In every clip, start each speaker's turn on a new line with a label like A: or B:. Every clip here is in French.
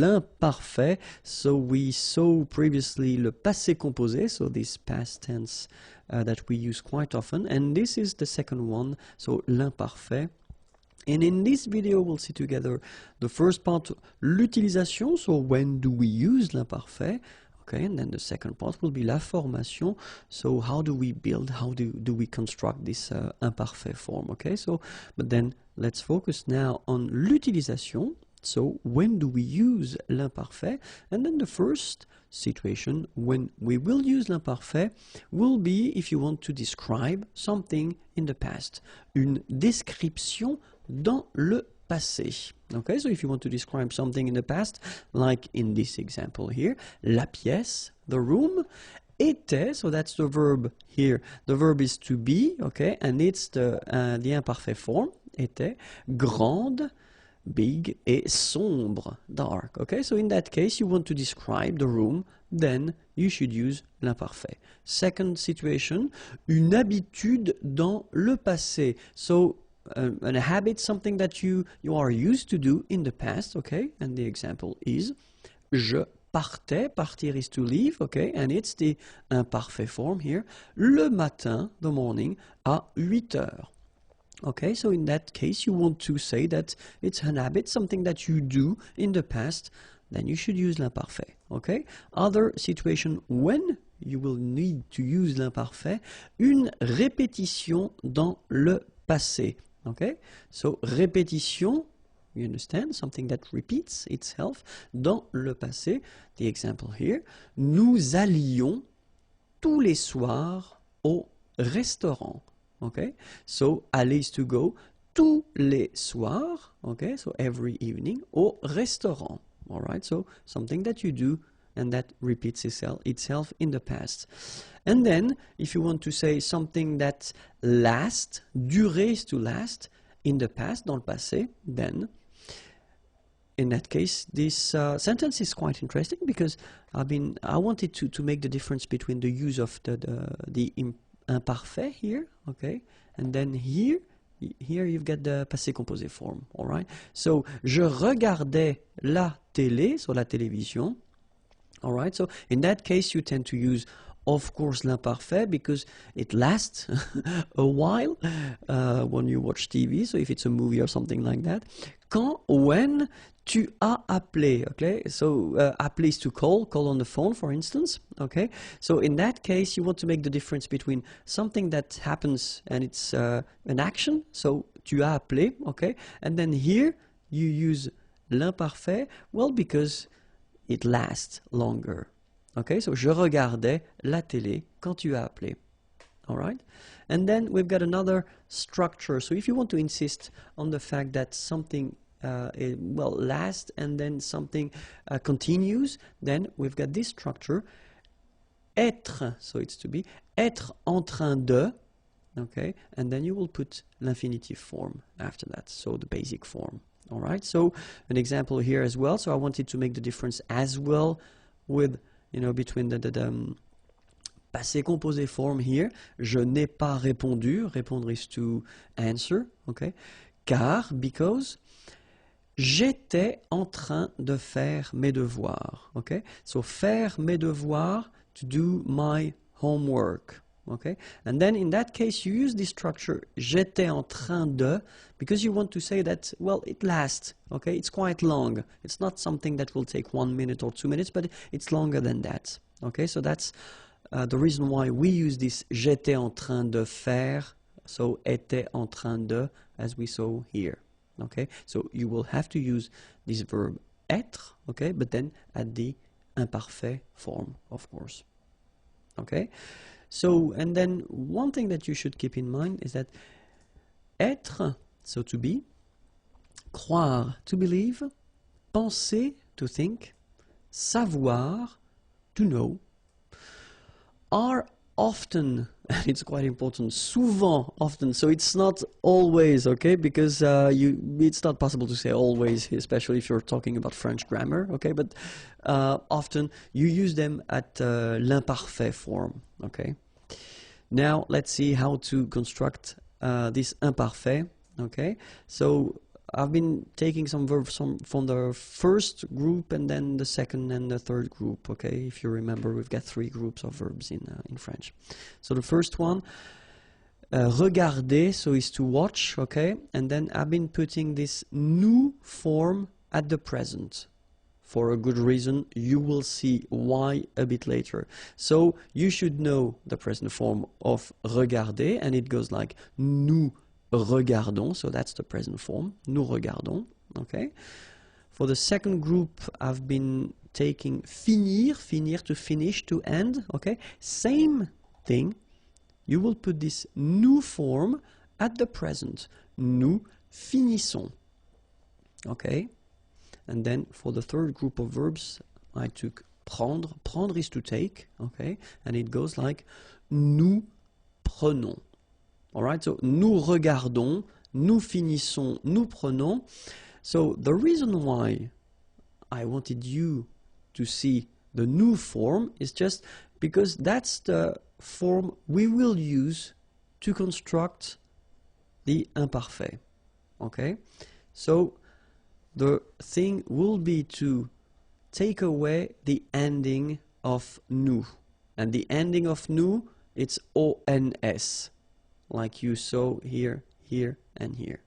A: l'imparfait. So we saw previously le passé composé, so this past tense that we use quite often, and this is the second one, so l'imparfait. And in this video we'll see together the first part, l'utilisation, so when do we use l'imparfait, okay, and then the second part will be la formation, so how do we build, how do we construct this imparfait form, okay, so, but then let's focus now on l'utilisation, so when do we use l'imparfait, and then the first situation when we will use l'imparfait will be if you want to describe something in the past, une description dans le passé. Okay, so if you want to describe something in the past, like in this example here, la pièce, the room, était, so that's the verb here. The verb is to be, okay, and it's the imparfait form, était, grande, big, et sombre, dark. Okay, so in that case, you want to describe the room, then you should use l'imparfait. Second situation, une habitude dans le passé. So a habit, something that you are used to do in the past, okay, and the example is je partais, partir is to leave, okay, and it's the imparfait form here, le matin, the morning, à 8 heures. Okay, so in that case you want to say that it's an habit, something that you do in the past, then you should use l'imparfait, okay. Other situation when you will need to use l'imparfait, une répétition dans le passé. Okay, so répétition, you understand, something that repeats itself dans le passé. The example here, nous allions tous les soirs au restaurant. Okay, so aller is to go, tous les soirs, okay, so every evening, au restaurant. All right, so something that you do and that repeats itself in the past. And then, if you want to say something that lasts, durer is to last, in the past, dans le passé, then, in that case, this sentence is quite interesting because I wanted to make the difference between the use of the imparfait here, okay, and then here you've got the passé composé form, all right? So, je regardais la télé, so la télévision. All right, so in that case, you tend to use, of course, l'imparfait because it lasts a while when you watch TV, so if it's a movie or something like that. When tu as appelé, okay, so appeler is to call on the phone, for instance, okay. So in that case, you want to make the difference between something that happens and it's an action, so tu as appelé, okay, and then here you use l'imparfait, well, because it lasts longer. Okay, so je regardais la télé quand tu as appelé. All right, and then we've got another structure. So if you want to insist on the fact that something lasts and then something continues, then we've got this structure. Être, so it's to be, être en train de, okay, and then you will put l'infinitive form after that, so the basic form. All right, so an example here as well. So I wanted to make the difference as well with, between the passé composé form here. Je n'ai pas répondu. Répondre is to answer, okay. Car, because, j'étais en train de faire mes devoirs, okay. So faire mes devoirs, to do my homework. Okay, and then in that case you use this structure j'étais en train de because you want to say that, well, it lasts, okay, it's quite long, it's not something that will take 1 minute or 2 minutes, but it's longer than that. Okay, so that's the reason why we use this j'étais en train de faire, so était en train de, as we saw here. Okay, so you will have to use this verb être, okay, but then at the imparfait form, of course. Okay, so, and then one thing that you should keep in mind is that être, so to be, croire, to believe, penser, to think, savoir, to know, are often, and it's quite important, souvent, often, so it's not always, okay, because it's not possible to say always, especially if you're talking about French grammar, okay, but often you use them at l'imparfait form, okay. Now let's see how to construct this imparfait, okay. So I've been taking some verbs from the first group and then the second and the third group. Okay, if you remember, we've got 3 groups of verbs in French. So the first one, regarder, so is to watch. Okay, and then I've been putting this nous form at the present for a good reason. You will see why a bit later. So you should know the present form of regarder, and it goes like nous regardons, so that's the present form, nous regardons. Okay. For the second group, I've been taking finir, finir to finish, to end. Okay, same thing. You will put this nous form at the present. Nous finissons. Okay. And then for the third group of verbs, I took prendre. Prendre is to take. Okay, and it goes like nous prenons. All right, so nous regardons, nous finissons, nous prenons. So the reason why I wanted you to see the nous form is just because that's the form we will use to construct the imparfait. Okay, so the thing will be to take away the ending of nous, and the ending of nous, it's ons. Like you saw here, here, and here.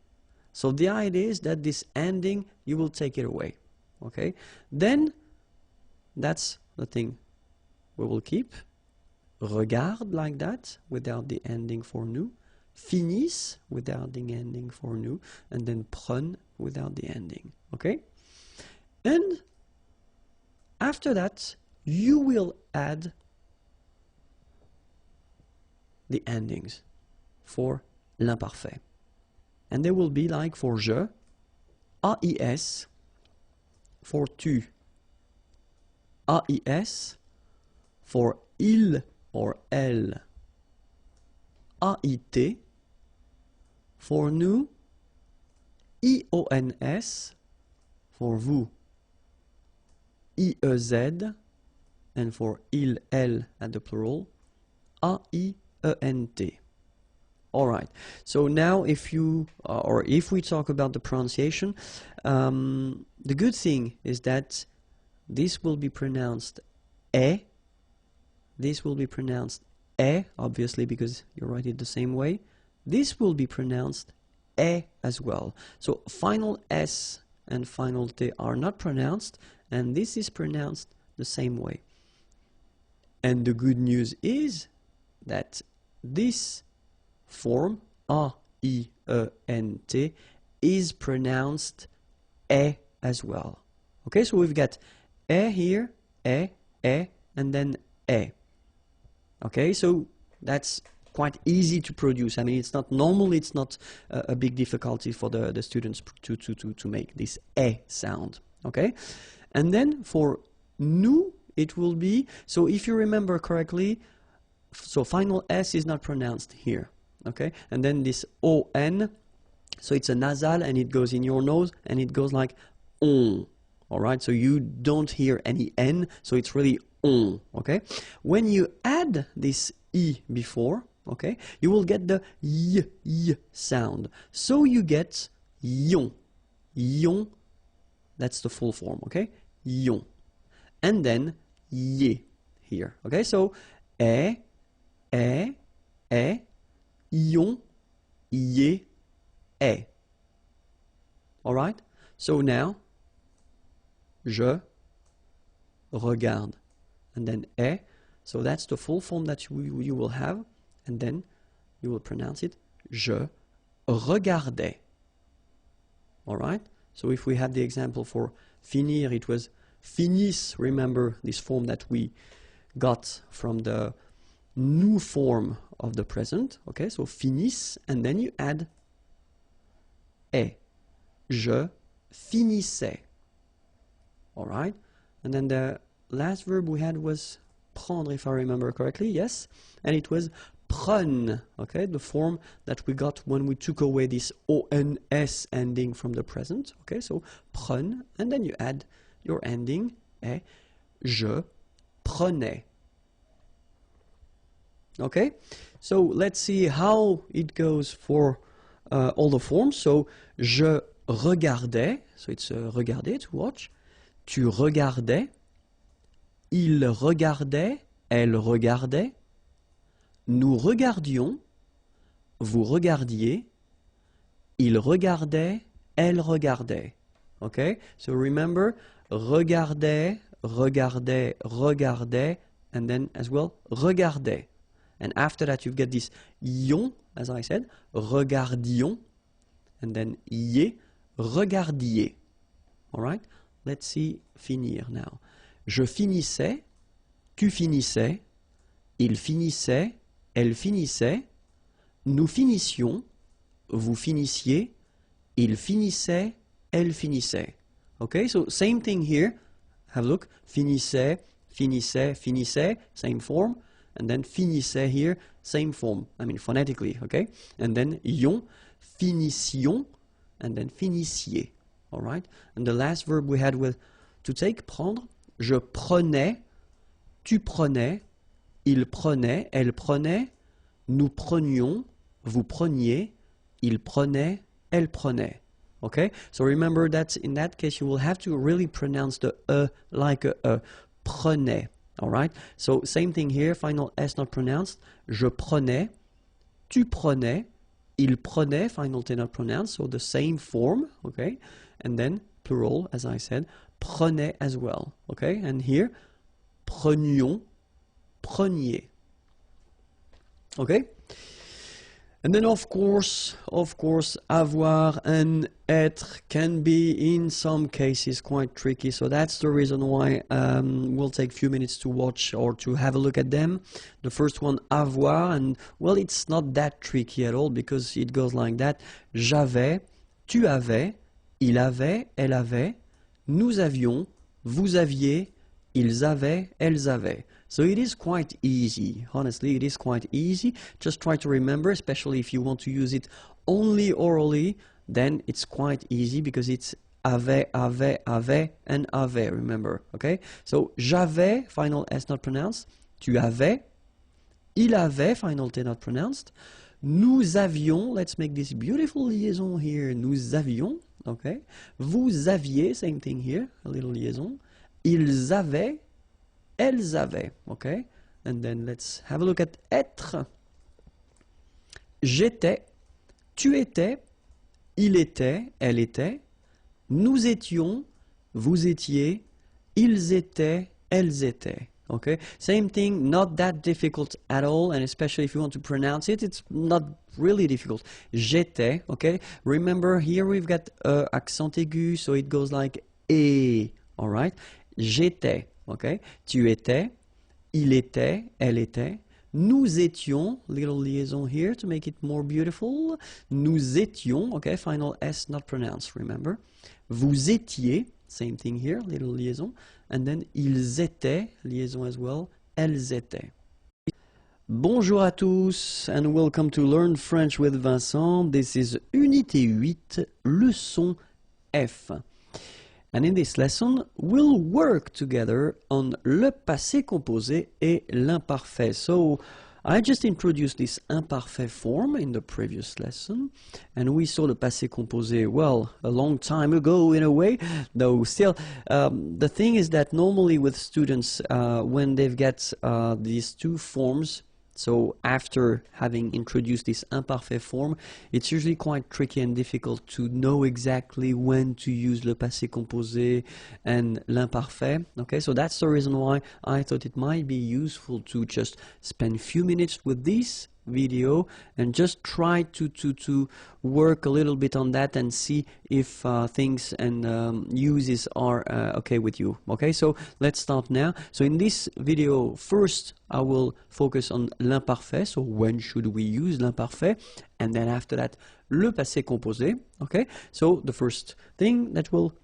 A: So the idea is that this ending, you will take it away. Okay? Then, that's the thing we will keep. Regarde like that, without the ending for nous. Finisse, without the ending for nous. And then prenne, without the ending. Okay? And after that, you will add the endings for l'imparfait. And they will be like for je, AIS, for tu, AIS, for il or elle, AIT, for nous, IONS, for vous, IEZ, and for il, elle at the plural, AIENT. All right. So now, if you if we talk about the pronunciation, the good thing is that this will be pronounced e. This will be pronounced e, obviously, because you write it the same way. This will be pronounced e as well. So final s and final t are not pronounced, and this is pronounced the same way. And the good news is that this form, A-I-E-N-T, is pronounced E as well. Okay, so we've got E here, E, and then E. Okay, so that's quite easy to produce. I mean, it's not normally, it's not a big difficulty for the students to make this E sound. Okay, and then for nous, it will be, so if you remember correctly, so final S is not pronounced here. Okay, and then this O-N, so it's a nasal and it goes in your nose and it goes like on. All right, so you don't hear any N, so it's really on. Okay, when you add this I before, okay, you will get the y sound. So you get yon, yon, that's the full form. Okay, yon, and then ye here. Okay, so e, yon, ye, e. All right, so now je regarde, and then e. So that's the full form that you will have, and then you will pronounce it je regardais. All right, so if we have the example for finir, it was finisse. Remember this form that we got from the nous form of the present. Okay, so finisse, and then you add et. Je finissais. All right, and then the last verb we had was prendre, if I remember correctly. Yes, and it was prenne. Okay, the form that we got when we took away this ons ending from the present. Okay, so prenne, and then you add your ending et. Je prenais. Okay, so let's see how it goes for all the forms. So je regardais, so it's regarder, to watch. Tu regardais, il regardait, elle regardait. Nous regardions, vous regardiez, il regardait, elle regardait. Okay, so remember, regardait, regardait, regardait, and then as well, regardait. And after that, you've got this ion, as I said, regardions, and then ier, regardiez. All right, let's see finir now. Je finissais, tu finissais, il finissait, elle finissait, nous finissions, vous finissiez, il finissait, elle finissait. Okay, so same thing here. Have a look. Finissait, finissait, finissait, same form. And then finissait here, same form. I mean phonetically, okay? And then ion, finissions, and then finissiez. All right? And the last verb we had with to take, prendre. Je prenais, tu prenais, il prenait, elle prenait, nous prenions, vous preniez, il prenait, elle prenait. Okay? So remember that in that case you will have to really pronounce the like a prenait. All right? So same thing here, final S not pronounced. Je prenais, tu prenais, il prenait, final T not pronounced, so the same form, okay? And then plural, as I said, prenait as well, okay? And here, prenions, preniez. Okay? And then of course, avoir and être can be in some cases quite tricky. So that's the reason why we'll take a few minutes to watch or to have a look at them. The first one, avoir, and well, it's not that tricky at all because it goes like that. J'avais, tu avais, il avait, elle avait, nous avions, vous aviez, ils avaient, elles avaient. So it is quite easy. Honestly, it is quite easy. Just try to remember, especially if you want to use it only orally, then it's quite easy because it's avait, and avait, remember, okay? So j'avais, final S not pronounced. Tu avais. Il avait, final T not pronounced. Nous avions, let's make this beautiful liaison here. Nous avions, okay? Vous aviez, same thing here, a little liaison. Ils avaient. Elles avaient, okay? And then let's have a look at être. J'étais, tu étais, il était, elle était, nous étions, vous étiez, ils étaient, elles étaient. Okay? Same thing, not that difficult at all, and especially if you want to pronounce it, it's not really difficult. J'étais, okay? Remember, here we've got accent aigu, so it goes like et, all right? J'étais. Okay, tu étais, il était, elle était, nous étions, little liaison here to make it more beautiful, nous étions, okay, final S not pronounced, remember, vous étiez, same thing here, little liaison, and then ils étaient, liaison as well, elles étaient. Bonjour à tous, and welcome to Learn French with Vincent. This is Unité 8, leçon F. And in this lesson, we'll work together on le passé composé et l'imparfait. So, I just introduced this imparfait form in the previous lesson, and we saw the passé composé, well, a long time ago in a way, though still, the thing is that normally with students, when they've got these two forms, so after having introduced this imparfait form, it's usually quite tricky and difficult to know exactly when to use le passé composé and l'imparfait. Okay, so that's the reason why I thought it might be useful to just spend a few minutes with this video and just try to work a little bit on that and see if things and uses are okay with you. Okay, so let's start now. So in this video, first I will focus on l'imparfait, so when should we use l'imparfait, and then after that le passé composé. Okay, so the first thing that will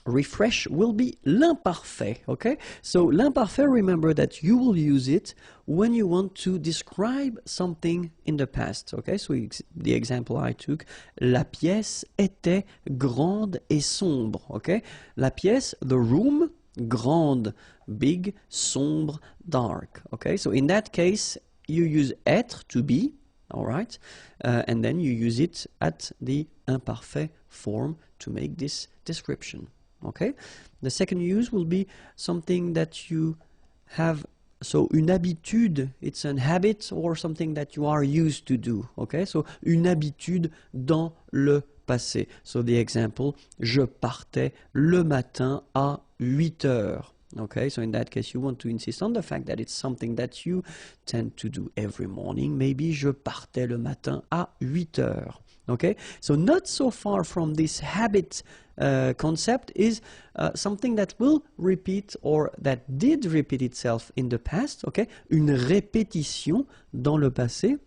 A: refresh will be l'imparfait, okay? So l'imparfait, remember that you will use it when you want to describe something in the past, okay? So the example I took, la pièce était grande et sombre, okay? La pièce, the room, grande, big, sombre, dark, okay? So in that case, you use être, to be, All right, and then you use it at the imparfait form to make this description. Okay, the second use will be something that you have. So une habitude, it's an habit or something that you are used to do. Okay, so une habitude dans le passé. So the example, je partais le matin à 8 heures. Okay, so in that case, you want to insist on the fact that it's something that you tend to do every morning. Maybe je partais le matin à 8 heures. Okay, so not so far from this habit concept is something that will repeat or that did repeat itself in the past. Okay, une répétition dans le passé.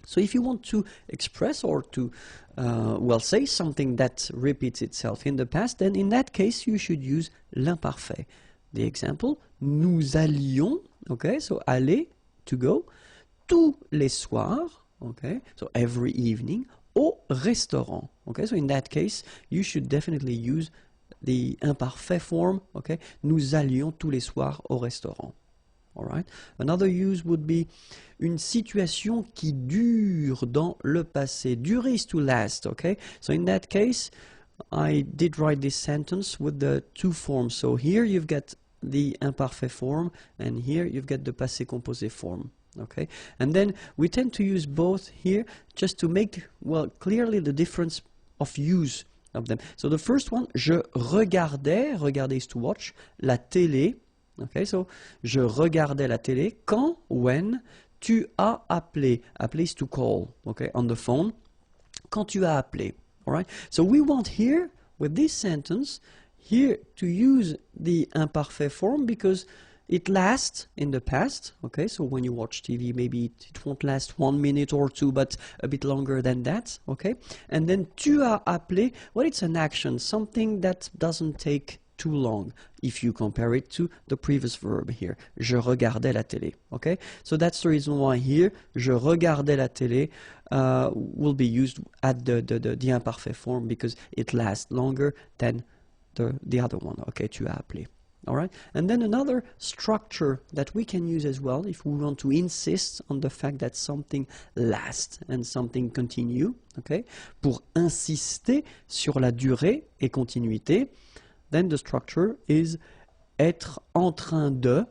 A: So if you want to express or to well, say something that repeats itself in the past, then in that case you should use l'imparfait. The example, nous allions, okay, so aller, to go, tous les soirs, okay, so every evening, au restaurant, okay, so in that case, you should definitely use the imparfait form, okay, nous allions tous les soirs au restaurant, all right. Another use would be une situation qui dure dans le passé, durer is to last, okay, so in that case, I did write this sentence with the two forms, so here you've got the imparfait form, and here you've got the passé composé form. Okay, and then we tend to use both here just to make, well, clearly the difference of use of them. So the first one, je regardais, regarder is to watch, la télé. Okay, so je regardais la télé quand, when, tu as appelé. Appeler is to call, okay, on the phone. Quand tu as appelé. All right, so we want here, with this sentence, here to use the imparfait form because it lasts in the past, okay, so when you watch TV maybe it won't last 1 minute or two, but a bit longer than that, okay, and then tu as appelé, well, it's an action, something that doesn't take too long if you compare it to the previous verb here, je regardais la télé, okay, so that's the reason why here, je regardais la télé will be used at the imparfait form because it lasts longer than the other one, okay, tu as appelé. All right, and then another structure that we can use as well if we want to insist on the fact that something lasts and something continue, okay, pour insister sur la durée et continuité, then the structure is être en train de,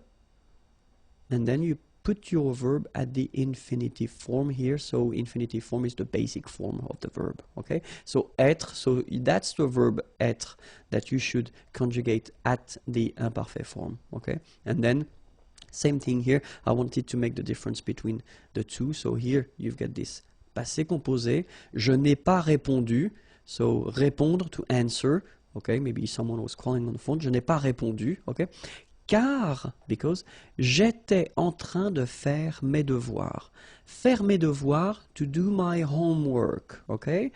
A: and then you put your verb at the infinitive form here. So infinitive form is the basic form of the verb, okay? So être, so that's the verb être that you should conjugate at the imparfait form, okay? And then same thing here. I wanted to make the difference between the two. So here you've got this passé composé. Je n'ai pas répondu. So répondre, to answer, okay? Maybe someone was calling on the phone. Je n'ai pas répondu, okay? Car, because, j'étais en train de faire mes devoirs. Faire mes devoirs, to do my homework, okay?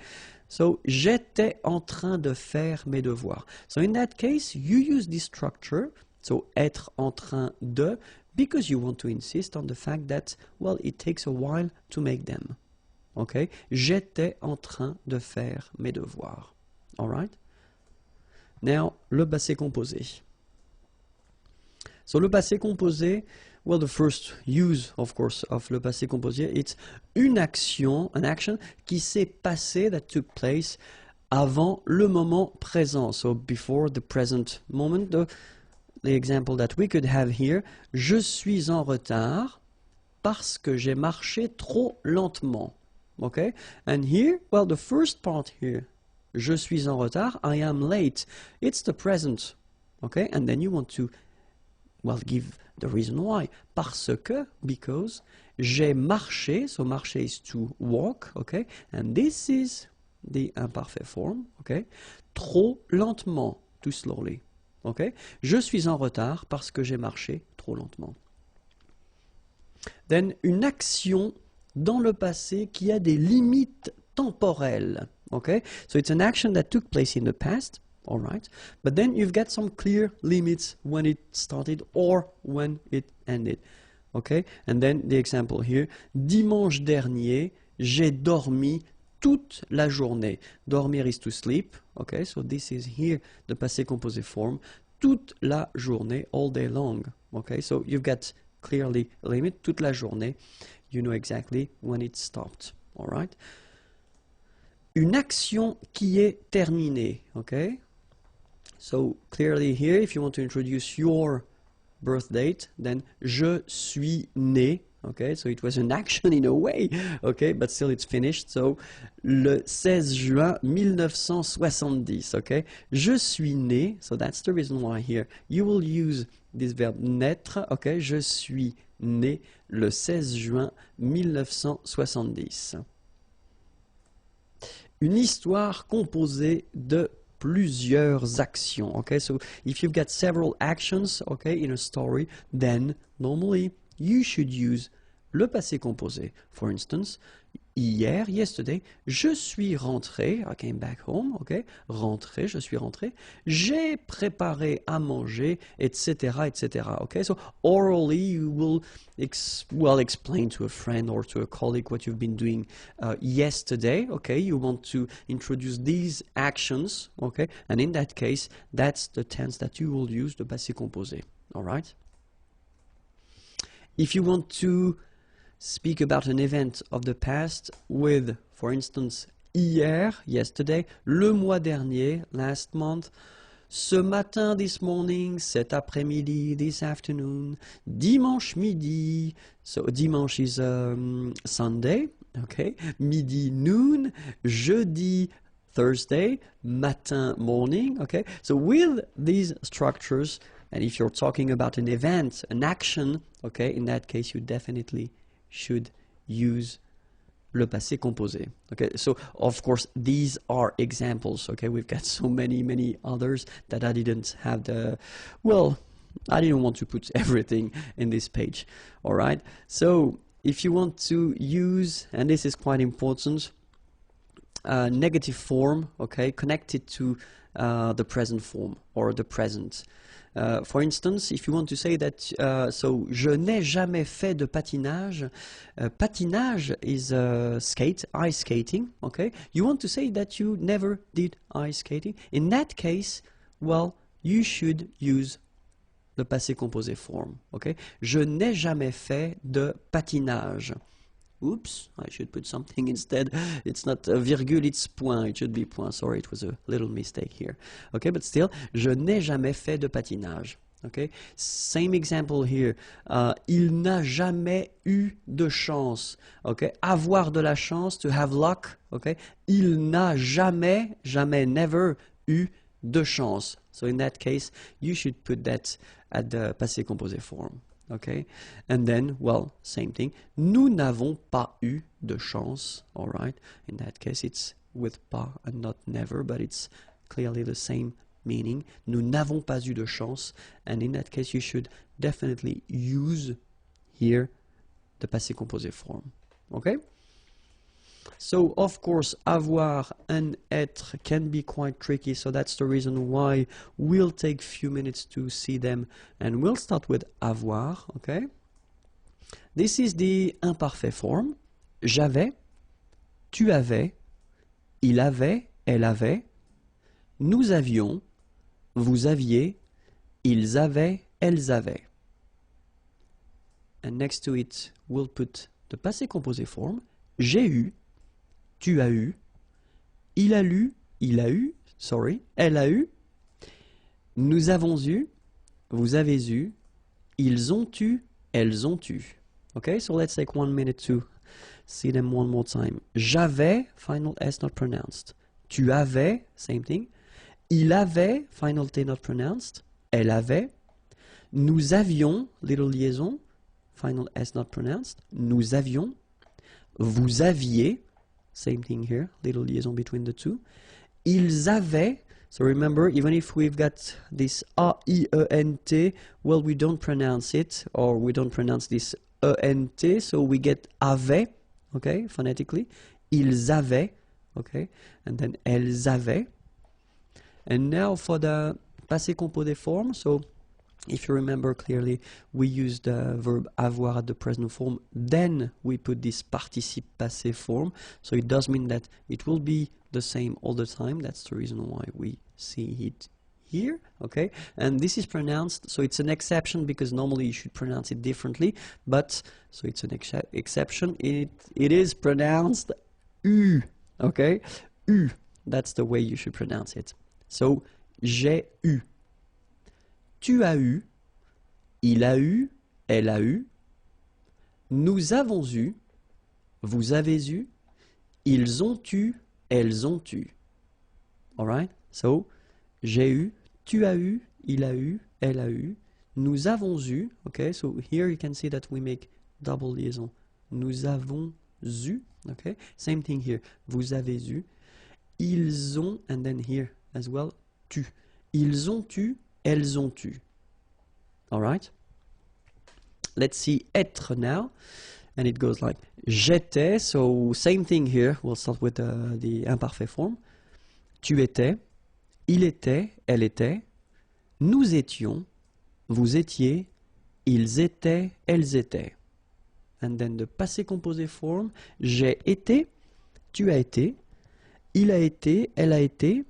A: So, j'étais en train de faire mes devoirs. So, in that case, you use this structure, so être en train de, because you want to insist on the fact that, well, it takes a while to make them, okay? J'étais en train de faire mes devoirs, all right? Now, le passé composé. So le passé composé, well, the first use, of course, of le passé composé, it's une action, an action qui s'est passée, that took place avant le moment présent. So before the present moment, the example that we could have here, je suis en retard parce que j'ai marché trop lentement. Okay? And here, well, the first part here, je suis en retard, I am late. It's the present. Okay? And then you want to, well, give the reason why. Parce que, because, j'ai marché, so marcher is to walk, okay? And this is the imparfait form, okay? Trop lentement, too slowly, okay? Je suis en retard parce que j'ai marché trop lentement. Then, une action dans le passé qui a des limites temporelles, okay? So it's an action that took place in the past, all right, but then you've got some clear limits when it started or when it ended, okay? And then the example here, dimanche dernier, j'ai dormi toute la journée. Dormir is to sleep, okay? So this is here the passé composé form, toute la journée, all day long, okay? So you've got clearly a limit, toute la journée, you know exactly when it stopped. all right? Une action qui est terminée, okay? So clearly here, if you want to introduce your birth date, then je suis né, okay? So it was an action in a way, okay? But still it's finished. So le 16 juin 1970, okay? Je suis né, so that's the reason why here you will use this verb naître, okay? Je suis né le 16 juin 1970. Une histoire composée de plusieurs actions, okay? So if you've got several actions, okay, in a story, then normally you should use le passé composé. For instance, hier, yesterday, je suis rentré, I came back home, okay? Rentré, je suis rentré. J'ai préparé à manger, etc., etc., okay? So orally, you will explain to a friend or to a colleague what you've been doing yesterday, okay? You want to introduce these actions, okay? And in that case, that's the tense that you will use, the passé composé, all right? If you want to speak about an event of the past with, for instance, hier, yesterday, le mois dernier, last month, ce matin, this morning, cet après-midi, this afternoon, dimanche midi, so dimanche is Sunday, okay, midi, noon, jeudi, Thursday, matin, morning, okay, so with these structures, and if you're talking about an event, an action, okay, in that case you definitely should use le passé composé. Okay, so of course these are examples. Okay, we've got so many others that I didn't have the, well, I didn't want to put everything in this page. All right, so if you want to use, and this is quite important, negative form, okay, connected to the present form or the present. For instance, if you want to say that, so je n'ai jamais fait de patinage. Patinage is ice skating, okay? You want to say that you never did ice skating. In that case, well, you should use the passé composé form, okay? Je n'ai jamais fait de patinage. Oops, I should put something instead. It's not a virgule, it's point. It should be point. Sorry, it was a little mistake here. Okay, but still, je n'ai jamais fait de patinage. Okay, same example here. Il n'a jamais eu de chance. Okay, avoir de la chance, to have luck. Okay, il n'a jamais, never eu de chance. So in that case, you should put that at the passé composé form. Okay, and then, well, same thing. Nous n'avons pas eu de chance. All right, in that case, it's with pas and not never, but it's clearly the same meaning. Nous n'avons pas eu de chance, and in that case, you should definitely use here the passé composé form. Okay. So, of course, avoir and être can be quite tricky, so that's the reason why we'll take a few minutes to see them, and we'll start with avoir, okay? This is the imparfait form. J'avais, tu avais, il avait, elle avait, nous avions, vous aviez, ils avaient, elles avaient. And next to it, we'll put the passé composé form. J'ai eu, tu as eu, il a lu, il a eu, sorry, elle a eu, nous avons eu, vous avez eu, ils ont eu, elles ont eu. Okay, so let's take 1 minute to see them one more time. J'avais, final S not pronounced. Tu avais, same thing. Il avait, final T not pronounced. Elle avait. Nous avions, little liaison, final S not pronounced. Nous avions. Vous aviez, same thing here, little liaison between the two. Ils avaient, so remember, even if we've got this A-I-E-N-T, well, we don't pronounce it, or we don't pronounce this E-N-T, so we get avait, okay, phonetically. Ils avaient, okay, and then elles avaient. And now for the passé composé form, so if you remember clearly, we use the verb avoir at the present form, then we put this participe passé form. So it does mean that it will be the same all the time. That's the reason why we see it here, okay? And this is pronounced, so it's an exception because normally you should pronounce it differently, but, so it's an exception. It is pronounced eu, okay? Eu, that's the way you should pronounce it. So, j'ai eu. Tu as eu. Il a eu. Elle a eu. Nous avons eu. Vous avez eu. Ils ont eu. Elles ont eu. Alright? So, j'ai eu. Tu as eu. Il a eu. Elle a eu. Nous avons eu. Okay? So, here you can see that we make double liaison. Nous avons eu. Okay? Same thing here. Vous avez eu. Ils ont, and then here as well, tu. Ils ont eu. Elles ont eu. Alright? Let's see être now. And it goes like j'étais. So same thing here. We'll start with the imparfait form. Tu étais. Il était. Elle était. Nous étions. Vous étiez. Ils étaient. Elles étaient. And then the passé composé form. J'ai été. Tu as été. Il a été. Elle a été.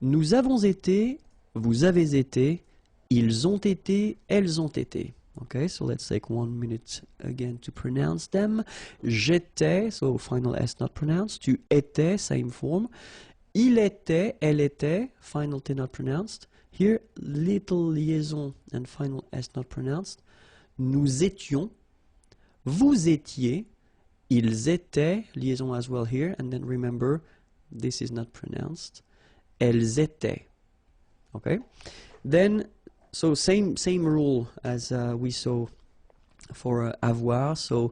A: Nous avons été. Vous avez été. Ils ont été. Elles ont été. Okay, so let's take 1 minute again to pronounce them. J'étais, so final S not pronounced. Tu étais, same form. Il était, elle était, final T not pronounced. Here, little liaison and final S not pronounced. Nous étions, vous étiez, ils étaient, liaison as well here, and then remember, this is not pronounced. Elles étaient. Okay, then so same rule as we saw for avoir. So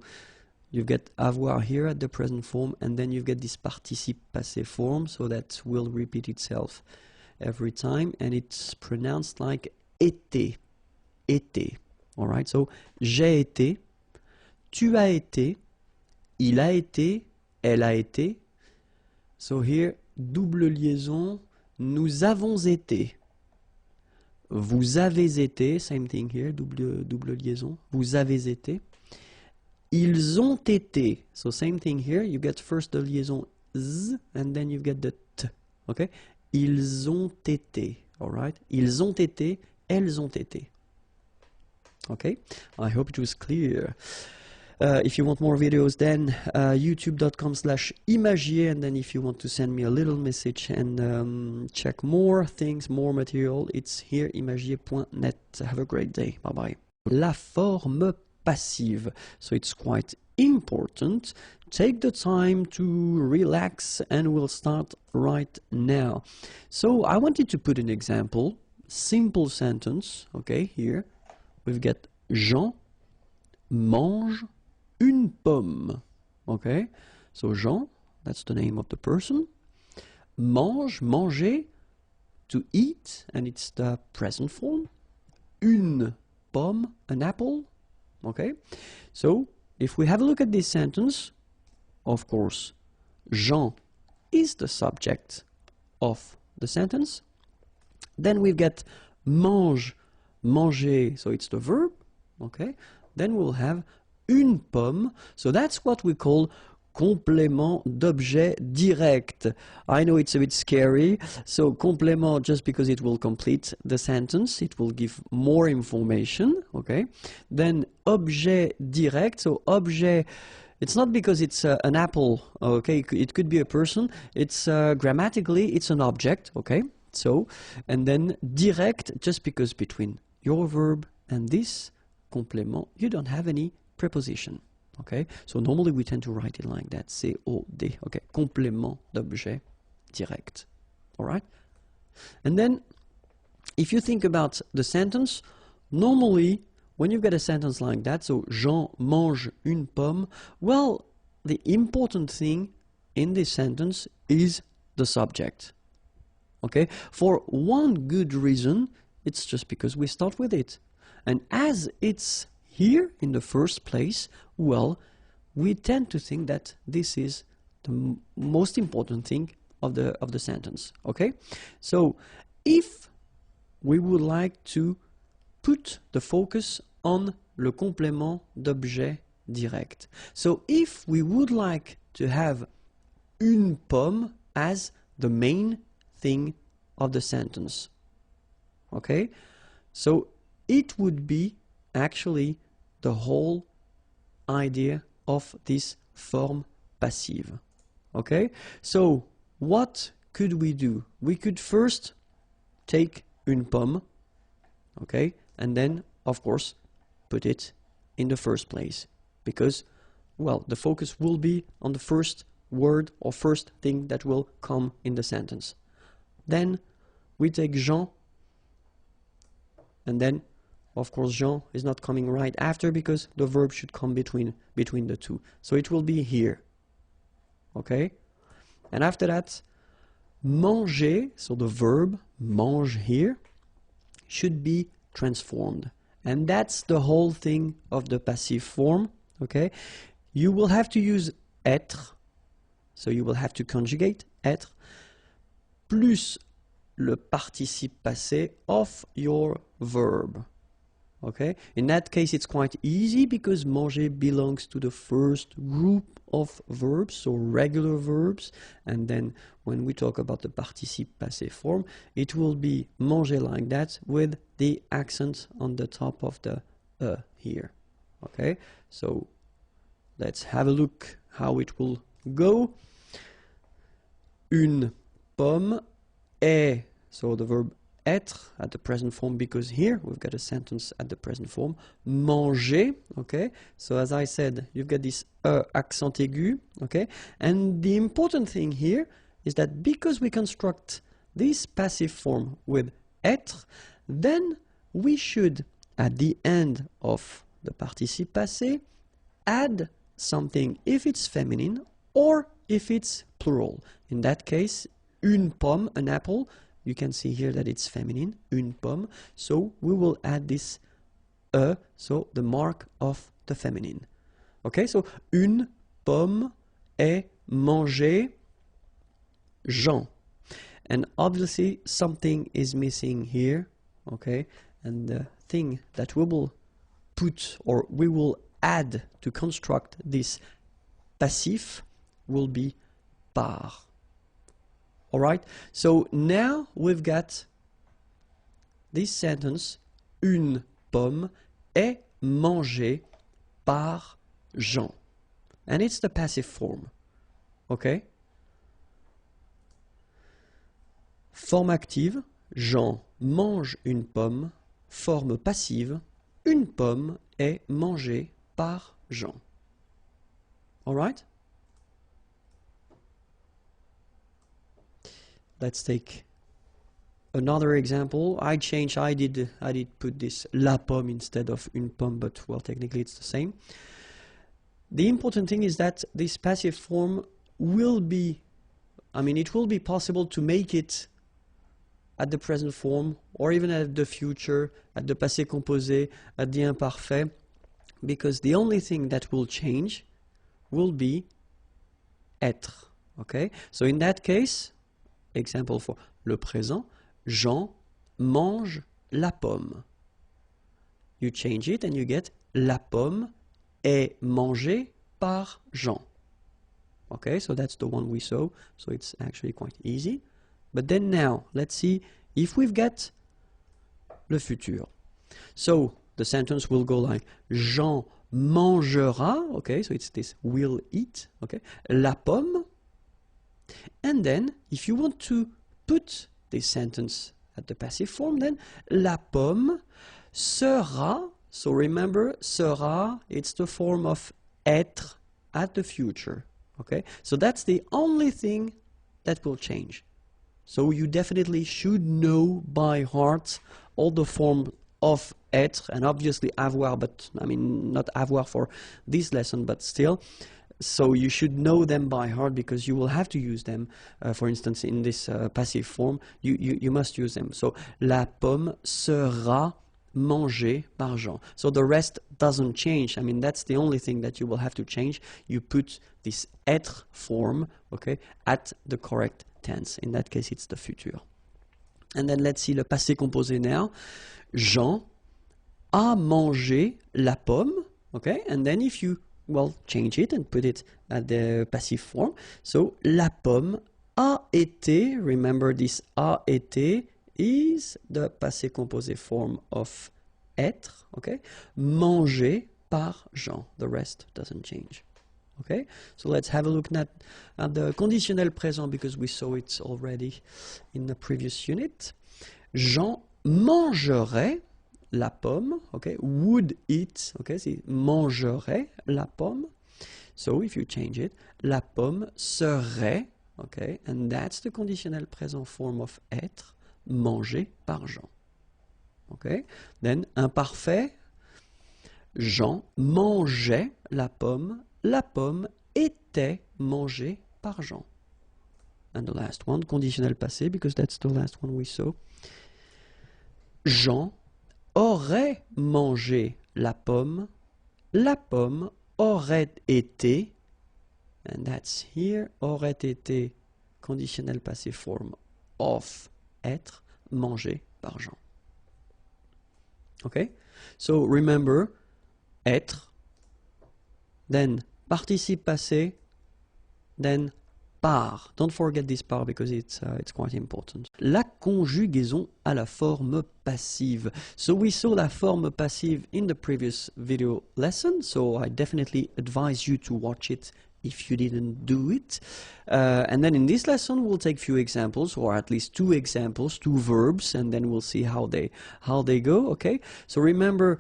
A: you've got avoir here at the present form, and then you've got this participe passé form, so that will repeat itself every time, and it's pronounced like été, été. All right. So j'ai été, tu as été, il a été, elle a été. So here double liaison, nous avons été. Vous avez été, same thing here, double liaison. Vous avez été. Ils ont été. So same thing here. You get first the liaison z, and then you get the t. Okay? Ils ont été. All right? Ils ont été. Elles ont été. Okay? I hope it was clear. If you want more videos, then youtube.com/imagier, and then if you want to send me a little message and check more things, more material, it's here, imagier.net. Have a great day. Bye-bye. La forme passive. So it's quite important. Take the time to relax, and we'll start right now. So I wanted to put an example. Simple sentence. Okay, here we've got Jean mange une pomme. Okay, so Jean, that's the name of the person. Mange, manger, to eat, and it's the present form. Une pomme, an apple. Okay, so if we have a look at this sentence, of course, Jean is the subject of the sentence. Then we've got mange, manger, so it's the verb. Okay, then we'll have une pomme, so that's what we call complément d'objet direct. I know it's a bit scary, so complément just because it will complete the sentence, it will give more information, okay? Then objet direct, so objet, it's not because it's an apple, okay? It could be a person, it's grammatically, it's an object, okay? So, and then direct, just because between your verb and this complément, you don't have any preposition. Okay, so normally we tend to write it like that, COD. Okay, complément d'objet direct. All right, and then if you think about the sentence, normally when you get a sentence like that, so Jean mange une pomme, well, the important thing in this sentence is the subject. Okay, for one good reason, it's just because we start with it, and as it's here in the first place, well, we tend to think that this is the most important thing of the sentence. Okay, so if we would like to put the focus on le complément d'objet direct, so if we would like to have une pomme as the main thing of the sentence, okay, so it would be actually the whole idea of this form passive. Okay, so what could we do? We could first take une pomme, okay, and then, of course, put it in the first place, because, well, the focus will be on the first word or first thing that will come in the sentence. Then we take Jean, and then, of course, Jean is not coming right after because the verb should come between the two. So it will be here. Okay? And after that, manger, so the verb mange here, should be transformed. And that's the whole thing of the passive form. Okay? You will have to use être, so you will have to conjugate être, plus le participe passé of your verb. Okay, in that case it's quite easy because manger belongs to the first group of verbs, so regular verbs, and then when we talk about the participe passé form, it will be manger like that with the accent on the top of the here. Okay, so let's have a look how it will go. Une pomme est, so the verb être at the present form, because here we've got a sentence at the present form. Manger, okay? So as I said, you've got this accent aigu, okay? And the important thing here is that because we construct this passive form with être, then we should, at the end of the participe passé, add something if it's feminine or if it's plural. In that case, une pomme, an apple, you can see here that it's feminine, une pomme, so we will add this so the mark of the feminine. Okay, so une pomme est mangée Jean. And obviously something is missing here, okay, and the thing that we will put or we will add to construct this passif will be par. All right, so now we've got this sentence, une pomme est mangée par Jean. And it's the passive form, okay? Forme active, Jean mange une pomme. Forme passive, une pomme est mangée par Jean. All right? Let's take another example. I did put this la pomme instead of une pomme, but well, technically it's the same. The important thing is that this passive form will be, it will be possible to make it at the present form or even at the future, at the passé composé, at the imparfait, because the only thing that will change will be être. Okay? So in that case, example for le présent, Jean mange la pomme. You change it and you get la pomme est mangée par Jean. Okay, so that's the one we saw, so it's actually quite easy. But then now, let's see if we've got le futur. So the sentence will go like Jean mangera, okay, so it's this will eat, okay, la pomme. And then, if you want to put this sentence at the passive form, then la pomme sera, so remember, sera, it's the form of être at the future, okay? So that's the only thing that will change. So you definitely should know by heart all the form of être, and obviously avoir, but not avoir for this lesson, but still. So you should know them by heart because you will have to use them. For instance, in this passive form, you must use them. So, la pomme sera mangée par Jean. So the rest doesn't change. That's the only thing that you will have to change. You put this être form, okay, at the correct tense. In that case, it's the futur. And then let's see le passé composé now. Jean a mangé la pomme, okay, and then if you change it and put it at the passive form. So, la pomme a été, remember this a été is the passé composé form of être, okay? Mangé par Jean. The rest doesn't change. Okay, so let's have a look at the conditionnel présent because we saw it already in the previous unit. Jean mangerait la pomme, okay, would eat, okay, c'est mangerait la pomme. So if you change it, la pomme serait, okay, and that's the conditionnel présent form of être, mangé par Jean. Okay, then imparfait, Jean mangeait la pomme était mangée par Jean. And the last one, conditionnel passé, because that's the last one we saw. Jean aurait mangé la pomme aurait été, and that's here, aurait été, conditionnel passé form of être, mangé par Jean. Okay, so remember, être, then participe passé, then par. Don't forget this par because it's quite important. La conjugaison à la forme passive. So we saw la forme passive in the previous video lesson, so I definitely advise you to watch it if you didn't do it. And then in this lesson we'll take few examples, or at least two examples, two verbs, and then we'll see how they go. Okay, so remember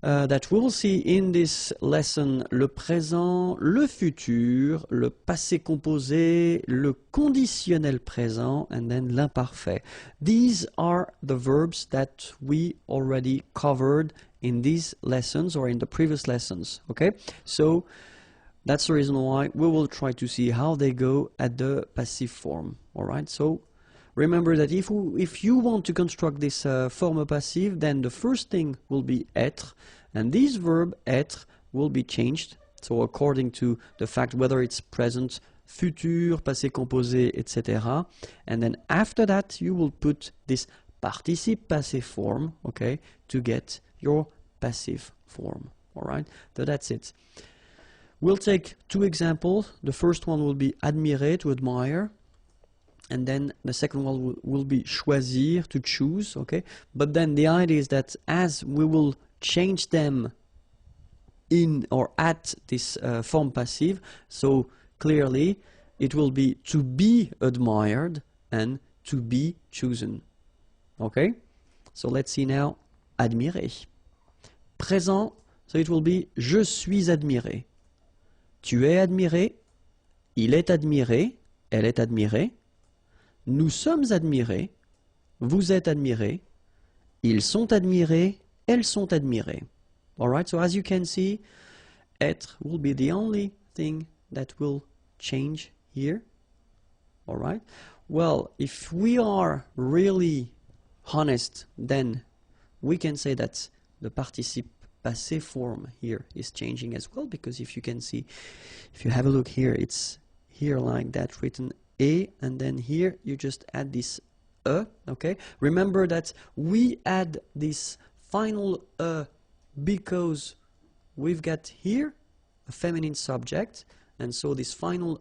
A: that we will see in this lesson le présent, le futur, le passé composé, le conditionnel présent, and then l'imparfait. These are the verbs that we already covered in these lessons or in the previous lessons. Okay, so that's the reason why we will try to see how they go at the passive form. All right, so remember that if you want to construct this forme passive, then the first thing will be être, and this verb être will be changed, so according to the fact whether it's present, futur, passé composé, etc. And then after that you will put this participe passé form, okay, to get your passive form. All right, so that's it. We'll take two examples. The first one will be admirer, to admire. And then the second one will be choisir, to choose, okay? But then the idea is that as we will change them in or at this form passive, so clearly it will be to be admired and to be chosen, okay? So let's see now, admirer. Présent, so it will be je suis admiré. Tu es admiré, il est admiré, elle est admirée. Nous sommes admirés, vous êtes admirés, ils sont admirés, elles sont admirées. Alright, so as you can see, être will be the only thing that will change here. Alright, well, if we are really honest, then we can say that the participe passé form here is changing as well, because if you can see, if you have a look here, it's here like that written et, and then here you just add this okay? Remember that we add this final because we've got here a feminine subject, and so this final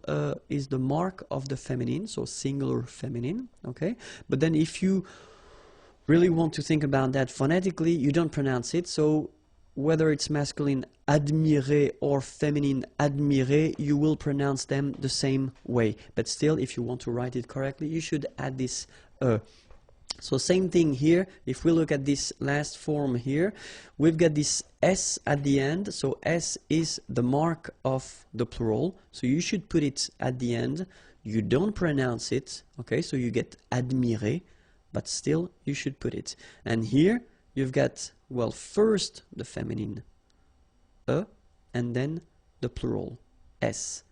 A: is the mark of the feminine, so singular feminine, okay? But then if you really want to think about that phonetically, you don't pronounce it, so whether it's masculine admirer or feminine admirer, you will pronounce them the same way. But still, if you want to write it correctly, you should add this So same thing here. If we look at this last form here, we've got this S at the end. So S is the mark of the plural. So you should put it at the end. You don't pronounce it, okay? So you get admirer, but still you should put it. And here you've got, well, first the feminine and then the plural S.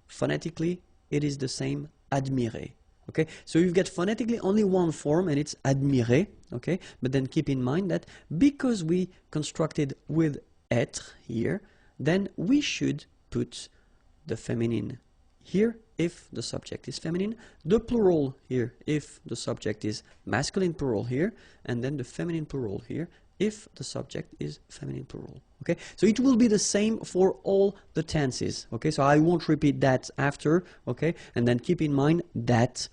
A: Phonetically, it is the same, admirer. Okay, so you've got phonetically only one form, and it's admirer. Okay, but then keep in mind that because we constructed with être here, then we should put the feminine here if the subject is feminine, the plural here if the subject is masculine plural here, and then the feminine plural here if the subject is feminine plural. Okay, so it will be the same for all the tenses. Okay, so I won't repeat that after. Okay, and then keep in mind that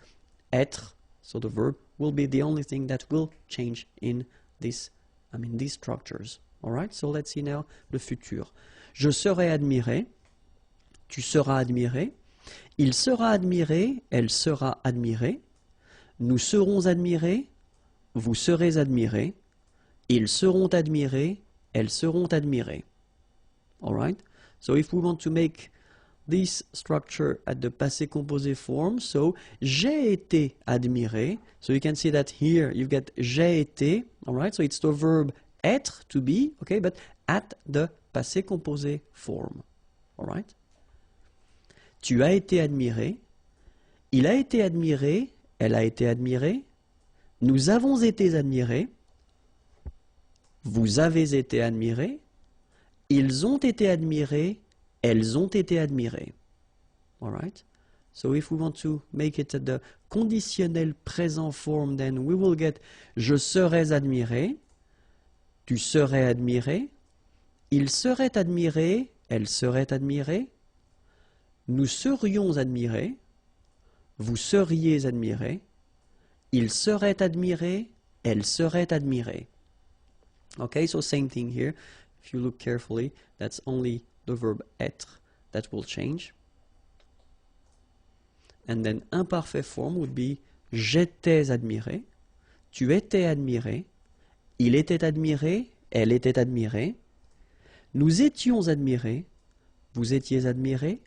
A: être, so the verb, will be the only thing that will change in this, these structures. All right, so let's see now le futur. Je serai admiré, tu seras admiré. Il sera admiré, elle sera admirée. Nous serons admirés, vous serez admirés. Ils seront admirés, elles seront admirées. All right? So if we want to make this structure at the passé composé form, so j'ai été admiré. So you can see that here you get j'ai été. All right? So it's the verb être, to be, okay, but at the passé composé form. All right? Tu as été admiré. Il a été admiré. Elle a été admirée. Nous avons été admirés. Vous avez été admirés. Ils ont été admirés. Elles ont été admirées. All right? So if we want to make it at the conditionnel présent form, then we will get je serais admiré. Tu serais admiré. Ils seraient admirés. Elles seraient admirées. Nous serions admirés. Vous seriez admirés. Ils seraient admirés. Elles seraient admirées. Okay, so same thing here. If you look carefully, that's only the verb être that will change. And then imparfait form would be j'étais admiré. Tu étais admiré. Il était admiré. Elle était admirée. Nous étions admirés. Vous étiez admirés.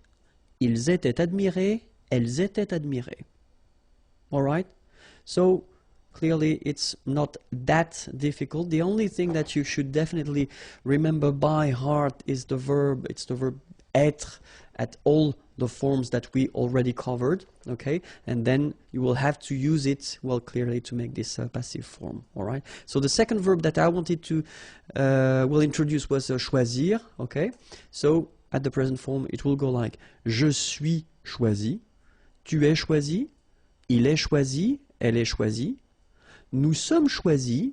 A: Ils étaient admirés. Elles étaient admirées. All right? So, clearly it's not that difficult. The only thing that you should definitely remember by heart is the verb. It's the verb être at all the forms that we already covered. Okay? And then you will have to use it, well, clearly to make this passive form. All right? So the second verb that I wanted to will introduce was choisir. Okay? So, at the present form, it will go like je suis choisi. Tu es choisi, il est choisi, elle est choisie. Nous sommes choisis,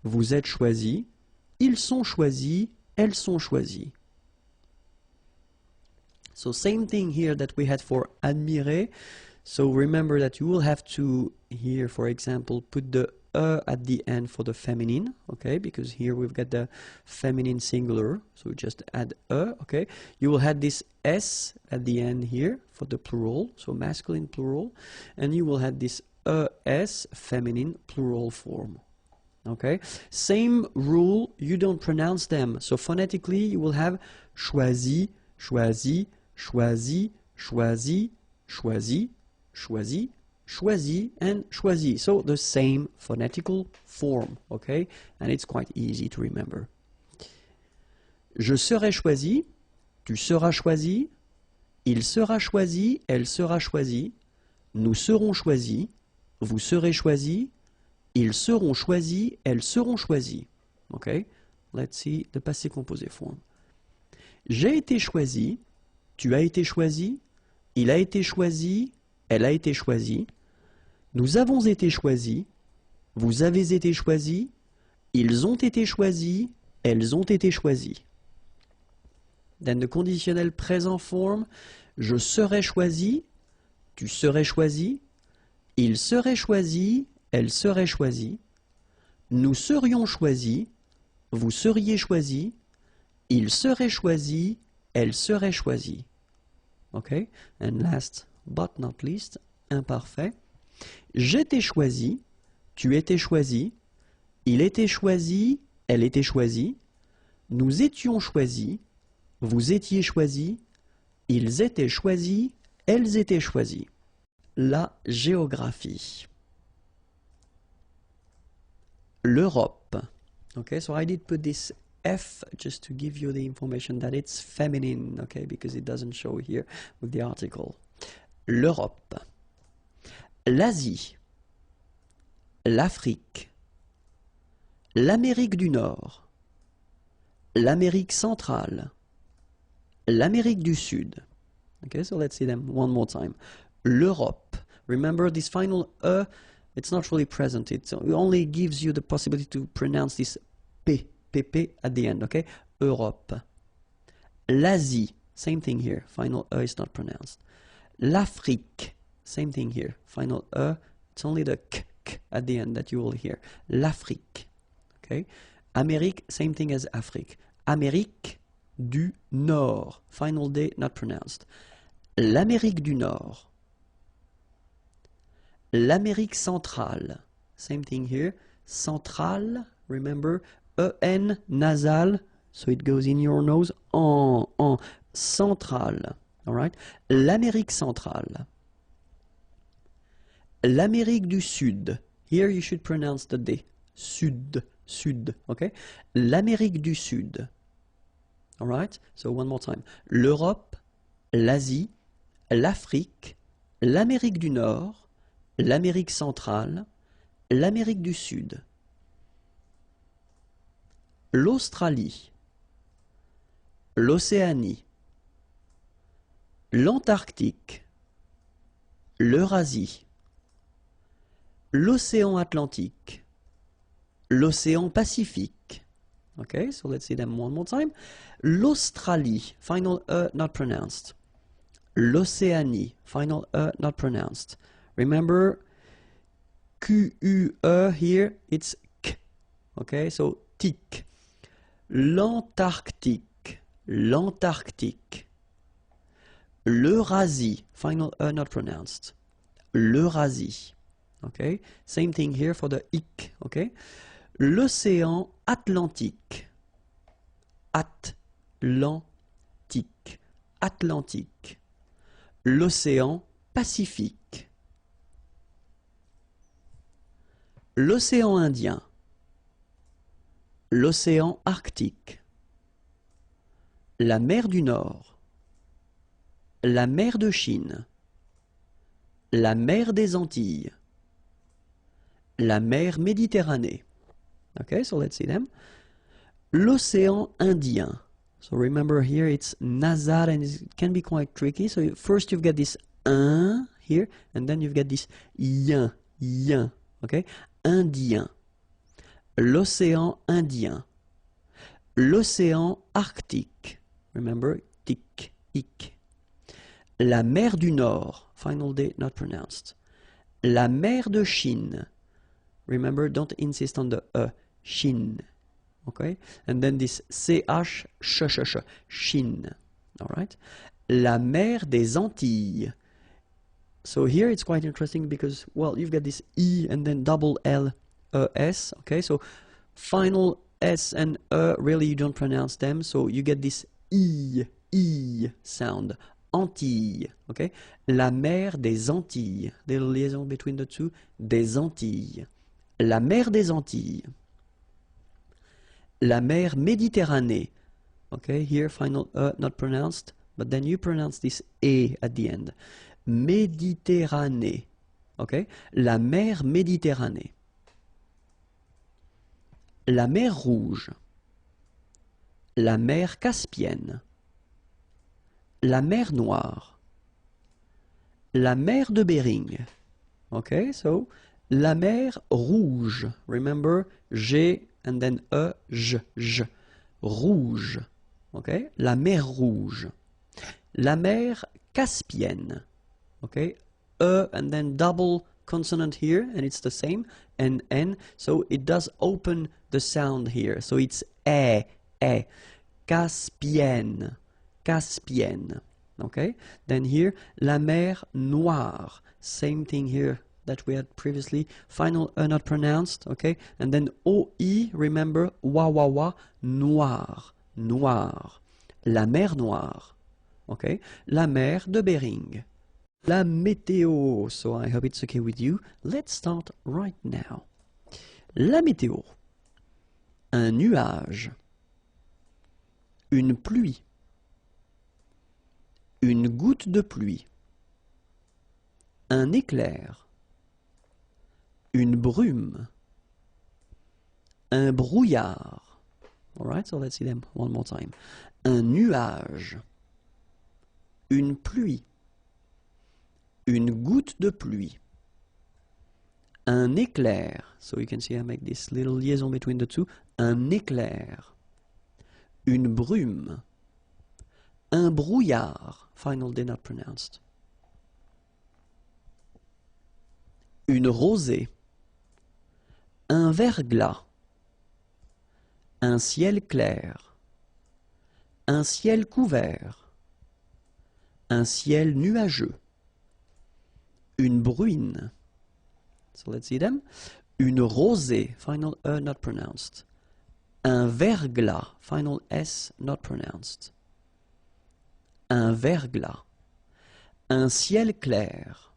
A: vous êtes choisis, ils sont choisis, elles sont choisies. So same thing here that we had for admirer. So remember that you will have to here, for example, put the at the end for the feminine, okay, because here we've got the feminine singular, so just add okay. You will have this s at the end here for the plural, so masculine plural, and you will have this s feminine plural form. Okay, same rule, you don't pronounce them, so phonetically you will have choisi, choisi, choisi, choisi, choisi, choisi, choisi, and choisi. So the same phonetical form, okay? And it's quite easy to remember. Je serai choisi, tu seras choisi, il sera choisi, elle sera choisie, nous serons choisis, vous serez choisis, ils seront choisis, elles seront choisies. Okay? Let's see the passé composé form. J'ai été choisi, tu as été choisi, il a été choisi, elle a été choisie, nous avons été choisis, vous avez été choisis, ils ont été choisis, elles ont été choisies. Then the conditionnel présent form, je serai choisi, tu serais choisi, il serait choisi, elle serait choisie, nous serions choisis, vous seriez choisis, il serait choisi, elle serait choisie. Okay? And last but not least, imparfait. J'étais choisi, tu étais choisi, il était choisi, elle était choisie, nous étions choisis, vous étiez choisis, ils étaient choisis, elles étaient choisies. La géographie. L'Europe. Okay, so I did put this F just to give you the information that it's feminine, okay, because it doesn't show here with the article. L'Europe. L'Asie. L'Afrique. L'Amérique du Nord. L'Amérique centrale. L'Amérique du Sud. Okay, so let's see them one more time. L'Europe. Remember this final it's not really present. It only gives you the possibility to pronounce this P, PP at the end, okay? Europe. L'Asie. Same thing here. Final is not pronounced. L'Afrique. Same thing here. Final it's only the k at the end that you will hear. L'Afrique. Okay? Amérique, same thing as Afrique. Amérique. du Nord. Final D not pronounced. L'Amérique du Nord. L'Amérique centrale. Same thing here. Centrale, remember, E-N, nasal, so it goes in your nose. En. Centrale. All right? L'Amérique centrale. L'Amérique du Sud. Here you should pronounce the D. Sud. Okay? L'Amérique du Sud. All right? So one more time. L'Europe, l'Asie, l'Afrique, l'Amérique du Nord, l'Amérique centrale, l'Amérique du Sud. L'Australie, l'Océanie, l'Antarctique, l'Eurasie, l'océan Atlantique, l'océan Pacifique. Okay, so let's see them one more time. L'Australie, final E not pronounced. L'Océanie, final E not pronounced. Remember, Q-U-E here, it's K. Okay, so tic. L'Antarctique, l'Antarctique. L'Eurasie, final E not pronounced. L'Eurasie. Okay, same thing here for the ik. Okay, l'océan Atlantique. Atlantique. Atlantique. L'océan Pacifique. L'océan Indien. L'océan Arctique. La mer du Nord. La mer de Chine. La mer des Antilles. La mer Méditerranée. Okay, so let's see them. L'océan Indien. So remember here it's nasal and it can be quite tricky. So first you've got this un here and then you've got this yin. Okay, Indien. L'océan Indien. L'océan Arctique. Remember, tic, ik. La mer du Nord. Final D not pronounced. La mer de Chine. Remember, don't insist on the E. Chine. Okay? And then this CH, Chine. All right? La mer des Antilles. So here it's quite interesting because, well, you've got this E and then double L, S. Okay? So final S and E, really you don't pronounce them. So you get this E sound. Antilles. Okay? La mer des Antilles. Little liaison between the two. Des Antilles. La mer des Antilles. La mer Méditerranée. Okay, here final not pronounced, but then you pronounce this E at the end. Méditerranée. Okay, la mer Méditerranée. La mer Rouge. La mer Caspienne. La mer Noire. La mer de Bering. Okay, so la mer Rouge. Remember, G and then E, J. Rouge. Okay? La mer Rouge. La mer Caspienne. Okay? E and then double consonant here, and it's the same. And N, so it does open the sound here. So it's E. Caspienne. Caspienne. Okay? Then here, la mer Noire. Same thing here that we had previously. Final not pronounced, okay? And then OI, remember, wa, noir, noir. La mer Noire, okay? La mer de Bering. La météo, so I hope it's okay with you. Let's start right now. La météo. Un nuage. Une pluie. Une goutte de pluie. Un éclair. Une brume, un brouillard. All right, so let's see them one more time. Un nuage, une pluie, une goutte de pluie, un éclair. So you can see I make this little liaison between the two. Un éclair, une brume, un brouillard. Final D not pronounced. Une rosée. Un verglas, un ciel clair, Un ciel couvert. Un ciel nuageux. Une bruine. So let's see them. Une rosée, final E not pronounced. Un verglas, final S not pronounced. Un verglas. Un ciel clair.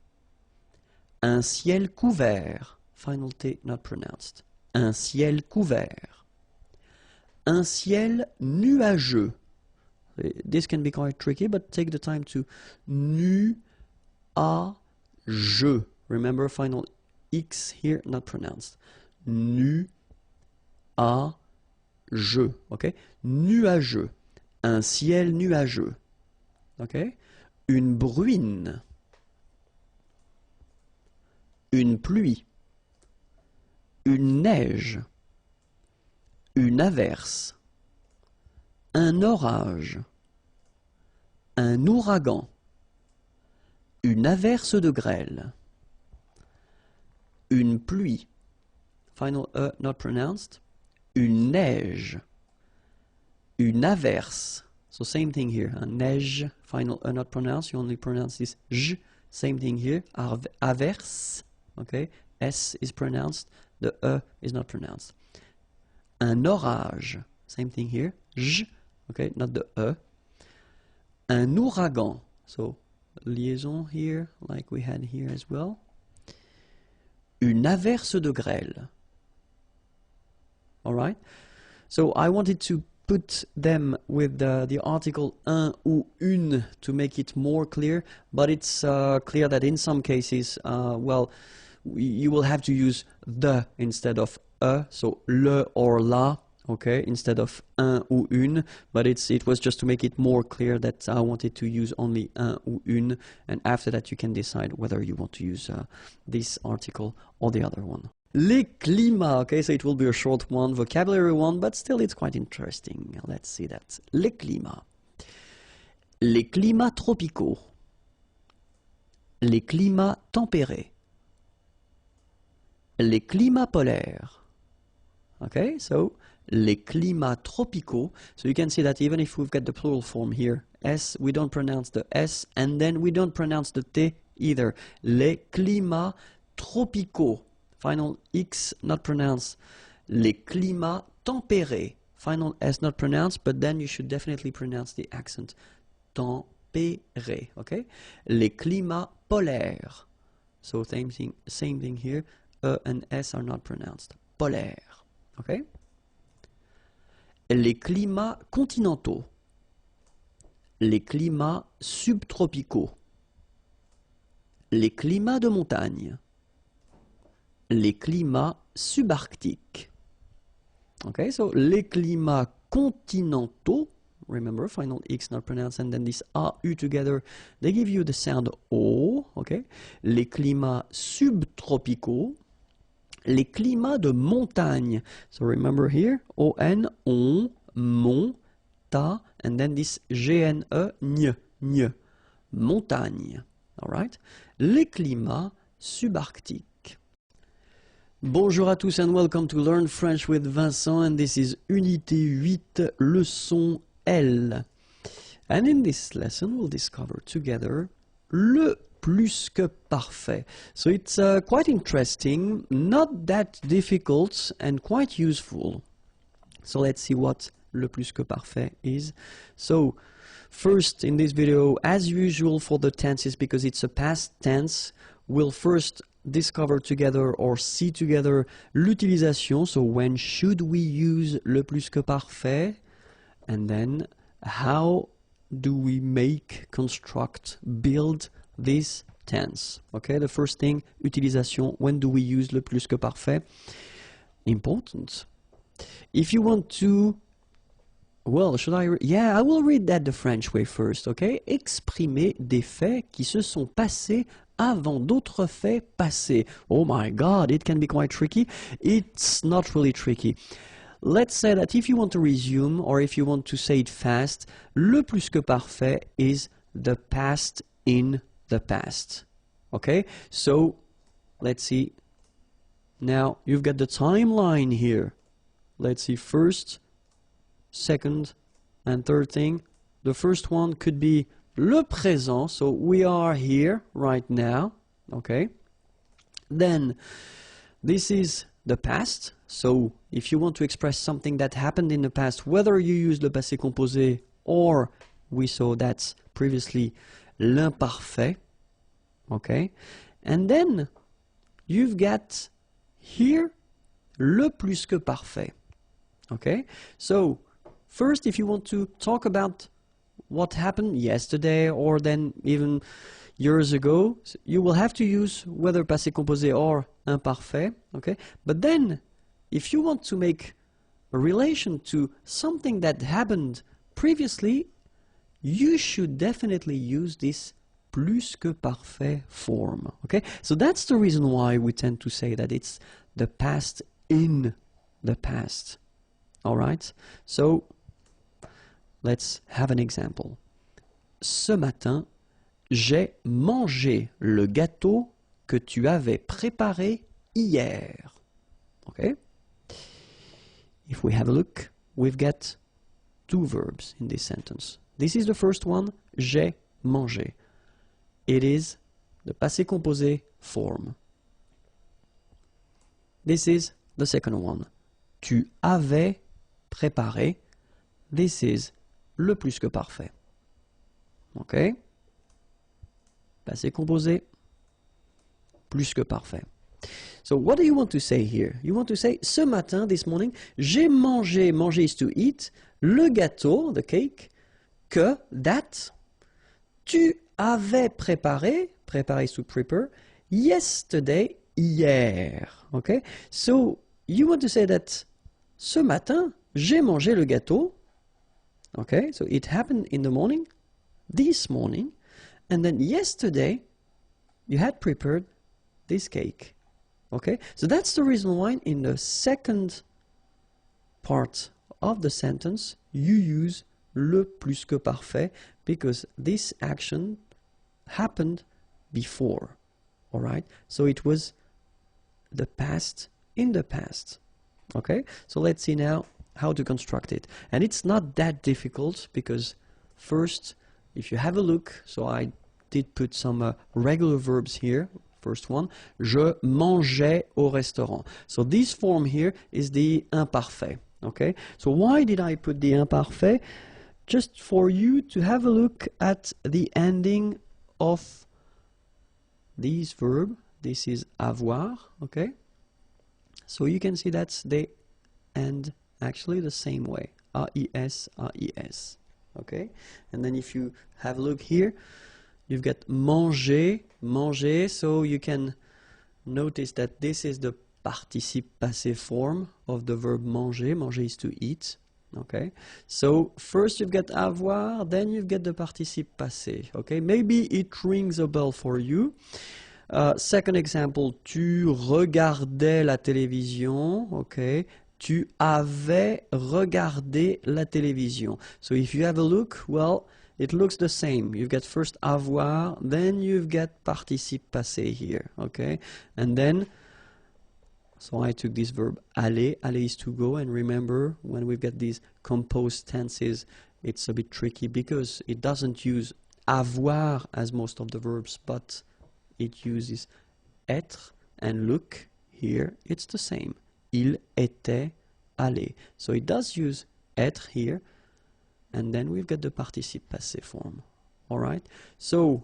A: Un ciel couvert, final T not pronounced. Un ciel couvert. Un ciel nuageux. This can be quite tricky, but take the time to nuageux. Remember, final X here, not pronounced. Nuageux, okay? Nuageux. Un ciel nuageux. Okay? Une bruine. Une pluie. Une neige. Une averse. Un orage. Un ouragan. Une averse de grêle. Une pluie. Final E not pronounced. Une neige. Une averse. So same thing here. Neige, final E not pronounced. You only pronounce this j. Same thing here. Averse. Okay. S is pronounced. The E is not pronounced. Un orage. Same thing here. J. Okay. Not the E. Un ouragan. So liaison here, like we had here as well. Une averse de grêle. All right. So I wanted to put them with the article un ou une to make it more clear, but it's clear that in some cases, well, you will have to use the instead of so le or la, okay, instead of un ou une, but it was just to make it more clear that I wanted to use only un ou une, and after that you can decide whether you want to use this article or the other one. Les climats, okay, so it will be a short one, vocabulary one, but still it's quite interesting. Let's see that. Les climats. Les climats tropicaux. Les climats tempérés. Les climats polaires. Okay, so les climats tropicaux. So you can see that even if we've got the plural form here, S, we don't pronounce the S, and then we don't pronounce the T either. Les climats tropicaux. Final X not pronounced. Les climats tempérés. Final S not pronounced, but then you should definitely pronounce the accent. Tempéré, okay? Les climats polaires. So same thing here. E and S are not pronounced. Polaire, okay? Les climats continentaux. Les climats subtropicaux. Les climats de montagne. Les climats subarctiques. Okay, so les climats continentaux, remember, final X not pronounced, and then this AU together, they give you the sound O, okay? Les climats subtropicaux, les climats de montagne. So remember here, O-N, on, mon, ta, and then this G-N-E, ny, montagne, all right? Les climats subarctiques. Bonjour à tous and welcome to Learn French with Vincent, and this is Unité 8, leçon L. And in this lesson we'll discover together le plus que parfait. So it's quite interesting, not that difficult and quite useful. So let's see what le plus que parfait is. So first in this video, as usual for the tenses, because it's a past tense, we'll first discover together or see together l'utilisation, so when should we use le plus que parfait, and then how do we make, construct, build this tense. Okay, the first thing, utilisation, when do we use le plus que parfait? Important. If you want to, well, should I yeah, I will read that the French way first, okay? Exprimer des faits qui se sont passés avant d'autres faits passés. Oh my God, it can be quite tricky. It's not really tricky. Let's say that if you want to resume or if you want to say it fast, le plus que parfait is the past in the past. Okay, so let's see. Now you've got the timeline here. Let's see, first, second, And third thing, the first one could be le présent, so we are here right now, okay? Then this is the past, so if you want to express something that happened in the past, whether you use le passé composé or we saw that's previously l'imparfait, okay? And then you've got here le plus que parfait, okay? So first, if you want to talk about what happened yesterday or then even years ago, you will have to use whether passé composé or imparfait, okay? But then, if you want to make a relation to something that happened previously, you should definitely use this plus que parfait form, okay? So that's the reason why we tend to say that it's the past in the past, all right? So let's have an example. Ce matin, j'ai mangé le gâteau que tu avais préparé hier. Okay? If we have a look, we've got two verbs in this sentence. This is the first one, j'ai mangé. It is the passé composé form. This is the second one. Tu avais préparé. This is le plus que parfait. Okay? Passé composé, plus que parfait. So what do you want to say here? You want to say, ce matin, this morning, j'ai mangé, manger is to eat, le gâteau, the cake, que, that, tu avais préparé, préparé is to prepare, yesterday, hier. Okay? So you want to say that, ce matin, j'ai mangé le gâteau. Okay? So it happened in the morning, this morning, and then yesterday, you had prepared this cake. Okay? So that's the reason why in the second part of the sentence, you use le plus que parfait, because this action happened before. All right? So it was the past in the past. Okay? So let's see now how to construct it. And it's not that difficult, because first, if you have a look, so I did put some regular verbs here. First one, je mangeais au restaurant. So this form here is the imparfait. Okay? So why did I put the imparfait? Just for you to have a look at the ending of this verb. This is avoir. Okay? So you can see that they end actually the same way. A-I-S, A-I-S. Okay? And then if you have a look here, you've got manger, manger, so you can notice that this is the participe passé form of the verb manger. Manger is to eat. Okay? So first you've got avoir, then you've got the participe passé. Okay? Maybe it rings a bell for you. Second example, tu regardais la télévision. Okay? Tu avais regardé la télévision. So if you have a look, well, it looks the same. You've got first avoir, then you've got participe passé here, okay? And then, so I took this verb aller. Aller is to go, and remember, when we've got these composed tenses, it's a bit tricky because it doesn't use avoir as most of the verbs, but it uses être, and look, here, it's the same. Il était allé. So it does use être here, and then we've got the participe passé form. All right? So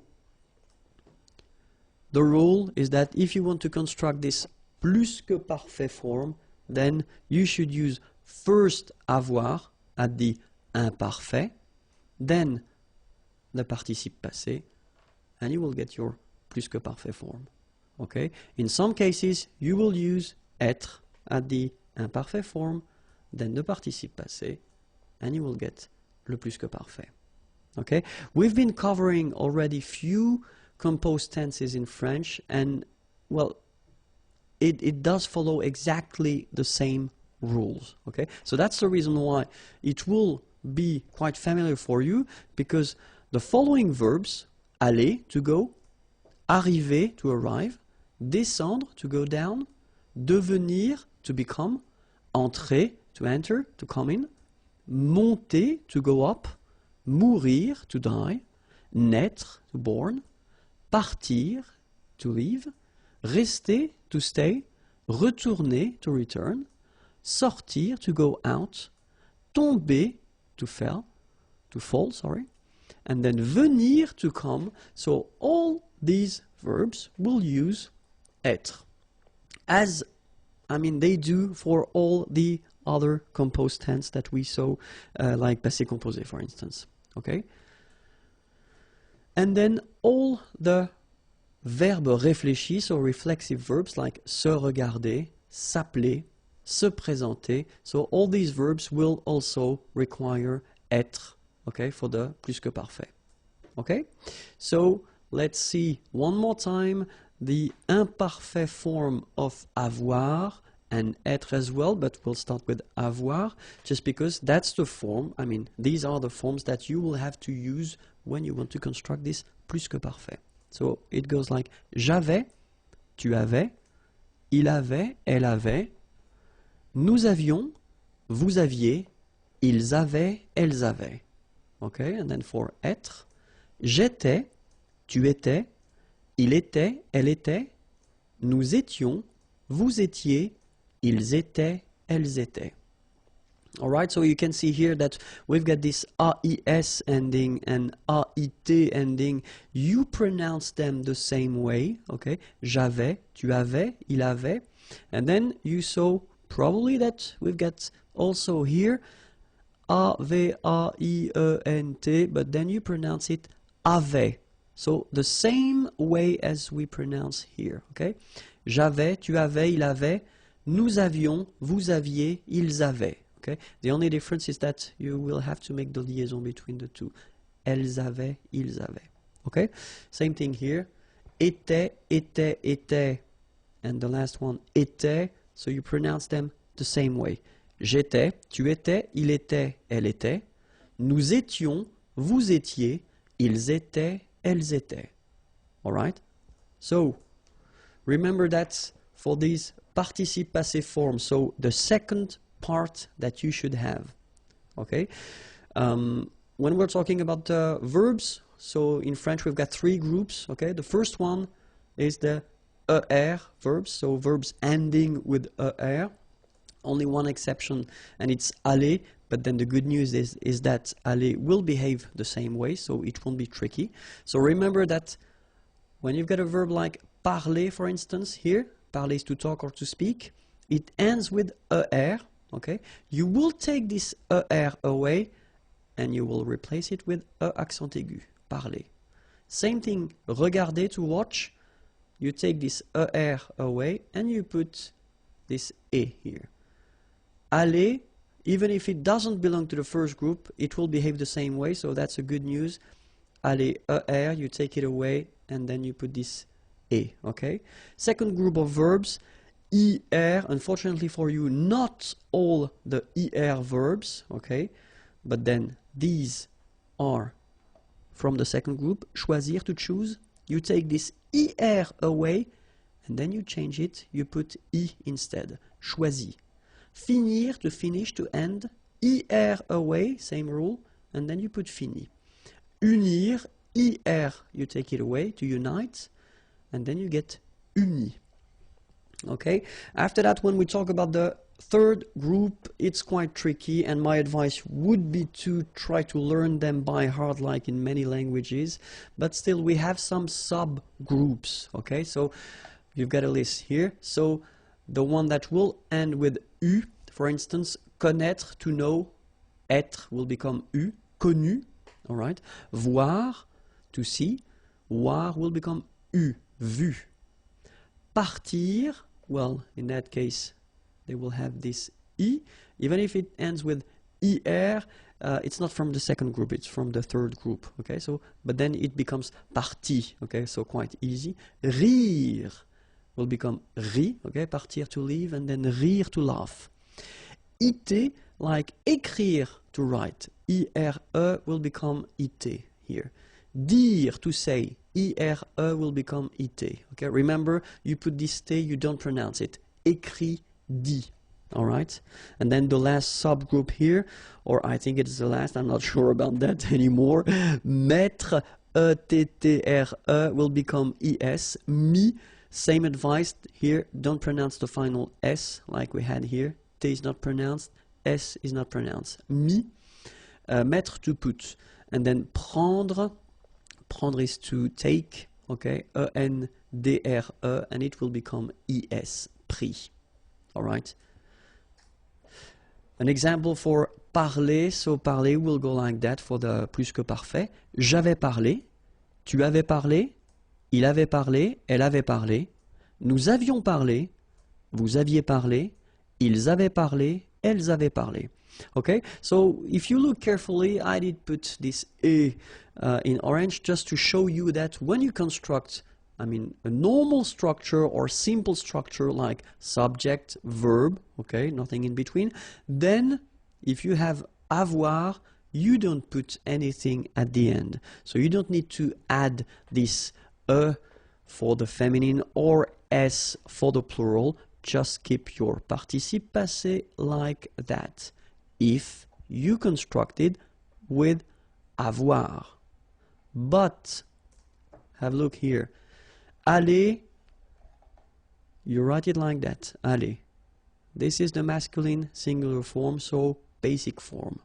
A: the rule is that if you want to construct this plus que parfait form, then you should use first avoir at the imparfait, then the participe passé, and you will get your plus que parfait form. Okay? In some cases, you will use être at the imparfait form, then the participe passé, and you will get le plus que parfait. Okay? We've been covering already few composed tenses in French, and well, it does follow exactly the same rules. Okay? So that's the reason why it will be quite familiar for you, because the following verbs, aller, to go, arriver, to arrive, descendre, to go down, devenir, to become, entrer, to enter, to come in, monter, to go up, mourir, to die, naître, to born, partir, to leave, rester, to stay, retourner, to return, sortir, to go out, tomber, to fall, sorry, and then venir, to come. So all these verbs will use être, as they do for all the other composed tense that we saw, like passé composé, for instance. Okay? And then all the verbes réfléchis, so reflexive verbs like se regarder, s'appeler, se présenter. So all these verbs will also require être, okay, for the plus que parfait. Okay? So let's see one more time the imperfect form of avoir and être as well, but we'll start with avoir just because that's the form, these are the forms that you will have to use when you want to construct this plus que parfait. So it goes like j'avais, tu avais, il avait, elle avait, nous avions, vous aviez, ils avaient, elles avaient. Okay, and then for être, j'étais, tu étais, il était, elle était, nous étions, vous étiez, ils étaient, elles étaient. Alright, so you can see here that we've got this AIS ending and AIT ending. You pronounce them the same way, okay? J'avais, tu avais, il avait. And then you saw probably that we've got also here A-V-A-I-E-N-T, but then you pronounce it avait. So the same way as we pronounce here, okay? J'avais, tu avais, il avait, nous avions, vous aviez, ils avaient. Okay? The only difference is that you will have to make the liaison between the two. Elles avaient, ils avaient. Okay? Same thing here. Était, était, était. And the last one, était. So you pronounce them the same way. J'étais, tu étais, il était, elle était. Nous étions, vous étiez, ils étaient, elles étaient. Alright? So, remember that for these participe passé forms, so the second part that you should have. Okay? When we're talking about verbs, so in French we've got three groups. Okay? The first one is the ER verbs, so verbs ending with ER. Only one exception, and it's aller, but then the good news is that aller will behave the same way, so it won't be tricky. So remember that when you've got a verb like parler, for instance, here, parler is to talk or to speak, it ends with ER, okay? You will take this ER away, and you will replace it with E accent aigu, parler. Same thing, regarder, to watch, you take this ER away, and you put this E here. Aller, even if it doesn't belong to the first group, it will behave the same way, so that's a good news. Aller, ER, you take it away, and then you put this E, okay? Second group of verbs, ER, unfortunately for you, not all the ER verbs, okay? But then these are from the second group. Choisir, to choose. You take this ER away, and then you change it, you put I instead. Choisi. Finir, to finish, to end. IR away, same rule, and then you put fini. Unir, IR, you take it away, to unite, and then you get uni. Okay? After that, when we talk about the third group, it's quite tricky, and my advice would be to try to learn them by heart like in many languages, but still we have some subgroups, okay? So you've got a list here. So the one that will end with U, for instance, connaître, to know, être will become U, connu, all right? Voir, to see, voir will become U, vu. Partir, well, in that case, they will have this I, even if it ends with IR, it's not from the second group, it's from the third group, okay? So, but then it becomes parti, okay? So quite easy. Rire will become ri, okay? Partir, to leave, and then rire, to laugh. Iter, like écrire, to write. IRE will become iter here. Dire, to say. IRE will become iter. Okay, remember, you put this T, you don't pronounce it. Écrit, dit. All right, and then the last subgroup here, or I think it's the last, I'm not sure about that anymore. Mettre, E-T-T-R-E will become E-S. Mi, same advice here, don't pronounce the final S like we had here. T is not pronounced, S is not pronounced. Mi, mettre to put, and then prendre, prendre is to take, okay, E-N-D-R-E, and it will become E-S, pris, all right. An example for parler, so parler will go like that for the plus que parfait. J'avais parlé, tu avais parlé, il avait parlé, elle avait parlé, nous avions parlé, vous aviez parlé, ils avaient parlé, elles avaient parlé. Okay, so if you look carefully, I did put this E in orange just to show you that when you construct, I mean, a normal structure or simple structure like subject, verb, okay, nothing in between, then if you have avoir, you don't put anything at the end. So you don't need to add this E for the feminine or S for the plural. Just keep your participe passé like that. If you constructed with avoir. But, have a look here. Aller, you write it like that, aller. This is the masculine singular form, so basic form.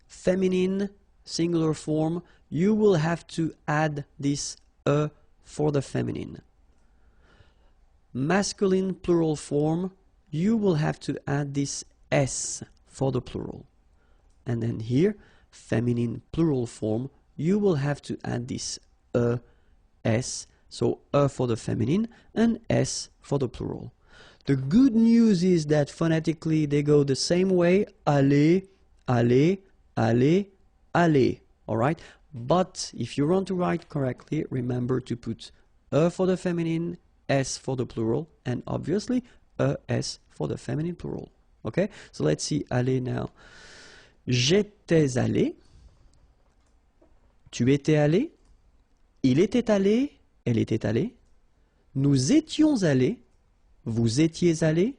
A: Feminine singular form, you will have to add this E for the feminine. Masculine plural form, you will have to add this S for the plural. And then here, feminine plural form, you will have to add this E, S, so E for the feminine and S for the plural. The good news is that phonetically they go the same way, aller, aller, aller, aller, all right? But if you want to write correctly, remember to put E for the feminine, S for the plural, and obviously ES for the feminine plural. Okay, so let's see aller now. J'étais allé, tu étais allé, il était allé, elle était allée, nous étions allés, vous étiez allés,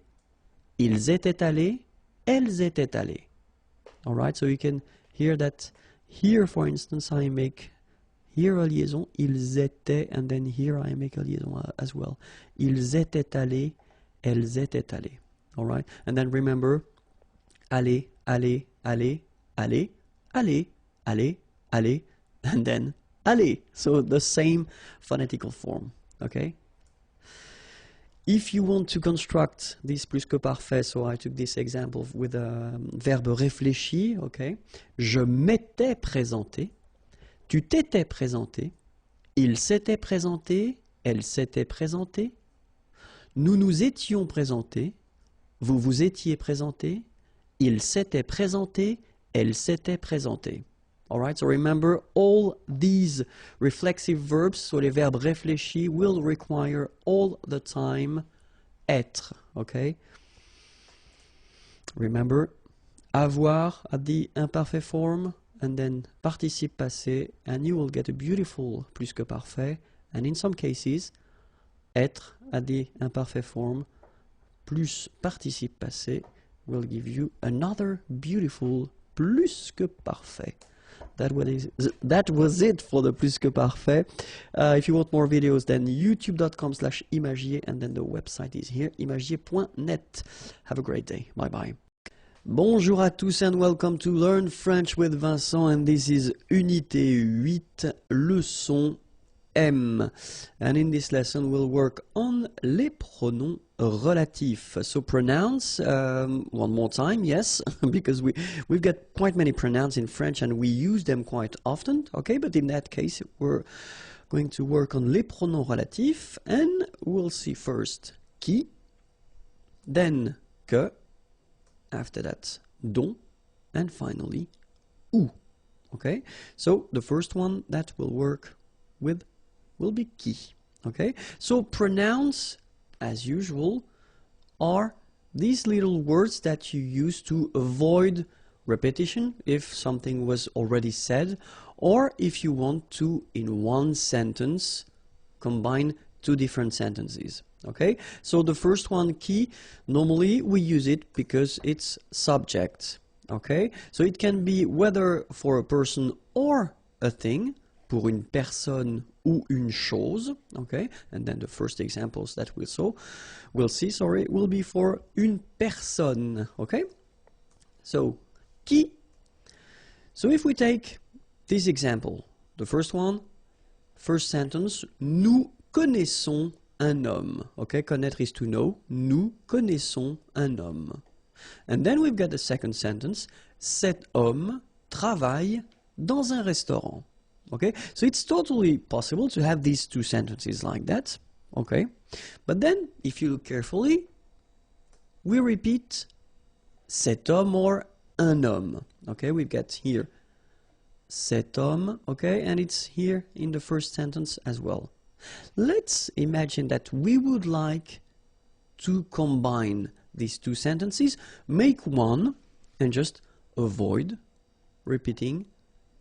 A: ils étaient allés, elles étaient allées. All right, so you can hear that here, for instance, I make here a liaison, ils étaient, and then here I make a liaison as well. Ils étaient allés, elles étaient allées. All right, and then remember, aller, aller, aller, aller, aller, aller, aller, and then aller. So the same phonetical form, okay? If you want to construct this plus que parfait, so I took this example with a verbe réfléchi, okay? Je m'étais présenté, tu t'étais présenté, il s'était présenté, elle s'était présentée, nous nous étions présentés, vous vous étiez présenté, il s'était présenté, elle s'était présentée. All right, so remember all these reflexive verbs, so les verbes réfléchis will require all the time être, okay? Remember, avoir at the imperfect form, and then participe passé, and you will get a beautiful plus que parfait, and in some cases, être at the imperfect form plus participe passé will give you another beautiful plus que parfait. That was it for the plus que parfait. If you want more videos, then youtube.com/imagier, and then the website is here, imagier.net. Have a great day. Bye bye. Bonjour à tous and welcome to Learn French with Vincent, and this is Unité 8, leçon M. And in this lesson we'll work on les pronoms relatifs. So pronounce, one more time, yes, because we've got quite many pronouns in French and we use them quite often, okay, but in that case we're going to work on les pronoms relatifs, and we'll see first qui, then que, after that dont, and finally où, okay? So the first one that we'll work with will be qui, okay? So pronouns, as usual, are these little words that you use to avoid repetition if something was already said, or if you want to, in one sentence, combine two different sentences, Okay, so the first one, qui, normally we use it because it's subject. Okay, so it can be whether for a person or a thing, pour une personne ou une chose. Okay, and then the first examples that we'll see, will be for une personne. Okay, so qui. So if we take this example, the first one, first sentence, nous connaissons un homme. Okay, connaître is to know. Nous connaissons un homme. And then we've got the second sentence, cet homme travaille dans un restaurant. Okay, so it's totally possible to have these two sentences like that. Okay, but then if you look carefully, we repeat cet homme or un homme. Okay, we've got here cet homme, okay, and it's here in the first sentence as well. Let's imagine that we would like to combine these two sentences, make one, and just avoid repeating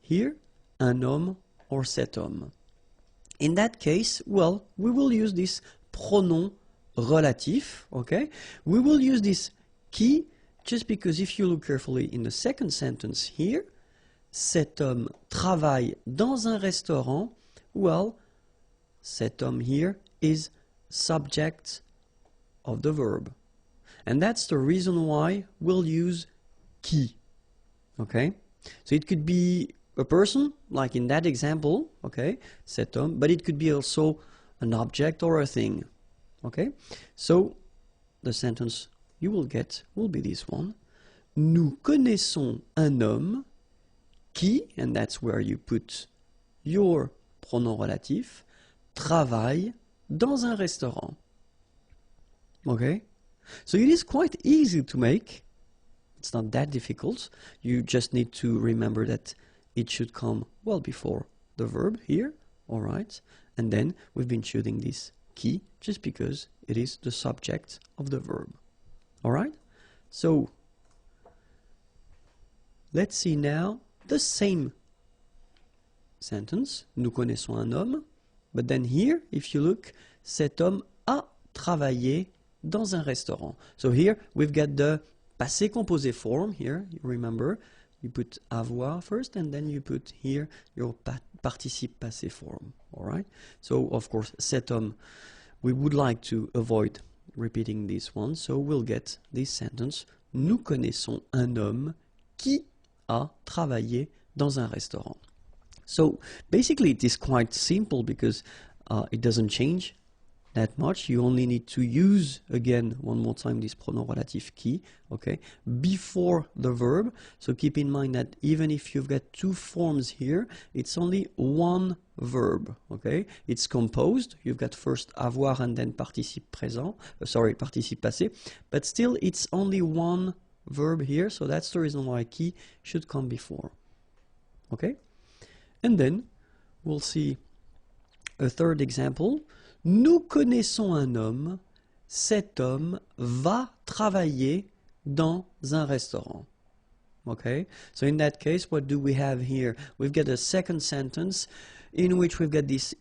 A: here un homme or cet homme. In that case, well, we will use this pronom relatif, okay? We will use this qui, just because if you look carefully in the second sentence here, cet homme travaille dans un restaurant, well, cet homme here is subject of the verb. And that's the reason why we'll use qui. Okay? So it could be a person, like in that example, okay, cet homme, but it could be also an object or a thing. Okay? So the sentence you will get will be this one. Nous connaissons un homme qui, and that's where you put your pronom relatif, travaille dans un restaurant. Okay? So it is quite easy to make. It's not that difficult. You just need to remember that it should come well before the verb here, all right? And then we've been choosing this qui just because it is the subject of the verb. All right? So let's see now the same sentence. Nous connaissons un homme. But then here, if you look, cet homme a travaillé dans un restaurant. So here we've got the passé composé form here. You remember, you put avoir first and then you put here your participe passé form. All right? So of course, cet homme, we would like to avoid repeating this one. So we'll get this sentence. Nous connaissons un homme qui a travaillé dans un restaurant. So basically it is quite simple because it doesn't change that much. You only need to use again one more time this pronom relatif qui, okay, before the verb. So keep in mind that even if you've got two forms here, it's only one verb, okay? It's composed. You've got first avoir and then participe présent, participe passé, but still it's only one verb here, so that's the reason why qui should come before, okay? And then we'll see a third example. Nous connaissons un homme. Cet homme va travailler dans un restaurant. Okay? So in that case, what do we have here? We've got a second sentence in which we've got this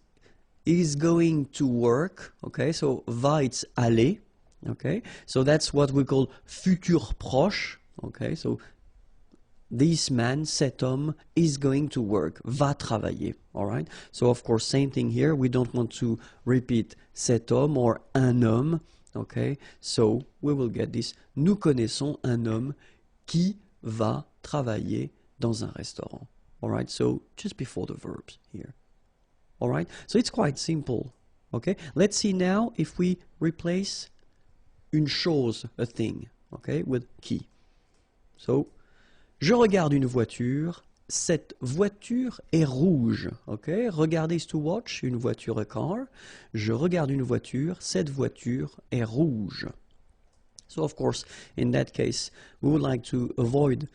A: is going to work. Okay? So va, it's aller. Okay? So that's what we call futur proche. Okay? So this man, cet homme, is going to work, va travailler, all right? So, of course, same thing here. We don't want to repeat cet homme or un homme, okay? So, we will get this. Nous connaissons un homme qui va travailler dans un restaurant, all right? So, just before the verbs here, all right? So, it's quite simple, okay? Let's see now if we replace une chose, a thing, okay, with qui. So, je regarde une voiture, cette voiture est rouge. Okay? Regarder is to watch, une voiture, a car. Je regarde une voiture, cette voiture est rouge. So of course, in that case, we would like to avoid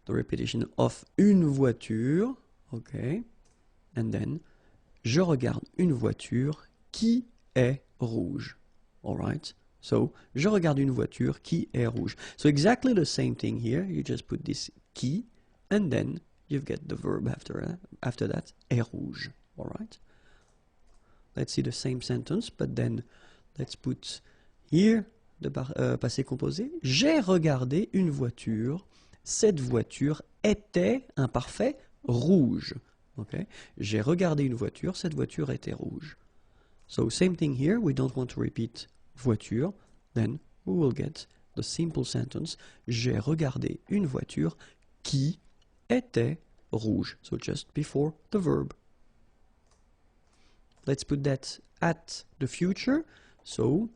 A: the repetition of une voiture. Okay? And then, je regarde une voiture qui est rouge. All right? So, je regarde une voiture qui est rouge. So exactly the same thing here. You just put this qui, and then you get the verb after that, est rouge. All right? Let's see the same sentence, but then let's put here the passé composé. J'ai regardé une voiture. Cette voiture était, imparfait, rouge. Okay? J'ai regardé une voiture. Cette voiture était rouge. So same thing here. We don't want to repeat voiture. Then we will get the simple sentence. J'ai regardé une voiture qui était rouge. So just before the verb. Let's put that at the future. So,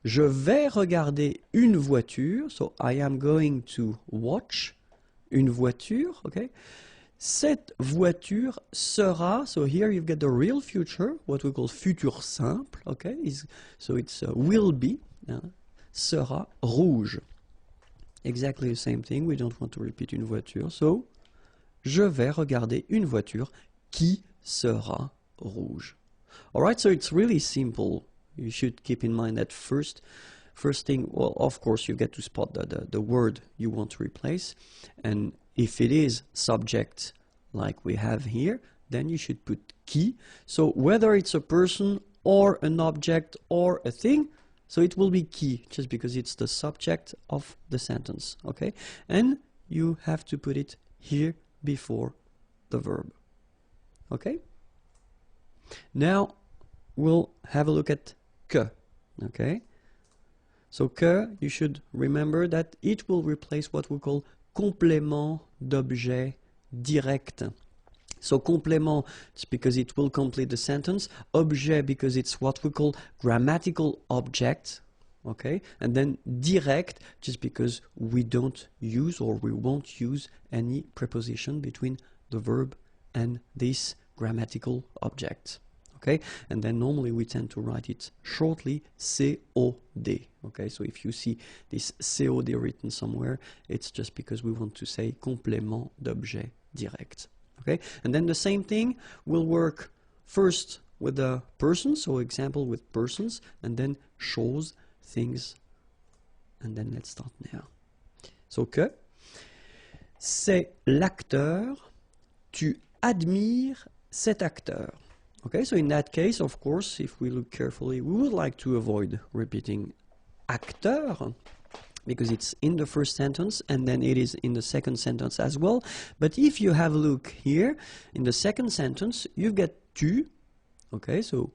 A: je vais regarder une voiture. So, I am going to watch une voiture. Okay? Cette voiture sera, so here you've got the real future, what we call futur simple. Okay? So, it's will be, sera rouge. Exactly the same thing. We don't want to repeat une voiture. So, je vais regarder une voiture qui sera rouge. Alright, so it's really simple. You should keep in mind that first thing, well, of course, you get to spot the word you want to replace. And if it is subject, like we have here, then you should put qui. So whether it's a person or an object or a thing, so it will be qui, just because it's the subject of the sentence, okay? And you have to put it here before the verb, okay? Now, we'll have a look at que, okay? So que, you should remember that it will replace what we call complément d'objet direct. So complément, it's because it will complete the sentence. Objet, because it's what we call grammatical object, okay? And then direct, just because we don't use or we won't use any preposition between the verb and this grammatical object. Okay, and then normally we tend to write it shortly, COD. Okay, so if you see this COD written somewhere, it's just because we want to say complément d'objet direct. Okay, and then the same thing will work first with the person, so example with persons, and then choses, things, and then let's start now. So que, c'est l'acteur, tu admires cet acteur. Okay, so in that case, of course, if we look carefully, we would like to avoid repeating acteur, because it's in the first sentence and then it is in the second sentence as well. But if you have a look here, in the second sentence, you've got tu, okay, so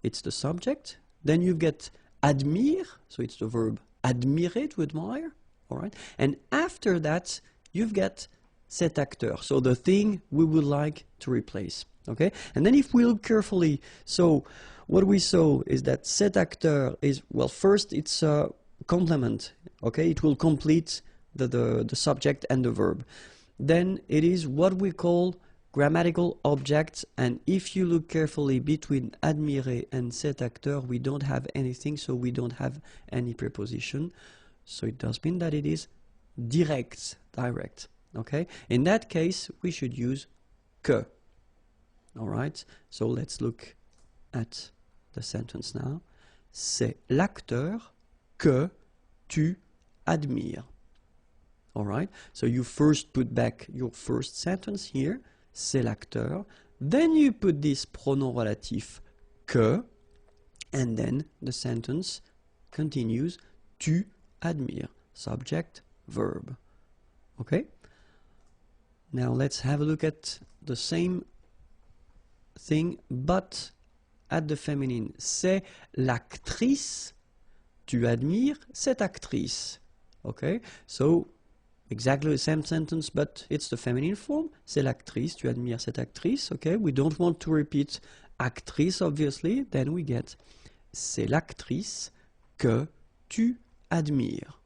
A: it's the subject. Then you've got admire, so it's the verb admirer, to admire, all right? And after that, you've got cet acteur, so the thing we would like to replace. Okay, and then if we look carefully, so what we saw is that cet acteur is, well, first it's a complement, okay, it will complete the subject and the verb. Then it is what we call grammatical object, and if you look carefully between admirer and cet acteur, we don't have anything, so we don't have any preposition, so it does mean that it is direct, okay? In that case, we should use que. All right, so let's look at the sentence now. C'est l'acteur que tu admires. All right, so you first put back your first sentence here, c'est l'acteur. Then you put this pronom relatif que, and then the sentence continues, tu admires, subject, verb. Okay, now let's have a look at the same thing, but at the feminine. C'est l'actrice, tu admires cette actrice. Okay, so exactly the same sentence, but it's the feminine form. C'est l'actrice, tu admires cette actrice. Okay, we don't want to repeat actrice, obviously. Then we get c'est l'actrice que tu admires.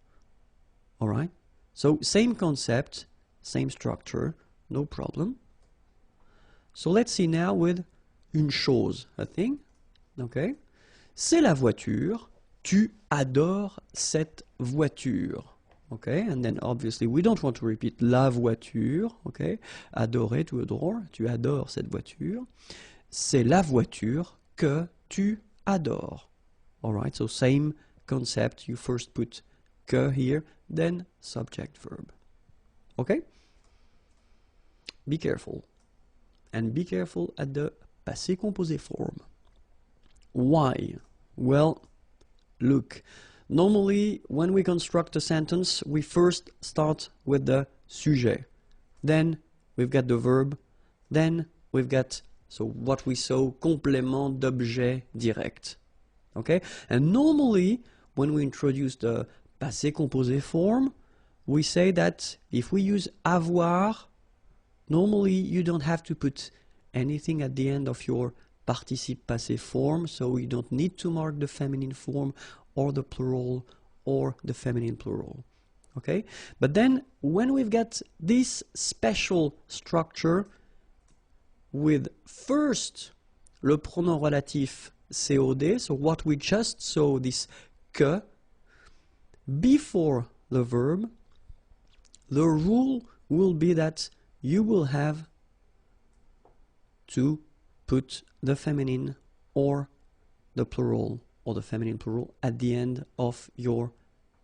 A: All right, so same concept, same structure, no problem. So let's see now with une chose, a thing, okay? C'est la voiture, tu adores cette voiture, okay? And then obviously we don't want to repeat la voiture, okay? Adorer, to adore, tu adores cette voiture. C'est la voiture que tu adores. All right, so same concept, you first put que here, then subject verb, okay? Be careful. And be careful at the passé composé form. Why? Well, look. Normally, when we construct a sentence, we first start with the sujet. Then we've got the verb. Then we've got, so what we saw, complément d'objet direct. Okay? And normally, when we introduce the passé composé form, we say that if we use avoir, normally you don't have to put anything at the end of your participe passé form, so you don't need to mark the feminine form or the plural or the feminine plural. Okay? But then when we've got this special structure with first le pronom relatif COD, so what we just saw, this que, before the verb, the rule will be that you will have to put the feminine or the plural or the feminine plural at the end of your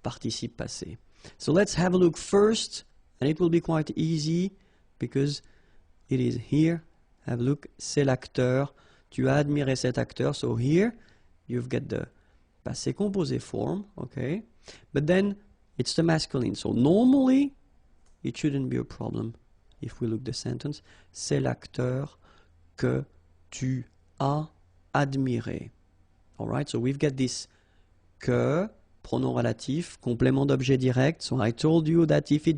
A: participe passé. So let's have a look first, and it will be quite easy because it is here. Have a look, c'est l'acteur. Tu as admiré cet acteur. So here you've got the passé composé form, okay? But then it's the masculine. So normally it shouldn't be a problem if we look the sentence. C'est l'acteur que tu as admiré. All right, so we've got this que, pronom relatif, complément d'objet direct. So I told you that if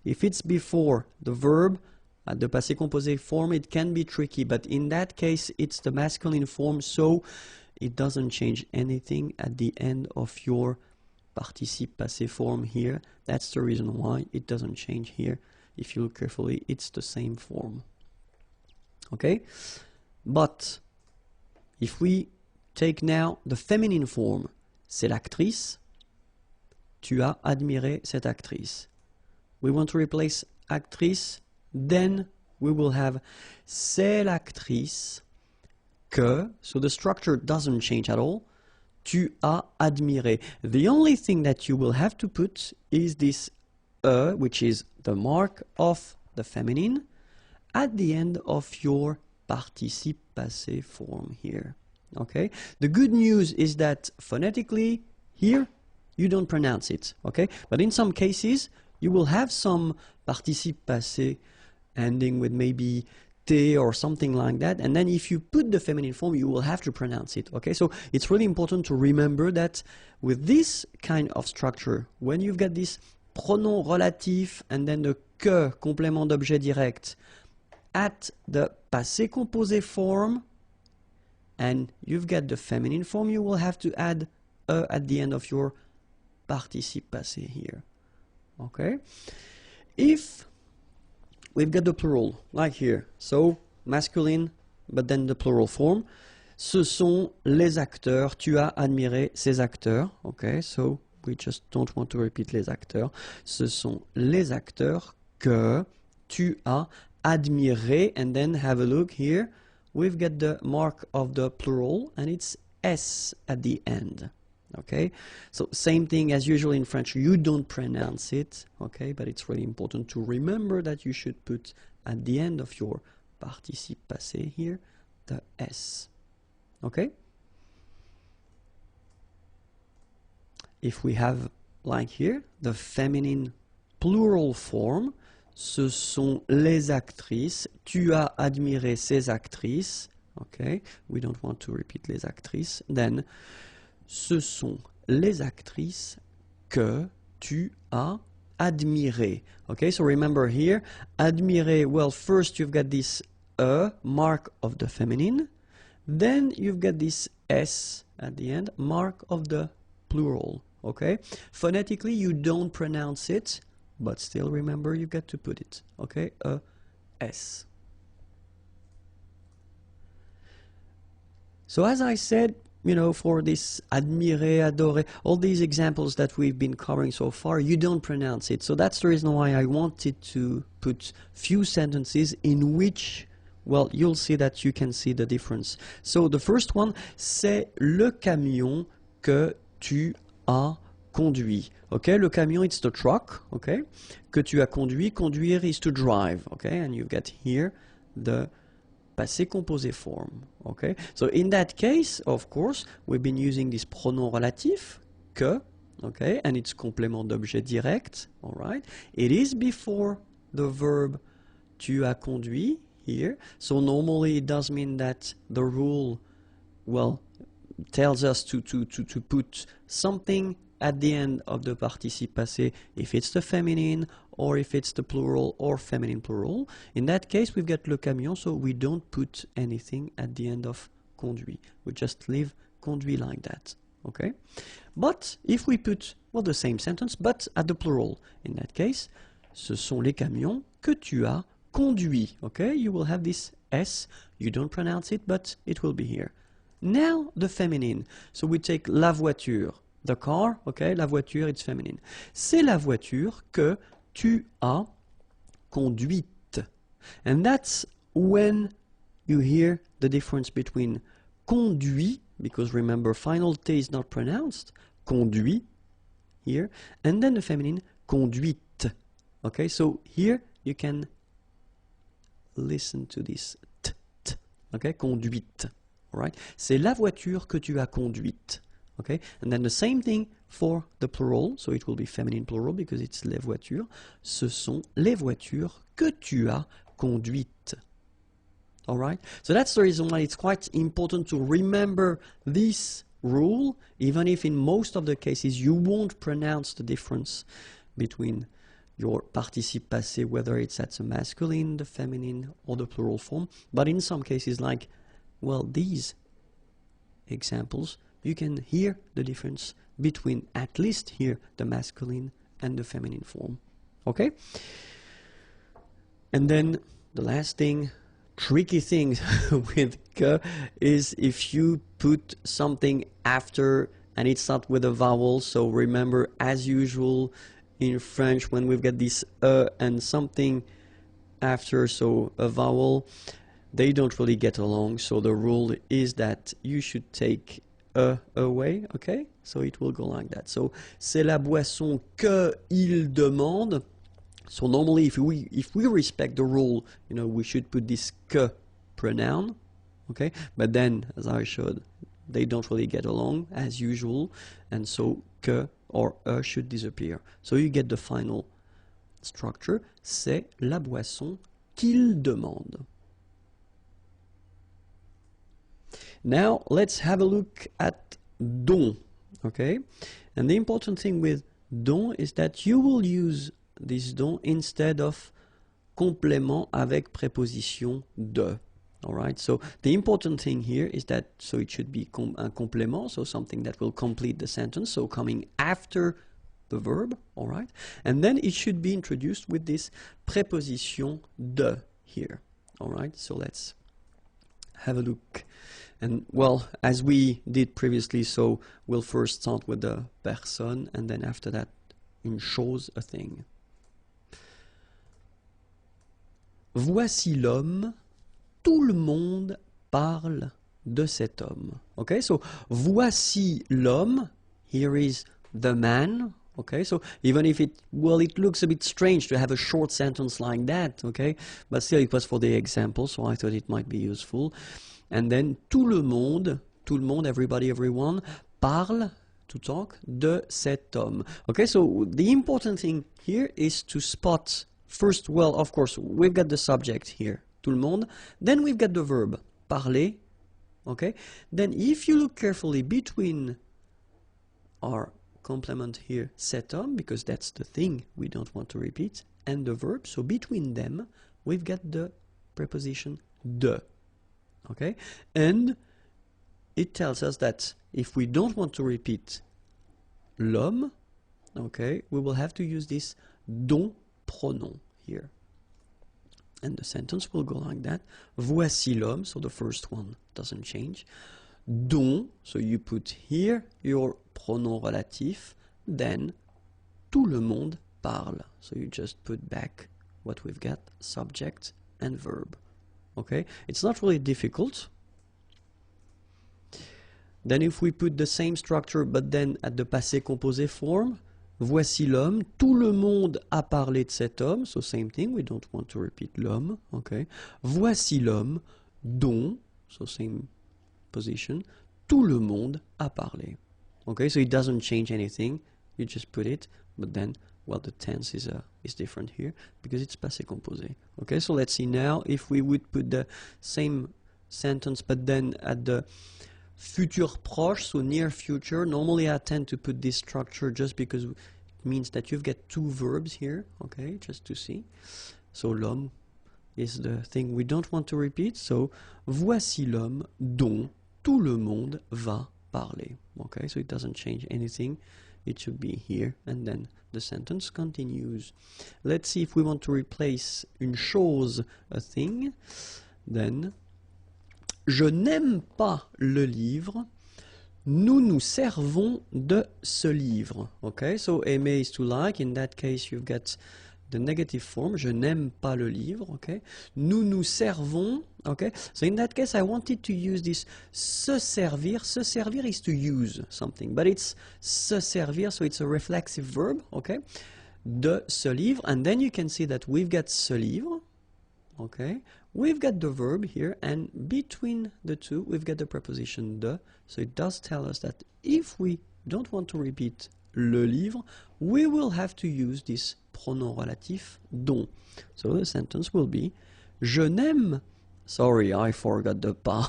A: it's before the verb, at the passé composé form, it can be tricky, but in that case, it's the masculine form, so it doesn't change anything at the end of your participe passé form here. That's the reason why it doesn't change here. If you look carefully, it's the same form. Okay? But if we take now the feminine form, c'est l'actrice, tu as admiré cette actrice. We want to replace actrice, then we will have c'est l'actrice que, so the structure doesn't change at all, tu as admiré. The only thing that you will have to put is this which is the mark of the feminine, at the end of your participe passé form here. Okay? The good news is that phonetically, here, you don't pronounce it. Okay? But in some cases, you will have some participe passé ending with maybe te or something like that, and then if you put the feminine form, you will have to pronounce it. Okay, so it's really important to remember that with this kind of structure, when you've got this pronom relatif and then the que, complément d'objet direct, at the passé composé form, and you've got the feminine form, you will have to add at the end of your participe passé here. Okay, if we've got the plural, like here. So, masculine, but then the plural form. Ce sont les acteurs. Tu as admiré ces acteurs. Okay, so we just don't want to repeat les acteurs. Ce sont les acteurs que tu as admiré. And then have a look here. We've got the mark of the plural, and it's S at the end. Okay, so same thing as usual in French, you don't pronounce it, okay, but it's really important to remember that you should put at the end of your participe passé here the S. Okay, if we have like here the feminine plural form, ce sont les actrices, tu as admiré ces actrices, okay, we don't want to repeat les actrices, then ce sont les actrices que tu as admirées. Okay, so remember here, admirer, well, first you've got this mark of the feminine, then you've got this S at the end, mark of the plural. Okay, phonetically you don't pronounce it, but still remember you got to put it. Okay, S. So as I said, you know, for this admirer, adorer, all these examples that we've been covering so far, you don't pronounce it. So that's the reason why I wanted to put few sentences in which, well, you'll see that you can see the difference. So the first one, c'est le camion que tu as conduit. Okay, le camion, it's the truck, okay, que tu as conduit. Conduire is to drive, okay, and you get here the passé composé form. Okay, so in that case, of course, we've been using this pronom relatif, que, okay, and its complément d'objet direct, all right. It is before the verb tu as conduit here, so normally it does mean that the rule, well, tells us to put something at the end of the participe passé if it's the feminine or if it's the plural or feminine plural. In that case, we've got le camion, so we don't put anything at the end of conduit. We just leave conduit like that, okay? But if we put, well, the same sentence, but at the plural, in that case, ce sont les camions que tu as conduits, okay? You will have this S, you don't pronounce it, but it will be here. Now, the feminine. So we take la voiture, the car, okay? La voiture, it's feminine. C'est la voiture que tu as conduite. And that's when you hear the difference between conduit, because remember, final T is not pronounced, conduit, here, and then the feminine, conduite. Okay, so here you can listen to this t, t, okay, conduite. All right, c'est la voiture que tu as conduite. Okay, and then the same thing for the plural, so it will be feminine plural because it's les voitures. Ce sont les voitures que tu as conduites. All right, so that's the reason why it's quite important to remember this rule, even if in most of the cases you won't pronounce the difference between your participe passé, whether it's at the masculine, the feminine, or the plural form. But in some cases, like, well, these examples, you can hear the difference between at least here the masculine and the feminine form. Okay? And then the last thing, tricky thing with que is if you put something after and it's not with a vowel. So remember, as usual in French, when we've got this and something after, so a vowel, they don't really get along. So the rule is that you should take away, okay? So it will go like that. So c'est la boisson que il demande. So normally if we respect the rule, you know, we should put this que pronoun, okay? But then, as I showed, they don't really get along as usual, and so que or should disappear. So you get the final structure, c'est la boisson qu'il demande. Now let's have a look at dont, okay? And the important thing with dont is that you will use this dont instead of complément avec préposition de. All right, so the important thing here is that, so it should be un complément, so something that will complete the sentence, so coming after the verb, all right? And then it should be introduced with this préposition de here, all right? So let's have a look. And well, as we did previously, so we'll first start with the personne, and then after that, une chose, a thing. Voici l'homme, tout le monde parle de cet homme. Okay, so voici l'homme, here is the man. Okay, so even if it looks a bit strange to have a short sentence like that, okay, but still it was for the example, so I thought it might be useful. And then tout le monde, everybody, everyone, parle, to talk, de cet homme. Okay, so the important thing here is to spot first, well, of course, we've got the subject here, tout le monde, then we've got the verb, parler, okay? Then if you look carefully between our complement here, cet homme, because that's the thing we don't want to repeat, and the verb, so between them, we've got the preposition de. Okay, and it tells us that if we don't want to repeat l'homme, okay, we will have to use this dont pronom here. And the sentence will go like that. Voici l'homme, so the first one doesn't change. Dont, so you put here your pronom relatif, then tout le monde parle. So you just put back what we've got, subject and verb. Okay, it's not really difficult. Then if we put the same structure but then at the passé composé form, voici l'homme, tout le monde a parlé de cet homme, so same thing, we don't want to repeat l'homme, okay. Voici l'homme, dont, so same position, tout le monde a parlé. Okay, so it doesn't change anything, you just put it, but then, well, the tense is different here because it's passé composé. Okay, so let's see now if we would put the same sentence but then at the futur proche, so near future. Normally I tend to put this structure just because it means that you've got two verbs here, okay, just to see. So l'homme is the thing we don't want to repeat, so voici l'homme dont tout le monde va parler. Okay, so it doesn't change anything. It should be here, and then the sentence continues. Let's see if we want to replace une chose, a thing. Then, je n'aime pas le livre. Nous nous servons de ce livre. Okay, so aimer is to like. In that case, you've got the negative form. Je n'aime pas le livre. Okay, nous nous servons. Okay, so in that case, I wanted to use this se servir. Se servir is to use something, but it's se servir, so it's a reflexive verb. Okay, de ce livre, and then you can see that we've got ce livre. Okay, we've got the verb here, and between the two, we've got the preposition de. So it does tell us that if we don't want to repeat le livre, we will have to use this pronom relatif dont. So the sentence will be je n'aime, sorry, I forgot the pas.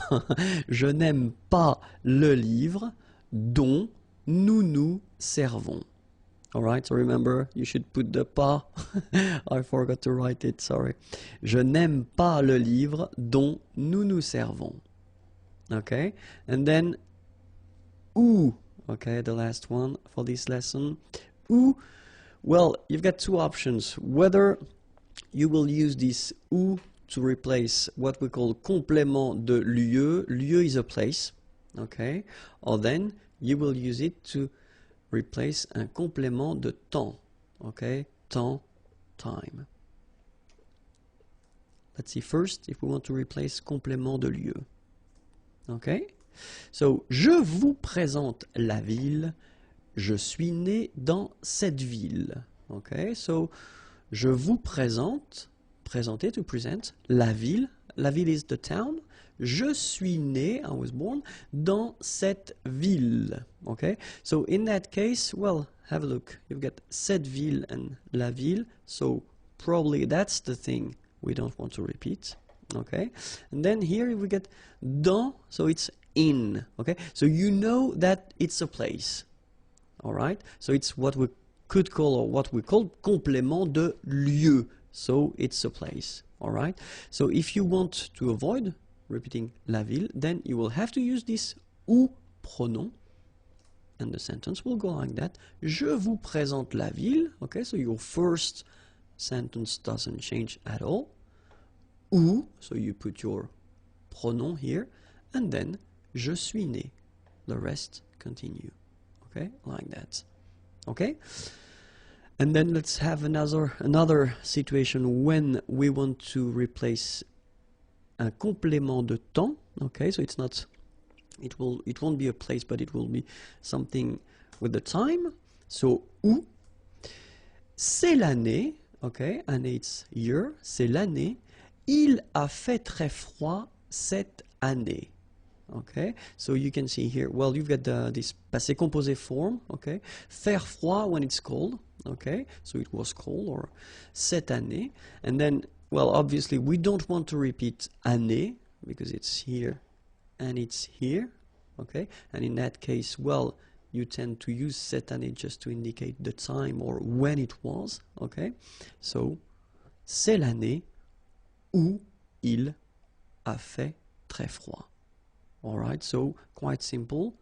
A: Je n'aime pas le livre dont nous nous servons. Alright, so remember, you should put the pas. I forgot to write it, sorry. Je n'aime pas le livre dont nous nous servons. Okay, and then où, okay, the last one for this lesson. Où, well, you've got two options. Whether you will use this où to replace what we call complément de lieu. Lieu is a place, okay, or then you will use it to replace un complément de temps, okay, temps, time. Let's see first if we want to replace complément de lieu. Okay, so je vous présente la ville, je suis né dans cette ville. Okay, so je vous présente, présenter, to present, la ville is the town. Je suis né, I was born, dans cette ville. Okay, so in that case, well, have a look. You've got cette ville and la ville, so probably that's the thing we don't want to repeat. Okay, and then here we get dans, so it's in. Okay, so you know that it's a place. All right, so it's what we could call, or what we call complément de lieu. So it's a place. All right, so if you want to avoid repeating la ville, then you will have to use this ou pronom, and the sentence will go like that. Je vous présente la ville. Okay, so your first sentence doesn't change at all. Ou, so you put your pronom here, and then je suis né. The rest continue. Okay, like that. Okay, and then let's have another situation when we want to replace un complément de temps. Okay, so it's not, it won't be a place, but it will be something with the time. So où, c'est l'année. Okay, année it's year. C'est l'année. Il a fait très froid cette année. Okay, so you can see here, well, you've got this passé composé form. Okay, faire froid when it's cold. Okay, so it was cold, or cette année. And then, well, obviously we don't want to repeat année because it's here and it's here. Okay, and in that case, well, you tend to use cette année just to indicate the time or when it was. Okay, so c'est l'année où il a fait très froid. All right, so quite simple.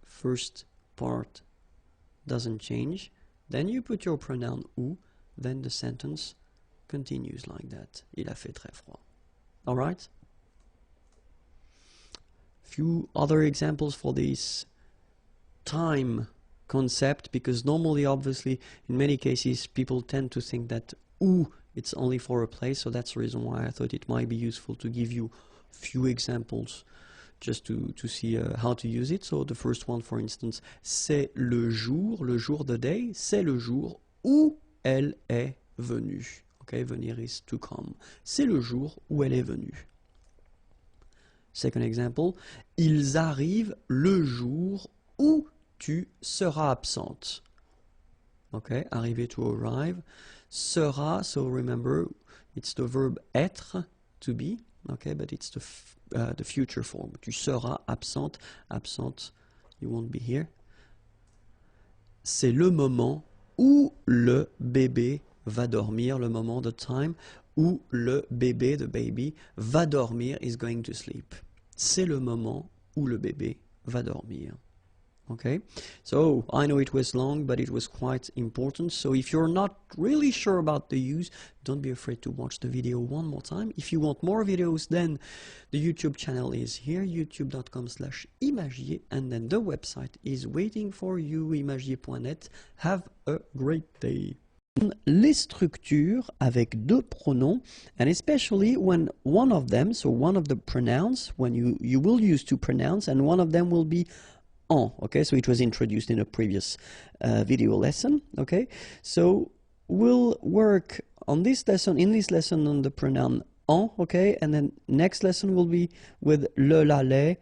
A: First part doesn't change. Then you put your pronoun où, then the sentence continues like that. Il a fait très froid. All right? Few other examples for this time concept, because normally, obviously, in many cases, people tend to think that où, it's only for a place, so that's the reason why I thought it might be useful to give you few examples just to see how to use it. So the first one, for instance, c'est le jour, the day, c'est le jour où elle est venue. Okay, venir is to come. C'est le jour où elle est venue. Second example, ils arrivent le jour où tu seras absente. Okay, arriver, to arrive. Sera, so remember, it's the verb être, to be, okay, but it's the future form. Tu seras absente, absente, you won't be here. C'est le moment où le bébé va dormir, le moment, the time, où le bébé, the baby, va dormir, is going to sleep. C'est le moment où le bébé va dormir. Okay, so I know it was long, but it was quite important. So if you're not really sure about the use, don't be afraid to watch the video one more time. If you want more videos, then the YouTube channel is here, youtube.com/imagier, and then the website is waiting for you, imagier.net. Have a great day. Les structures avec deux pronoms, and especially when one of them, so one of the pronouns, when you will use two pronouns, and one of them will be en, okay, so it was introduced in a previous video lesson, okay, so we'll work on this lesson, on the pronoun en, okay, and then next lesson will be with le, la, les,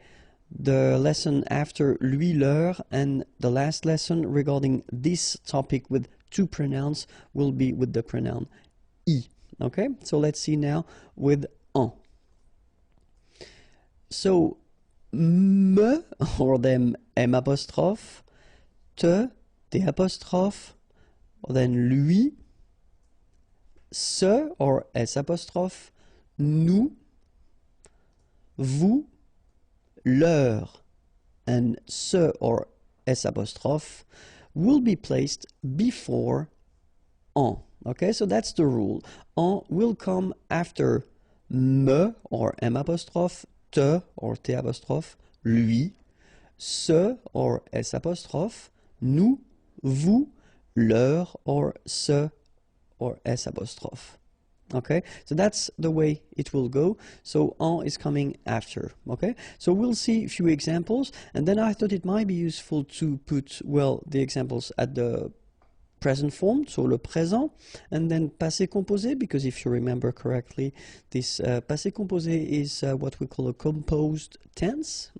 A: the lesson after lui, leur, and the last lesson regarding this topic with two pronouns will be with the pronoun I, okay, so let's see now with en. So me, or then M apostrophe, te, T apostrophe, or then lui, ce, or S apostrophe, nous, vous, leur, and ce, or S apostrophe, will be placed before en. Okay, so that's the rule. En will come after me, or M apostrophe, te, or T apostrophe, lui, ce, or S apostrophe, nous, vous, leur, or ce, or S apostrophe. Okay, so that's the way it will go. So en is coming after. Okay, so we'll see a few examples, and then I thought it might be useful to put, well, the examples at the present form, so le présent, and then passé composé, because if you remember correctly, this passé composé is what we call a composed tense,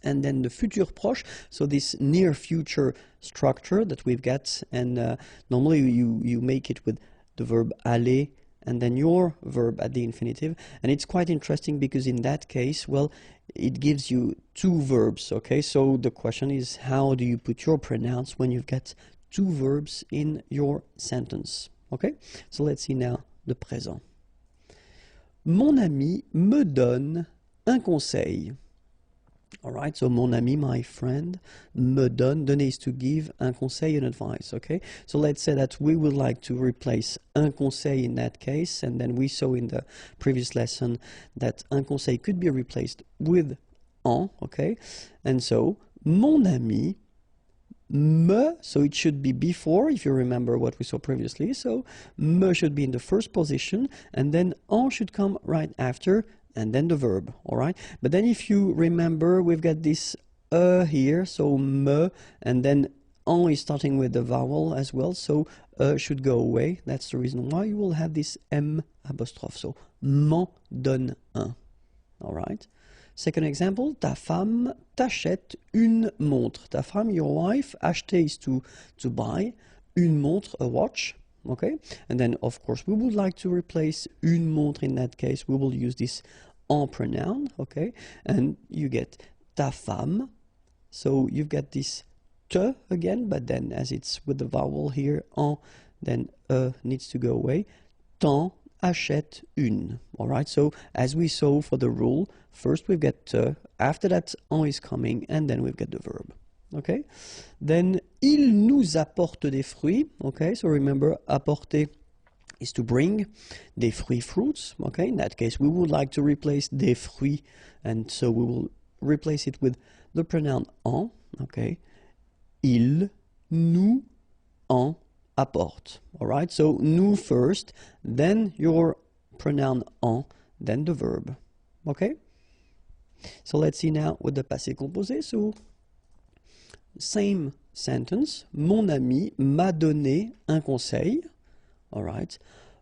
A: and then the futur proche, so this near future structure that we've got, and normally you make it with the verb aller, and then your verb at the infinitive, and it's quite interesting because in that case, well, it gives you two verbs, okay, so the question is, how do you put your pronouns when you've got two verbs in your sentence? Okay, so let's see now the présent. Mon ami me donne un conseil. All right, so mon ami, my friend, me donne, donner is to give, un conseil, an advice, okay? So let's say that we would like to replace un conseil in that case, and then we saw in the previous lesson that un conseil could be replaced with en, okay? And so, mon ami, me, so it should be before, if you remember what we saw previously, so me should be in the first position, and then en should come right after, and then the verb, all right? But then if you remember, we've got this here, so me, and then en is starting with the vowel as well, so should go away. That's the reason why you will have this M apostrophe, so m'en donne un, all right? Second example, ta femme t'achète une montre. Ta femme, your wife, acheter is to buy, une montre, a watch, okay? And then, of course, we would like to replace une montre in that case. We will use this en pronoun, okay? And you get ta femme. So you've got this te again, but then as it's with the vowel here, en, then needs to go away. T'en achète une, all right? So as we saw for the rule, first we've got te, after that en is coming, and then we've got the verb. Okay, then il nous apporte des fruits. Okay, so remember, apporter is to bring, des fruits, fruits. Okay, in that case, we would like to replace des fruits, and so we will replace it with the pronoun en. Okay, il nous en apporte. All right, so nous first, then your pronoun en, then the verb. Okay, so let's see now with the passé composé. So same sentence, mon ami m'a donné un conseil. All right.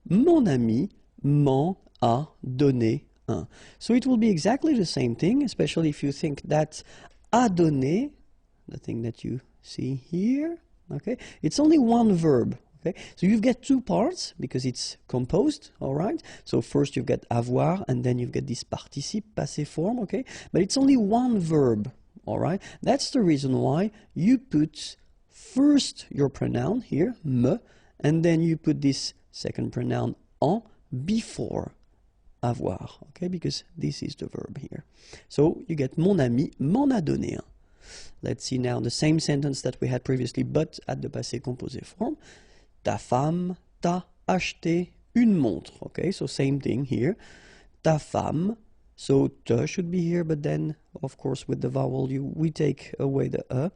A: Mon ami m'en a donné un. So it will be exactly the same thing, especially if you think that a donné, the thing that you see here, okay, it's only one verb. Okay, so you've got two parts because it's composed, all right? So first you've got avoir and then you've got this participe, passé form, okay? But it's only one verb, all right? That's the reason why you put first your pronoun here, me, and then you put this second pronoun en before avoir, okay? Because this is the verb here. So you get mon ami m'en a donné un. Let's see now the same sentence that we had previously, but at the passé composé form. Ta femme t'a acheté une montre. Okay, so same thing here. Ta femme, so te should be here, but then, of course, with the vowel, we take away the e.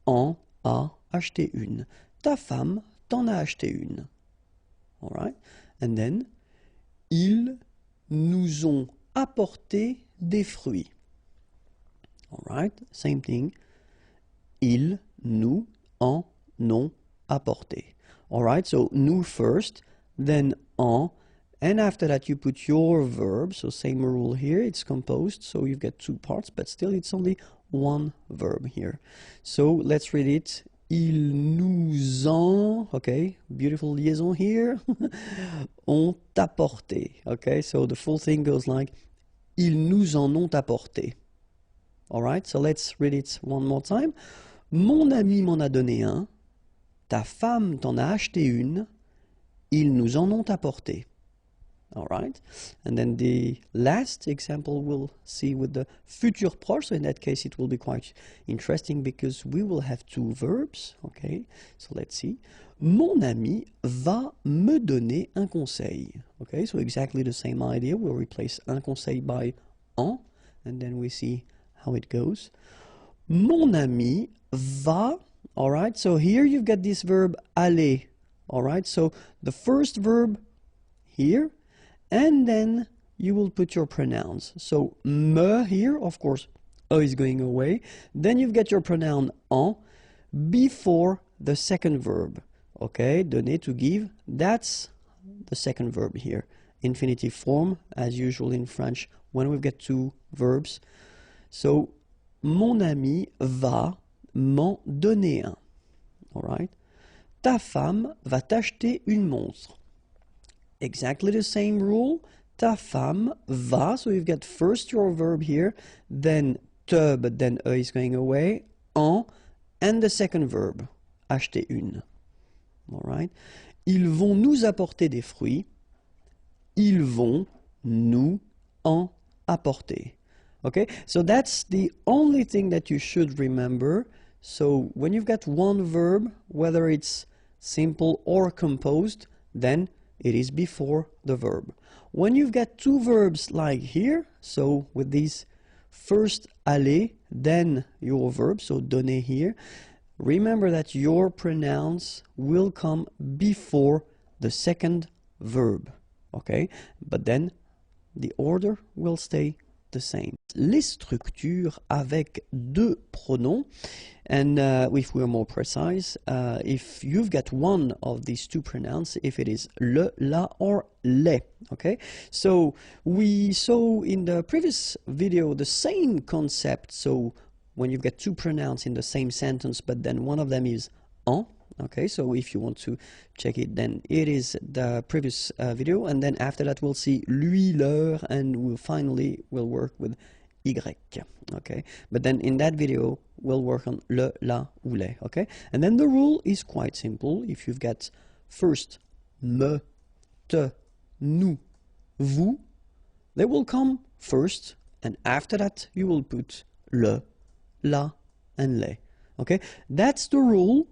A: En a acheté une. Ta femme t'en a acheté une. All right, and then, ils nous ont apporté des fruits. All right, same thing. Ils nous en ont apporté. All right, so nous first, then en, and after that you put your verb, so same rule here, it's composed, so you've got two parts, but still it's only one verb here. So let's read it. Ils nous ont, okay, beautiful liaison here, ont apporté, okay, so the full thing goes like, ils nous en ont apporté. All right, so let's read it one more time. Mon ami m'en a donné un. Ta femme t'en a acheté une, ils nous en ont apporté. All right, and then the last example we'll see with the futur proche. So in that case, it will be quite interesting because we will have two verbs. Okay, so let's see. Mon ami va me donner un conseil. Okay, so exactly the same idea. We'll replace un conseil by en, and then we see how it goes. Mon ami va. All right, so here you've got this verb aller. All right, so the first verb here, and then you will put your pronouns. So me here, of course, e is going away. Then you've got your pronoun en before the second verb. Okay, donner, to give, that's the second verb here. Infinitive form, as usual in French, when we've got two verbs. So, mon ami va m'en donner un. All right. Ta femme va t'acheter une montre. Exactly the same rule. Ta femme va, so you've got first your verb here, then te, but then e is going away, en, and the second verb, acheter une. All right. Ils vont nous apporter des fruits. Ils vont nous en apporter. Okay, so that's the only thing that you should remember. So when you've got one verb, whether it's simple or composed, then it is before the verb. When you've got two verbs like here, so with these first aller, then your verb, so donner here, remember that your pronouns will come before the second verb. Okay, but then the order will stay the same. Les structures avec deux pronoms, and if we're more precise, if you've got one of these two pronouns, if it is le, la, or les, okay? So we saw in the previous video the same concept, so when you've got two pronouns in the same sentence, but then one of them is en, okay? So if you want to check it, then it is the previous video, and then after that we'll see lui, leur, and we'll work with y, okay? But then in that video, we'll work on le, la, ou les, okay? And then the rule is quite simple. If you've got first me, te, nous, vous, they will come first, and after that you will put le, la, and les, okay? That's the rule.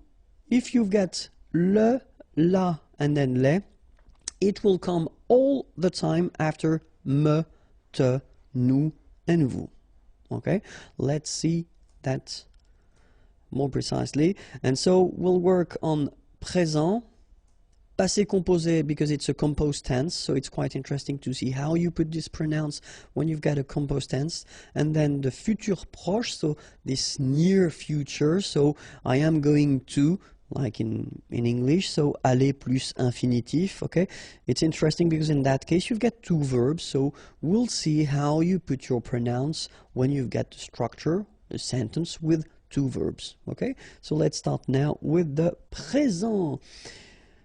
A: If you've got le, la, and then les, it will come all the time after me, te, nous, and vous. Okay, let's see that more precisely. And so we'll work on présent, passé composé, because it's a composed tense, so it's quite interesting to see how you put this pronouns when you've got a composed tense. And then the futur proche, so this near future, so I am going to like in English, so aller plus infinitif, okay? It's interesting because in that case you've got two verbs, so we'll see how you put your pronouns when you've got the structure, a sentence with two verbs, okay? So let's start now with the présent.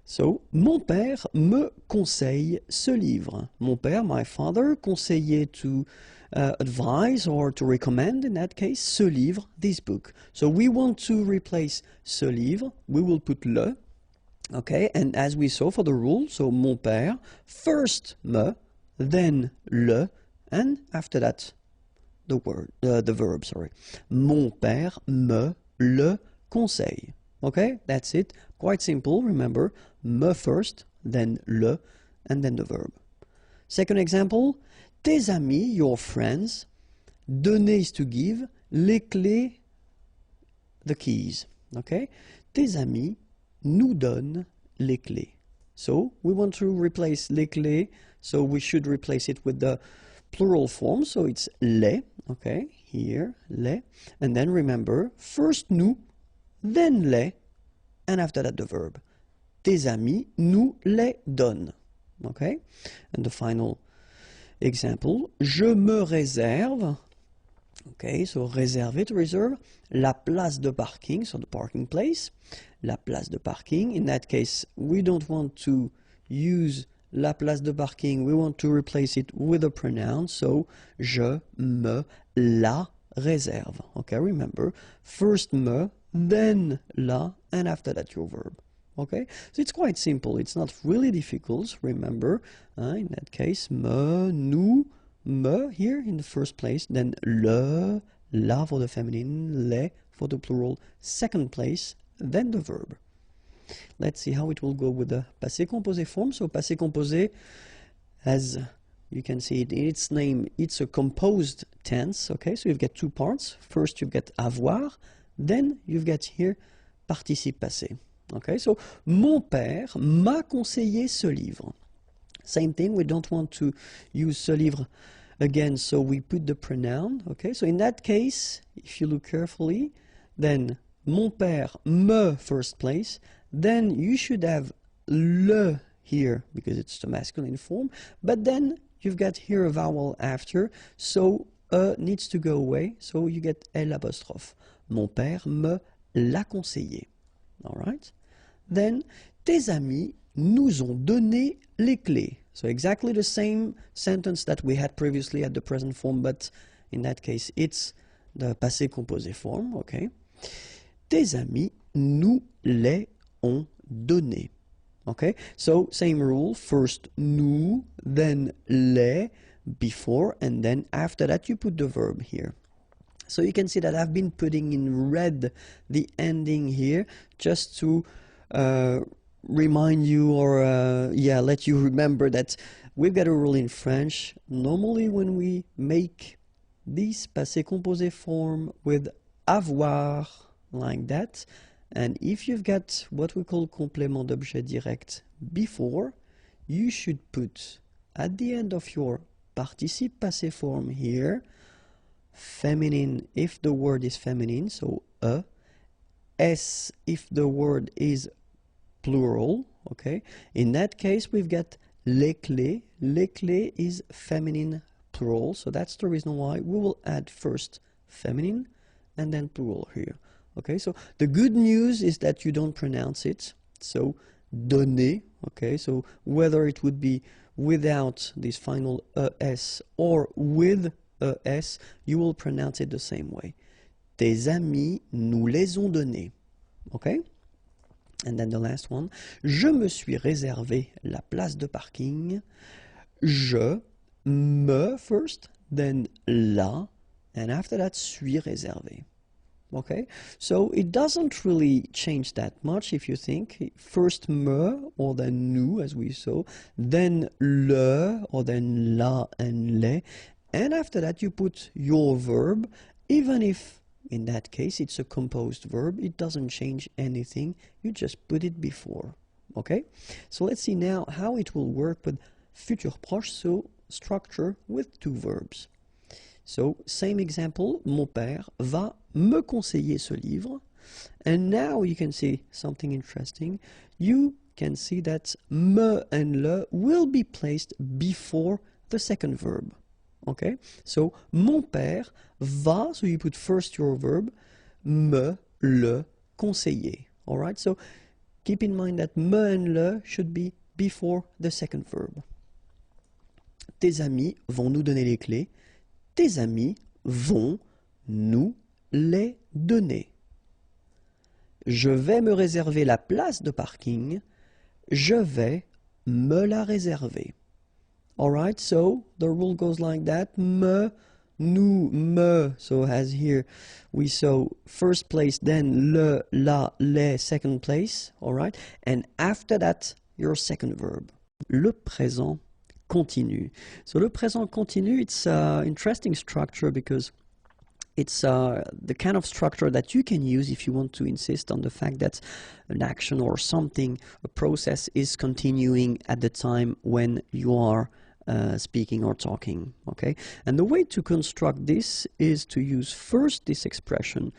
A: So, mon père me conseille ce livre. Mon père, my father, conseillait to advise or to recommend, in that case, ce livre, this book. So we want to replace ce livre, we will put le, okay, and as we saw for the rule, so mon père, first me, then le, and after that, the verb, sorry. Mon père me le conseille. Okay, that's it. Quite simple, remember, me first, then le, and then the verb. Second example, tes amis, your friends, donner is to give, les clés, the keys. Okay, tes amis nous donnent les clés. So we want to replace les clés, so we should replace it with the plural form, so it's les, okay, here, les, and then remember, first nous, then les, and after that the verb. Tes amis nous les donnent. Okay? And the final example, je me réserve, okay, so réserver, to reserve, la place de parking, so the parking place, la place de parking. In that case, we don't want to use la place de parking, we want to replace it with a pronoun, so je me la réserve. Okay, remember, first me, then la, and after that your verb. Okay, so it's quite simple, it's not really difficult, remember, in that case, me, nous, me here in the first place, then le, la for the feminine, les for the plural, second place, then the verb. Let's see how it will go with the passé composé form. So passé composé, as you can see it in its name, it's a composed tense, okay, so you've got two parts. First you've got avoir, then you've got here participe passé. Okay, so mon père m'a conseillé ce livre. Same thing, we don't want to use ce livre again, so we put the pronoun. Okay, so in that case, if you look carefully, then mon père me first place, then you should have le here because it's the masculine form, but then you've got here a vowel after, so needs to go away, so you get L apostrophe. Mon père me l'a conseillé. All right? Then, tes amis nous ont donné les clés. So exactly the same sentence that we had previously at the present form, but in that case it's the passé composé form, okay? Tes amis nous les ont donné. Okay, so same rule, first nous, then les, before, and then after that you put the verb here. So you can see that I've been putting in red the ending here just to remind you or let you remember that we've got a rule in French. Normally when we make this passé composé form with avoir like that, and if you've got what we call complément d'objet direct before, you should put at the end of your participe passé form here, feminine if the word is feminine, so s if the word is plural, okay? In that case, we've got les clés. Les clés is feminine plural, so that's the reason why we will add first feminine and then plural here. Okay, so the good news is that you don't pronounce it. So donner, okay, so whether it would be without this final es or with es, you will pronounce it the same way. Tes amis nous les ont donnés. Okay? And then the last one. Je me suis réservé la place de parking. Je, me first, then la, and after that, suis réservé. Okay, so it doesn't really change that much if you think. First me or then nous as we saw, then le or then la and les, and after that you put your verb, even if in that case it's a composed verb, it doesn't change anything, you just put it before. Okay, so let's see now how it will work with futur proche, so structure with two verbs. So, same example, mon père va me conseiller ce livre. And now you can see something interesting. You can see that me and le will be placed before the second verb. Okay, so mon père va, so you put first your verb, me le conseiller. All right, so keep in mind that me and le should be before the second verb. Tes amis vont nous donner les clés. Tes amis vont nous les donner. Je vais me réserver la place de parking. Je vais me la réserver. Alright, so the rule goes like that. Me, nous, me. So as here we saw first place, then le, la, les, second place. Alright, and after that, your second verb. Le présent continu. So le présent continu, it's an interesting structure because it's the kind of structure that you can use if you want to insist on the fact that an action or something, a process is continuing at the time when you are speaking or talking, okay? And the way to construct this is to use first this expression,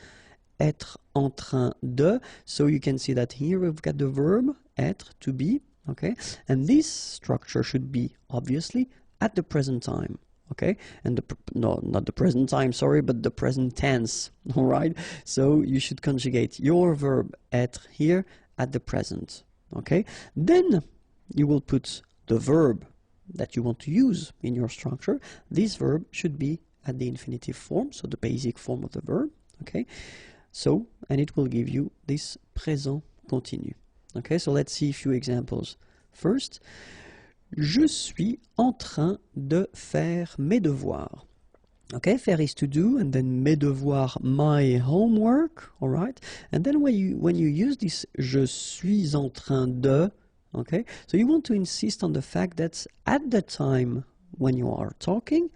A: être en train de. So you can see that here we've got the verb, être, to be, okay? And this structure should be, obviously, at the present time, okay? And no, not the present time, sorry, but the present tense, all right? So you should conjugate your verb, être, here at the present, okay? Then you will put the verb that you want to use in your structure. This verb should be at the infinitive form, so the basic form of the verb, okay? So, and it will give you this présent continu. Okay, so let's see a few examples. First, je suis en train de faire mes devoirs. Okay, faire is to do, and then mes devoirs, my homework, all right? And then when you use this je suis en train de, okay, so you want to insist on the fact that at the time when you are talking,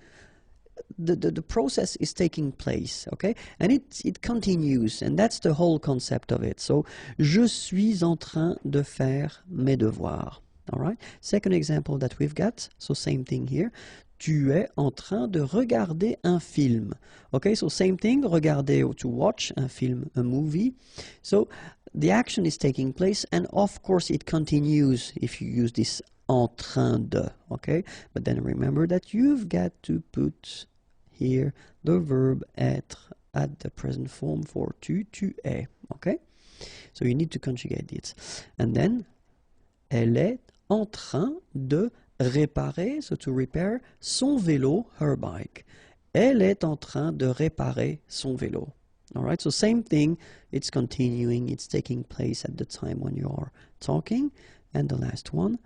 A: the process is taking place, okay? And it continues, and that's the whole concept of it. So, je suis en train de faire mes devoirs, all right? Second example that we've got, so same thing here. Tu es en train de regarder un film. Okay, so same thing, regarder or to watch un film, a movie. So the action is taking place, and of course it continues if you use this en train de, okay? But then remember that you've got to put here the verb être at the present form for tu es, okay? So you need to conjugate it. And then, elle est en train de réparer, so to repair, son vélo, her bike. Elle est en train de réparer son vélo. All right, so same thing, it's continuing, it's taking place at the time when you are talking. And the last one,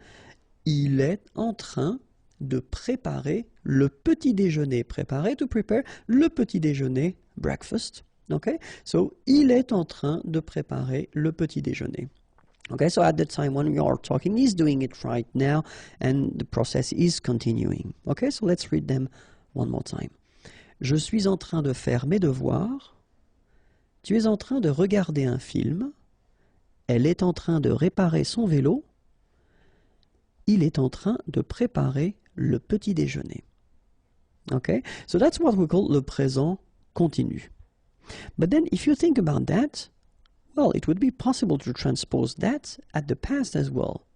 A: il est en train de préparer le petit déjeuner. Préparer, to prepare, le petit déjeuner, breakfast. Okay, so il est en train de préparer le petit déjeuner. Okay, so at the time when you are talking, he's doing it right now, and the process is continuing. Okay, so let's read them one more time. Je suis en train de faire mes devoirs. Tu es en train de regarder un film. Elle est en train de réparer son vélo. Il est en train de préparer le petit déjeuner. Okay, so that's what we call le présent continu. But then if you think about that, well, it would be possible to transpose that at the past as well.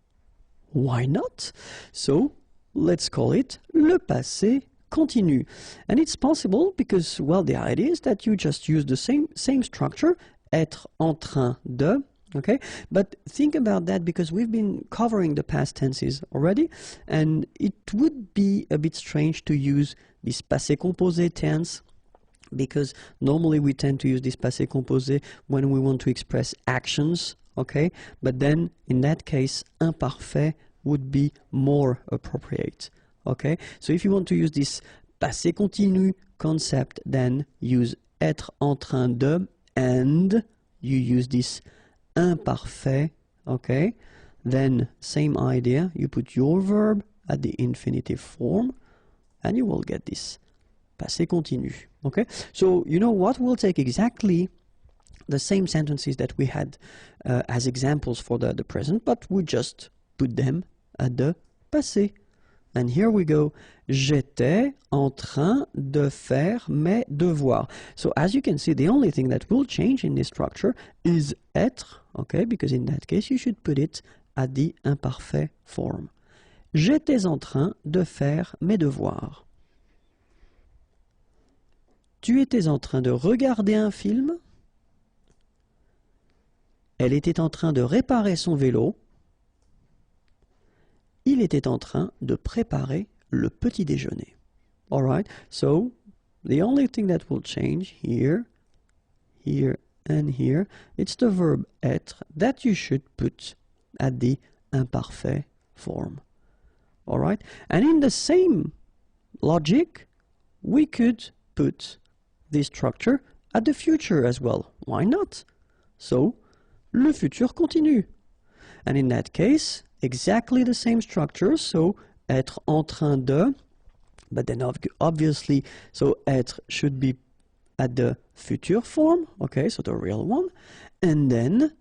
A: Why not? So, let's call it le passé continu. And it's possible because, well, the idea is that you just use the same structure, être en train de, okay? But think about that because we've been covering the past tenses already, and it would be a bit strange to use this passé composé tense, because normally we tend to use this passé composé when we want to express actions, okay? But then, in that case, imparfait would be more appropriate, okay? So if you want to use this passé continu concept, then use être en train de, and you use this imparfait, okay? Then, same idea, you put your verb at the infinitive form, and you will get this passé continu. Okay, so you know what? We'll take exactly the same sentences that we had as examples for the present, but we just put them at the passé. And here we go. J'étais en train de faire mes devoirs. So as you can see, the only thing that will change in this structure is être, okay? Because in that case, you should put it at the imparfait form. J'étais en train de faire mes devoirs. Tu étais en train de regarder un film. Elle était en train de réparer son vélo. Il était en train de préparer le petit déjeuner. All right, so the only thing that will change here, here, and here, it's the verb être that you should put at the imparfait form. All right, and in the same logic, we could put this structure at the future as well. Why not? So, le futur continue. And in that case, exactly the same structure, so être en train de, but then obviously, so être should be at the future form, okay, so the real one, and then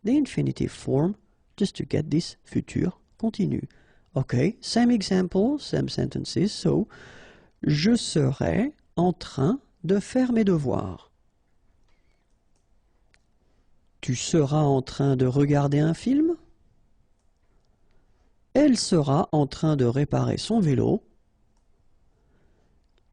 A: the infinitive form, just to get this futur continue. Okay, same example, same sentences, so je serai en train de faire mes devoirs. Tu seras en train de regarder un film? Elle sera en train de réparer son vélo.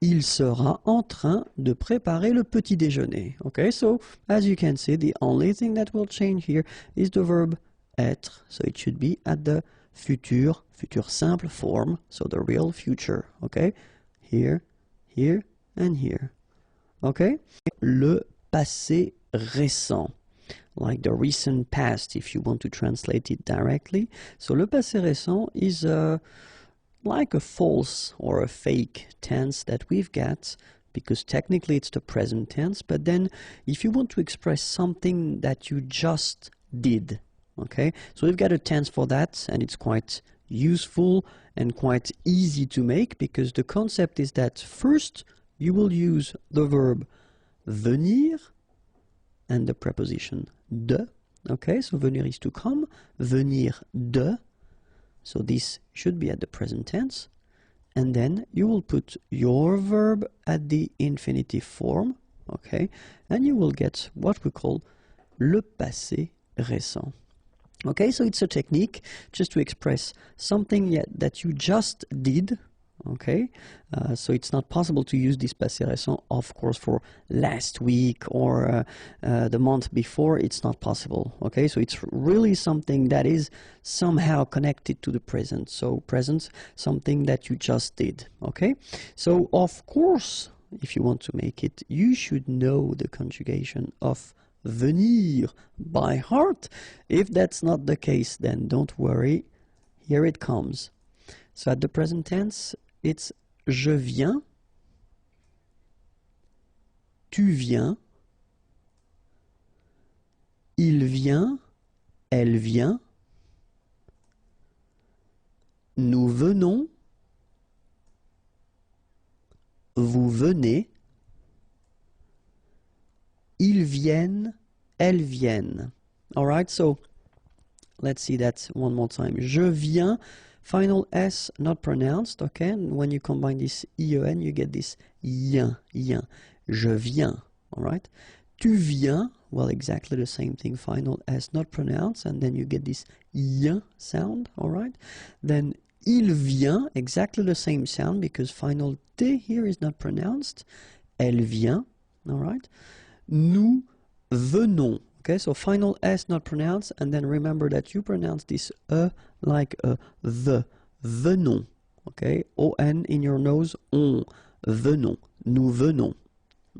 A: Il sera en train de préparer le petit déjeuner. Okay, so as you can see, the only thing that will change here is the verb être. So it should be at the futur simple form, so the real future. Okay, here, here, and here. Okay, le passé récent. Like the recent past, if you want to translate it directly. So le passé récent is like a false or a fake tense that we've got, because technically it's the present tense, but then if you want to express something that you just did, okay? So we've got a tense for that, and it's quite useful and quite easy to make, because the concept is that first you will use the verb venir and the preposition de. Okay, so venir is to come, venir de. So this should be at the present tense. And then you will put your verb at the infinitive form, okay, and you will get what we call le passé récent. Okay, so it's a technique just to express something that you just did. Okay, so it's not possible to use this passé récent, of course, for last week or the month before. It's not possible. Okay, so it's really something that is somehow connected to the present. So present, something that you just did. Okay, so of course, if you want to make it, you should know the conjugation of venir by heart. If that's not the case, then don't worry. Here it comes. So at the present tense, it's je viens, tu viens, il vient, elle vient, nous venons, vous venez, ils viennent, elles viennent. All right, so let's see that one more time. Je viens. Final S not pronounced, okay? And when you combine this IEN, you get this yin, yin. Je viens, all right? Tu viens, well, exactly the same thing. Final S not pronounced, and then you get this yin sound, all right? Then il vient, exactly the same sound, because final T here is not pronounced. Elle vient, all right? Nous venons. Okay, so final S not pronounced, and then remember that you pronounce this like a the, venons. Okay, O-N in your nose, on, venons, nous venons.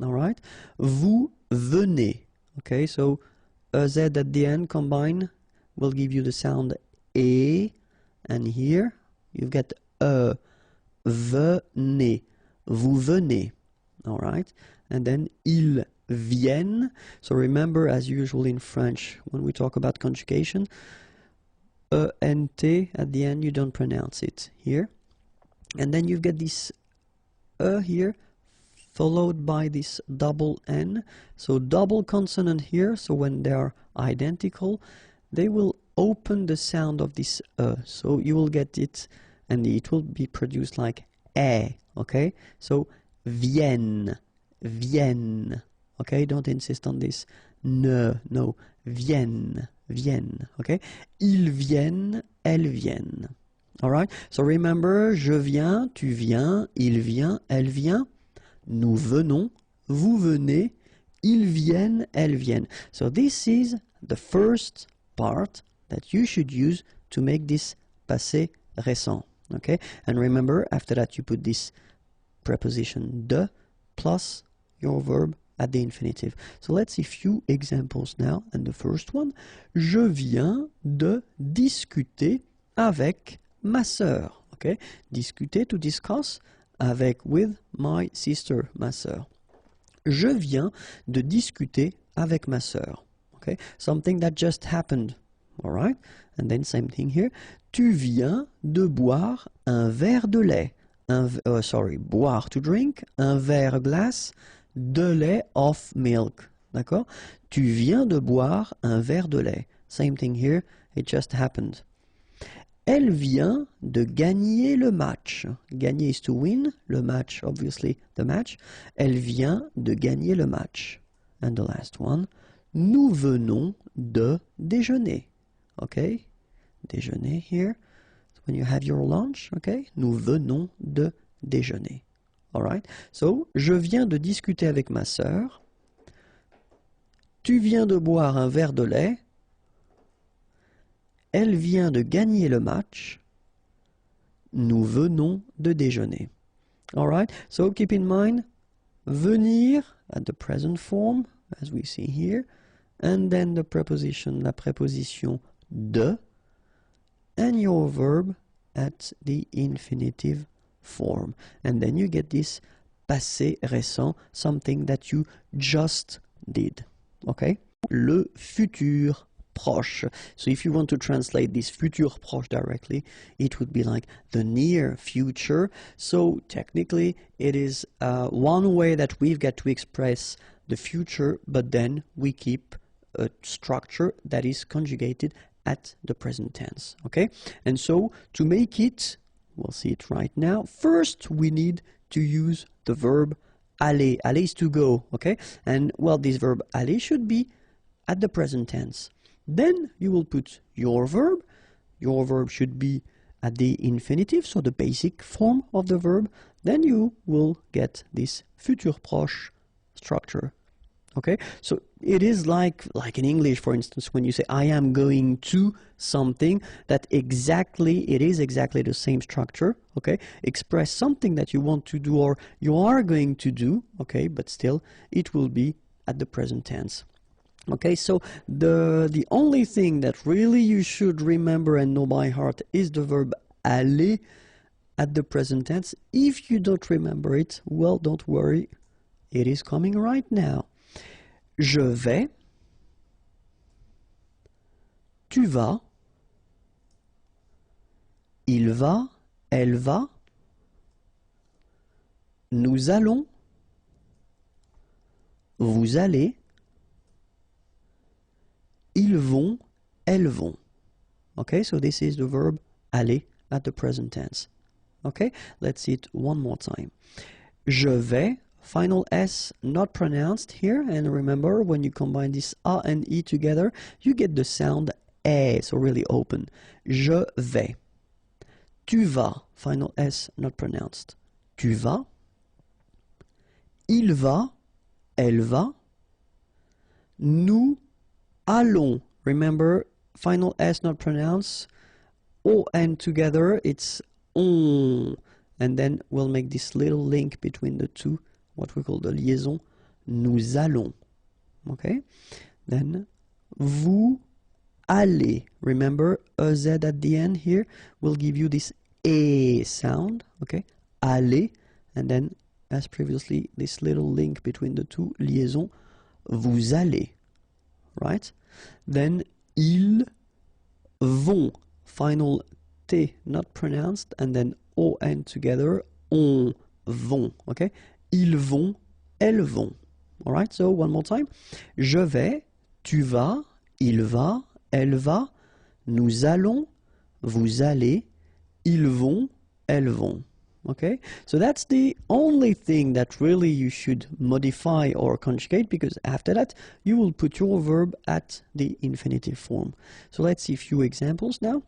A: All right, vous venez. Okay, so a Z at the end combine will give you the sound E, and here you've got venez, vous venez. All right, and then ils viennent. So remember, as usual in French, when we talk about conjugation, E-N-T at the end, you don't pronounce it here. And then you've got this here, followed by this double N. So double consonant here, so when they are identical, they will open the sound of this So you will get it and it will be produced like est, okay? So, viennent, viennent, okay? Don't insist on this. Ne, no, viennent, viennent, okay? Ils viennent, elles viennent. All right? So remember, je viens, tu viens, il vient, elle vient. Nous venons, vous venez, ils viennent, elles viennent. So this is the first part that you should use to make this passé récent. Okay? And remember, after that you put this preposition de plus your verb at the infinitive. So let's see a few examples now. And the first one, je viens de discuter avec ma sœur. Okay? Discuter, to discuss, avec, with my sister, ma sœur. Je viens de discuter avec ma sœur. Okay? Something that just happened. All right? And then same thing here. Tu viens de boire un verre de lait. Boire, to drink, un verre glace de lait of milk. D'accord? Tu viens de boire un verre de lait. Same thing here. It just happened. Elle vient de gagner le match. Gagner is to win. Le match, obviously, the match. Elle vient de gagner le match. And the last one. Nous venons de déjeuner. Okay? Déjeuner here. So when you have your lunch, okay? Nous venons de déjeuner. Alright? So, je viens de discuter avec ma sœur. Tu viens de boire un verre de lait. Elle vient de gagner le match. Nous venons de déjeuner. Alright? So keep in mind, venir at the present form, as we see here, and then the preposition, la préposition de, and your verb at the infinitive form. And then you get this passé récent, something that you just did. Okay? Le futur proche. So if you want to translate this futur proche directly, it would be like the near future. So technically, it is one way that we've got to express the future, but then we keep a structure that is conjugated at the present tense. Okay? And so to make it, we'll see it right now. First, we need to use the verb aller. Aller is to go. Okay? And well, this verb aller should be at the present tense. Then you will put your verb. Your verb should be at the infinitive, so the basic form of the verb. Then you will get this futur proche structure. Okay, so it is like in English, for instance, when you say I am going to something, that it is exactly the same structure. Okay, express something that you want to do or you are going to do. Okay, but still it will be at the present tense. Okay, so the only thing that really you should remember and know by heart is the verb aller at the present tense. If you don't remember it, well, don't worry, it is coming right now. Je vais, tu vas, il va, elle va, nous allons, vous allez, ils vont, elles vont. Okay, so this is the verb aller at the present tense. Okay, let's see it one more time. Je vais, final S not pronounced here, and remember when you combine this A and E together, you get the sound E, so really open. Je vais. Tu vas, final S not pronounced. Tu vas. Il va, elle va. Nous allons, remember, final S not pronounced, O and together, it's on. And then we'll make this little link between the two, what we call the liaison. Nous allons. Okay? Then, vous allez. Remember, a Z at the end here will give you this A sound. Okay? Aller. And then, as previously, this little link between the two, liaison. Vous allez. Right? Then ils vont, final T not pronounced, and then O N together, on vont. Okay? Ils vont, elles vont. Alright, so one more time. Je vais, tu vas, il va, elle va, nous allons, vous allez, ils vont, elles vont. Okay, so that's the only thing that really you should modify or conjugate, because after that you will put your verb at the infinitive form. So let's see a few examples now.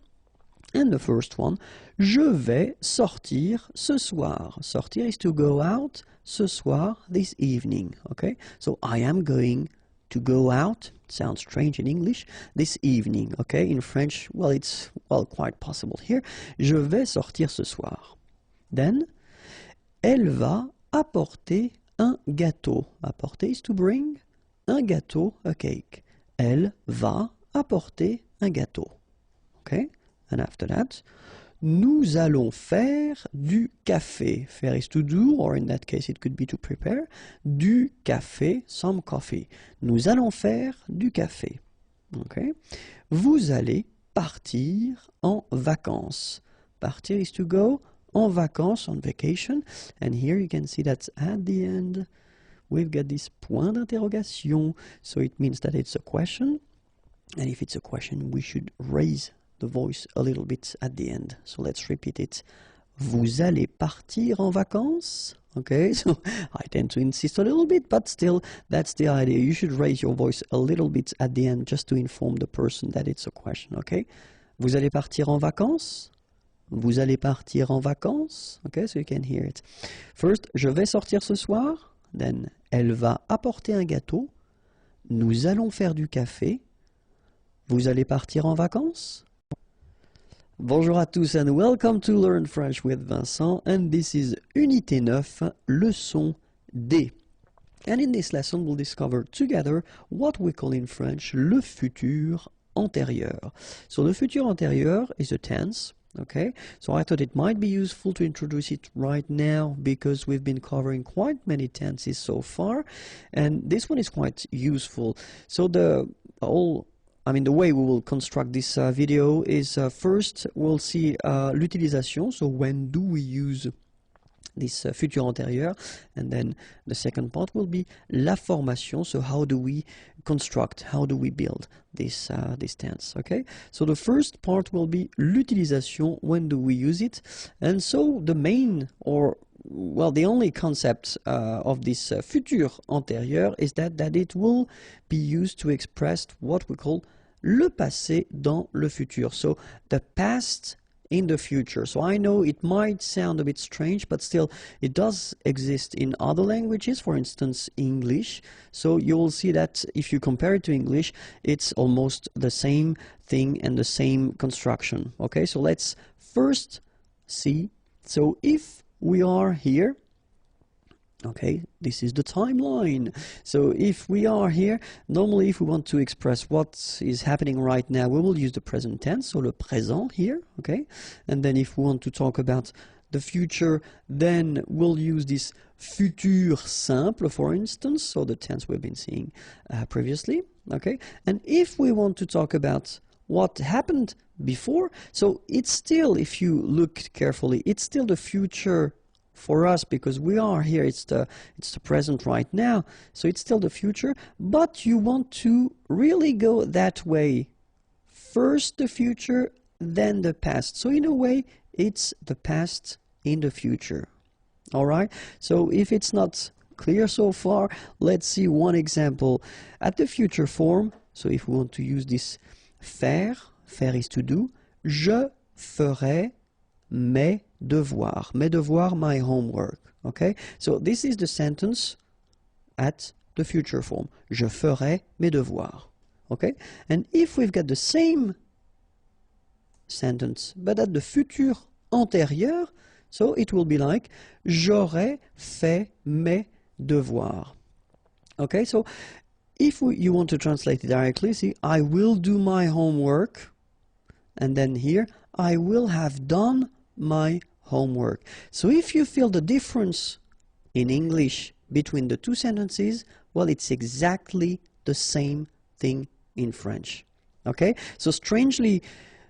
A: And the first one, je vais sortir ce soir. Sortir is to go out, ce soir, this evening. Okay, so I am going to go out. Sounds strange in English. This evening. Okay, in French, well, it's quite possible here. Je vais sortir ce soir. Then, elle va apporter un gâteau. Apporter is to bring. Un gâteau, a cake. Elle va apporter un gâteau. Okay? And after that, nous allons faire du café. Faire is to do, or in that case it could be to prepare. Du café, some coffee. Nous allons faire du café. Okay? Vous allez partir en vacances. Partir is to go. En vacances, on vacation, and here you can see that at the end we've got this point d'interrogation, so it means that it's a question, and if it's a question we should raise the voice a little bit at the end. So let's repeat it. Vous allez partir en vacances? Okay, so I tend to insist a little bit, but still that's the idea. You should raise your voice a little bit at the end just to inform the person that it's a question. Okay, vous allez partir en vacances? Vous allez partir en vacances? Okay, so you can hear it. First, je vais sortir ce soir. Then, elle va apporter un gâteau. Nous allons faire du café. Vous allez partir en vacances? Bonjour à tous and welcome to Learn French with Vincent. And this is Unité 9, leçon D. And in this lesson, we'll discover together what we call in French le futur antérieur. So the futur antérieur is a tense. Okay, so I thought it might be useful to introduce it right now because we've been covering quite many tenses so far, and this one is quite useful. So the way we will construct this video is first we'll see l'utilisation, so when do we use this futur antérieur, and then the second part will be la formation, so how do we construct, how do we build this tense. Okay, so the first part will be l'utilisation, when do we use it, and so the main, or well, the only concept of this futur antérieur is that it will be used to express what we call le passé dans le futur, so the past in the future. So I know it might sound a bit strange, but still it does exist in other languages, for instance English. So you'll see that if you compare it to English, it's almost the same thing and the same construction. Okay, so let's first see. So if we are here, okay, this is the timeline. So if we are here, normally if we want to express what is happening right now, we will use the present tense, so le présent here, okay? And then if we want to talk about the future, then we'll use this futur simple, for instance, so the tense we've been seeing previously, okay? And if we want to talk about what happened before, so it's still, if you look carefully, it's still the future for us because we are here, it's the present right now, so it's still the future, but you want to really go that way. First the future, then the past. So in a way, it's the past in the future. All right, so if it's not clear so far, let's see one example. At the future form, so if we want to use this faire is to do, je ferai mes devoirs. Mes devoirs, my homework. Okay, so this is the sentence at the future form. Je ferai mes devoirs. Okay, and if we've got the same sentence but at the futur antérieur, so it will be like j'aurais fait mes devoirs. Okay, so if you want to translate it directly, see, I will do my homework, and then here I will have done my homework. So if you feel the difference in English between the two sentences, well, it's exactly the same thing in French. Okay, so strangely,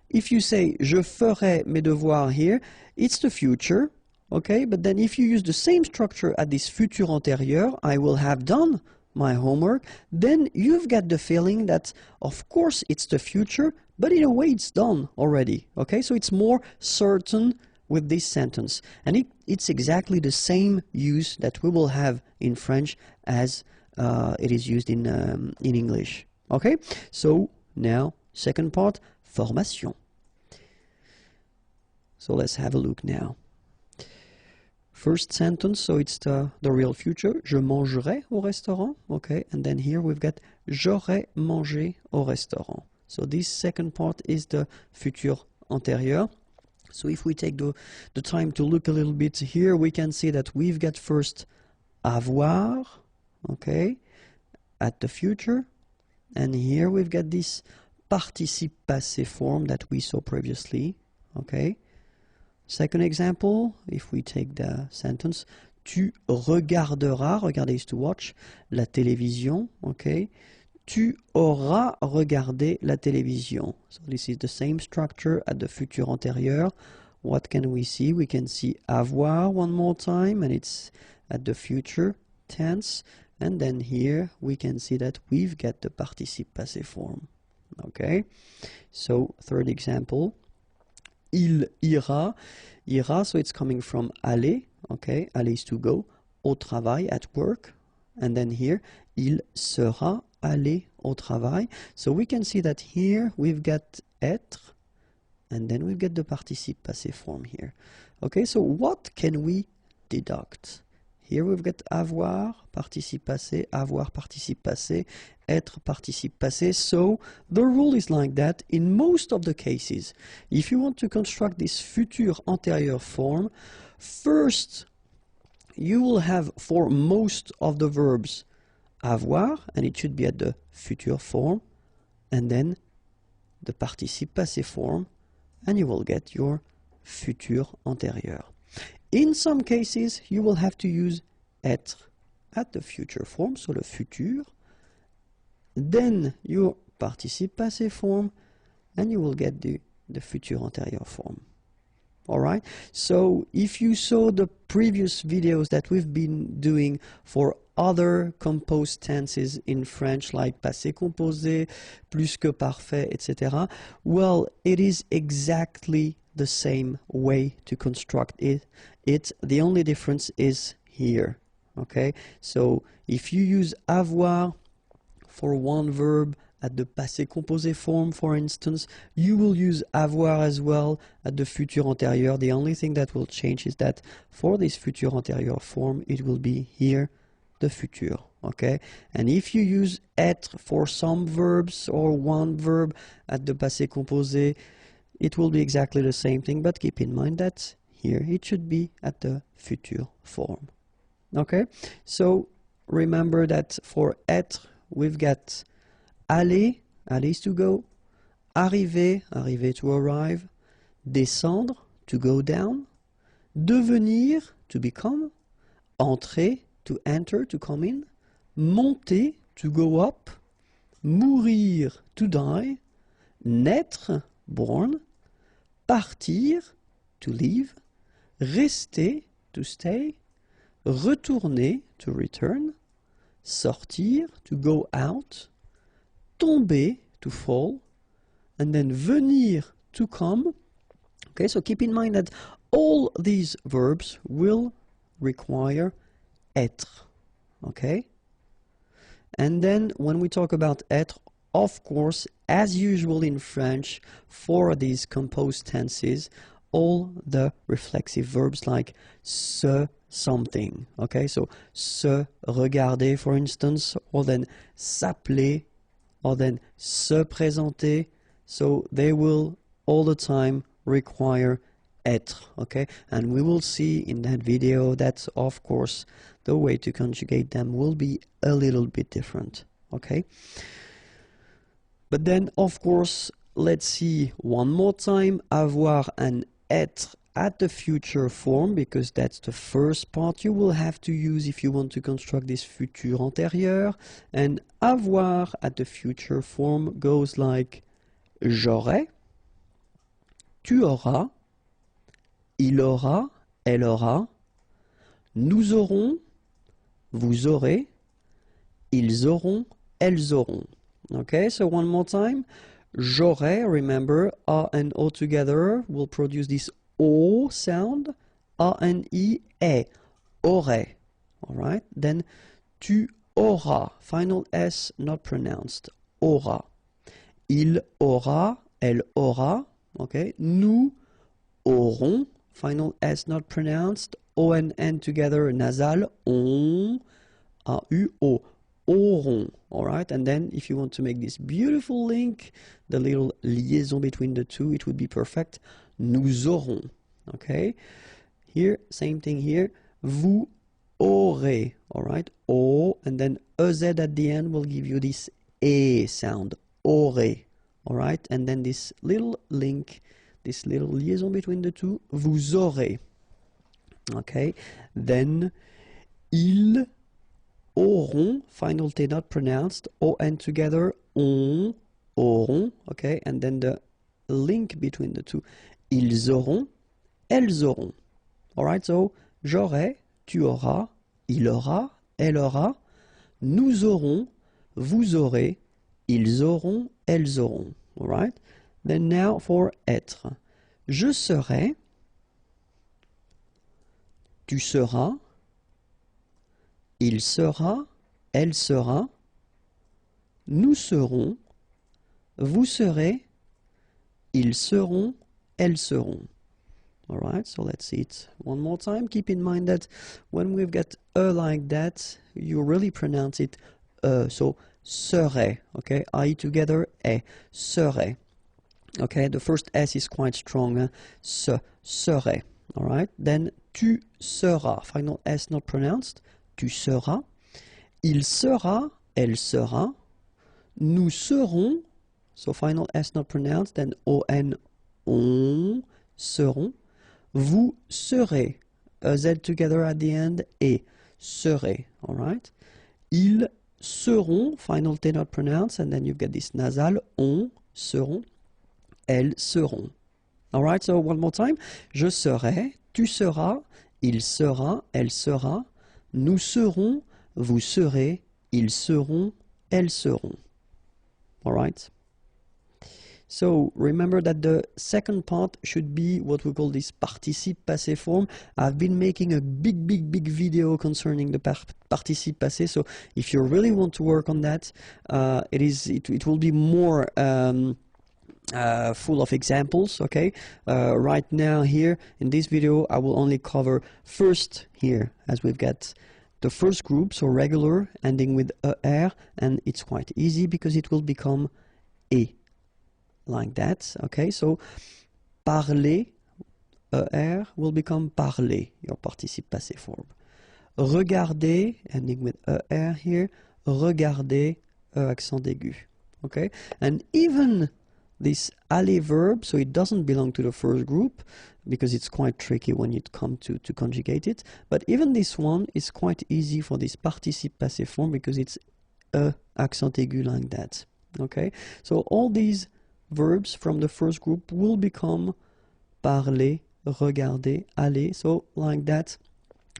A: if you say je ferai mes devoirs here, it's the future, okay, but then if you use the same structure at this futur antérieur, I will have done my homework, then you've got the feeling that of course it's the future, but in a way it's done already, okay? So it's more certain with this sentence. And it's exactly the same use that we will have in French as it is used in English, okay? So now, second part, formation. So let's have a look now. First sentence, so it's the real future. Je mangerai au restaurant, okay? And then here we've got j'aurais mangé au restaurant. So this second part is the futur antérieur. So if we take the time to look a little bit here, we can see that we've got first avoir, okay, at the future. And here we've got this participe passé form that we saw previously, okay? Second example, if we take the sentence, tu regarderas, regarder is to watch, la télévision, okay? Tu auras regardé la télévision. So this is the same structure at the futur antérieur. What can we see? We can see avoir one more time, and it's at the future tense. And then here we can see that we've got the participe passé form, okay? So third example, il ira, ira, so it's coming from aller, okay, aller is to go, au travail, at work, and then here, il sera aller au travail. So we can see that here we've got être, and then we've got the participe passé form here. Okay, so what can we deduct? Here we've got avoir, participe passé, avoir, participe passé, être, participe passé. So the rule is like that in most of the cases. If you want to construct this futur antérieur form, first you will have for most of the verbs avoir, and it should be at the futur form, and then the participe passé form, and you will get your futur antérieur. In some cases, you will have to use être at the future form, so le futur, then your participe passé form, and you will get the futur antérieur form. Alright, so if you saw the previous videos that we've been doing for other composed tenses in French, like passé composé, plus que parfait, etc., well, it is exactly the same way to construct it. The only difference is here, okay? So if you use avoir for one verb at the passé composé form, for instance, you will use avoir as well at the futur antérieur. The only thing that will change is that for this futur antérieur form, it will be here the futur, okay? And if you use être for some verbs or one verb at the passé composé, it will be exactly the same thing, but keep in mind that here it should be at the futur form. Okay, so remember that for être we've got aller, aller is to go, arriver, arriver to arrive, descendre, to go down, devenir, to become, entrer, to enter, to come in, monter, to go up, mourir, to die, naître, born, partir, to leave, rester, to stay, retourner, to return, sortir, to go out, tomber, to fall, and then venir, to come. Okay, so keep in mind that all these verbs will require être, okay? And then when we talk about être, of course, as usual in French, for these composed tenses, all the reflexive verbs like se, something, okay? So se regarder, for instance, or then s'appeler, or then se présenter. So they will all the time require être, okay? And we will see in that video that, of course, the way to conjugate them will be a little bit different, okay? But then, of course, let's see one more time avoir and être at the future form, because that's the first part you will have to use if you want to construct this futur antérieur. And avoir at the future form goes like j'aurai, tu auras, il aura, elle aura, nous aurons, vous aurez, ils auront, elles auront. Okay, so one more time. J'aurais, remember, A and O together will produce this O sound. A and E, aurait. Alright? Then tu auras, final S not pronounced, aura. Il aura, elle aura, okay? Nous aurons, final S not pronounced, O and N together, nasal, on, A-U-O, auront, alright? And then if you want to make this beautiful link, the little liaison between the two, it would be perfect. Nous aurons, okay? Here, same thing here, vous aurez, alright? O, and then EZ at the end will give you this E sound, aurait, alright? And then this little link, this little liaison between the two, vous aurez, okay? Then, ils auront, final T not pronounced, O-N together, on, auront, okay? And then the link between the two, ils auront, elles auront, alright? So, j'aurai, tu auras, il aura, elle aura, nous aurons, vous aurez, ils auront, elles auront, alright? Then now for être. Je serai, tu seras, il sera, elle sera, nous serons, vous serez, ils seront, elles seront. Alright, so let's see it one more time. Keep in mind that when we've got like that, you really pronounce it so serait, okay? I together, serait. Okay, the first S is quite strong, serait. Alright, then tu seras, final S not pronounced, tu seras, il sera, elle sera, nous serons, so final S not pronounced, then O-N, on, seront, vous serez, Z together at the end, et serez, alright? Ils seront, final T not pronounced, and then you get this nasal, on, seront, elles seront. Alright, so one more time. Je serai, tu seras, il sera, elle sera, nous serons, vous serez, ils seront, elles seront. Alright? So remember that the second part should be what we call this participe passé form. I've been making a big video concerning the participe passé. So if you really want to work on that, it will be more full of examples. Okay. Right now here in this video, I will only cover first here, as we've got the first group, so regular ending with er, and it's quite easy because it will become e. Like that, okay? So, parler, er, will become parler, your participe passé form. Regarder, ending with er here, regarder, accent aigu, okay? And even this aller verb, so it doesn't belong to the first group, because it's quite tricky when you come to conjugate it, but even this one is quite easy for this participe passé form, because it's accent aigu like that, okay? So, all these verbs from the first group will become parler, regarder, aller, so like that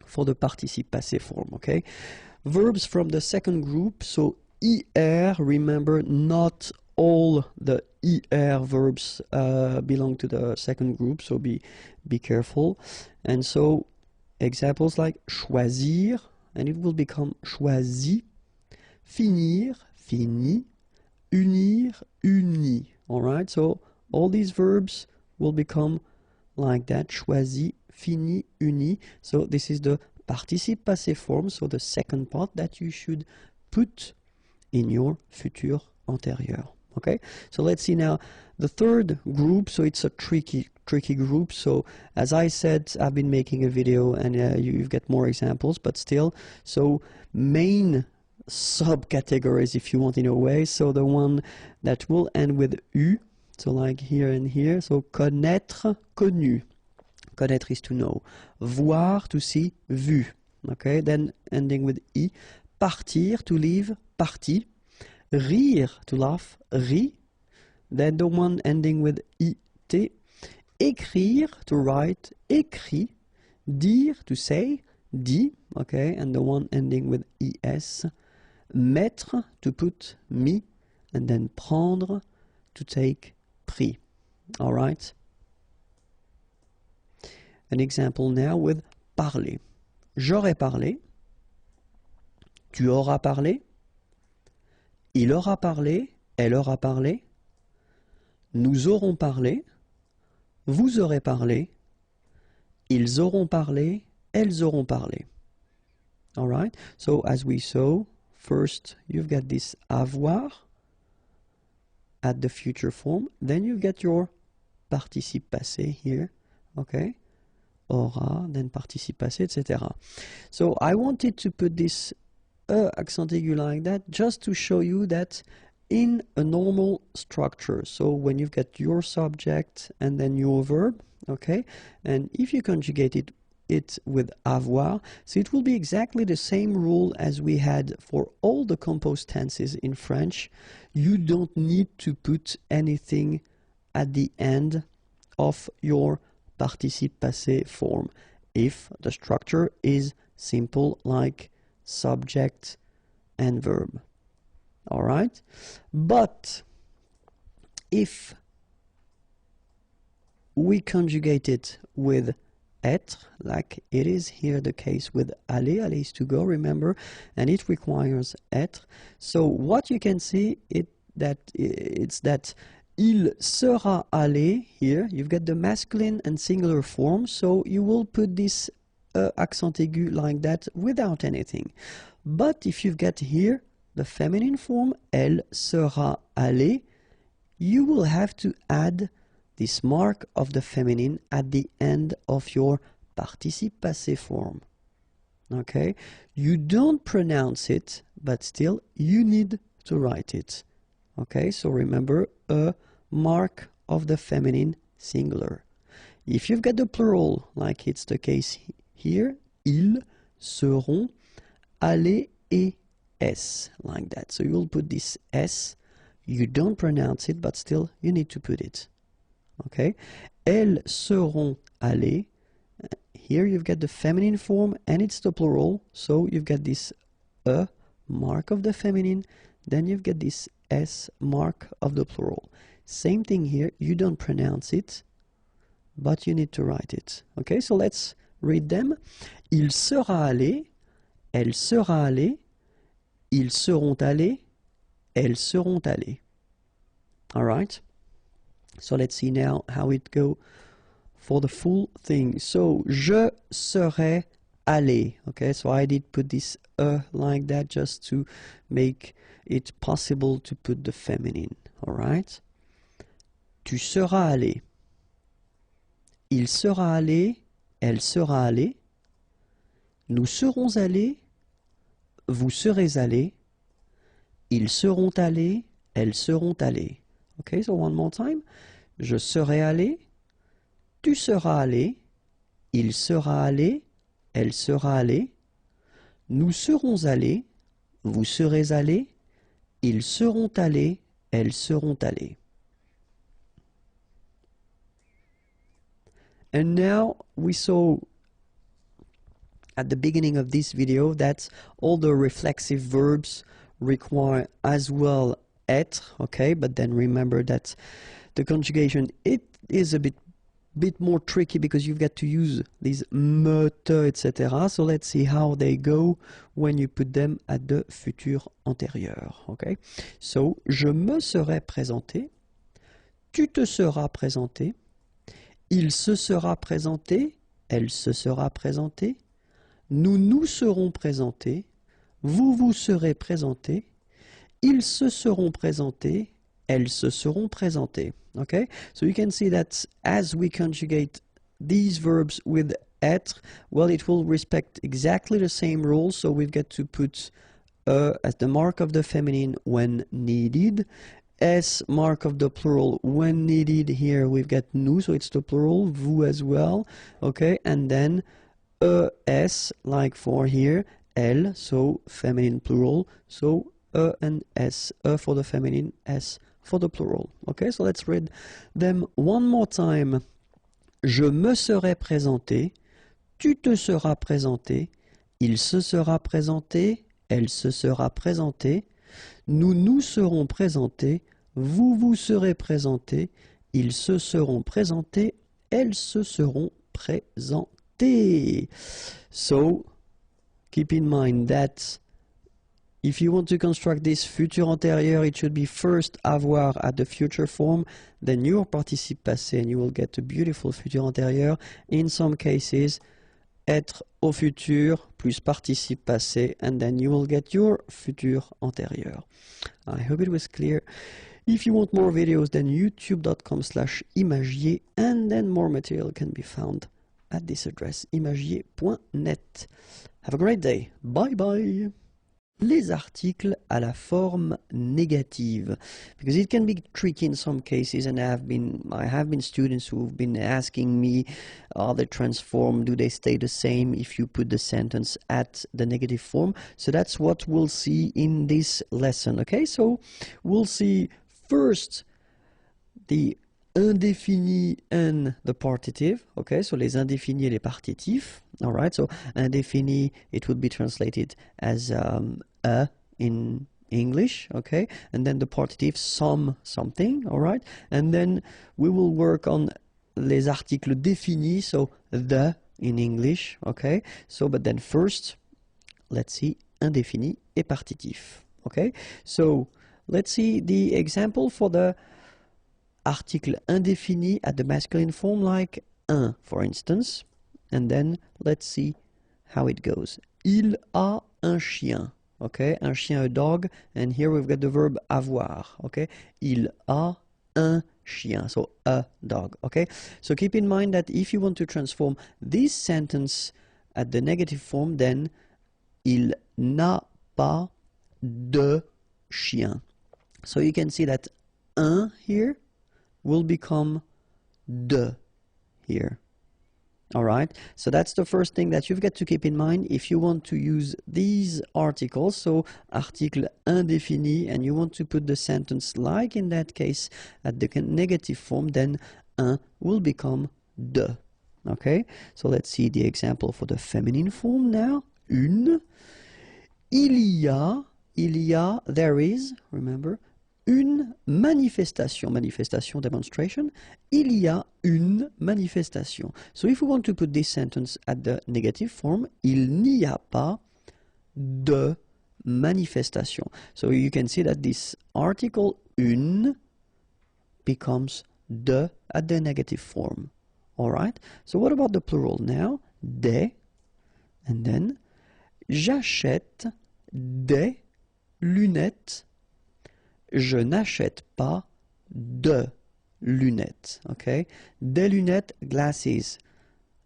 A: for the participe passé form, okay? Verbs from the second group, so er, remember not all the er verbs belong to the second group, so be careful. And so examples like choisir, and it will become choisi, finir, fini, unir, uni. Alright, so all these verbs will become like that, choisi, fini, uni. So this is the participe passé form, so the second part that you should put in your futur antérieur. Okay, so let's see now the third group. So it's a tricky group. So as I said, I've been making a video, and you've got more examples, but still, so main subcategories, if you want, in a way. So the one that will end with U, so like here and here. So connaître, connu. Connaître is to know. Voir, to see, vu. Okay, then ending with I. Partir, to leave, parti. Rire, to laugh, ri. Then the one ending with it. Écrire, to write, écrit. Dire, to say, dit. Okay, and the one ending with es. Mettre, to put, mis. And then prendre, to take pris. All right? An example now with parler. J'aurais parlé. Tu auras parlé. Il aura parlé. Elle aura parlé. Nous aurons parlé. Vous aurez parlé. Ils auront parlé. Elles auront parlé. All right? So as we saw, first you've got this avoir at the future form. Then you get your participe passé here. Okay? Aura, then participe passé, etc. So I wanted to put this accent aigu like that just to show you that in a normal structure. So when you've got your subject and then your verb, okay, and if you conjugate it with avoir, so it will be exactly the same rule as we had for all the composed tenses in French. You don't need to put anything at the end of your participe passé form if the structure is simple like subject and verb. All right? But if we conjugate it with être, like it is here the case with aller, aller is to go, remember, and it requires être. So what you can see it's that il sera allé here. You've got the masculine and singular form, so you will put this accent aigu like that without anything. But if you've got here the feminine form, elle sera allée, you will have to add this mark of the feminine at the end of your participe passé form. Okay? You don't pronounce it, but still you need to write it. Okay? So remember, a mark of the feminine singular. If you've got the plural, like it's the case here, ils seront allés et s, like that. So you will put this s, you don't pronounce it, but still you need to put it. Okay? Elles seront allées. Here you've got the feminine form and it's the plural, so you've got this a mark of the feminine, then you've got this s mark of the plural. Same thing here, you don't pronounce it, but you need to write it. Okay, so let's read them. Il sera allé, elle sera allée, ils seront allés, elles seront allées. All right? So let's see now how it go for the full thing. So, je serai allé. Okay, so I did put this like that just to make it possible to put the feminine. All right? Tu seras allé. Il sera allé, elle sera allée. Nous serons allés, vous serez allés. Ils seront allés, elles seront allées. Okay, so one more time. Je serai allé, tu seras allé, il sera allé, elle sera allée. Nous serons allés, vous serez allés, ils seront allés, elles seront allées. And now we saw at the beginning of this video that all the reflexive verbs require as well être, okay, but then remember that the conjugation, it is a bit more tricky because you've got to use these me, te, etc. So let's see how they go when you put them at the futur antérieur, okay? So, je me serai présenté, tu te seras présenté, il se sera présenté, elle se sera présentée, nous nous serons présentés, vous vous serez présentés, ils se seront présentés, elles se seront présentées. Okay? So you can see that as we conjugate these verbs with être, well, it will respect exactly the same rules. So we've got to put as the mark of the feminine when needed, S mark of the plural when needed. Here we've got nous, so it's the plural, vous as well. Okay, and then S like for here, elle, so feminine plural, so and S, for the feminine, S for the plural. Okay, so let's read them one more time. Je me serai présenté, tu te seras présenté, il se sera présenté, elle se sera présentée, nous nous serons présentés, vous vous serez présenté, ils se seront présentés, elles se seront présentées. So, keep in mind that if you want to construct this futur antérieur, it should be first avoir at the future form, then your participe passé, and you will get a beautiful futur antérieur. In some cases, être au futur plus participe passé, and then you will get your futur antérieur. I hope it was clear. If you want more videos, then youtube.com/imagier, and then more material can be found at this address, imagier.net. Have a great day. Bye bye. Les articles à la forme négative, because it can be tricky in some cases, and I have been students who've been asking me, are they transformed, do they stay the same if you put the sentence at the negative form? So that's what we'll see in this lesson. Okay, so we'll see first the indéfini and the partitive. Okay, so les indéfinis et les partitifs. All right, so indéfini, it would be translated as a in English, okay, and then the partitive something, all right, and then we will work on les articles définis, so the in English, okay, so but then first, let's see indéfini et partitif, okay, so let's see the example for the article indéfini at the masculine form, like un, for instance. And then let's see how it goes. Il a un chien. Okay, un chien, a dog. And here we've got the verb avoir. Okay, il a un chien. So a dog. Okay, so keep in mind that if you want to transform this sentence at the negative form, then il n'a pas de chien. So you can see that un here will become de here. All right, so that's the first thing that you've got to keep in mind if you want to use these articles. So article indéfini, and you want to put the sentence like in that case at the negative form, then un will become de. Okay, so let's see the example for the feminine form now. Une. Il y a, there is, remember, une manifestation, demonstration, il y a une manifestation. So if we want to put this sentence at the negative form, il n'y a pas de manifestation. So you can see that this article une becomes de at the negative form. All right? So what about the plural now? Des, and then j'achète des lunettes. Je n'achète pas de lunettes. Okay? Des lunettes, glasses.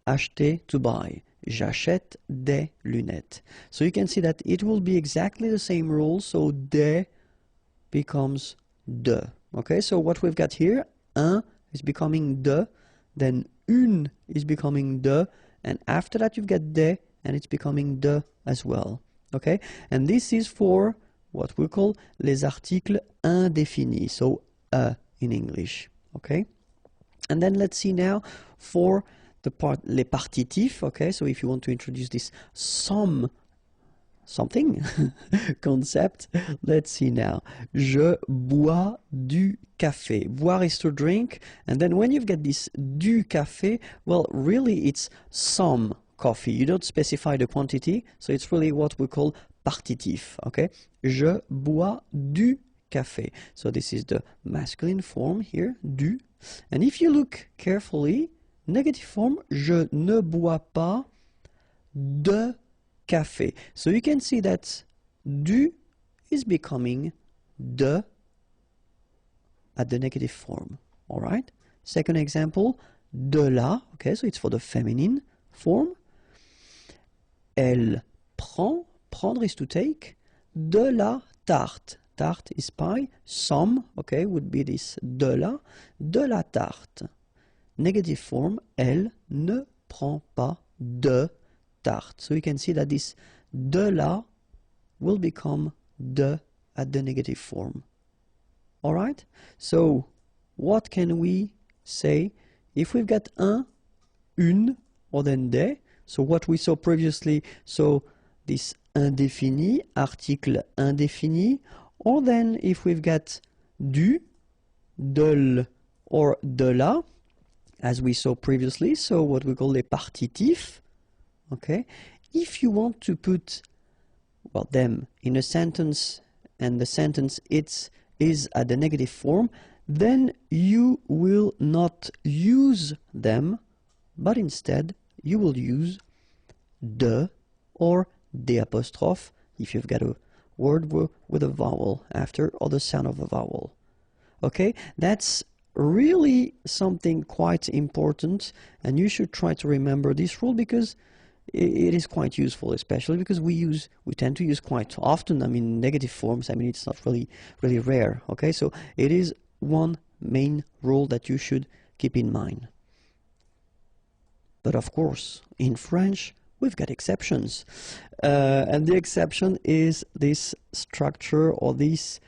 A: Acheter, to buy. J'achète des lunettes. So you can see that it will be exactly the same rule. So des becomes de. Okay? So what we've got here, un is becoming de, then une is becoming de, and after that you've got des, and it's becoming de as well. Okay? And this is for what we call les articles indéfinis, so in English, okay? And then let's see now for the les partitifs, okay? So if you want to introduce this something concept, let's see now. Je bois du café. Boire is to drink, and then when you've got this du café, well, really it's some coffee. You don't specify the quantity, so it's really what we call partitif, okay? Je bois du café. So this is the masculine form here, du. And if you look carefully, negative form, je ne bois pas de café. So you can see that du is becoming de at the negative form, all right? Second example, de la, okay, so it's for the feminine form. Elle prend, prendre is to take, de la tarte. Tarte is pie. Some, okay, would be this de la tarte. Negative form, elle ne prend pas de tarte. So you can see that this de la will become de at the negative form. All right? So what can we say if we've got un, une, or then des? So what we saw previously, so this indéfini, article indéfini, or then if we've got du, de l or de la, as we saw previously, so what we call les partitifs, okay? If you want to put, well, them in a sentence and the sentence is at the negative form, then you will not use them, but instead you will use de or the apostrophe if you've got a word with a vowel after or the sound of a vowel. Okay, that's really something quite important, and you should try to remember this rule because it is quite useful, especially because we tend to use quite often. I mean, negative forms. I mean, it's not really rare. Okay, so it is one main rule that you should keep in mind. But of course, in French, we've got exceptions, and the exception is this structure or this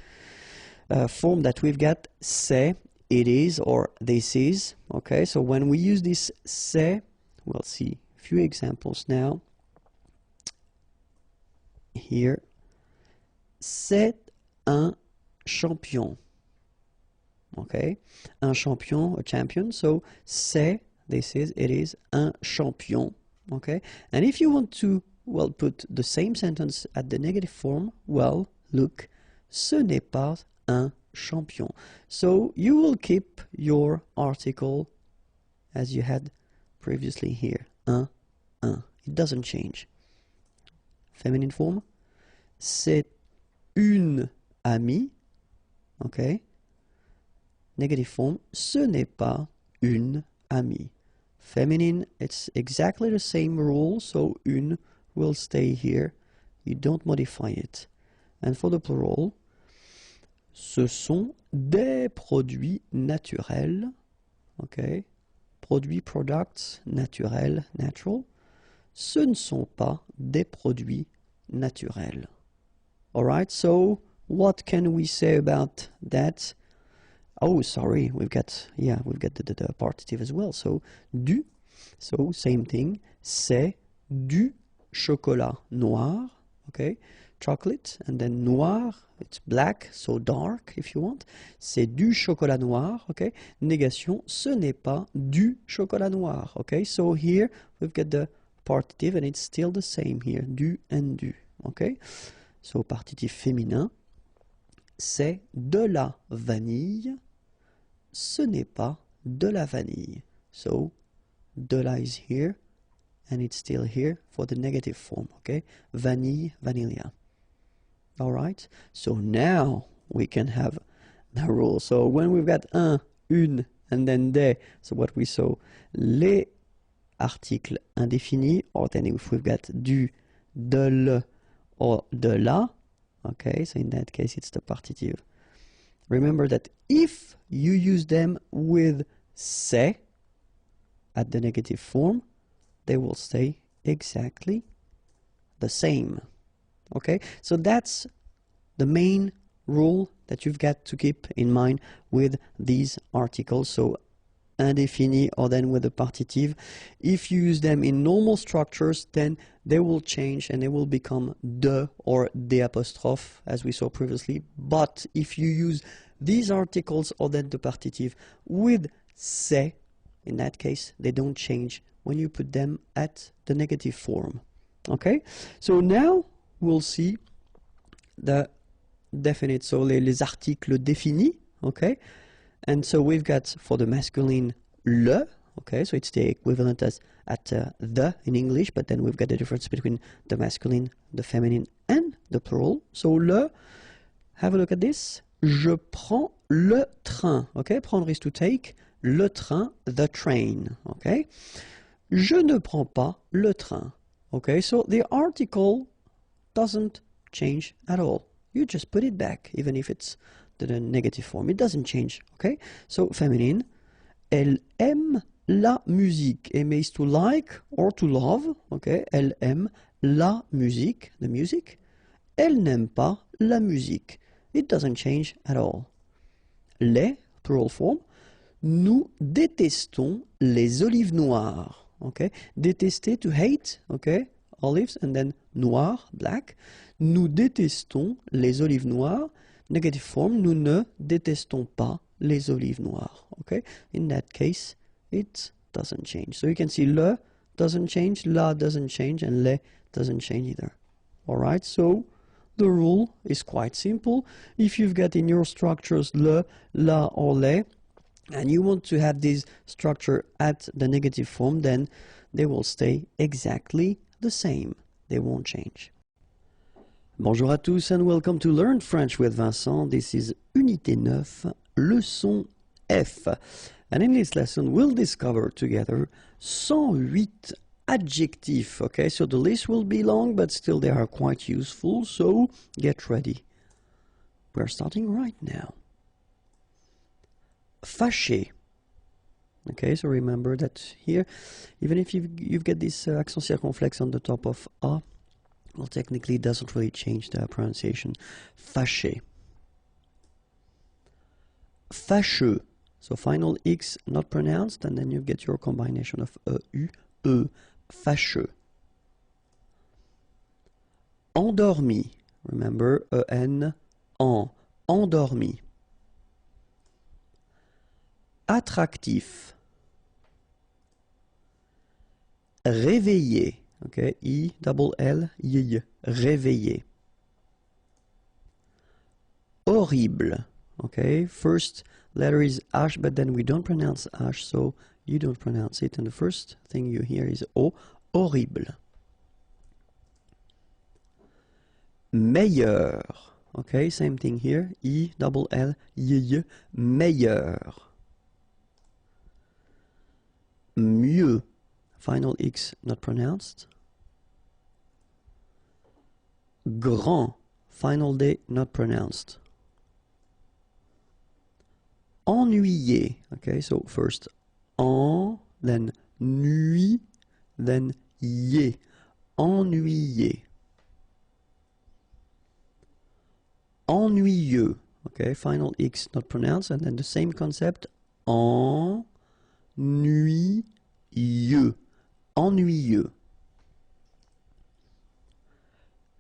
A: form that we've got, c'est, it is, or this is. Okay, so when we use this c'est, we'll see a few examples now. Here, c'est un champion. Okay, un champion, a champion. So c'est, this is, it is, un champion. Okay, and if you want to, well, put the same sentence at the negative form, well, look, ce n'est pas un champion. So you will keep your article as you had previously here, un. It doesn't change. Feminine form, c'est une amie. Okay. Negative form, ce n'est pas une amie. Feminine, it's exactly the same rule, so une will stay here. You don't modify it. And for the plural, ce sont des produits naturels. Okay. Produits, products, naturels, natural. Ce ne sont pas des produits naturels. All right, so what can we say about that? Oh, sorry, we've got the partitive as well. So, du, so same thing, c'est du chocolat noir, okay? Chocolate, and then noir, it's black, so dark if you want. C'est du chocolat noir, okay? Négation, ce n'est pas du chocolat noir, okay? So here we've got the partitive and it's still the same here, du and du, okay? So partitif féminin, c'est de la vanille. Ce n'est pas de la vanille. So, de la is here, and it's still here for the negative form, okay? Vanille, vanilla. All right? So now we can have the rule. So when we've got un, une, and then des, so what we saw, les articles indéfinis, or then if we've got du, de le, or de la, okay? So in that case, it's the partitive. Remember that if you use them with c'est at the negative form, they will stay exactly the same. Okay, so that's the main rule that you've got to keep in mind with these articles. So indéfini or then with the partitive. If you use them in normal structures, then they will change and they will become de or the apostrophe as we saw previously. But if you use these articles or then the partitive with c'est, in that case, they don't change when you put them at the negative form. Okay, so now we'll see the definite, so les articles définis, okay? And so we've got for the masculine le, okay, so it's the equivalent as at the in English, but then we've got the difference between the masculine, the feminine, and the plural. So le, have a look at this. Je prends le train, okay? Prendre is to take, le train, the train, okay? Je ne prends pas le train, okay? So the article doesn't change at all. You just put it back, even if it's the negative form. It doesn't change, okay? So, feminine, elle aime la musique. Aimer is to like or to love, okay? Elle aime la musique, the music. Elle n'aime pas la musique. It doesn't change at all. Les, plural form, nous détestons les olives noires, okay? Détester, to hate, okay? Olives, and then noir, black. Nous détestons les olives noires. Negative form, nous ne détestons pas les olives noires. Okay, in that case, it doesn't change. So you can see le doesn't change, la doesn't change, and le doesn't change either. All right, so the rule is quite simple. If you've got in your structures le, la, or le, and you want to have this structure at the negative form, then they will stay exactly the same. They won't change. Bonjour à tous and welcome to Learn French with Vincent. This is Unité 9, Leçon F. And in this lesson, we'll discover together 108 adjectifs. Okay, so the list will be long, but still they are quite useful, so get ready. We're starting right now. Fâché. Okay, so remember that here, even if you've got this accent circonflexe on the top of A, well, technically it doesn't really change the pronunciation. Fâché. Fâcheux. So final X not pronounced, and then you get your combination of E, U, E. Fâcheux. Endormi. Remember, E-N, en. Endormi. Attractif. Réveillé. Okay, I-double-L-Y. Réveillé. Horrible. Okay, first letter is H, but then we don't pronounce H, so you don't pronounce it. And the first thing you hear is O. Horrible. Meilleur. Okay, same thing here. I-double-L-Y. Meilleur. Mieux. Final X not pronounced. Grand. Final D not pronounced. Ennuyé. Okay, so first en, then nuit, then yé. Ennuyé. Ennuyeux. Okay, final X not pronounced, and then the same concept. Ennuyeux. Ennuyeux.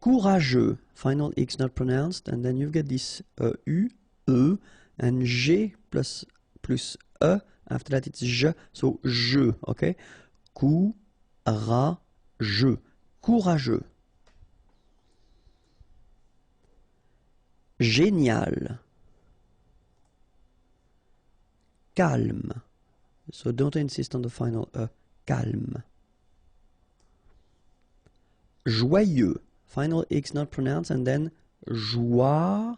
A: Courageux. Final X not pronounced, and then you've got this U, E, and G plus E. After that it's je, so je, okay? Courageux. Courageux. Génial. Calme. So don't insist on the final E. Calme. Joyeux. Final X not pronounced, and then joyeux.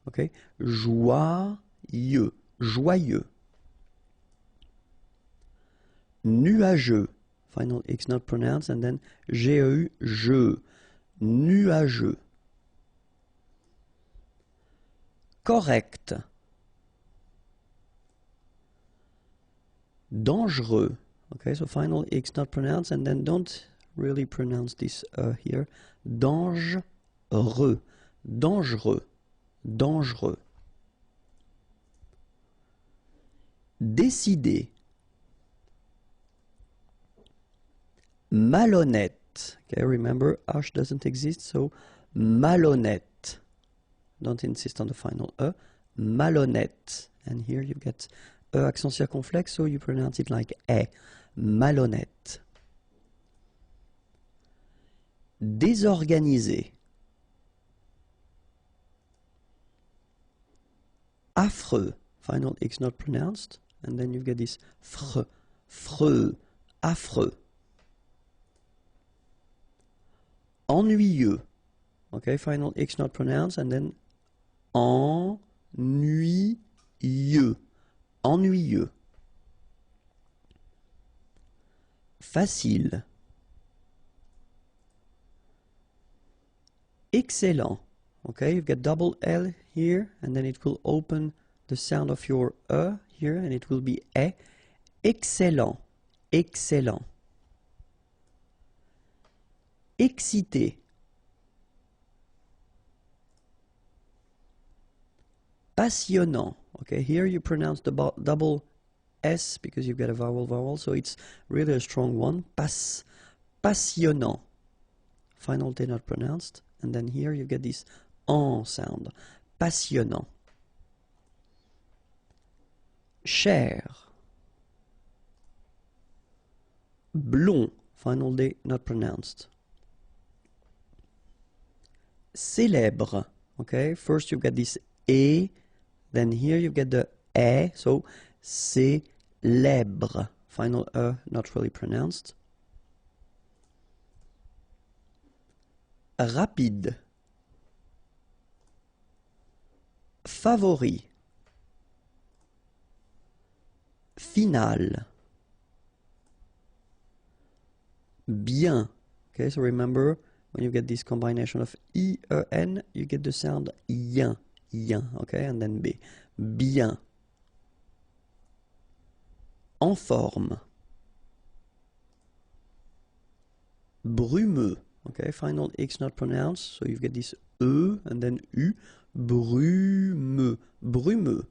A: Okay? Joyeux. Joyeux. Nuageux. Final X not pronounced, and then G-E-U, je. Nuageux. Correct. Dangereux. Okay, so final X not pronounced, and then don't really pronounce this here. Dangereux. Dangereux. Dangereux. Décidé. Malhonnête. Okay, remember H doesn't exist, so malhonnête. Don't insist on the final E. Malhonnête. And here you get E accent circonflexe, so you pronounce it like E. Malhonnête. Désorganisé. Affreux. Final X not pronounced. And then you get this freux. Freux. Affreux. Ennuyeux. Okay, final X not pronounced. And then ennuyeux. Ennuyeux. Facile. Excellent. Okay, you've got double L here, and then it will open the sound of your E here, and it will be E. Excellent. Excellent. Excité. Passionnant. Okay, here you pronounce the double S because you've got a vowel, so it's really a strong one. Passionnant. Final T not pronounced. And then here you get this en sound. Passionnant. cher. Blond, final D not pronounced. Célèbre, okay, first you get this E, then here you get the E, so célèbre, final E not really pronounced. Rapide. Favori. Final. Bien. Okay, so remember, when you get this combination of I, E, N, you get the sound yen, yen, okay, and then B. Bien. En forme. Brumeux. Okay, final X not pronounced, so you get this E and then U. Brumeux. Brumeux.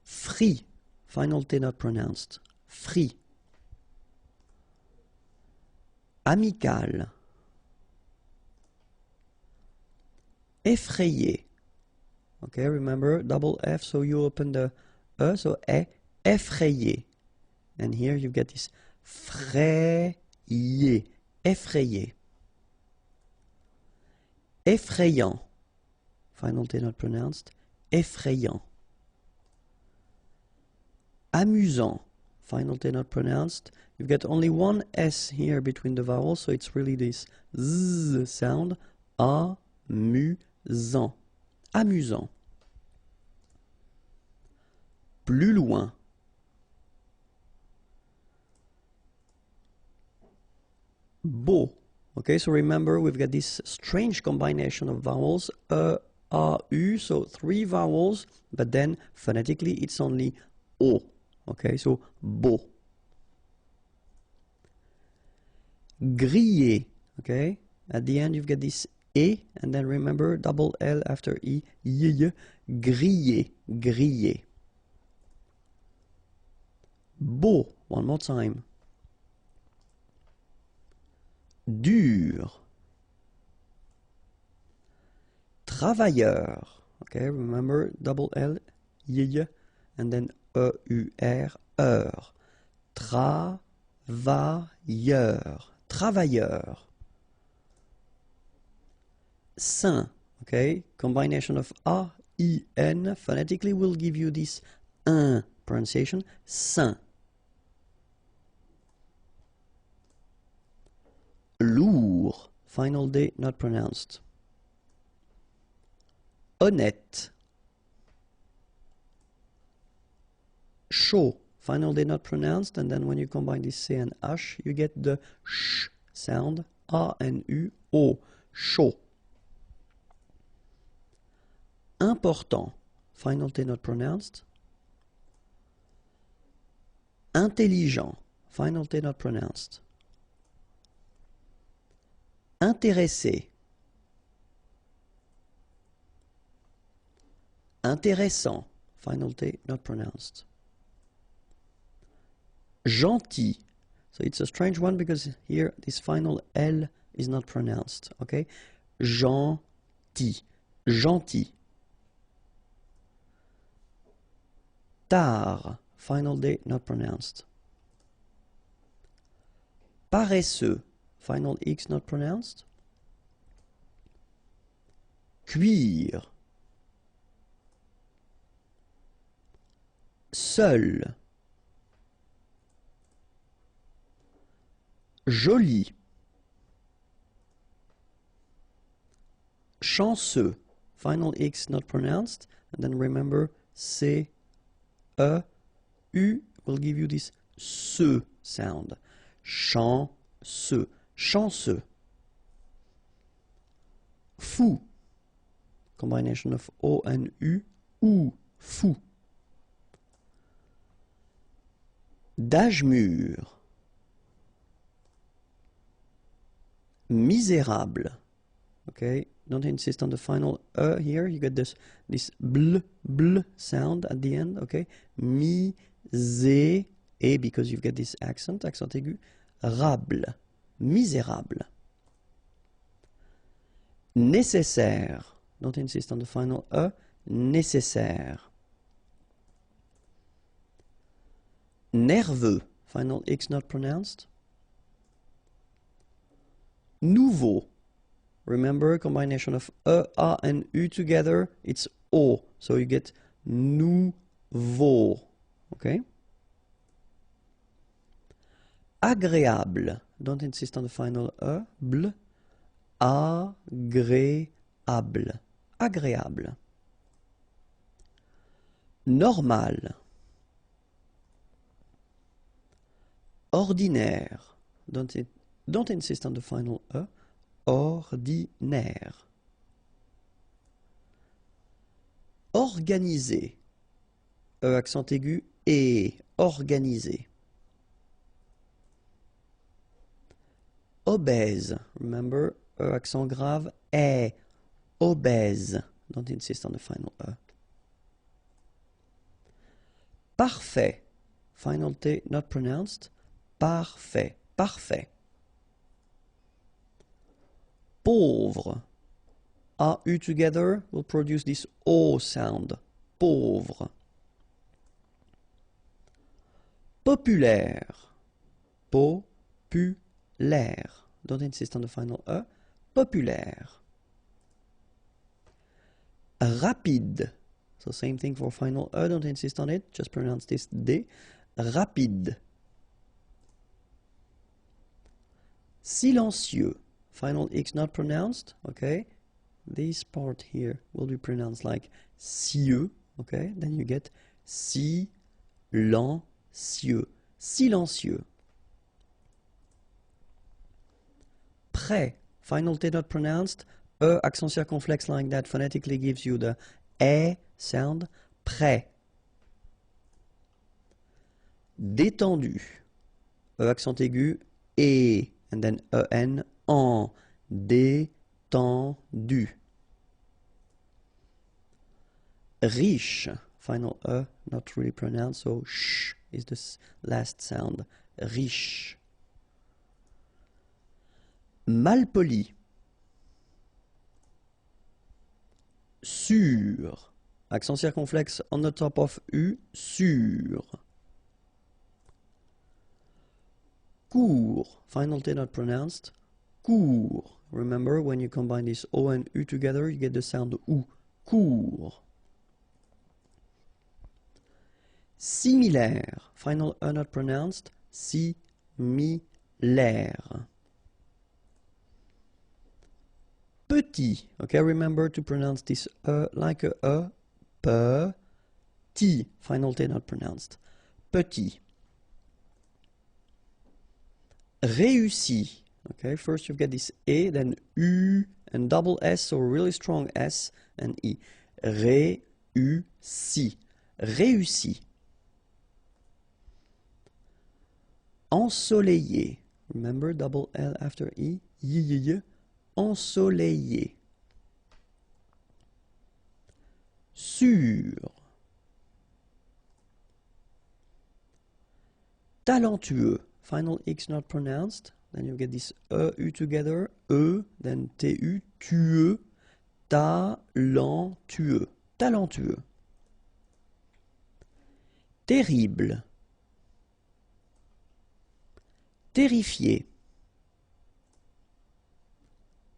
A: Free. Final T not pronounced. Free. Amical. Effrayé. Okay, remember, double F, so you open the E, so effrayé. And here you get this frayé, effrayé. Effrayant. Final T not pronounced. Effrayant. Amusant. Final T not pronounced. You get only one S here between the vowels, so it's really this Z sound. Amusant. Amusant. Plus loin. Beau. Okay, so remember we've got this strange combination of vowels, A, U, so 3 vowels, but then phonetically it's only O. Okay, so beau. Grillé. Okay, at the end you've got this E, and then remember double L after E, y, grillé, grillé. Beau, one more time. Dur. Travailleur. Okay, remember double L, y, and then E-U-R, heure. Travailleur. Travailleur. Saint. Okay, combination of A, I, N phonetically will give you this un pronunciation. Saint. Lourd. Final D not pronounced. Honnête. Chaud. Final D not pronounced, and then when you combine this C and H, you get the sh sound. A and U, O. Chaud. Important. Final T not pronounced. Intelligent. Final T not pronounced. Intéressé. Intéressant. Final T not pronounced. Gentil. So it's a strange one because here this final L is not pronounced. Okay? Gentil. Gentil. Tard. Final D not pronounced. Paresseux. Final X not pronounced. Cuire. Seul. Joli. Chanceux. Final X not pronounced. And then remember C, E, U will give you this se sound. Chanceux. Chanceux. Fou. Combination of O and U. Ou. Fou. D'âge mûr. Misérable. Okay, don't insist on the final E here. You get this bl sound at the end. Okay, misé, et because you've got this accent aigu, rable, misérable. Nécessaire. Don't insist on the final E. nécessaire. Nerveux, final X not pronounced. Nouveau, remember combination of A and U together, it's O, so you get nouveau, okay? Agréable, don't insist on the final bl, agréable, agréable. Normal. Ordinaire, don't insist on the final ordinaire. Organisé, accent aigu et organisé. Obèse, remember, accent grave est, obèse, don't insist on the final Parfait, final T not pronounced, parfait, parfait. Pauvre, AU together will produce this O sound, pauvre. Populaire, populaire, don't insist on the final populaire. Rapide, so same thing for final don't insist on it, just pronounce this D, rapide. Silencieux, final X not pronounced, okay? This part here will be pronounced like cieux, okay? Then you get silencieux, silencieux. Prêt, final T not pronounced, accent circonflexe like that phonetically gives you the E sound, prêt. Détendu, accent aigu, et, and then en, en, détendu. Riche, final not really pronounced, so sh is the last sound, riche. Malpoli. Sûr, accent circonflexe on the top of U, sûr. Court, final T not pronounced, court. Remember, when you combine this O and U together, you get the sound OU, court. Similaire, final E not pronounced, similaire. Petit, okay, remember to pronounce this like a petit, final T not pronounced, petit. Réussi, okay, first you get this E, then U and double S, so really strong S and E. Réussi, réussi. Ensoleillé, remember double L after E, y, ensoleillé. Sûr. Talentueux, final X not pronounced, then you get this U together, then TU, tueux, talentueux, talentueux. Terrible. Terrifié.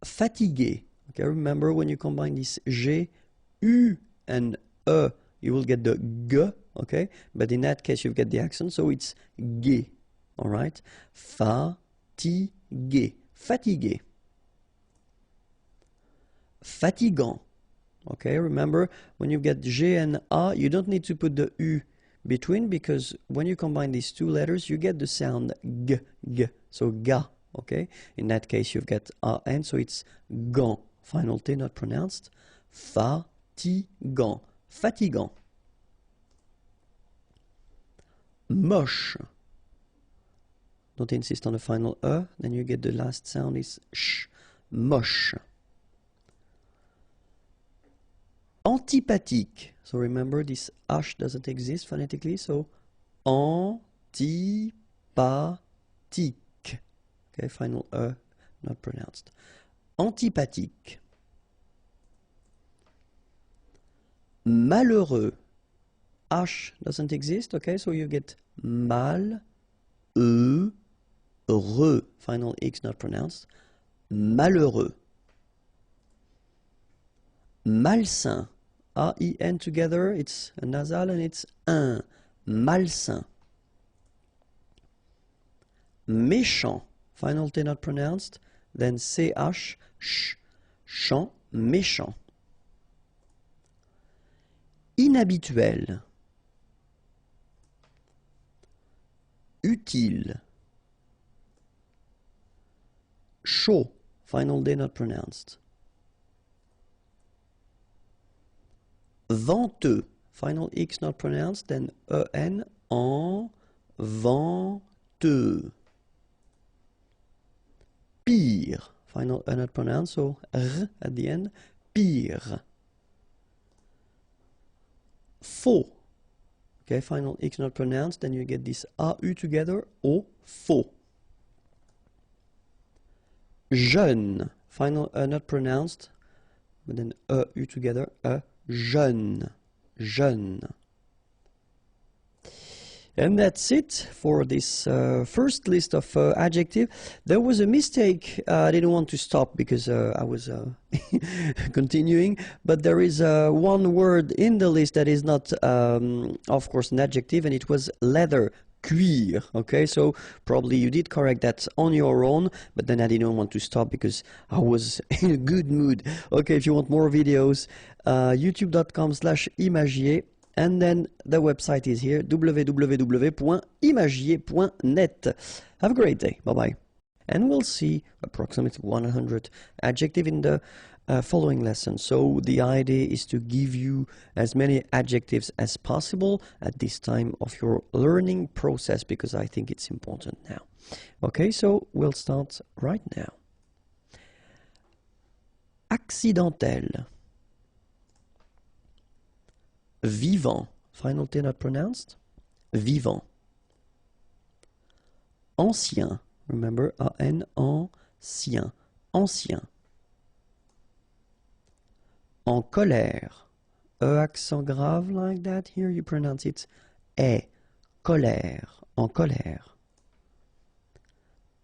A: Fatigué. Okay, remember when you combine this G, U, and E, you will get the G, okay? But in that case, you get the accent, so it's G, all right? Fatigué. Fatigué. Fatigant. Okay, remember when you get G and A, you don't need to put the U between, because when you combine these two letters, you get the sound G, G. So ga, okay? In that case, you get A N, so it's gant. Final T not pronounced. Fatigant. Fatigant. Moche. Don't insist on the final E, then you get the last sound is sh. Moche. Antipathique. So remember, this H doesn't exist phonetically, so antipathique. Okay, final E, not pronounced. Antipathique. malheureux. H doesn't exist, okay, so you get mal, re, final X not pronounced, malheureux. Malsain, A-I-N together, it's a nasal and it's un, malsain. Méchant, final T not pronounced, then C-H, sh, chant, méchant. Inhabituel. Utile. Chaud, final D not pronounced. Venteux, final X not pronounced, then E-N, en, venteux. Pire, final E not pronounced, so R at the end, pire. Faux, okay, final X not pronounced, then you get this AU together, O, faux. Jeune, final E not pronounced, but then EU together, jeune, jeune. And that's it for this first list of adjectives. There was a mistake. I didn't want to stop because I was continuing. But there is one word in the list that is not, of course, an adjective, and it was leather. Cuir, okay, so probably you did correct that on your own, but then I didn't want to stop because I was in a good mood. Okay, if you want more videos, youtube.com/imagier, and then the website is here, www.imagier.net. Have a great day. Bye-bye. And we'll see approximately 100 adjectives in the following lesson. So the idea is to give you as many adjectives as possible at this time of your learning process, because I think it's important now. Okay, so we'll start right now. Accidentel. Vivant, final T not pronounced, vivant. Ancien, remember, A-N, ancien, ancien. En colère, accent grave like that, here you pronounce it est, colère, en colère.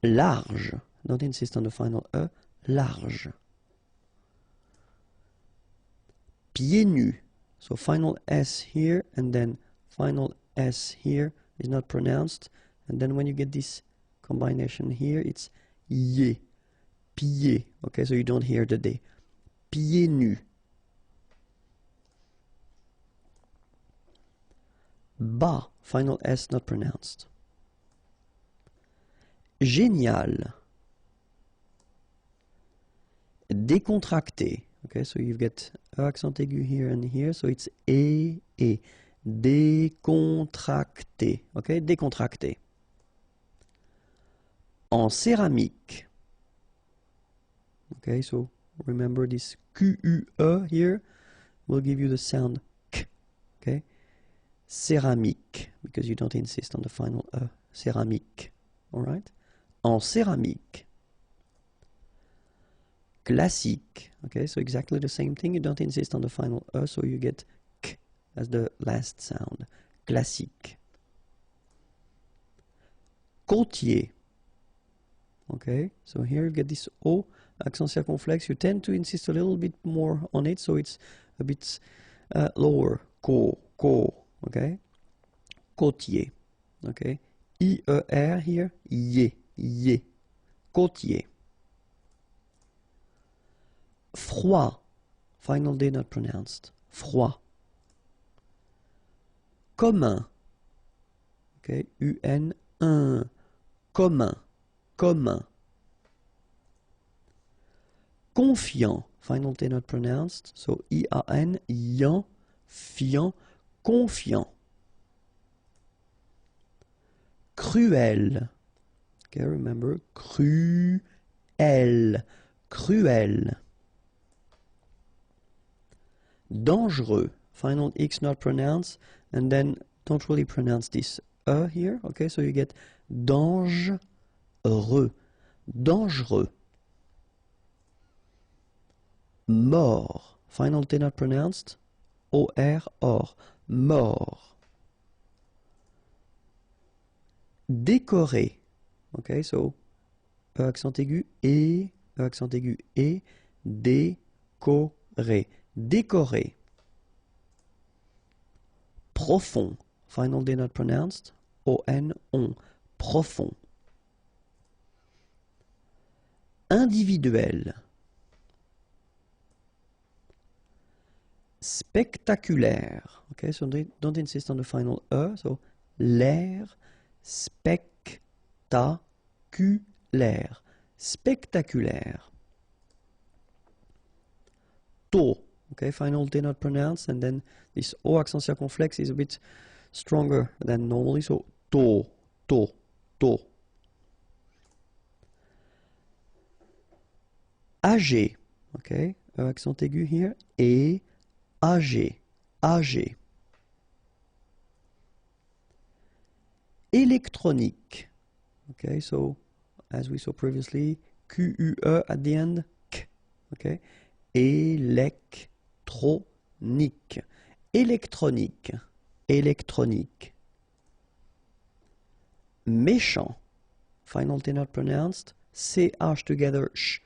A: Large, don't insist on the final E, large. Pieds nus, so final S here and then final S here is not pronounced, and then when you get this combination here, it's yé, pieds, okay, so you don't hear the D. Pieds nus. Bas, final S not pronounced. Génial. Décontracté. Okay, so you've got accent aigu here and here, so it's E. Décontracté. Okay, décontracté. En céramique. Okay, so remember this Q-U-E here will give you the sound K. Okay. Céramique, because you don't insist on the final E, céramique, all right? En céramique. Classique, okay, so exactly the same thing, you don't insist on the final E, so you get K as the last sound, classique. Côtier, okay, so here you get this O, accent circumflex, you tend to insist a little bit more on it, so it's a bit lower, co. Okay, côtier, okay, I-E-R here, yé, côtier. Froid, final D not pronounced, froid. Commun, okay, U-N-1, commun. Confiant, final D not pronounced, so I-A-N, yan, fiant, confiant. Cruel. Okay, remember, cruel. Dangereux. Final X not pronounced, and then don't really pronounce this here. Okay, so you get dangereux. Mort. Final T not pronounced. O-R, or. Mort. Décorer. Okay, so E accent aigu, E accent aigu, et, décorer. Décorer. Profond. Final D not pronounced. O-N, on. Profond. Individuel. Spectaculaire. Okay, so don't insist on the final E. So, l'air spectaculaire. Spectaculaire. Tôt. Okay, final D not pronounced, and then this O accent circonflexe is a bit stronger than normally, so tôt, tôt, tôt. Âgé. Okay, accent aigu here, et âgé, âgé. Électronique. Okay, so as we saw previously, Q-U-E at the end, K. Okay, électronique. Électronique. Électronique. Méchant. Final T not pronounced. C-H together, sh.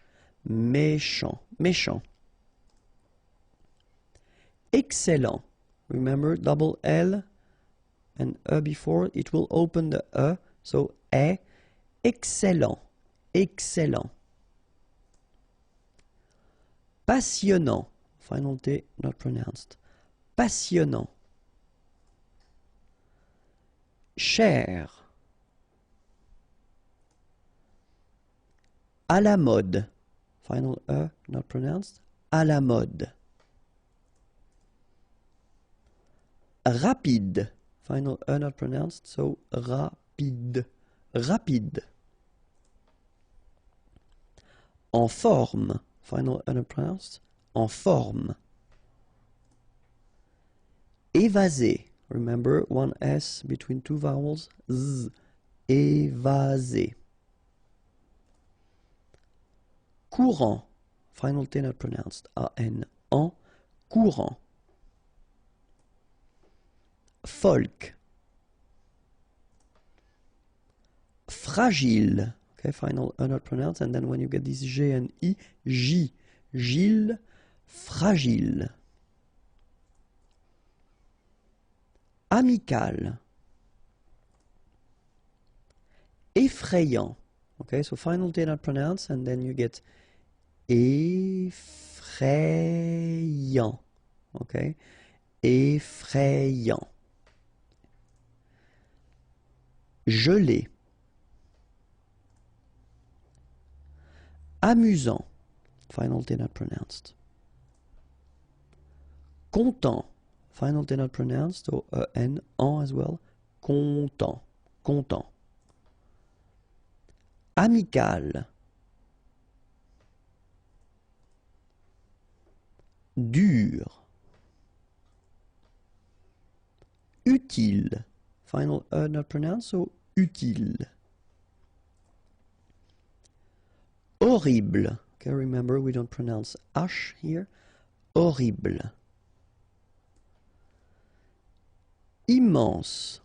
A: Méchant. Méchant. Excellent. Remember, double L and E before, it will open the E. So, E. Excellent. Excellent. Passionnant. Final T not pronounced. Passionnant. Cher. À la mode. Final E not pronounced. À la mode. Rapide. Final E not pronounced, so rapide. Rapide. En forme. Final E not pronounced. En forme. Évaser. Remember, one S between two vowels. Z. Évaser. Courant. Final T not pronounced. A-N. En. Courant. Folk. Fragile. Okay, final E not pronounced, and then when you get this G and I, J. Gilles. Fragile. Amical. Effrayant. Okay, so final T not pronounced, and then you get effrayant. Okay, effrayant. Gelé. Amusant. Final T not pronounced. Content. Final T not pronounced, so E-N, en as well. Content. Content. Amical. Dur. Utile. Final E not pronounced, so utile. Horrible. Okay, remember we don't pronounce H here. Horrible. Immense.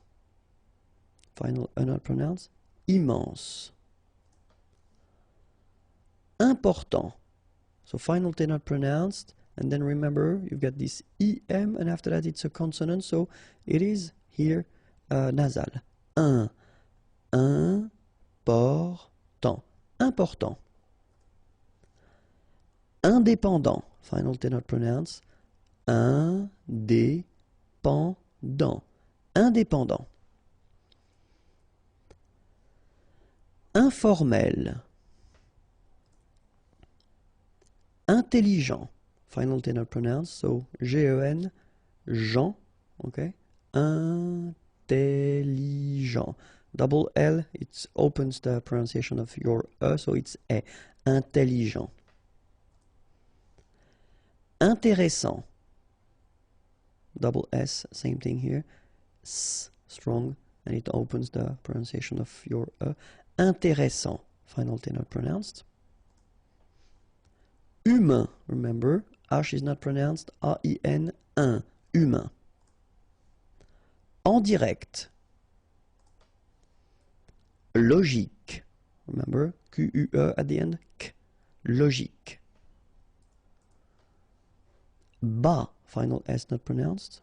A: Final E not pronounced. Immense. Important. So final T not pronounced. And then remember, you've got this EM, and after that it's a consonant, so it is here nasal. Important. Important. Indépendant. Final T not pronounced. Indépendant. Indépendant. Informel. Intelligent. Final T not pronounced, so G-E-N, Jean, okay? Intelligent. Double L, it opens the pronunciation of your E, so it's E. Intelligent. Intéressant. Double S, same thing here. S, strong, and it opens the pronunciation of your E. Intéressant. Final T not pronounced. Humain, remember, H is not pronounced, A-I-N, un. humain. En direct. Logique. Remember, Q-U-E at the end. K. Logique. Bas. Final S not pronounced.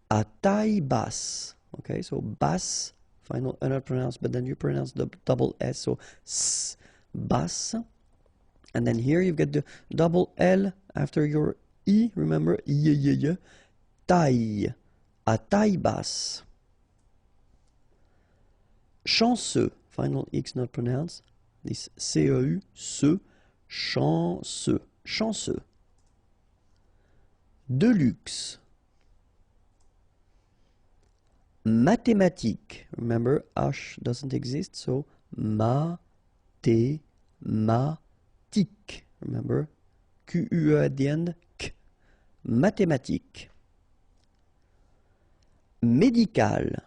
A: À taille basse. Okay, so basse. Final E not pronounced, but then you pronounce the double S, so S. Basse. And then here you've got the double L after your I. Remember, I. Taille. À taille basse. Chanceux. Final X not pronounced. This C-E-U. Ce. Chanceux. Chanceux. De luxe. Mathématique. Remember, H doesn't exist, so mathématique. Remember, Q-U-E at the end. K. Mathématique. Médical.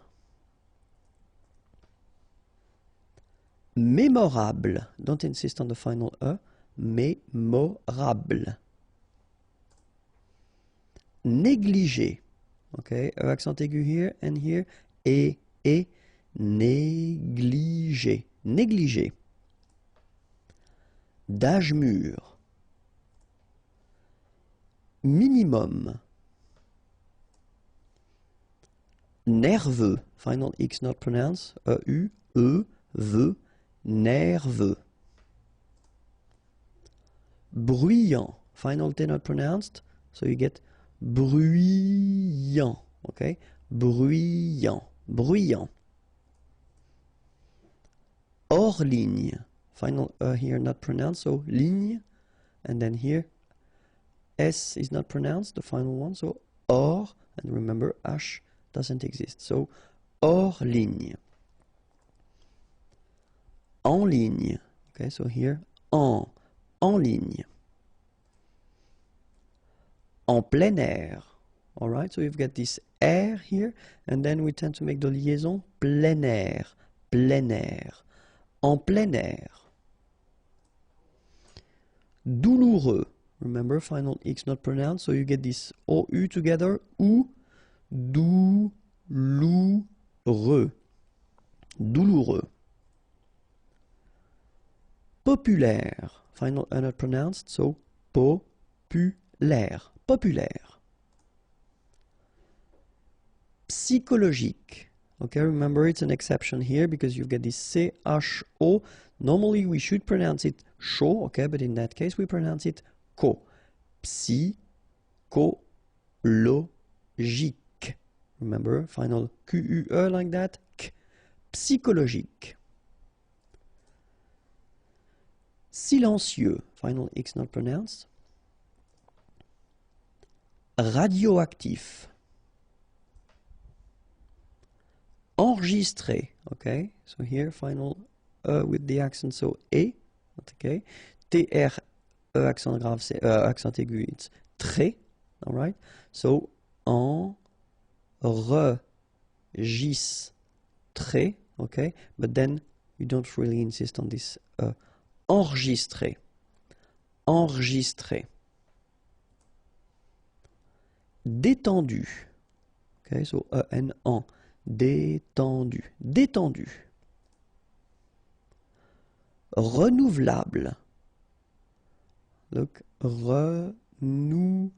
A: Mémorable. Don't insist on the final E. Mémorable. Négligé. Okay, E accent aigu here and here. Et. Négligé. Négligé. D'âge mûr. Minimum. Nerveux. Final X not pronounced. E-U. E-V. Nerveux. Bruyant. Final T not pronounced. So you get bruyant. Okay? Bruyant. Bruyant. Hors ligne. Final here not pronounced. So ligne. And then here S is not pronounced. The final one. So hors. And remember H doesn't exist. So hors ligne. En ligne. Okay, so here, en ligne. En plein air. All right, so you've got this air here, and then we tend to make the liaison plein air, plein air. En plein air. Douloureux. Remember, final X not pronounced, so you get this OU together, ou, douloureux. Douloureux. Populaire. Final E not pronounced, so populaire. Populaire. Psychologique. Okay, remember it's an exception here because you've got this C-H-O. Normally we should pronounce it sho, okay, but in that case we pronounce it ko. Psychologique. Remember, final Q-U-E like that. K. Psychologique. Silencieux. Final X not pronounced. Radioactif. Enregistré. Okay, so here final with the accent, so E. Okay. TR E accent grave, c'est accent aigu, it's très. All right. So enregistré. Okay, but then you don't really insist on this. Enregistré. Enregistré. Détendu. Okay, so E-N-en. Détendu. Détendu. Renouvelable. Look, renouvelable.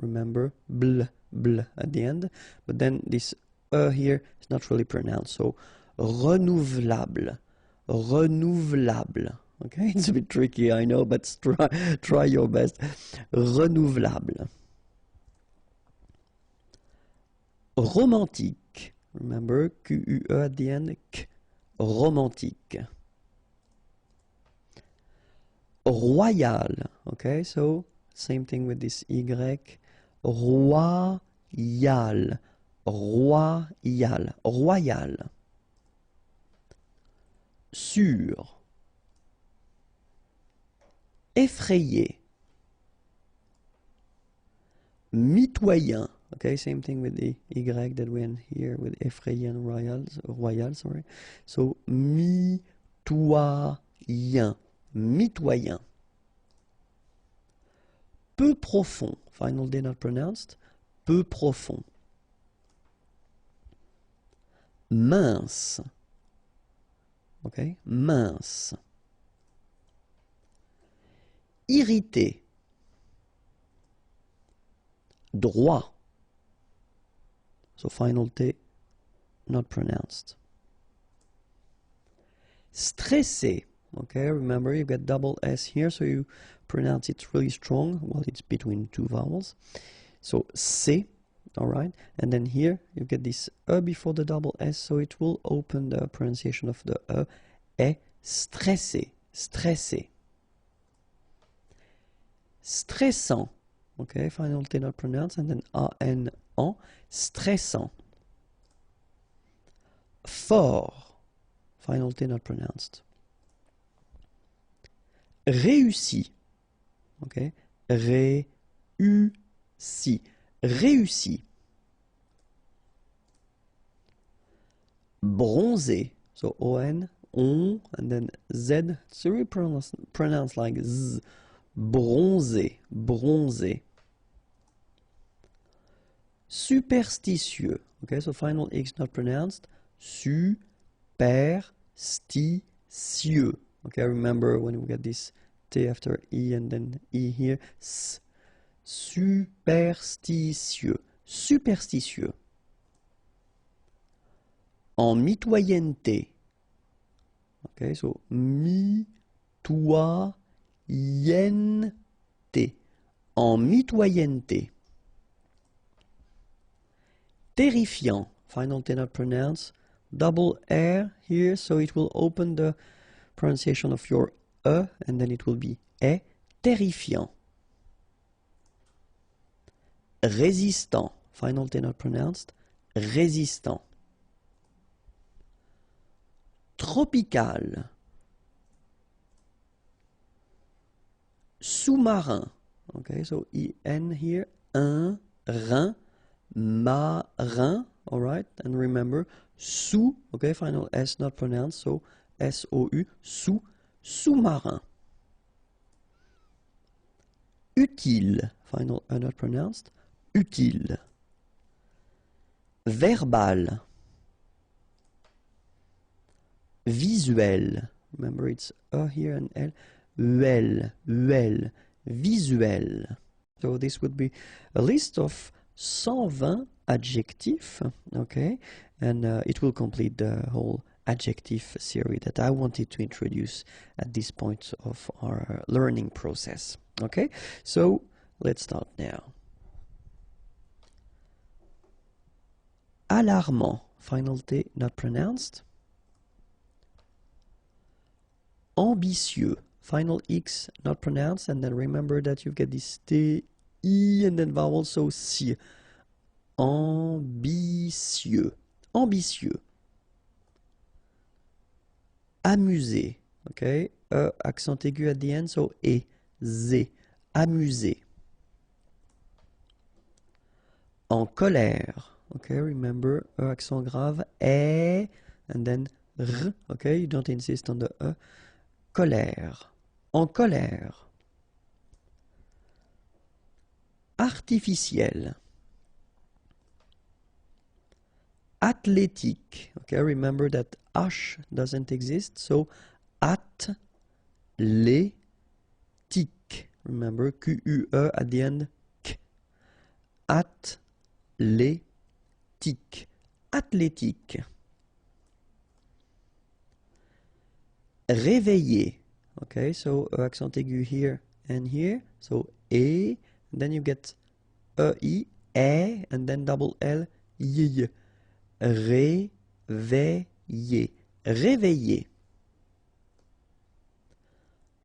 A: Remember, bl at the end. But then this here is not really pronounced. So, renouvelable. Renouvelable. Okay, it's a bit tricky, I know, but try your best. Renouvelable. Romantique. Remember, Q-U-E at the end. K. Romantique. Royal. Okay, so same thing with this Y. Royal. Royal. Royal. Sûr. Effrayé. Mitoyen. Okay, same thing with the Y that went here with effrayé and royal, sorry. So, mitoyen. Mitoyen. peu profond, final D not pronounced, peu profond. Mince, ok, mince. Irrité, droit. So final T not pronounced. Stressé, okay, remember you get double S here, so you pronounce it really strong while it's between two vowels. So C, all right, and then here you get this E before the double S, so it will open the pronunciation of the E. Stressé, stressé. Stressant, okay, final T not pronounced, and then A-N-N, stressant. Fort, final T not pronounced. Réussi, okay, réussi, réussi. Bronzé, so O-N, on, and then Z, it's really pronounced like Z. Bronzé, bronzé. Superstitieux, okay, so final X not pronounced. Superstitieux. Okay, remember when we get this T after E and then E here. S. Superstitieux. Superstitieux. En mitoyenneté. Okay, so mitoyenneté. En mitoyenneté. Terrifiant. Final T not pronounced. Double R here, so it will open the pronunciation of your E, and then it will be E. Terrifiant. Résistant. Final T not pronounced. Résistant. Tropical. Sous-marin. Okay, so E-N here. Un, rein, marin. All right, and remember, sous, okay, final S not pronounced, so S-O-U, sous-marin. Utile, final E not pronounced, utile. Verbal. Visuel, remember it's E here and L, uel, visuel. So this would be a list of 120 adjectifs, okay, and it will complete the whole adjective series that I wanted to introduce at this point of our learning process. Okay, so let's start now. Alarmant, final T not pronounced. Ambitieux, final X not pronounced, and then remember that you get this T, I, and then vowel, so si. Ambitieux, ambitieux. Amusé, okay, accent aigu at the end, so E, Z, amusé. En colère, okay, remember, accent grave, E, and then R, okay, you don't insist on the E. Colère, en colère. Artificiel. Athlétique, okay, remember that H doesn't exist, so athlétique, remember Q-U-E at the end, K. Athlétique, athlétique. Réveillé, okay, so accent aigu here and here, so E, and then you get E, and then double L, Y. Réveillé, réveillé.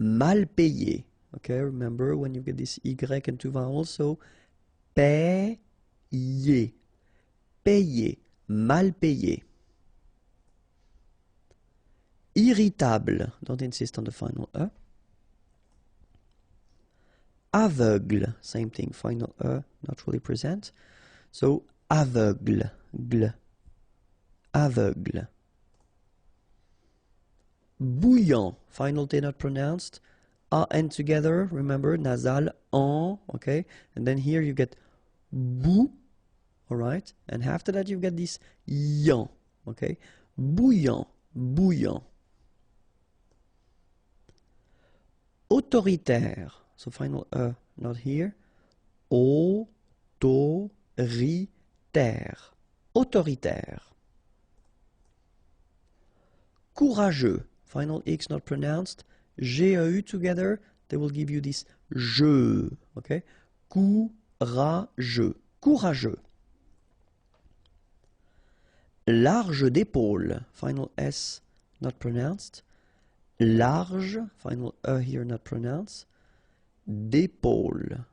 A: Mal payé, okay, remember when you get this Y and two vowels, so payé, payé, mal payé. Irritable, don't insist on the final E. Aveugle, same thing, final E, not really present. So aveugle, gl, aveugle. Bouillant, final T not pronounced, A and together, remember, nasal, en, okay? And then here you get bou, all right? And after that you get this yan, okay? Bouillant, bouillant. Autoritaire, so final not here. Autoritaire, autoritaire. Courageux, final X not pronounced. G et U together, they will give you this je, okay? Courageux, courageux. Large d'épaule, final S not pronounced. Large, final E here not pronounced. D'épaule.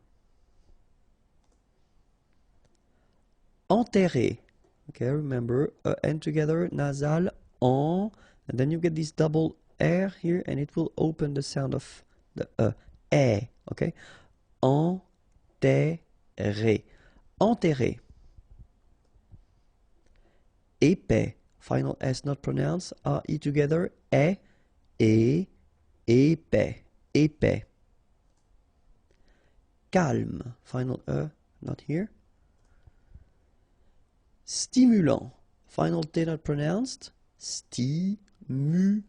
A: Enterré, okay, remember, N together, nasal, en, and then you get this double R here, and it will open the sound of the E, okay? Enterré, enterré. Épais, final S not pronounced, A-I together, épais, épais. Calme, final E not here. Stimulant, final T not pronounced, stimulant,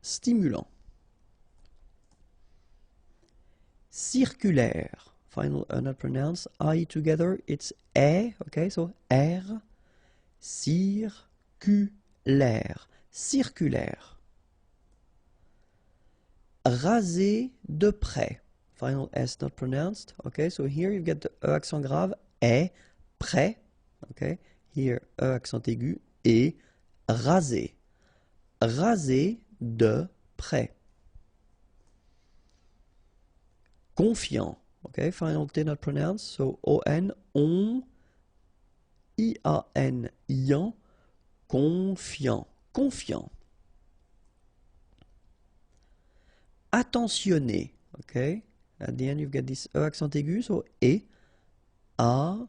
A: stimulant. Circulaire, final not pronounced, I together, it's E, okay, so R, circulaire, circulaire. Raser de près, final S not pronounced, okay, so here you get the E accent grave, E, près, okay, here E accent aigu, et raser, raser de près. Confiant, okay, final T not pronounced, so O-N, on, I-A-N, ian, confiant, confiant. Attentionné, okay, at the end you get this E accent aigu, so et, a,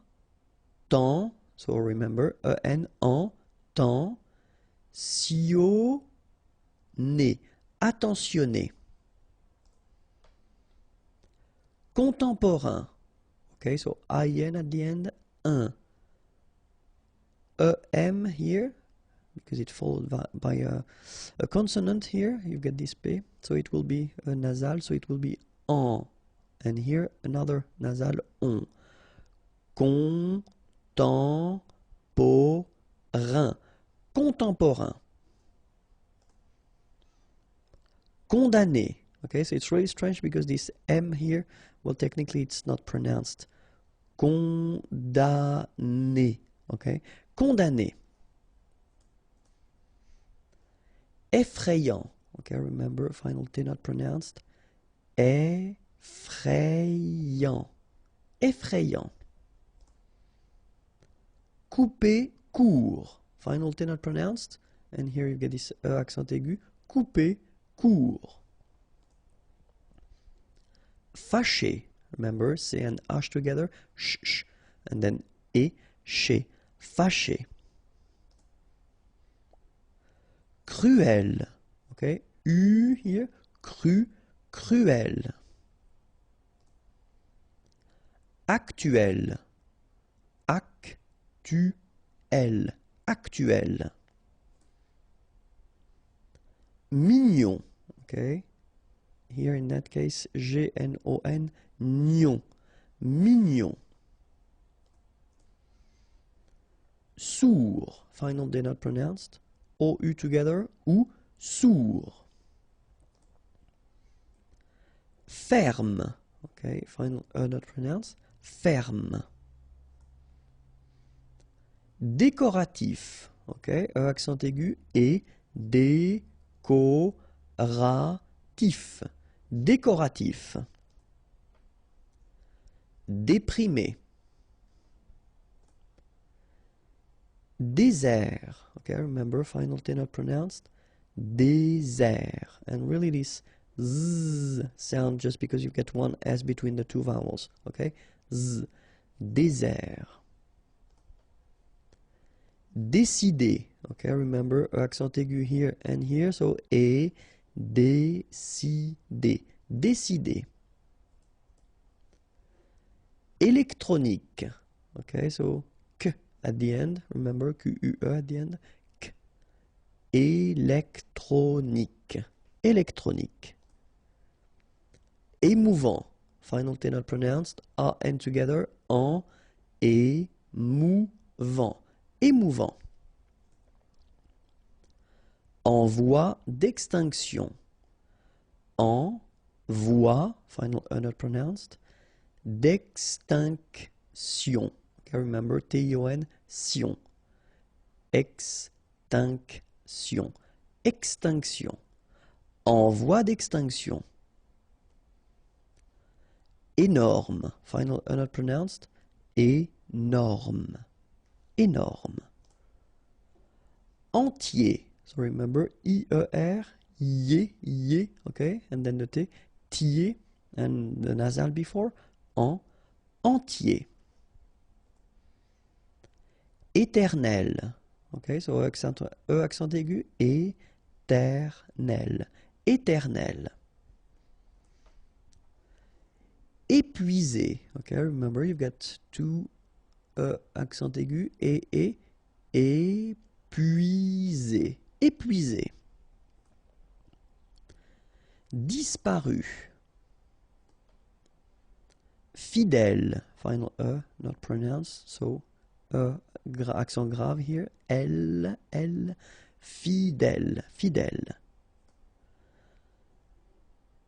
A: temps, so remember, E-N, en, temps, sionné, attentionné. Contemporain, okay, so I-N at the end, un. E-M here, because it's followed by a consonant here, you get this P, so it will be a nasal, so it will be en. And here another nasal, on. Contemporain, contemporain. Condamné, okay, so it's really strange because this M here, well, technically it's not pronounced. Condamné, okay, condamné. Effrayant, okay, remember, final T not pronounced. Effrayant, effrayant. Couper court, final T not pronounced, and here you get this E accent aigu, couper court. Fâché, remember, C and H together, sh, sh, and then E, ché, fâché. Cruel, okay, U here, cruel. Actuel, actuel, actuel. Mignon, okay, here in that case, G-N-O-N, gnon, mignon. Sourd, final D not pronounced, O-U together, ou, sourd. Ferme, okay, final E not pronounced, ferme. Décoratif, okay, E accent aigu, et, décoratif, décoratif. Déprimé. Désert, okay, remember, final T not pronounced, désert, and really this z sound just because you get one S between the two vowels, okay, z, désert. Décider, okay, remember, accent aigu here and here, so et, décider, décider. Électronique. Okay, so k at the end. Remember, Q-U-E at the end. K. Électronique. Électronique. Émouvant. Final T not pronounced. A-N together. En. Émouvant. Émouvant. En voie d'extinction. En voie, final E not pronounced, d'extinction. Okay, remember, T-I-O-N, sion. Extinction. Extinction. En voie d'extinction. Énorme. Final E not pronounced, énorme. Énorme. Entier. So remember, I-E-R, ye, okay, and then the T, tier, and the nasal before, en, entier. Éternel, okay, so accent aigu, éternel, éternel. Épuisé, okay, remember you've got two accent aigu, épuisé. Épuisé. Disparu. Fidèle. Final E, not pronounced. So, accent grave here. L. Fidèle. Fidèle.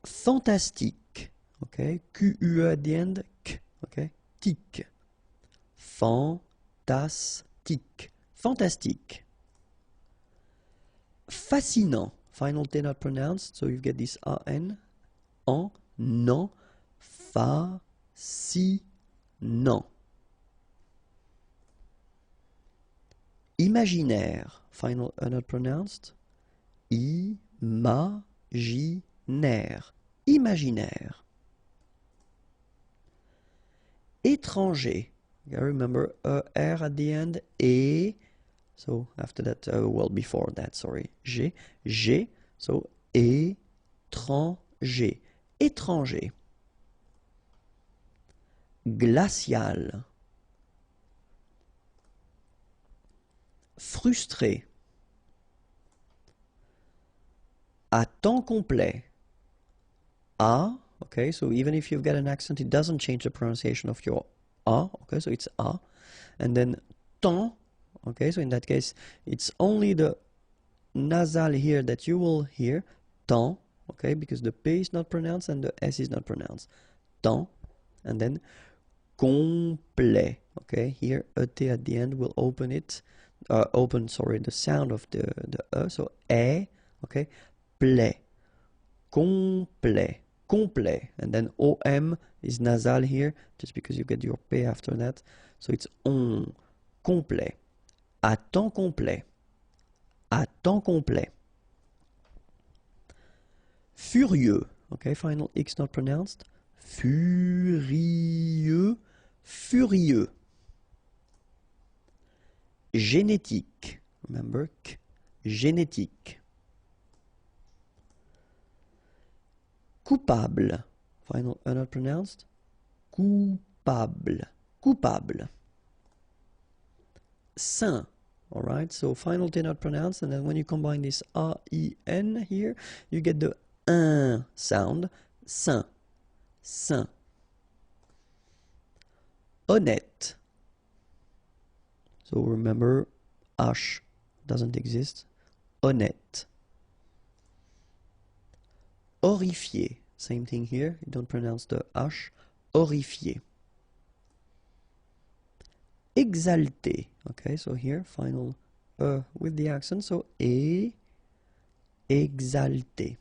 A: Fantastique. Okay. Q-U-E at the end. K. Okay. Tic. Fantastique. Fantastique. Fascinant. Final T not pronounced, so you get this A-N. En, non, fascinant. Imaginaire. Final E not pronounced. Imaginaire. Imaginaire. Étranger. You remember R at the end. Et. So after that, well, before that, sorry, G, so étranger, étranger. Glacial. Frustré. À temps complet. A, okay, so even if you've got an accent, it doesn't change the pronunciation of your A, okay, so it's A. And then temps. Okay, so in that case, it's only the nasal here that you will hear, temps, okay, because the P is not pronounced and the S is not pronounced. Temps, and then complet, okay, here, E-T at the end will open it, the sound of the E, so E, okay, ple, complet, complet, and then OM is nasal here, just because you get your P after that, so it's on, complet. À temps complet. À temps complet. Furieux. Okay, final X not pronounced. Furieux. Furieux. Génétique. Remember, K. Génétique. Coupable. Final E not pronounced. Coupable. Coupable. Saint. Alright, so final T not pronounced, and then when you combine this A-I-N here, you get the un sound. Saint. Saint. Honnête. So remember, H doesn't exist. Honnête. Horrifié. Same thing here, you don't pronounce the H. Horrifié. Exalté. Okay, so here, final with the accent, so exalté.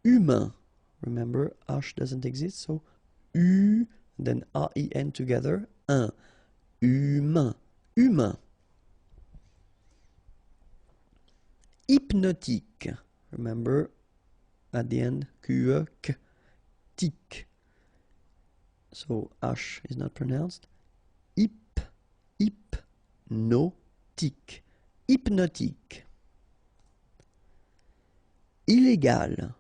A: Humain. Remember, H doesn't exist, so U, then A-I-N together, un. Humain. Humain. Hypnotique. Remember, at the end, Q-E, K, tic. So H is not pronounced. Hypnotique. Hypnotique. Illégal.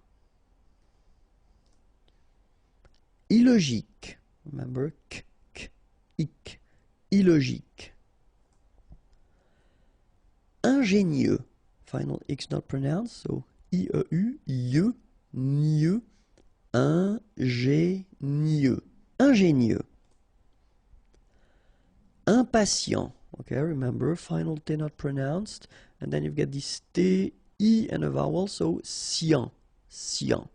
A: Illogique. Remember, ik. Illogique. Ingénieux. Final X not pronounced, so I-E-U, I-E, nieux. Ingénieux. Ingénieux. Impatient. Okay, remember, final T not pronounced. And then you've got this T, I and a vowel, so sien. Sien.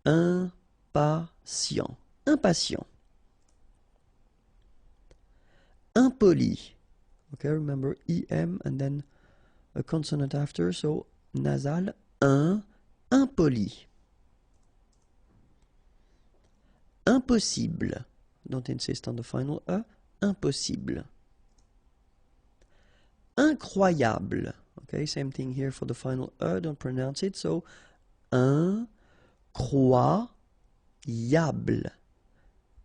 A: Impatient. Impatient. Impoli. Okay, remember, I-M and then a consonant after, so nasal. Impoli. Impossible. Don't insist on the final E. Impossible. Incroyable. Okay, same thing here for the final E. Don't pronounce it. So, incroyable.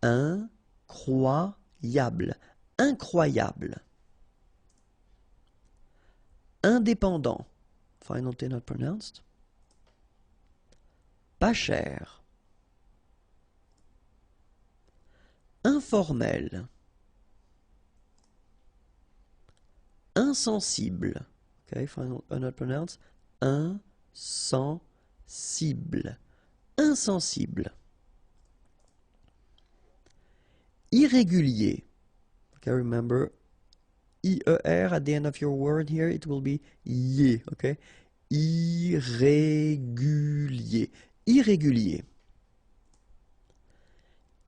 A: Incroyable. Incroyable. Indépendant. Final T not pronounced. Pas cher. Informel. Insensible. Okay, final not pronounced. Insensible. Insensible. Irrégulier. Okay, remember, I-E-R at the end of your word here, it will be ye, okay? Irrégulier. Irrégulier.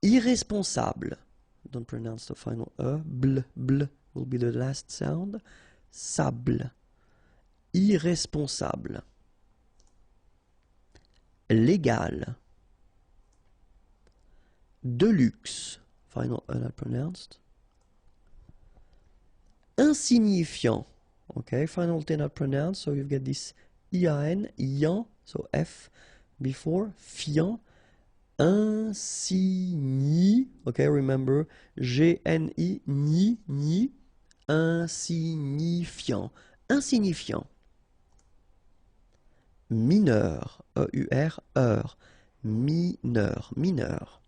A: Irresponsable. Don't pronounce the final E. Bl will be the last sound. Sable. Irresponsable. Légal. De luxe. Final E not pronounced. Insignifiant. Okay, final T not pronounced, so you've got this I-A-N, ian, so F before, fiant. Insigni, okay, remember, G-N-I, ni, insignifiant, insignifiant. Mineur, E-U-R, heure, mineur, mineur.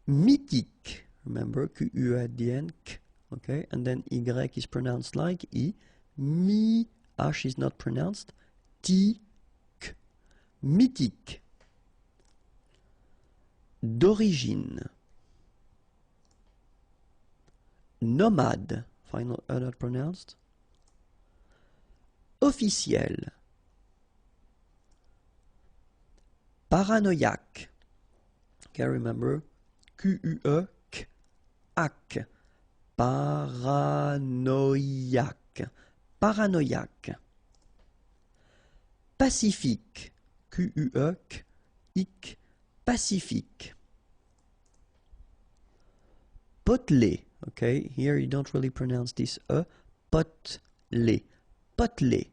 A: Mythique, remember, Q-U at the end, K, okay, and then Y is pronounced like I, mi, H is not pronounced, T, mythique. D'origine. Nomade. Final E not pronounced. Officiel. Paranoïaque. Okay, remember, Q-U-E, K, ac. Paranoïaque. Paranoïaque. Pacifique. Q-U-E, K, ic, pacifique. Potelé. Okay, here you don't really pronounce this E. Potelé. Potelé.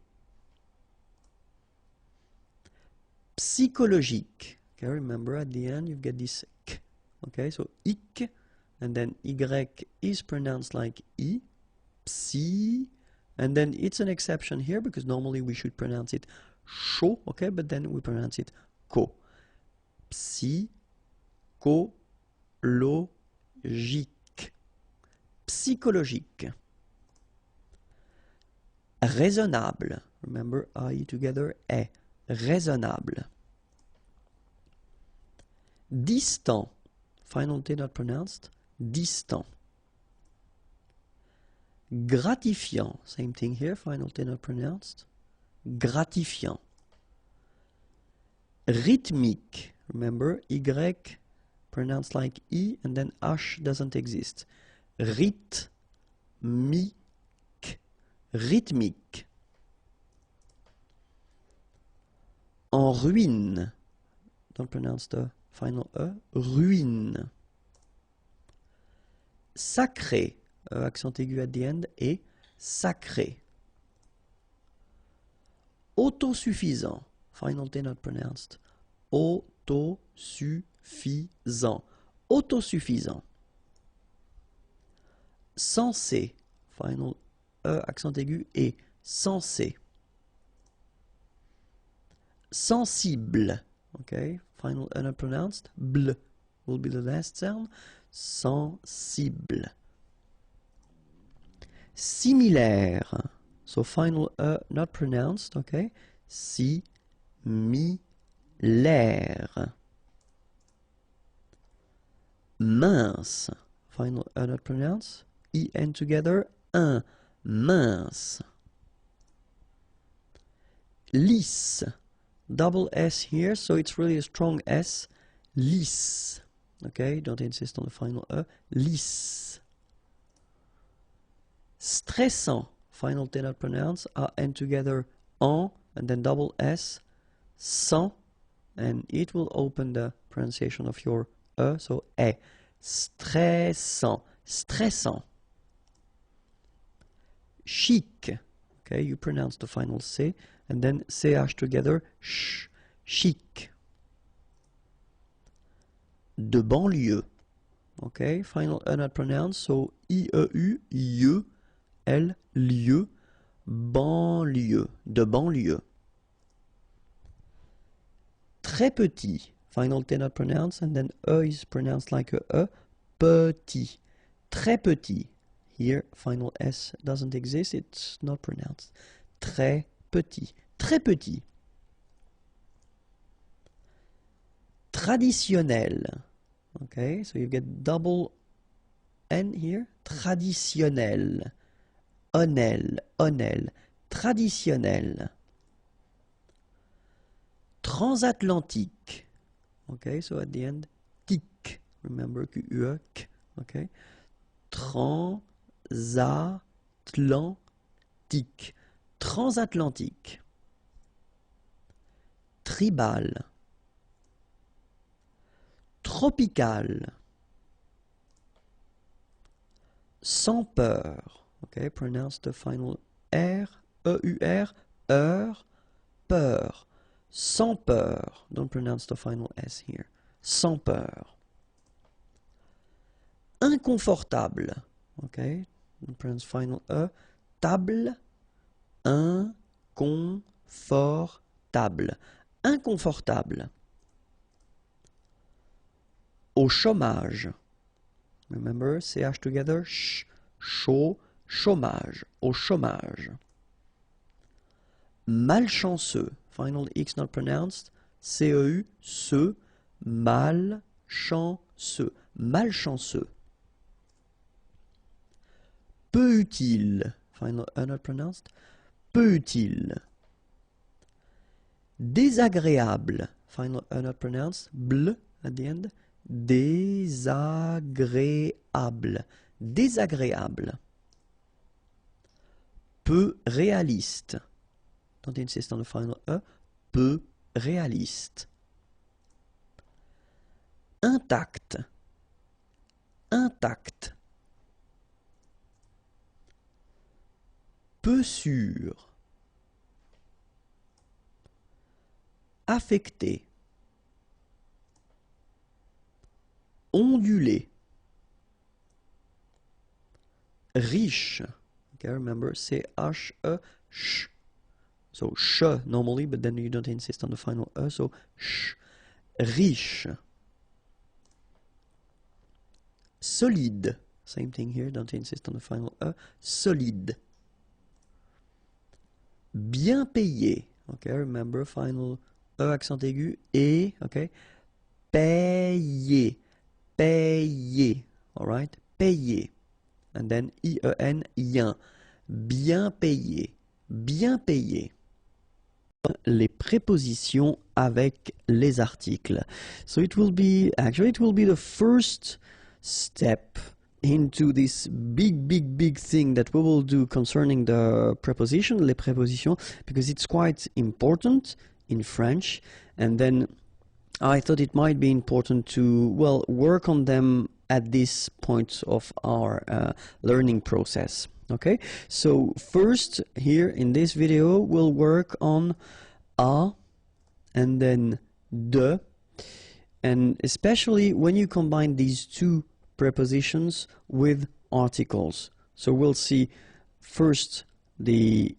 A: Psychologique. Okay, remember at the end you've got this K. Okay, so ic, and then Y is pronounced like I. Psy. And then it's an exception here because normally we should pronounce it chaud, okay, but then we pronounce it co. Psychologique. Psychologique. Raisonnable. Remember, I together, est. Raisonnable. Distant. Final T not pronounced. Distant. Gratifiant. Same thing here. Final T not pronounced. Gratifiant. Rythmique. Remember, Y pronounced like I and then H doesn't exist. Rythmique. Rythmique. En ruine. Don't pronounce the final E. Ruine. Sacré. Accent aigu at the end. Et sacré. Autosuffisant. Final T not pronounced. Autosuffisant. Autosuffisant. Censé. Final E, accent aigu, et. Censé. Sensible. Okay. final E not pronounced, bl will be the last sound, sensible. Similaire, so final E not pronounced, okay, similaire. Mince, final E not pronounced, IN together, un, mince. Lisse, double S here, so it's really a strong S, lisse, okay, don't insist on the final E, lisse. Stressant, final T not pronounced, AN together, en, and then double S, sans, and it will open the pronunciation of your E, so E. Stressant, stressant. Chic, okay, you pronounce the final C, and then CH together, sh, chic. De banlieue, okay, final E not pronounced, so IEU, IE, L, lieu, banlieue, de banlieue. Très petit, final T not pronounced, and then E is pronounced like a E, petit, très petit. Here, final S doesn't exist, it's not pronounced. Très petit, très petit. Traditionnel, okay, so you get double N here, traditionnel. Honnel, honnel, traditionnel. Transatlantique, okay, so at the end, tic, remember QUE, okay. Transatlantique, transatlantique. Tribal, tropical. Sans peur. Okay, pronounce the final R, E-U-R, heure, peur. Sans peur. Don't pronounce the final S here. Sans peur. Inconfortable. Okay, don't pronounce final E. Table. Inconfortable. Inconfortable. Au chômage. Remember, CH together, sh, chaud. Chômage, au chômage. Malchanceux, final X not pronounced, CEU, ce, malchanceux, malchanceux. Peu utile, final E not pronounced, peu utile. Désagréable, final E not pronounced, bl at the end, désagréable, désagréable. Peu réaliste. Don't insist on the final E. Peu réaliste. Intact. Intact. Peu sûr. Affecté. Ondulé. Riche. Okay, remember, C-H-E, sh. So, sh normally, but then you don't insist on the final E, so sh. Riche. Solide. Same thing here, don't insist on the final E. Solide. Bien payé. Okay, remember, final E accent aigu, et, okay. Payé. Payé. Alright? Payé. And then I-E-N, yen. Bien payé. Bien payé. Les prépositions avec les articles. So it will be the first step into this big thing that we will do concerning the preposition, les prépositions, because it's quite important in French. And then I thought it might be important to, well, work on them at this point of our learning process. Okay, so first here in this video we'll work on a and then de, and especially when you combine these two prepositions with articles. So we'll see first the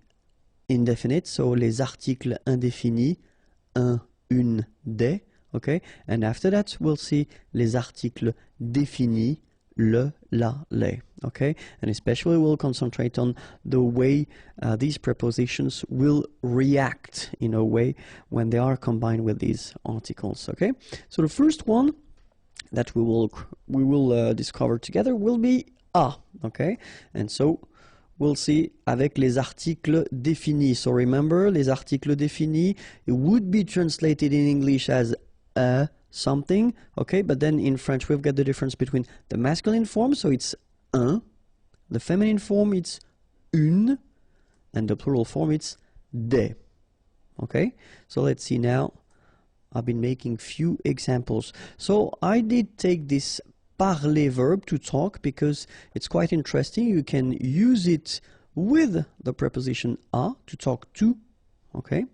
A: indefinite, so les articles indéfinis, un, une, des, okay? And after that, we'll see les articles définis, le, la, les, okay? And especially we'll concentrate on the way these prepositions will react in a way when they are combined with these articles, okay? So the first one that we will discover together will be a, okay? And so we'll see avec les articles définis. So remember, les articles définis, it would be translated in English as a something, okay? But then in French, we've got the difference between the masculine form, so it's un, the feminine form, it's une, and the plural form, it's des, okay? So let's see now. I've been making few examples. So I did take this parler verb to talk because it's quite interesting. You can use it with the preposition a to talk to, okay?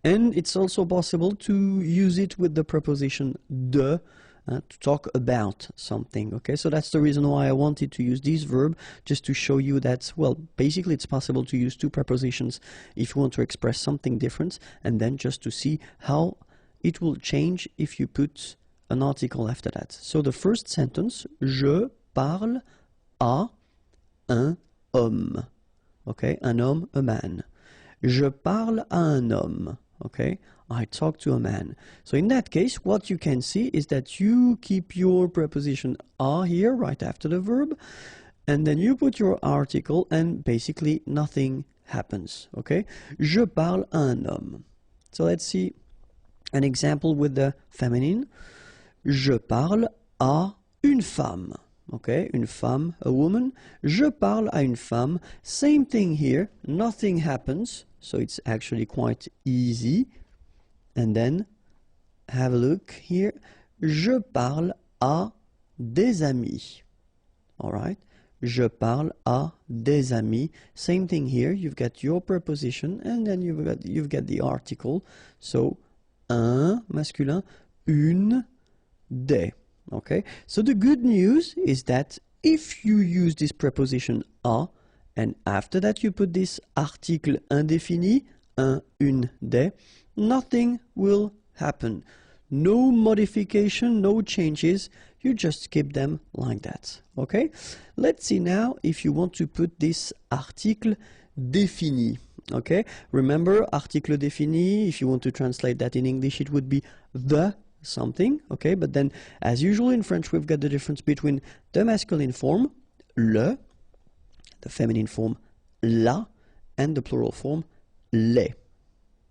A: And it's also possible to use it with the preposition de to talk about something, okay? So that's the reason why I wanted to use this verb, just to show you that, well, basically it's possible to use two prepositions if you want to express something different, and then just to see how it will change if you put an article after that. So the first sentence, je parle à un homme, okay? Un homme, a man. Je parle à un homme, okay? I talk to a man. So in that case, what you can see is that you keep your preposition à here right after the verb, and then you put your article and basically nothing happens, okay? Je parle à un homme. So let's see an example with the feminine. Je parle à une femme. Okay, une femme, a woman. Je parle à une femme. Same thing here. Nothing happens. So it's actually quite easy. And then, have a look here. Je parle à des amis. All right. Je parle à des amis. Same thing here. You've got your preposition and then you've got the article. So, un, masculin, une, des. Okay, so the good news is that if you use this preposition à, and after that you put this article indéfini, un, une, des, nothing will happen. No modification, no changes, you just keep them like that. Okay, let's see now if you want to put this article défini. Okay, remember article défini, if you want to translate that in English, it would be the something, okay? But then, as usual in French, we've got the difference between the masculine form, le, the feminine form, la, and the plural form, les.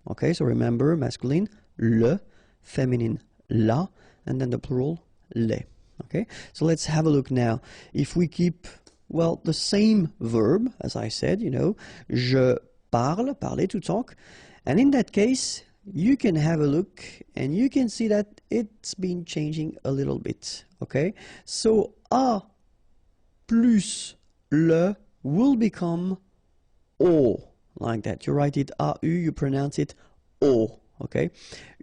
A: Okay, so remember, masculine, le, feminine, la, and then the plural, les. Okay, so let's have a look now. If we keep, well, the same verb, as I said, you know, je parle, parler, to talk, and in that case, you can have a look and you can see that it's been changing a little bit, okay? So, a plus le will become o, like that. You write it au, you pronounce it o, okay?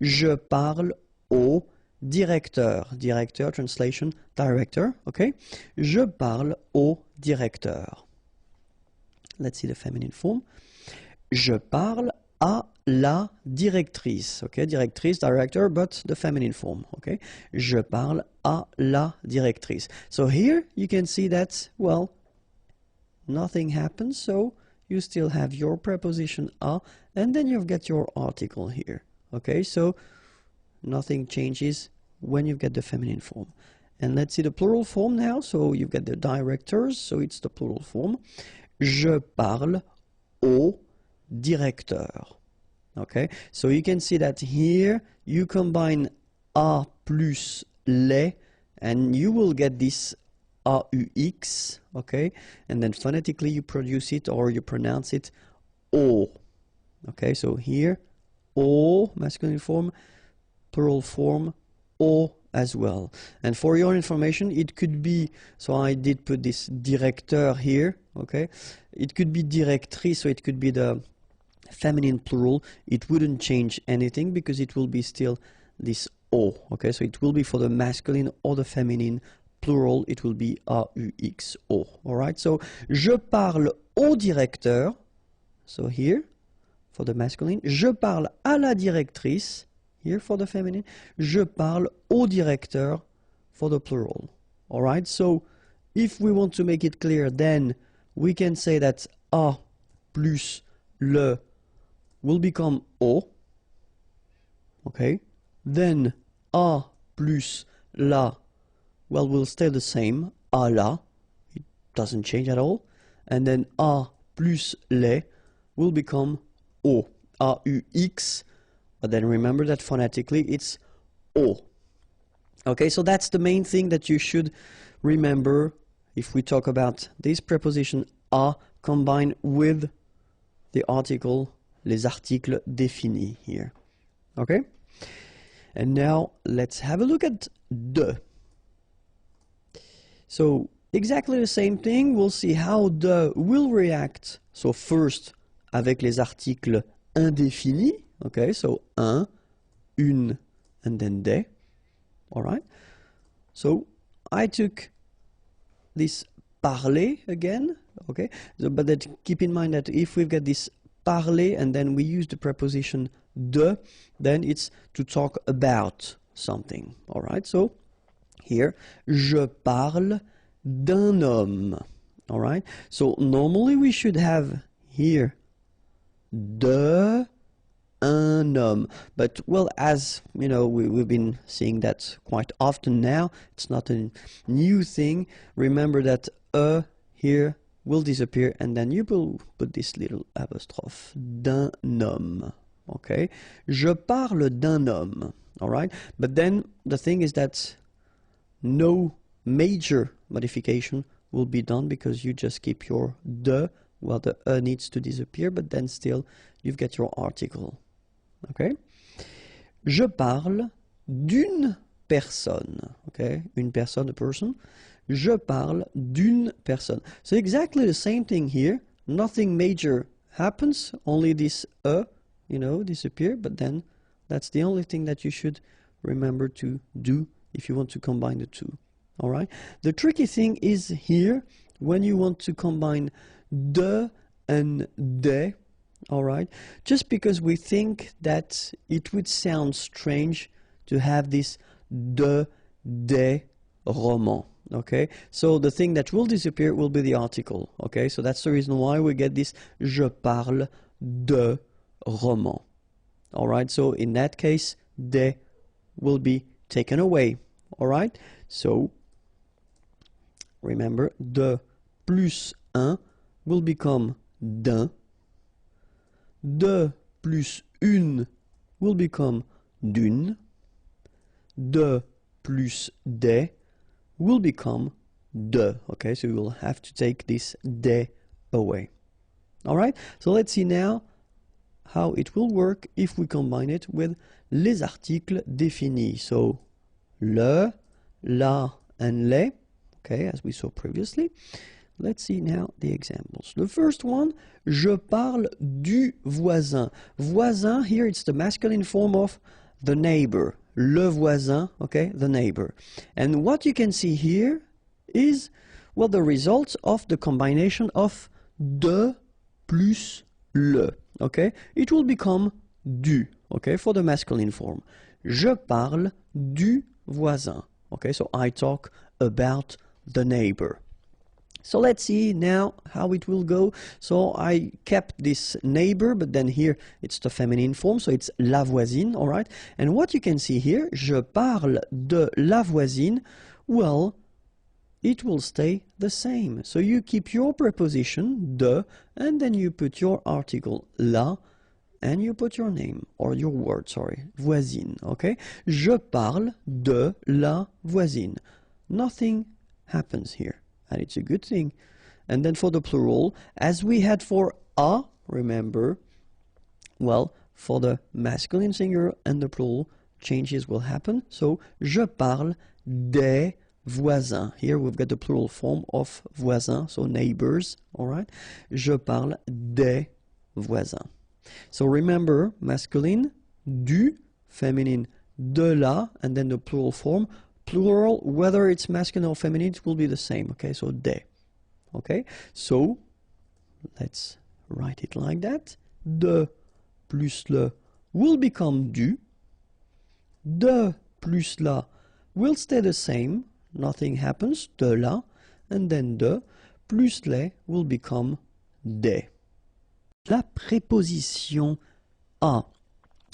A: Je parle au directeur. Directeur, translation, director, okay? Je parle au directeur. Let's see the feminine form. Je parle à la directrice, okay? Directrice, director, but the feminine form, okay? Je parle à la directrice. So here you can see that, well, nothing happens, so you still have your preposition à, and then you've got your article here, okay? So nothing changes when you get the feminine form. And let's see the plural form now. So you've got the directors, so it's the plural form. Je parle au directeur. Okay, so you can see that here you combine a plus les, and you will get this aux, okay, and then phonetically you produce it or you pronounce it o. Okay, so here o, masculine form, plural form o as well. And for your information, it could be, so I did put this directeur here, okay, it could be directrice, so it could be the feminine plural. It wouldn't change anything because it will be still this o, okay? So it will be for the masculine or the feminine plural, it will be aux, all right? So, je parle au directeur, so here, for the masculine, je parle à la directrice, here for the feminine, je parle au directeur for the plural. All right, so if we want to make it clear, then we can say that a plus le will become au. Okay, then a plus la, well, will stay the same, a la, it doesn't change at all. And then a plus les will become o, a-u-x, but then remember that phonetically it's o. Okay, so that's the main thing that you should remember if we talk about this preposition a combined with the article, les articles définis here. Okay? And now let's have a look at de. So exactly the same thing, we'll see how de will react. So first, avec les articles indéfinis, okay, so un, une, and then des. All right? So I took this parler again, okay? So, but that, keep in mind that if we've got this parler and then we use the preposition de, then it's to talk about something. All right? So here, je parle d'un homme. All right? So normally we should have here de un homme. But, well, as, you know, we've been seeing that quite often now. It's not a new thing. Remember that here will disappear, and then you will put this little apostrophe, d'un homme. Okay? Je parle d'un homme. All right? But then the thing is that no major modification will be done because you just keep your de, well, the needs to disappear, but then still you've got your article. Okay? Je parle d'une personne. Okay? Une personne, a person. Je parle d'une personne. So exactly the same thing here. Nothing major happens, only this you know, disappear, but then that's the only thing that you should remember to do if you want to combine the two. All right? The tricky thing is here when you want to combine de and des. All right? Just because we think that it would sound strange to have this de, des, roman. Okay? So the thing that will disappear will be the article. Okay? So that's the reason why we get this je parle de roman. All right? So in that case, des will be taken away. All right? So remember, de plus un will become d'un. De plus une will become d'une. De plus des will become de. Okay, so you will have to take this des away. All right, so let's see now how it will work if we combine it with les articles définis. So le, la, and les. Okay, as we saw previously. Let's see now the examples. The first one, je parle du voisin. Voisin, here it's the masculine form of the neighbor. Le voisin, okay, the neighbor. And what you can see here is, well, the result of the combination of de plus le, okay? It will become du, okay, for the masculine form. Je parle du voisin, okay? So I talk about the neighbor. So let's see now how it will go. So I kept this neighbor, but then here it's the feminine form, so it's la voisine, all right? And what you can see here, je parle de la voisine, well, it will stay the same. So you keep your preposition, de, and then you put your article, la, and you put your name, or your word, sorry, voisine, okay? Je parle de la voisine. Nothing happens here. And it's a good thing. And then for the plural, as we had for a, remember, well, for the masculine singular and the plural, changes will happen. So, je parle des voisins. Here we've got the plural form of voisins, so neighbors, all right? Je parle des voisins. So remember, masculine, du, feminine, de la, and then the plural form. Plural, whether it's masculine or feminine, it will be the same, okay? So, des, okay? So, let's write it like that. De plus le will become du. De plus la will stay the same, nothing happens, de la, and then de plus les will become des. La préposition a.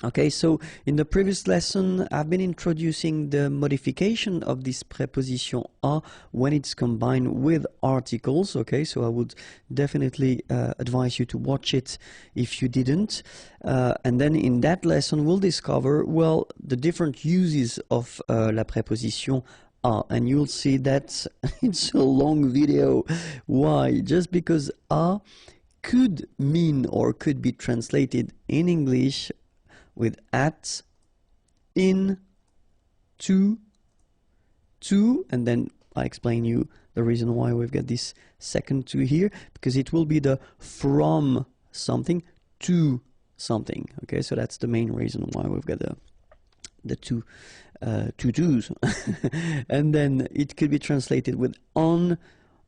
A: Okay, so in the previous lesson, I've been introducing the modification of this preposition a when it's combined with articles. Okay, so I would definitely advise you to watch it if you didn't. And then in that lesson, we'll discover, well, the different uses of la préposition a. And you'll see that it's a long video. Why? Just because a could mean or could be translated in English with at, in, to, and then I explain you the reason why we've got this second to here, because it will be the from something to something. Okay, so that's the main reason why we've got the two to-dos. And then it could be translated with on,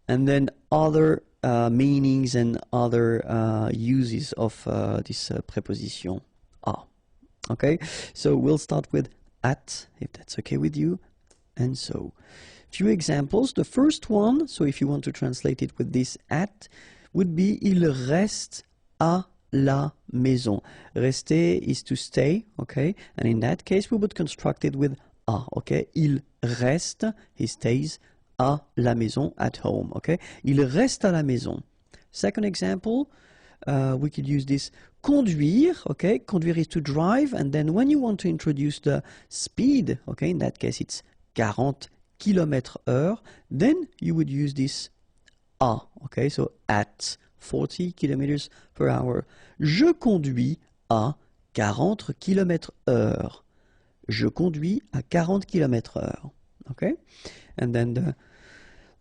A: and then other meanings and other uses of this preposition a. Okay, so we'll start with at, if that's okay with you. And so, few examples. The first one, so if you want to translate it with this at, would be il reste à la maison. Rester is to stay, okay? And in that case, we would construct it with a, okay? Il reste, he stays, à la maison, at home, okay? Il reste à la maison. Second example, we could use this conduire, okay? Conduire is to drive, and then when you want to introduce the speed, okay, in that case it's 40 km/h, then you would use this à, okay? So at 40 km/h. Je conduis à 40 km/h. Je conduis à 40 km/h, okay? And then the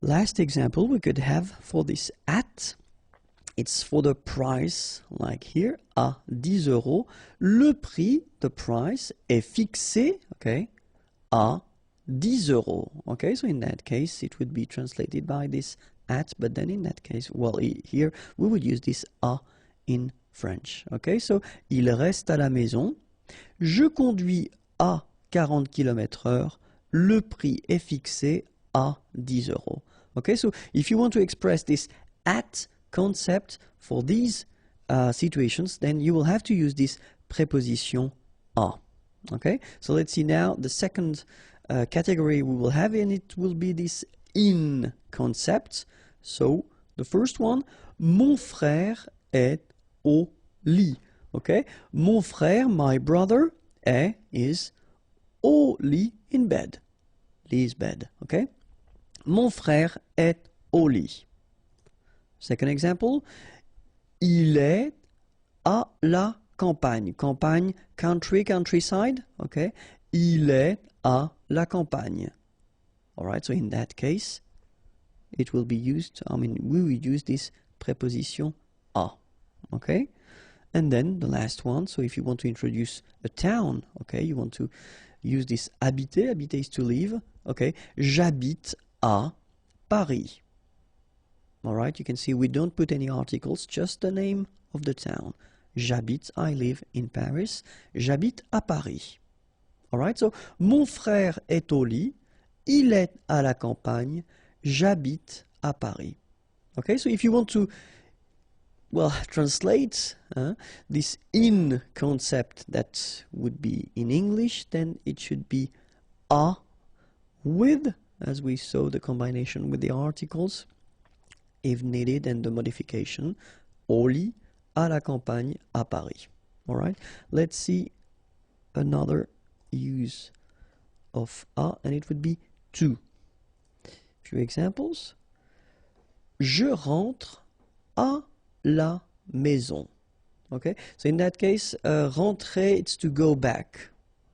A: last example we could have for this at, it's for the price, like here, à 10 euros. Le prix, the price, est fixé, okay, à 10 euros. Okay, so in that case, it would be translated by this at, but then in that case, well, here, we would use this à in French. Okay, so, il reste à la maison. Je conduis à 40 km/h. Le prix est fixé à 10 euros. Okay, so if you want to express this at concept for these situations, then you will have to use this preposition à. Okay, so let's see now the second category we will have, and it will be this in concept. So the first one, mon frère est au lit. Okay, mon frère, my brother, is au lit, in bed. Lit is bed. Okay, mon frère est au lit. Second example, il est à la campagne. Campagne, country, countryside, okay? Il est à la campagne. All right, so in that case, it will be used, we will use this preposition à, okay? And then the last one, so if you want to introduce a town, okay, you want to use this habiter, habiter is to live, okay? J'habite à Paris. All right, you can see we don't put any articles, just the name of the town. J'habite, I live in Paris. J'habite à Paris. All right, so mon frère est au lit. Il est à la campagne. J'habite à Paris. Okay, so if you want to, well, translate this in concept that would be in English, then it should be à with, as we saw the combination with the articles, if needed, and the modification, au lit, à la campagne, à Paris. All right, let's see another use of à, and it would be to. Few examples. Je rentre à la maison. Okay, so in that case, rentrer, it's to go back.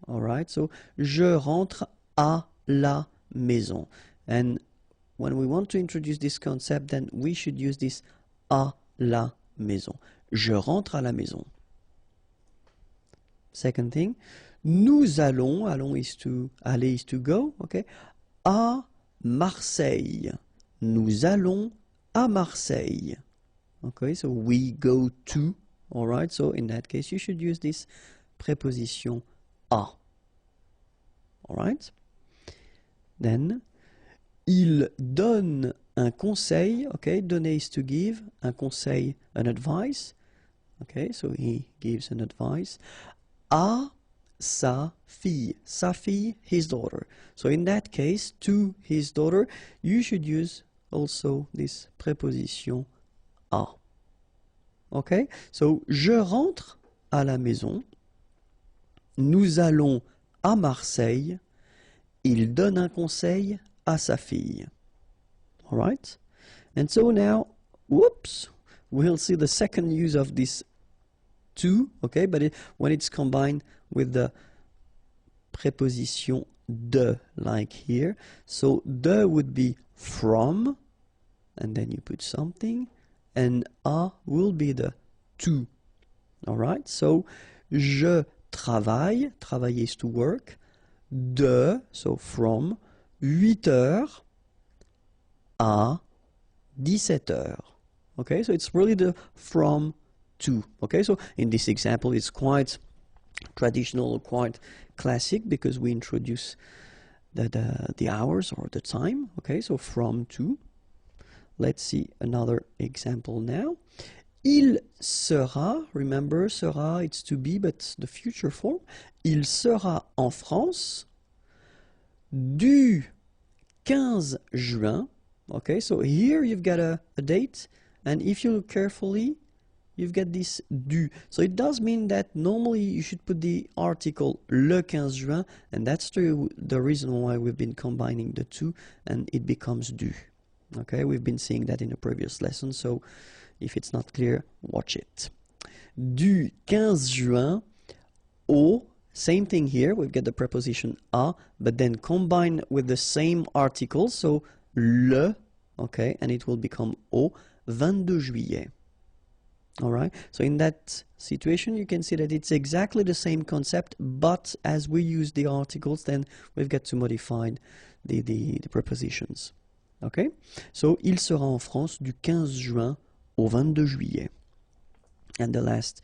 A: All right, so je rentre à la maison. And when we want to introduce this concept, then we should use this à la maison. Je rentre à la maison. Second thing, nous allons, allons is to, aller is to go, okay, à Marseille. Nous allons à Marseille. Okay, so we go to, all right, so in that case you should use this preposition à. All right? Then, il donne un conseil, okay? Donner is to give, un conseil, an advice. Okay, so he gives an advice à sa fille, his daughter. So in that case, to his daughter, you should use also this preposition à. Okay, so je rentre à la maison, nous allons à Marseille, il donne un conseil à sa fille. All right, and so now, whoops, we'll see the second use of this to, okay, but when it's combined with the preposition de, like here. So de would be from, and then you put something, and a will be the to. All right, so je travaille, travailler is to work, de, so from, 8 heures à 17 heures. Okay, so it's really the from to. Okay, so in this example, it's quite traditional, quite classic, because we introduce the hours or the time. Okay, so from to. Let's see another example now. Il sera, remember, sera, it's to be, but the future form. Il sera en France du 15 juin. Okay, so here you've got a date, and if you look carefully, you've got this du. So it does mean that normally you should put the article le 15 juin, and that's the reason why we've been combining the two, and it becomes du. Okay, we've been seeing that in a previous lesson, so if it's not clear, watch it. Du 15 juin au, same thing here, we've got the preposition à, but then combined with the same article, so le, okay, and it will become au 22 juillet. All right, so in that situation, you can see that it's exactly the same concept, but as we use the articles, then we've got to modify the prepositions. Okay, so il sera en France du 15 juin au 22 juillet. And the last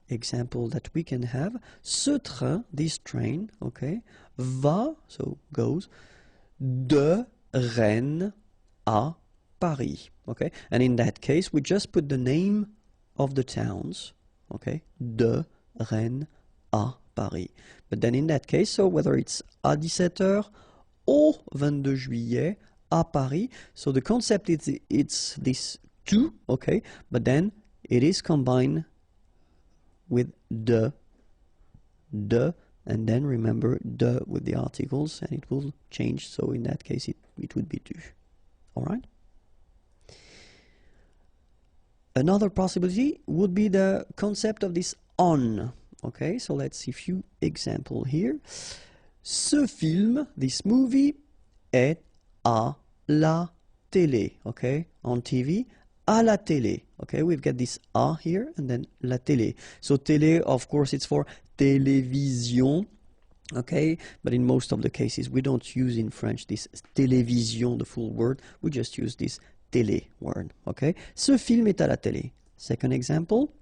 A: example that we can have, ce train, this train, okay, va, so goes, de Rennes à Paris. Okay, and in that case, we just put the name of the towns, okay, de Rennes à Paris. But then in that case, so whether it's à 17 heures au 22 juillet à Paris, so the concept is it's this to, okay, but then it is combined with de, and then remember de with the articles, and it will change, so in that case it would be du. All right? Another possibility would be the concept of this on. Okay, so let's see a few examples here. Ce film, this movie, est à la télé. Okay, on TV, à la télé. Okay, we've got this à here and then la télé. So télé, of course, it's for télévision. Okay, but in most of the cases, we don't use in French this télévision, the full word. We just use this télé word. Okay, ce film est à la télé. Second example,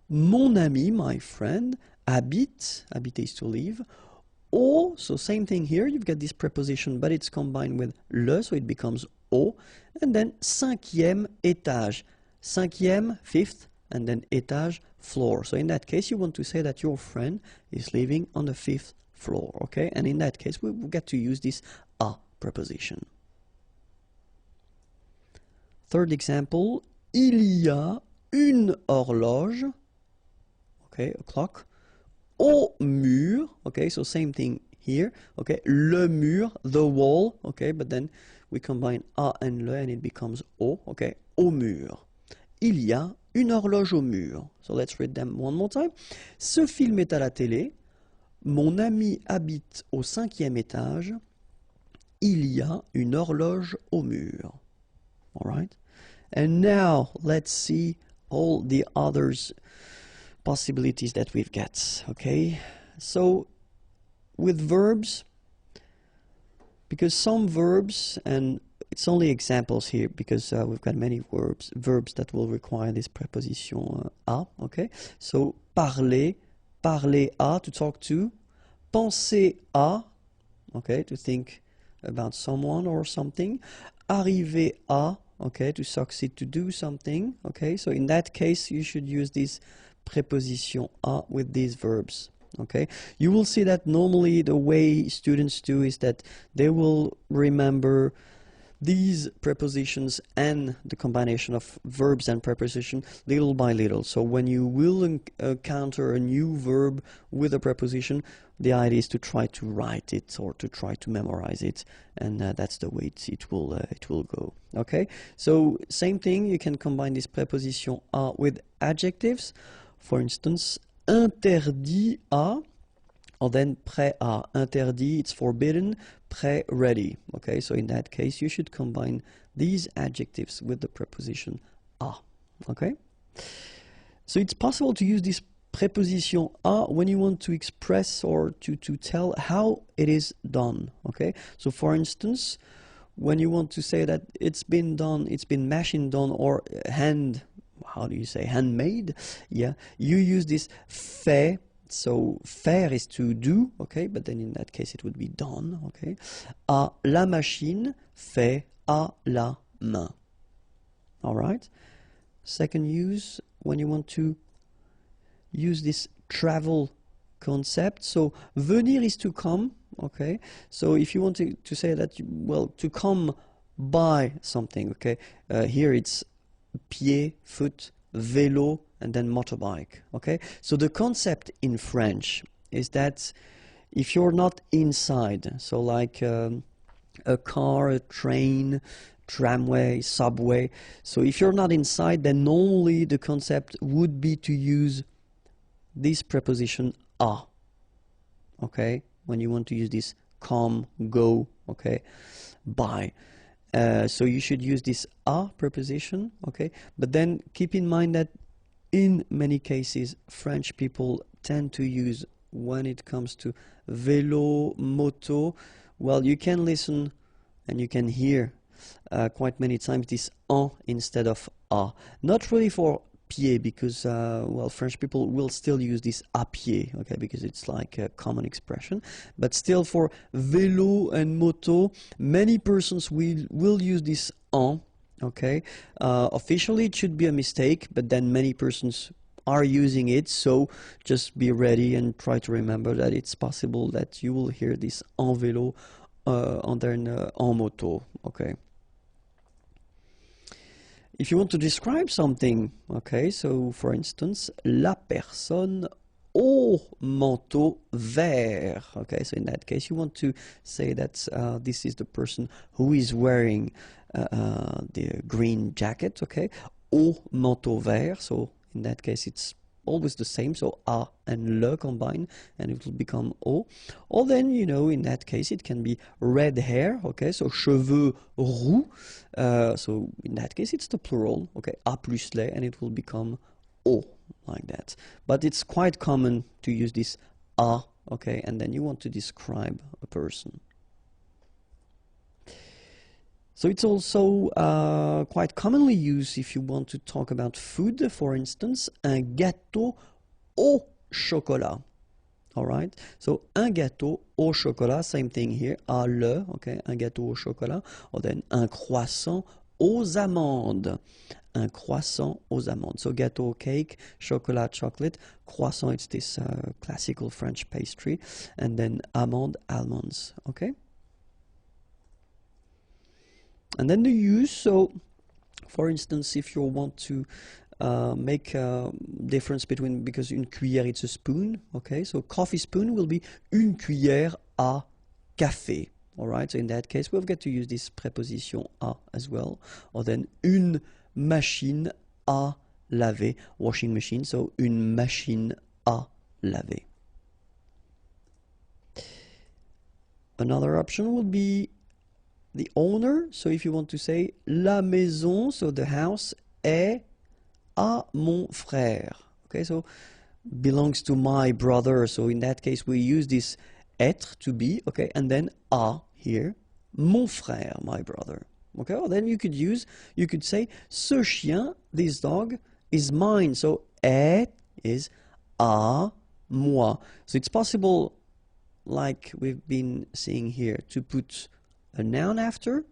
A: mon ami, my friend, habite, habiter is to live, au, so same thing here, you've got this preposition, but it's combined with le, so it becomes au, and then cinquième étage, cinquième, fifth, and then étage, floor. So in that case, you want to say that your friend is living on the 5th floor, okay? And in that case, we get to use this a preposition. Third example, il y a une horloge, okay, a clock, au mur, okay, so same thing here, okay, le mur, the wall, okay, but then we combine a and le and it becomes au, okay, au mur. Il y a une horloge au mur. So let's read them one more time. Ce film est à la télé. Mon ami habite au 5e étage. Il y a une horloge au mur. All right. And now let's see all the others possibilities that we've got. Okay. So with verbs, because some verbs, and it's only examples here because we've got many verbs that will require this preposition à, okay? So, parler, parler à, to talk to, penser à, okay, to think about someone or something. Arriver à, okay, to succeed, to do something, okay. So in that case, you should use this preposition à with these verbs, okay. You will see that normally the way students do is that they will remember these prepositions and the combination of verbs and preposition little by little. So when you will encounter a new verb with a preposition, the idea is to try to write it or to try to memorize it, and that's the way it will go. Okay, so same thing, you can combine this preposition à with adjectives. For instance, interdit à, or then prêt à. Interdit, it's forbidden. Prêt, ready. Okay, so in that case, you should combine these adjectives with the preposition à. Okay, so it's possible to use this preposition à when you want to express or to tell how it is done. Okay, so for instance, when you want to say that it's been done, it's been machine done, or handmade, yeah, you use this fait. So faire is to do, okay, but then in that case it would be done, okay. À la machine, fait à la main. All right. Second use, when you want to use this travel concept. So venir is to come, okay. So if you want to say that, to come by something, okay. Here it's pied, foot, vélo, and then motorbike, okay? So the concept in French is that if you're not inside, so like a car, a train, tramway, subway, so if you're not inside, then normally the concept would be to use this preposition à, okay? When you want to use this come, go, okay, by. So you should use this à preposition, okay? But then keep in mind that in many cases, French people tend to use, when it comes to vélo, moto, well, you can listen and you can hear quite many times this en instead of à. Not really for pied, because, French people will still use this à pied, okay, because it's like a common expression. But still for vélo and moto, many persons will use this en. Okay, officially it should be a mistake, but then many persons are using it, so just be ready and try to remember that it's possible that you will hear this en vélo and then en moto, okay. If you want to describe something, okay, so for instance, la personne au manteau vert, okay, so in that case you want to say that this is the person who is wearing the green jacket, okay, au manteau vert, so in that case it's always the same, so a and le combine and it will become au. Or then, you know, in that case it can be red hair, okay, so cheveux roux, so in that case it's the plural, okay, a plus le, and it will become au, like that. But it's quite common to use this a, okay, and then you want to describe a person. So it's also quite commonly used if you want to talk about food. For instance, un gâteau au chocolat. All right. So un gâteau au chocolat, same thing here. À le, okay, un gâteau au chocolat. Or then un croissant aux amandes. Un croissant aux amandes. So gâteau, cake, chocolat, chocolate. Croissant, it's this classical French pastry. And then amande, almonds. Okay. And then the use, so for instance, if you want to make a difference between, because une cuillère it's a spoon, okay, so coffee spoon will be une cuillère à café, all right, so in that case we've got to use this preposition à as well, or then une machine à laver, washing machine, so une machine à laver. Another option would be the owner, so if you want to say la maison, so the house, est à mon frère, okay, so belongs to my brother, so in that case we use this être, to be, okay, and then à here, mon frère, my brother, okay, or then you could say ce chien, this dog, is mine, so est is à moi, so it's possible like we've been seeing here, to put a noun after,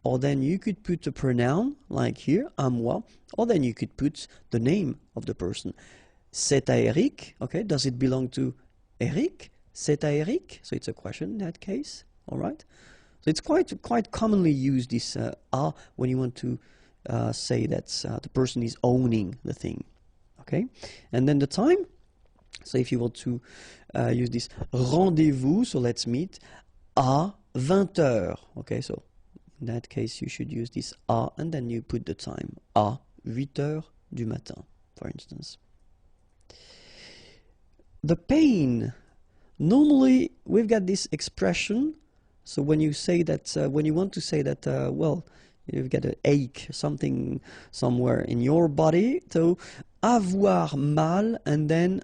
A: or then you could put a pronoun, like here, à moi, or then you could put the name of the person. C'est à Eric, okay, does it belong to Eric? C'est à Eric, so it's a question in that case, all right? So it's quite commonly used, this à, when you want to say that the person is owning the thing, okay? And then the time, so if you want to use this rendezvous, so let's meet à 20h, okay? So in that case, you should use this à, and then you put the time, à 8h du matin, for instance. The pain. Normally, we've got this expression. So when you say that, when you want to say that, well, you've got an ache, something somewhere in your body. So avoir mal and then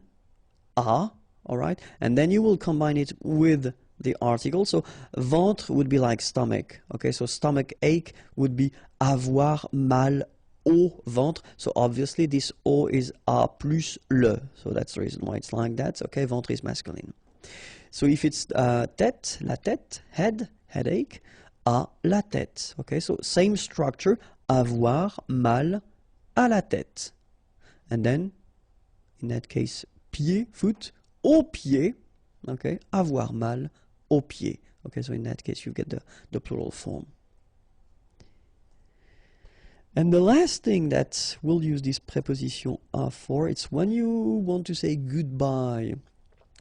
A: à, all right? And then you will combine it with the article. So ventre would be like stomach. Okay, so stomach ache would be avoir mal au ventre. So obviously this au is a plus le. So that's the reason why it's like that. Okay, ventre is masculine. So if it's tête, la tête, head, headache, à la tête. Okay, so same structure, avoir mal à la tête. And then, in that case, pied, foot, au pied. Okay, avoir mal au pied. Okay, so in that case, you get the plural form. And the last thing that we'll use this preposition à for, it's when you want to say goodbye.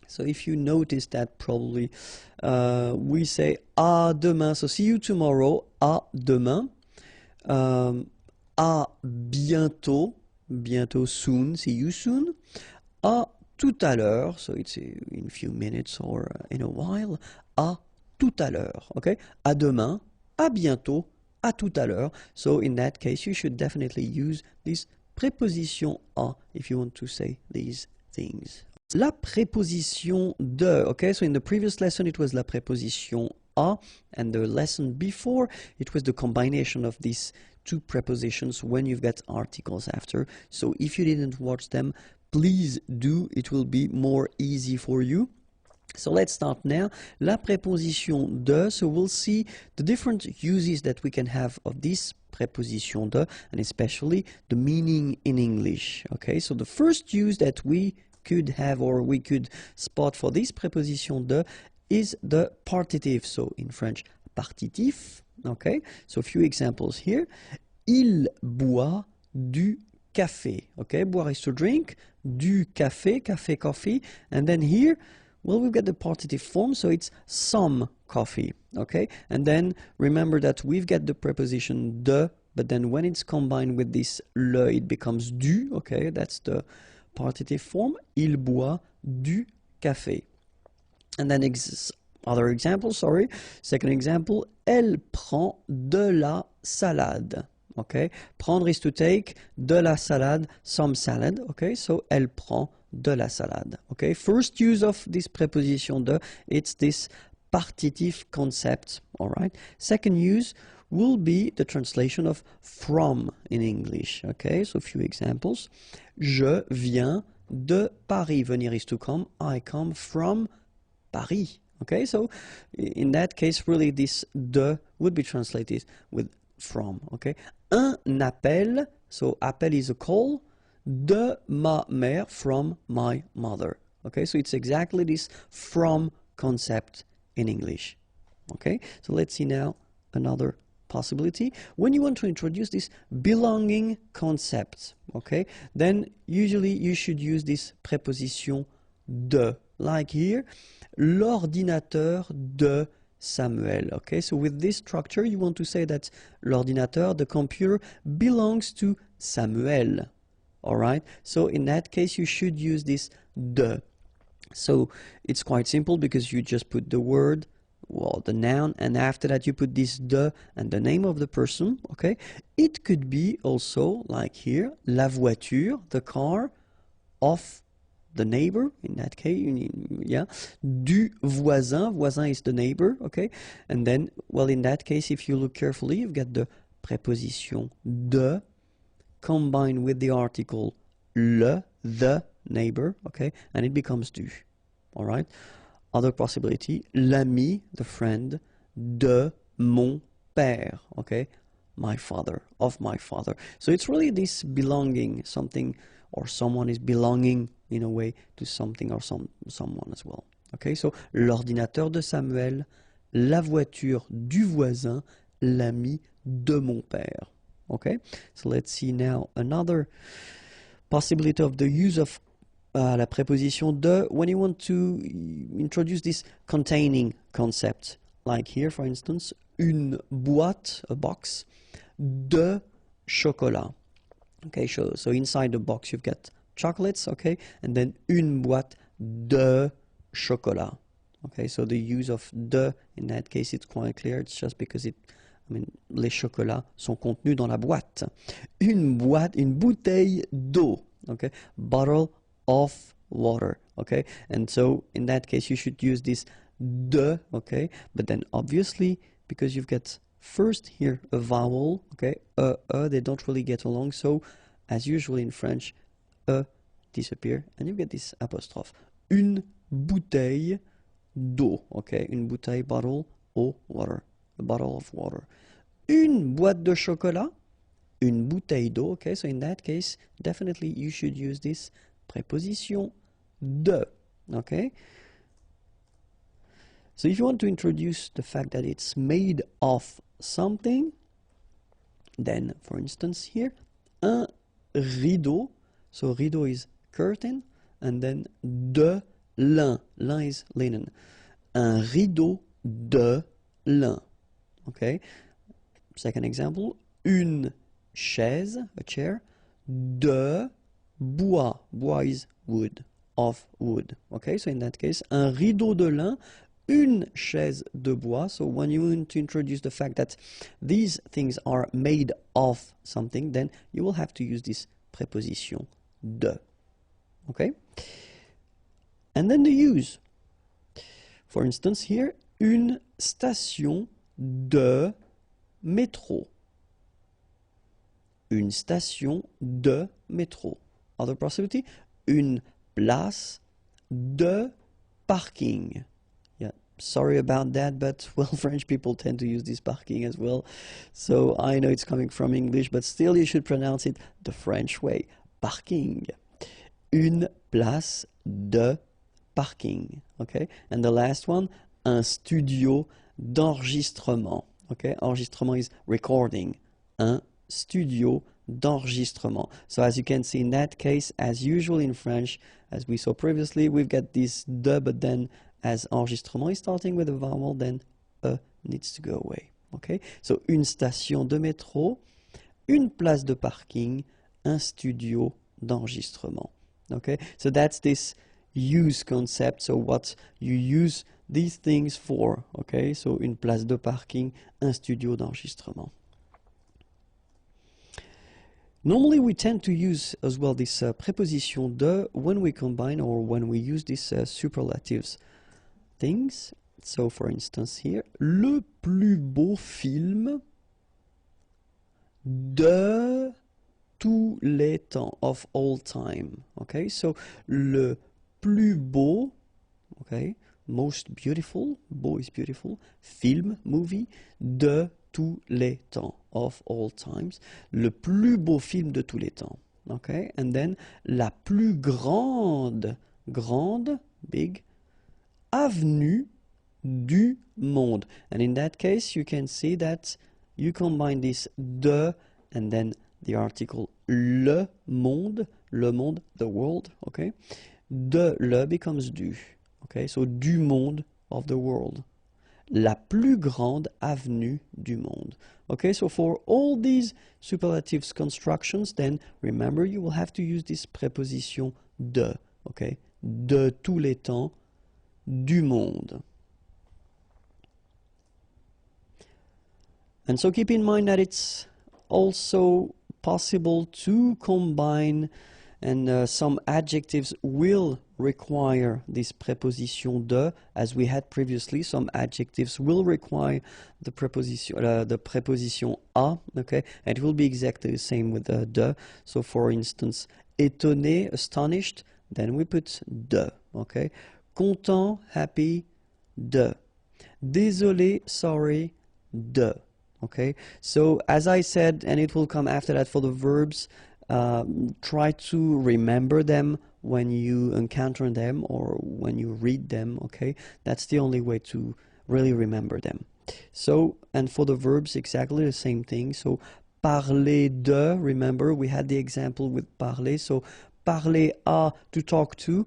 A: So if you notice that probably we say à demain, so see you tomorrow, à demain, à bientôt, bientôt soon, see you soon, à tout à l'heure, so it's in a few minutes or in a while, à tout à l'heure, okay? À demain, à bientôt, à tout à l'heure. So in that case, you should definitely use this preposition à if you want to say these things. La préposition de, okay, so in the previous lesson it was la préposition à, and the lesson before it was the combination of these two prepositions when you've got articles after. So if you didn't watch them, please do, it will be more easy for you. So let's start now. La préposition de, so we'll see the different uses that we can have of this preposition de, and especially the meaning in English. Okay, so the first use that we could have or we could spot for this preposition de is the partitive. So in French, partitif. Okay, so a few examples here. Il boit du café. Okay, boire is to drink, du café, café, coffee, and then here, well, we've got the partitive form, so it's some coffee. Okay, and then remember that we've got the preposition de, but then when it's combined with this le, it becomes du. Okay, that's the partitive form. Il boit du café. And then other example, sorry. Second example, elle prend de la salade. Okay, prendre is to take, de la salade, some salad. Okay, so elle prend de la salade. Okay, first use of this preposition de, it's this partitive concept. All right. Second use will be the translation of from in English. Okay, so a few examples. Je viens de Paris. Venir is to come. I come from Paris. Okay, so in that case, really this de would be translated with from. Okay, un appel. So appel is a call. De ma mère, from my mother. Okay, so it's exactly this from concept in English. Okay, so let's see now another possibility. When you want to introduce this belonging concept, okay, then usually you should use this preposition de, like here, l'ordinateur de Samuel. Okay, so with this structure, you want to say that l'ordinateur, the computer, belongs to Samuel. All right, so in that case, you should use this de. So it's quite simple because you just put the word, well, the noun, and after that you put this de and the name of the person. Okay, it could be also like here, la voiture, the car of the neighbor. In that case, yeah, du voisin. Voisin is the neighbor. Okay, and then, well, in that case, if you look carefully, you've got the preposition de combined with the article le, the neighbor, okay, and it becomes du. All right. Other possibility, l'ami, the friend, de mon père, okay? My father, of my father. So it's really this belonging, something or someone is belonging in a way to something or someone as well. Okay, so l'ordinateur de Samuel, la voiture du voisin, l'ami de mon père. Okay, so let's see now another possibility of the use of la préposition de when you want to introduce this containing concept. Like here, for instance, une boîte, a box, de chocolat. Okay, so inside the box you've got chocolates, okay, and then une boîte de chocolat. Okay, so the use of de in that case it's quite clear. It's just because les chocolats sont contenus dans la boîte. Une bouteille d'eau. Okay, bottle of water. Okay, and so in that case you should use this de. Okay, but then obviously because you've got first here a vowel. Okay, they don't really get along. So as usual in French, disappear and you get this apostrophe. Une bouteille d'eau. Okay, une bouteille, bottle, eau, water. A bottle of water. Une boîte de chocolat. Une bouteille d'eau. Okay, so in that case, definitely you should use this preposition de. Okay. So if you want to introduce the fact that it's made of something, then for instance here, un rideau. So rideau is curtain, and then de lin. Lin is linen. Un rideau de lin. Okay. Second example, une chaise, a chair, de bois. Bois is wood, of wood. Okay, so in that case, un rideau de lin, une chaise de bois. So when you want to introduce the fact that these things are made of something, then you will have to use this preposition de. Okay? And then the use. For instance, here, une station de métro. Une station de métro. Other possibility, une place de parking. Yeah, sorry about that, but well, French people tend to use this parking as well. So I know it's coming from English, but still you should pronounce it the French way. Parking. Une place de parking. Okay, and the last one, un studio d'enregistrement. Okay, enregistrement is recording. Un studio d'enregistrement. So as you can see in that case, as usual in French, as we saw previously, we've got this de, but then as enregistrement is starting with a vowel, then needs to go away. Okay, so une station de métro, une place de parking, un studio d'enregistrement. Okay, so that's this use concept. So what you use these things for. Okay, so une place de parking, un studio d'enregistrement. Normally we tend to use as well this preposition de when we combine or when we use these superlatives things. So for instance here, le plus beau film de tous les temps, of all time. Okay, so le plus beau, okay, most beautiful, beau is beautiful, film, movie, de tous les temps, of all times. Le plus beau film de tous les temps. Okay, and then la plus grande, big, avenue du monde. And in that case, you can see that you combine this de and then the article le monde, the world, okay? De le becomes du, okay? So du monde, of the world. La plus grande avenue du monde. Okay, so for all these superlatives constructions, then remember you will have to use this preposition de, okay? De tous les temps, du monde. And so keep in mind that it's also possible to combine, and some adjectives will require this preposition de, as we had previously. Some adjectives will require the preposition a, okay, and it will be exactly the same with the de. So for instance, étonné, astonished, then we put de, okay. Content, happy, de. Désolé, sorry, de. Okay, so as I said, and it will come after that for the verbs, try to remember them when you encounter them or when you read them, okay? That's the only way to really remember them. So, and for the verbs, exactly the same thing. So, parler de, remember, we had the example with parler. So, parler à, to talk to.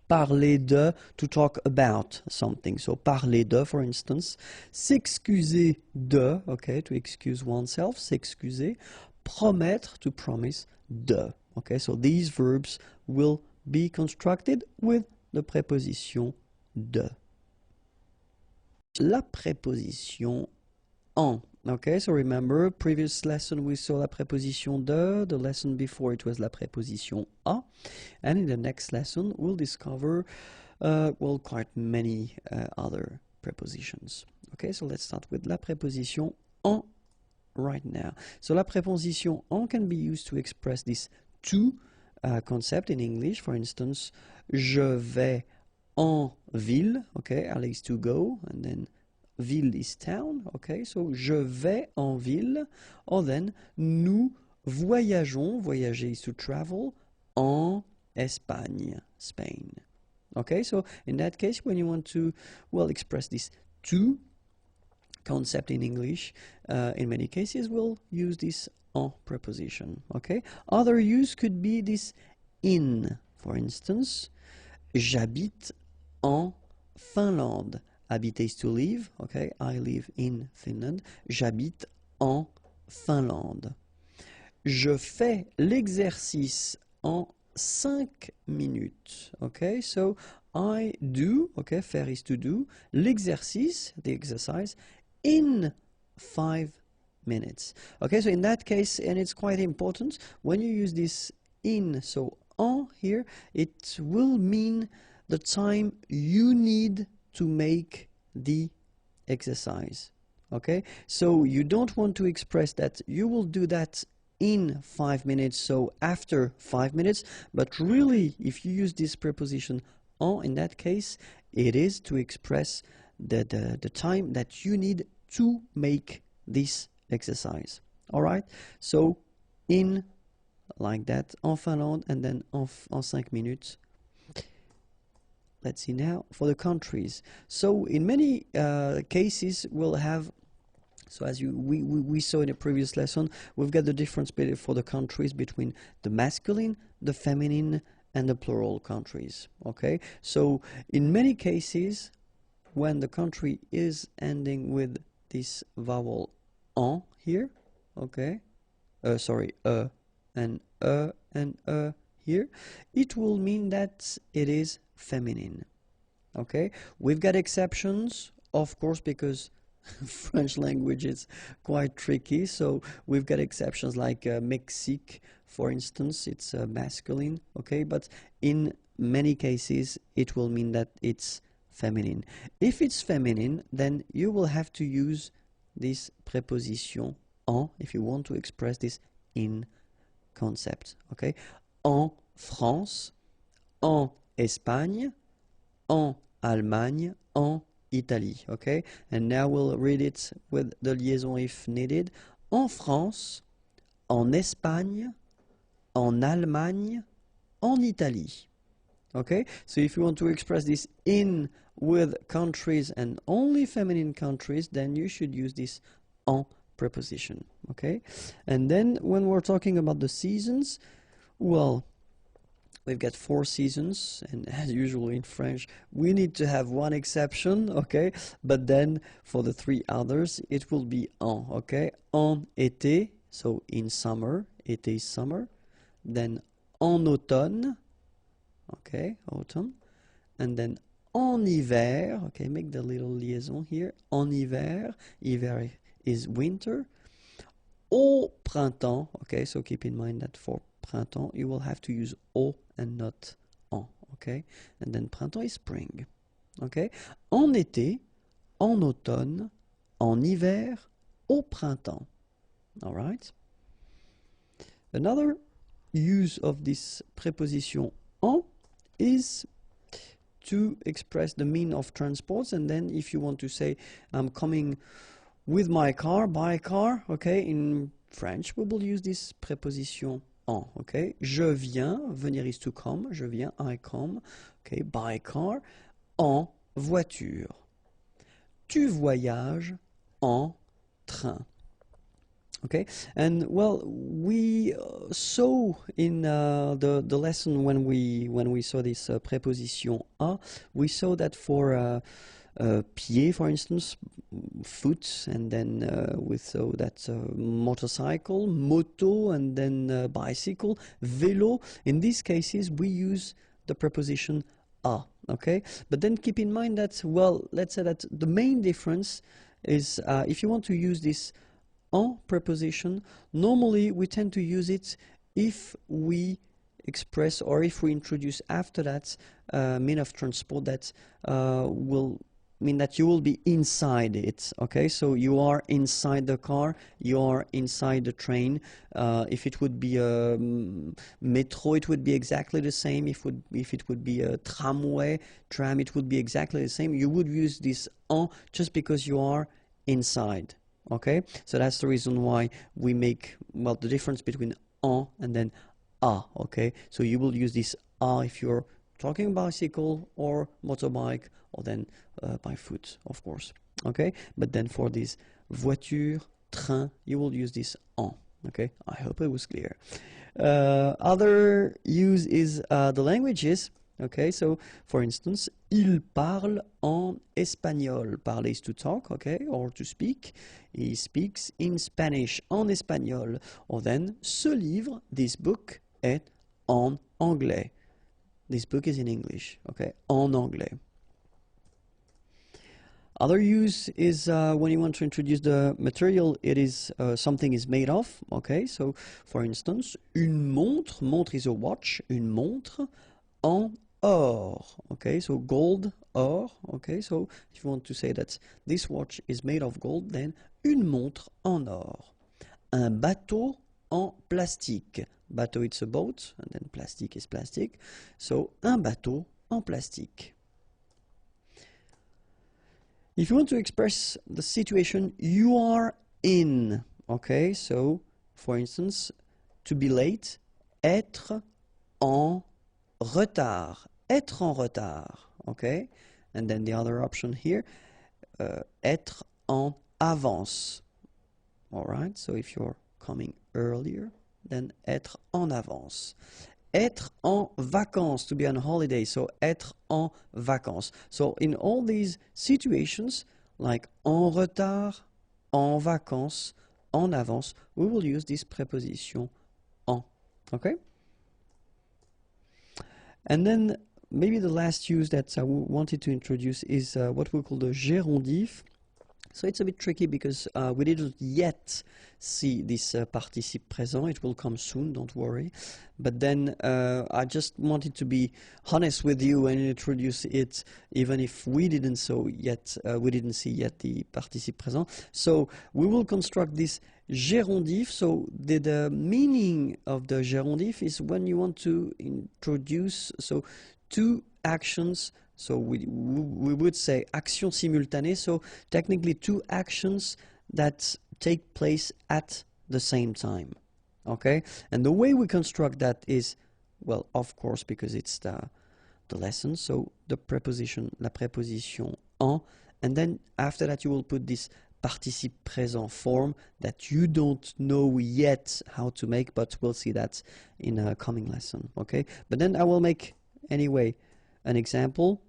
A: Parler de, to talk about something. So, parler de, for instance. S'excuser de, okay, to excuse oneself, s'excuser. Promettre, to promise, de. Okay, so these verbs will be constructed with the preposition de. La préposition en. Okay, so remember, previous lesson we saw la préposition de, the lesson before it was la préposition a, and in the next lesson we'll discover, well, quite many other prepositions. Okay, so let's start with la préposition en right now. So la préposition en can be used to express this to concept in English. For instance, je vais en ville, okay, aller is to go, and then ville is town, okay, so je vais en ville, or then nous voyageons, voyager is to travel, en Espagne, Spain. Okay, so in that case, when you want to, well, express this to concept in English, in many cases we'll use this en preposition, okay? Other use could be this in, for instance, j'habite en Finlande. Habiter is to live, okay? I live in Finland. J'habite en Finlande. Je fais l'exercice en 5 minutes, okay? So I do, okay, faire is to do, l'exercice, the exercise, in 5 minutes. Okay, so in that case, and it's quite important, when you use this in, so en here, it will mean the time you need to make the exercise. Okay, so you don't want to express that you will do that in 5 minutes, so after 5 minutes, but really, if you use this preposition en, in that case, it is to express the time that you need to make this exercise. All right, so in, like that, en Finlande, and then en 5 minutes. Let's see now for the countries. So in many cases we'll have, so as we saw in a previous lesson, we've got the difference for the countries between the masculine, the feminine, and the plural countries. Okay, so in many cases when the country is ending with this vowel en here, okay, sorry, and here, it will mean that it is feminine. Okay, we've got exceptions, of course, because French language is quite tricky, so we've got exceptions like Mexique, for instance, it's masculine, okay, but in many cases it will mean that it's feminine. If it's feminine, then you will have to use this preposition en if you want to express this in concept, okay? En France, en Espagne, en Allemagne, en Italie, okay? And now we'll read it with the liaison if needed. En France, en Espagne, en Allemagne, en Italie. Okay? So if you want to express this in with countries and only feminine countries, then you should use this en preposition, okay? And then when we're talking about the seasons, well, we've got 4 seasons, and as usual in French, we need to have one exception, okay? But then for the 3 others, it will be en, okay? En été, so in summer, été is summer. Then en automne, okay, autumn. And then en hiver, okay, make the little liaison here. En hiver, hiver is winter. Au printemps, okay, so keep in mind that for printemps, you will have to use au and not en, okay? And then printemps is spring, okay? En été, en automne, en hiver, au printemps, all right? Another use of this preposition en is to express the mean of transports. And then if you want to say I'm coming with my car, by car, okay, in French we will use this preposition en, okay. Je viens, venir is to come, je viens, I come, okay, by car, en voiture. Tu voyages en train. Okay, and well, we saw in the lesson when we saw this preposition a, we saw that for pied, for instance, foot, and then we saw that motorcycle, moto, and then bicycle, vélo. In these cases, we use the preposition a. Okay, but then keep in mind that, well, let's say that the main difference is if you want to use this en preposition, normally we tend to use it if we express or if we introduce after that mean of transport that will mean that you will be inside it. Okay, so you are inside the car, you are inside the train. If it would be a metro, it would be exactly the same. If it would be a tramway, tram, it would be exactly the same. You would use this en just because you are inside. Okay, so that's the reason why we make, well, the difference between en and then a. Okay, so you will use this a if you're talking bicycle or motorbike, or then by foot, of course. Okay, but then for this voiture, train, you will use this en. Okay, I hope it was clear. Other use is the languages. Okay, so for instance, il parle en espagnol. Parler is to talk, okay, or to speak. He speaks in Spanish, en espagnol. Or then, ce livre, this book, est en anglais. This book is in English, okay, en anglais. Other use is when you want to introduce the material it is something is made of, okay, so for instance, une montre, montre is a watch, une montre en or, okay, so gold, or, okay, so if you want to say that this watch is made of gold, then une montre en or. Un bateau en plastique. Bateau, it's a boat, and then plastique is plastic, so un bateau en plastique. If you want to express the situation you are in, okay, so for instance, to be late, être en retard, être en retard, okay, and then the other option here, être en avance, all right, so if you're coming earlier, then être en avance. Être en vacances, to be on holiday, so être en vacances. So in all these situations, like en retard, en vacances, en avance, we will use this preposition en, okay? And then maybe the last use that I wanted to introduce is what we call the gérondif. So it's a bit tricky because we didn't yet see this participe présent. It will come soon, don't worry. But then I just wanted to be honest with you and introduce it, even if we didn't see yet the participe présent. So we will construct this gérondif. So the meaning of the gérondif is when you want to introduce two actions. So we would say action simultanée, so technically two actions that take place at the same time, okay? And the way we construct that is, well, of course, because it's the lesson, so the preposition, la préposition en, and then after that you will put this participe présent form that you don't know yet how to make, but we'll see that in a coming lesson, okay? But then I will make, anyway, an example.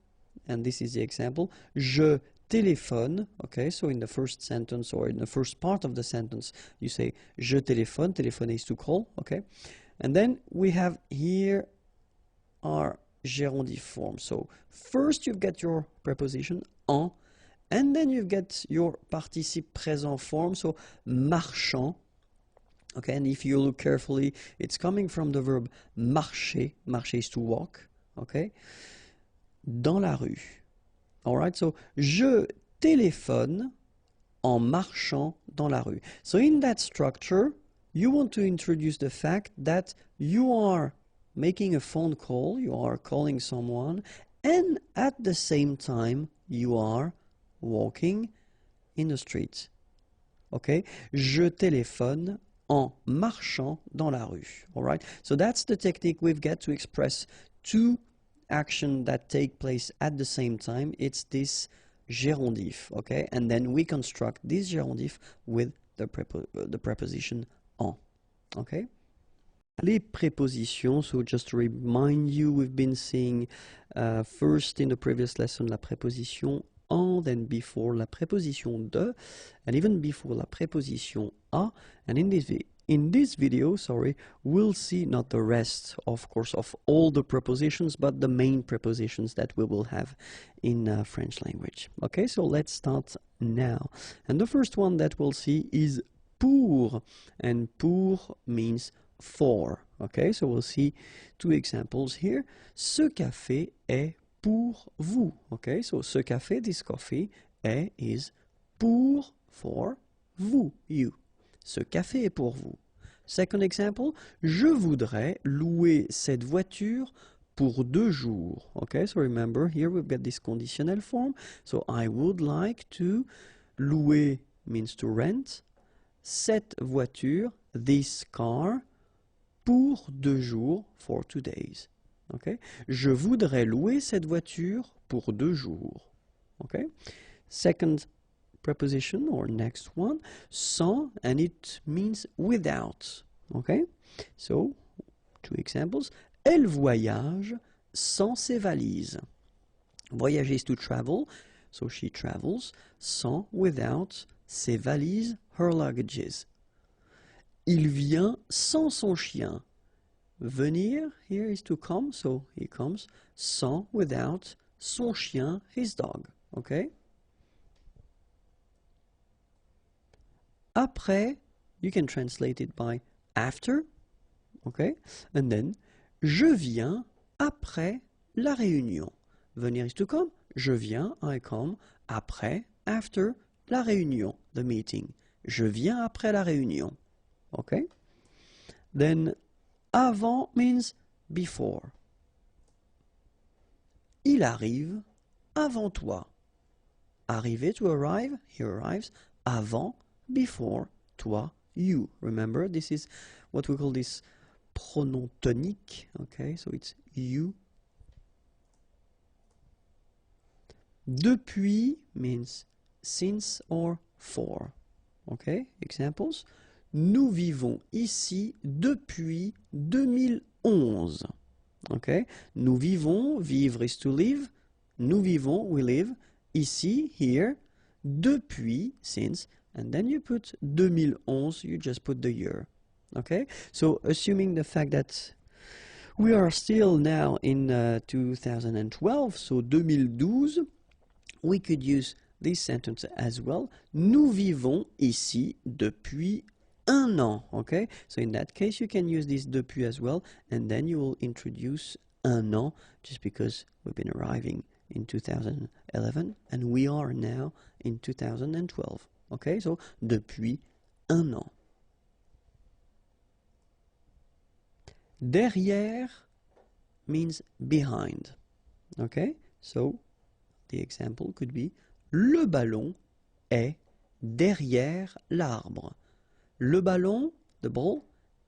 A: And this is the example. Je téléphone. Okay, so in the first sentence or in the first part of the sentence, you say je téléphone. Téléphone is to call. Okay, and then we have here our gérondif form. So first you've got your preposition en, and then you've got your participe présent form. So marchant. Okay, and if you look carefully, it's coming from the verb marcher. Marcher is to walk. Okay. Dans la rue. Alright, so je téléphone en marchant dans la rue. So in that structure, you want to introduce the fact that you are making a phone call, you are calling someone, and at the same time you are walking in the street. Okay? Je téléphone en marchant dans la rue. All right? So that's the technique we've got to express two actions that take place at the same time. It's this gérondif, okay? And then we construct this gérondif with the preposition en, okay? Les prépositions, so just to remind you, we've been seeing first in the previous lesson la préposition en, then before la préposition de, and even before la préposition a, and in this video, we'll see not the rest, of course, of all the prepositions, but the main prepositions that we will have in French language. Okay, so let's start now. And the first one that we'll see is pour, and pour means for. Okay, so we'll see two examples here. Ce café est pour vous. Okay, so ce café, this coffee, is pour, for, vous, you. Ce café est pour vous. Second example, je voudrais louer cette voiture pour 2 jours. Okay, so remember here we've got this conditional form. So I would like to, louer means to rent, cette voiture, this car, pour 2 jours, for 2 days. Okay, je voudrais louer cette voiture pour 2 jours. Okay, second preposition or next one, sans, and it means without. Okay, so two examples. Elle voyage sans ses valises. Voyager is to travel, so she travels, sans, without, ses valises, her luggages. Il vient sans son chien. Venir here is to come, so he comes, sans, without, son chien, his dog. Okay? Après, you can translate it by after, okay? And then, je viens après la réunion. Venir is to come, je viens, I come, après, after, la réunion, the meeting. Je viens après la réunion, okay? Then, avant means before. Il arrive avant toi. Arriver, to arrive, he arrives, avant, before, toi, you. Remember, this is what we call this pronom tonique, okay, so it's you. Depuis means since or for, okay, examples. Nous vivons ici depuis 2011, okay. Nous vivons, vivre is to live, nous vivons, we live, ici, here, depuis, since, and then you put 2011, you just put the year. Okay? So assuming the fact that we are still now in 2012, so 2012, we could use this sentence as well. Nous vivons ici depuis 1 an. Okay? So in that case, you can use this depuis as well, and then you will introduce 1 an, just because we've been arriving in 2011, and we are now in 2012. Okay, so depuis 1 an. Derrière means behind. Okay, so the example could be le ballon est derrière l'arbre. Le ballon, the ball,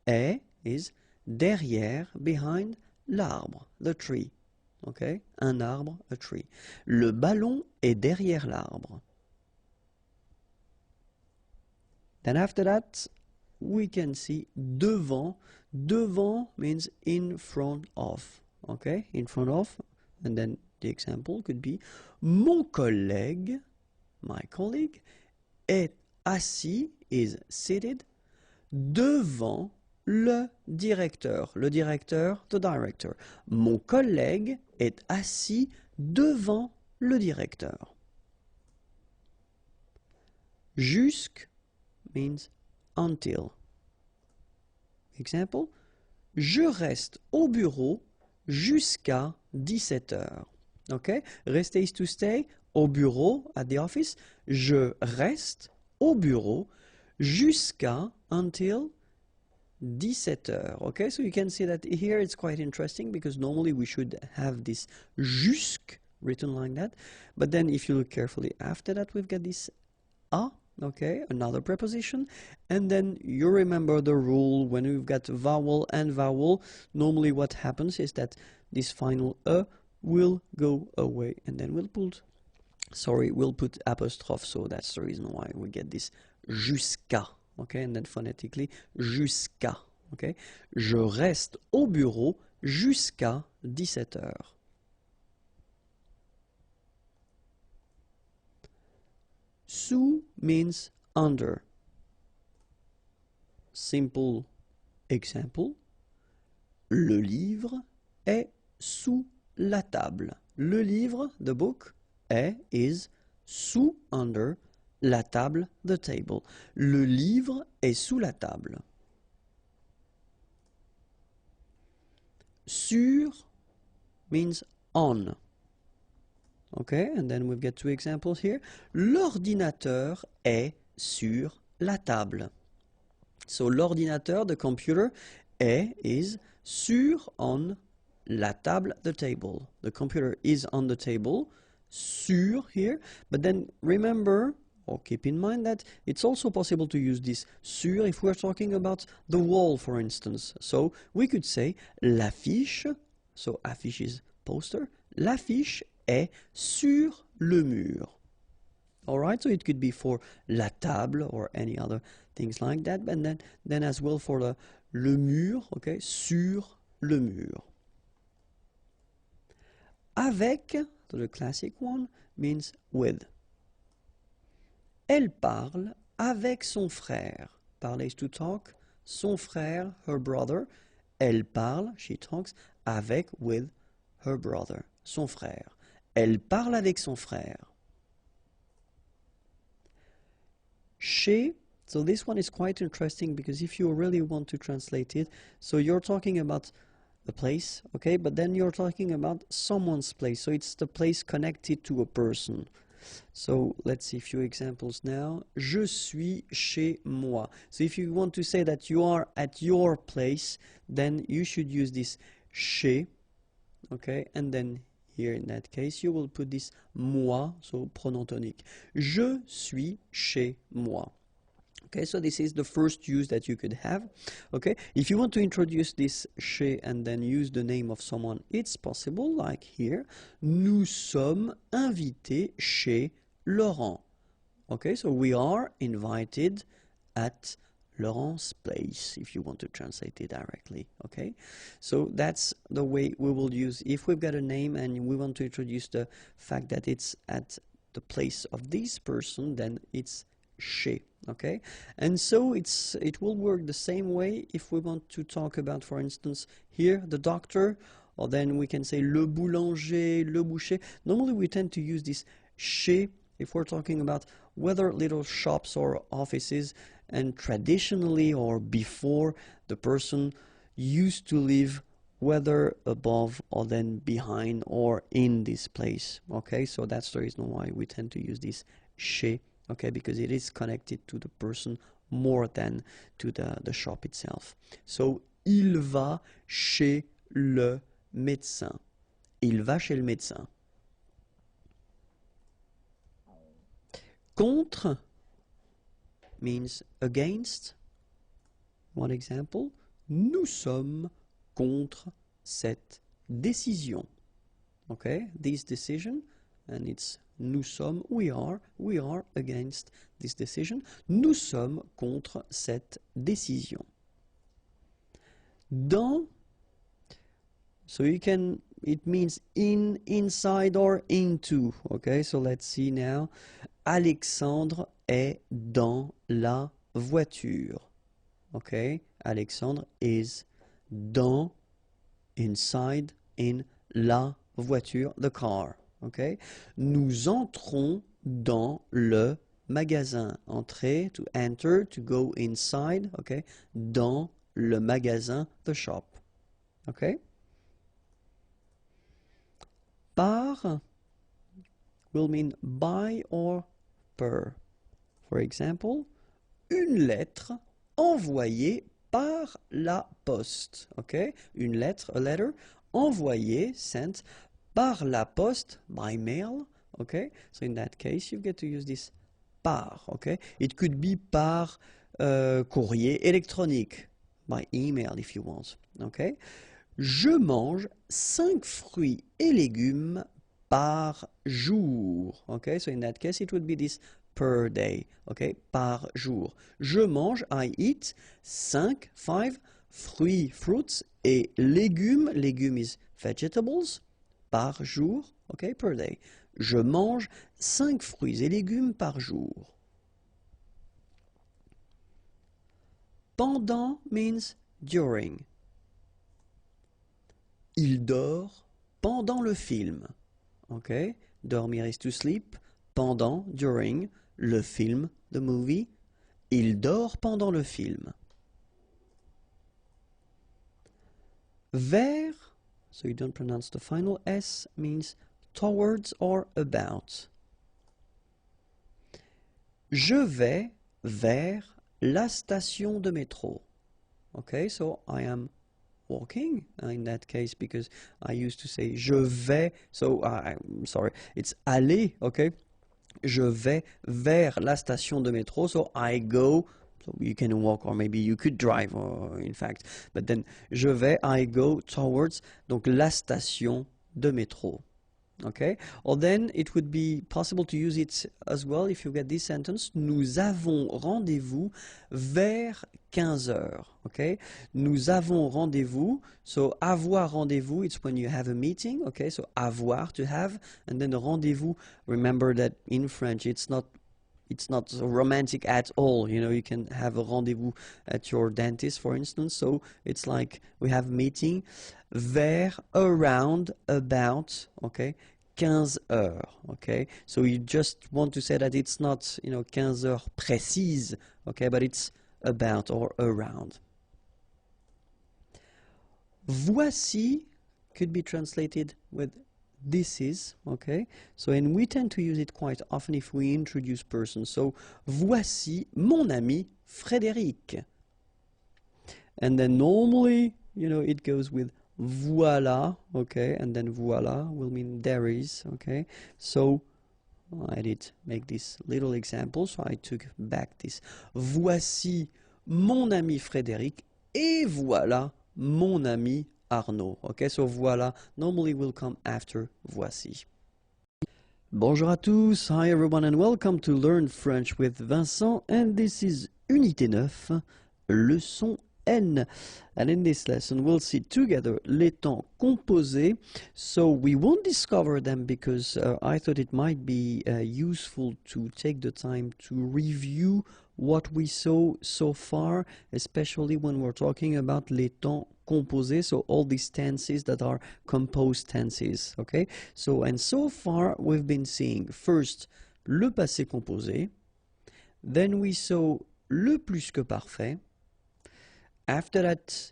A: est is derrière, behind l'arbre, the tree. Okay, un arbre, a tree. Le ballon est derrière l'arbre. Then after that, we can see devant. Devant means in front of. Okay, in front of. And then the example could be mon collègue, my colleague, est assis, is seated, devant le directeur. Le directeur, the director. Mon collègue est assis devant le directeur. Jusque means until. Example, je reste au bureau jusqu'à 17 heures. Okay? Rester is to stay, au bureau, at the office. Je reste au bureau jusqu'à, until 17h. Okay, so you can see that here it's quite interesting because normally we should have this jusque written like that, but then if you look carefully after that we've got this a, okay, another preposition, and then you remember the rule when we've got vowel and vowel, normally what happens is that this final e will go away and then we'll put apostrophe, so that's the reason why we get this jusqu'à. Okay, and then phonetically, jusqu'à. Okay, je reste au bureau jusqu'à 17h. Sous means under. Simple example. Le livre est sous la table. Le livre, the book, is sous, under, la table, the table. Le livre est sous la table. Sur means on. Okay, and then we've got two examples here. L'ordinateur est sur la table. So l'ordinateur, the computer, is sur, on, la table, the table. The computer is on the table, sur here, but then remember, or keep in mind that it's also possible to use this sur if we're talking about the wall, for instance. So we could say l'affiche, so affiche is poster, l'affiche est sur le mur. Alright, so it could be for la table or any other things like that, and then as well for le mur, okay, sur le mur. Avec, so the classic one, means with. Elle parle avec son frère. Parler is to talk. Son frère, her brother. Elle parle, she talks, avec, with her brother, son frère. Elle parle avec son frère. Chez, so this one is quite interesting because if you really want to translate it, so you're talking about a place, okay, but then you're talking about someone's place, so it's the place connected to a person. So let's see a few examples now. Je suis chez moi. So if you want to say that you are at your place, then you should use this chez, okay, and then here in that case you will put this moi, so pronom tonique. Je suis chez moi. Okay, so this is the first use that you could have. Okay, if you want to introduce this chez and then use the name of someone, it's possible, like here. Nous sommes invités chez Laurent. Okay, so we are invited at Laurent's place, if you want to translate it directly. Okay, so that's the way we will use if we've got a name and we want to introduce the fact that it's at the place of this person, then it's chez. Okay, and so it will work the same way if we want to talk about, for instance, here the doctor, or then we can say le boulanger, le boucher. Normally we tend to use this chez if we're talking about whether little shops or offices, and traditionally or before, the person used to live whether above or then behind or in this place. Okay, so that's the reason why we tend to use this chez. Okay, because it is connected to the person more than to the shop itself. So, il va chez le médecin. Il va chez le médecin. Contre means against. One example. Nous sommes contre cette décision. Okay, this decision, and it's nous sommes, we are against this decision. Nous sommes contre cette décision. Dans, so you can, it means in, inside, or into. Okay, so let's see now. Alexandre est dans la voiture. Okay, Alexandre is dans, inside, in la voiture, the car. Okay. Nous entrons dans le magasin. Entrer, to enter, to go inside. Okay. Dans le magasin, the shop. Okay. Par will mean by or per. For example, une lettre envoyée par la poste, okay? Une lettre, a letter, envoyée, sent, par la poste, by mail, okay? So in that case, you get to use this par, okay? It could be par courrier électronique, by email if you want, okay? Je mange 5 fruits et légumes par jour, okay? So in that case, it would be this per day, okay? Par jour. Je mange, I eat, 5 fruits, fruits, et légumes, légumes is vegetables, par jour, okay? Per day. Je mange 5 fruits et légumes par jour. Pendant means during. Il dort pendant le film. Okay? Dormir is to sleep. Pendant, during, le film, the movie. Il dort pendant le film. Vers, so you don't pronounce the final S, means towards or about. Je vais vers la station de métro. Okay, so I am walking in that case because I used to say je vais, so I'm sorry, it's aller, okay? Je vais vers la station de métro, so I go, so you can walk or maybe you could drive, in fact, but then je vais, I go towards, donc la station de métro. Okay, or then it would be possible to use it as well if you get this sentence. Nous avons rendez-vous vers 15 heures. Okay, nous avons rendez-vous. So avoir rendez-vous, it's when you have a meeting. Okay, so avoir, to have, and then rendez-vous. Remember that in French it's not romantic at all. You know, you can have a rendezvous at your dentist, for instance. So it's like we have meeting vers, around, about, okay, 15 heures, okay? So you just want to say that it's not, you know, 15 heures précises, okay, but it's about or around. Voici could be translated with this is, okay? So, and we tend to use it quite often if we introduce persons. So, voici mon ami Frédéric. And then normally, you know, it goes with voilà, okay? And then voilà will mean there is, okay? So, I did make this little example, so I took back this. Voici mon ami Frédéric et voilà mon ami Arnaud. Okay, so voilà normally will come after voici. Bonjour à tous, hi everyone and welcome to Learn French with Vincent, and this is Unité 9, leçon N. And in this lesson we'll see together les temps composés. So we won't discover them because I thought it might be useful to take the time to review what we saw so far, especially when we're talking about les temps composés, so all these tenses that are composed tenses, okay? So, and so far we've been seeing first le passé composé, then we saw le plus que parfait, after that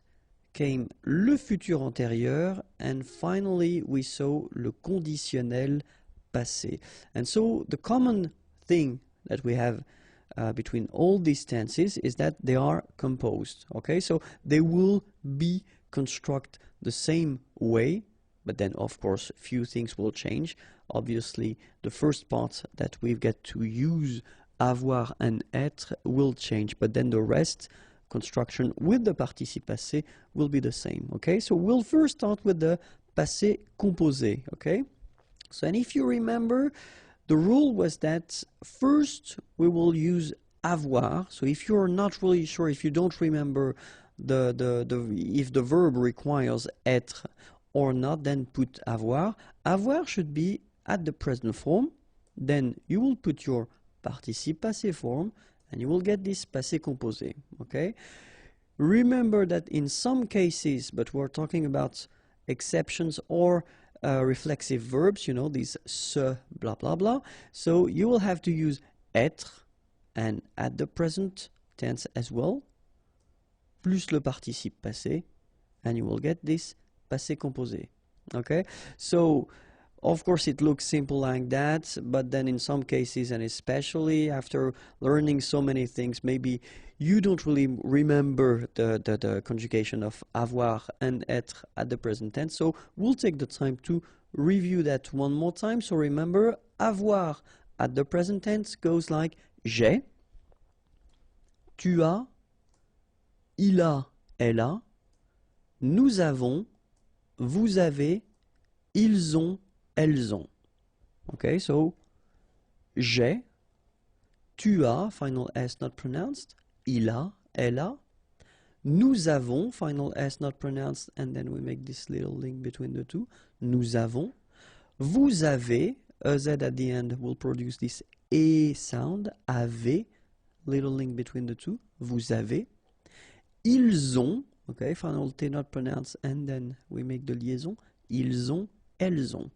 A: came le futur antérieur, and finally we saw le conditionnel passé. And so the common thing that we have between all these tenses is that they are composed, okay? So they will be constructed the same way, but then of course few things will change. Obviously the first part that we've got to use, avoir and être, will change, but then the rest, construction with the participe passé, will be the same, okay? So we'll first start with the passé composé, okay? So, and if you remember, the rule was that first we will use avoir. So if you're not really sure, if you don't remember if the verb requires être or not, then put avoir. Avoir should be at the present form. Then you will put your participe passé form, and you will get this passé composé. Okay. Remember that in some cases, but we're talking about exceptions or reflexive verbs, you know, these se, blah, blah, blah. So you will have to use être and at the present tense as well, plus le participe passé, and you will get this passé composé. Okay? So Of course, it looks simple like that, but then in some cases, and especially after learning so many things, maybe you don't really remember the conjugation of avoir and être at the present tense. So we'll take the time to review that one more time. So remember, avoir at the present tense goes like j'ai, tu as, il a, elle a, nous avons, vous avez, ils ont, elles ont. Okay, so j'ai, tu as, final S not pronounced, il a, elle a, nous avons, final S not pronounced, and then we make this little link between the two, nous avons, vous avez, a Z at the end will produce this E sound, avez, little link between the two, vous avez, ils ont, okay, final T not pronounced, and then we make the liaison, ils ont, elles ont.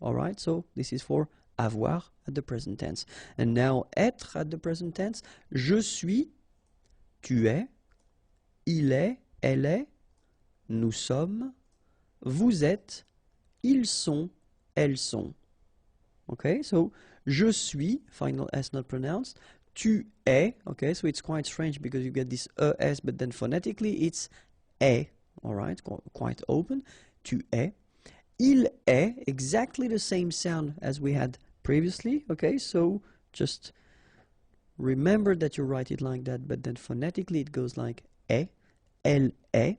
A: Alright, so this is for avoir at the present tense. And now être at the present tense, je suis, tu es, il est, elle est, nous sommes, vous êtes, ils sont, elles sont. Okay, so je suis, final S not pronounced, tu es, okay, so it's quite strange because you get this ES, but then phonetically it's est, alright, quite open, tu es. Il est, exactly the same sound as we had previously, okay, so just remember that you write it like that, but then phonetically it goes like est, elle est.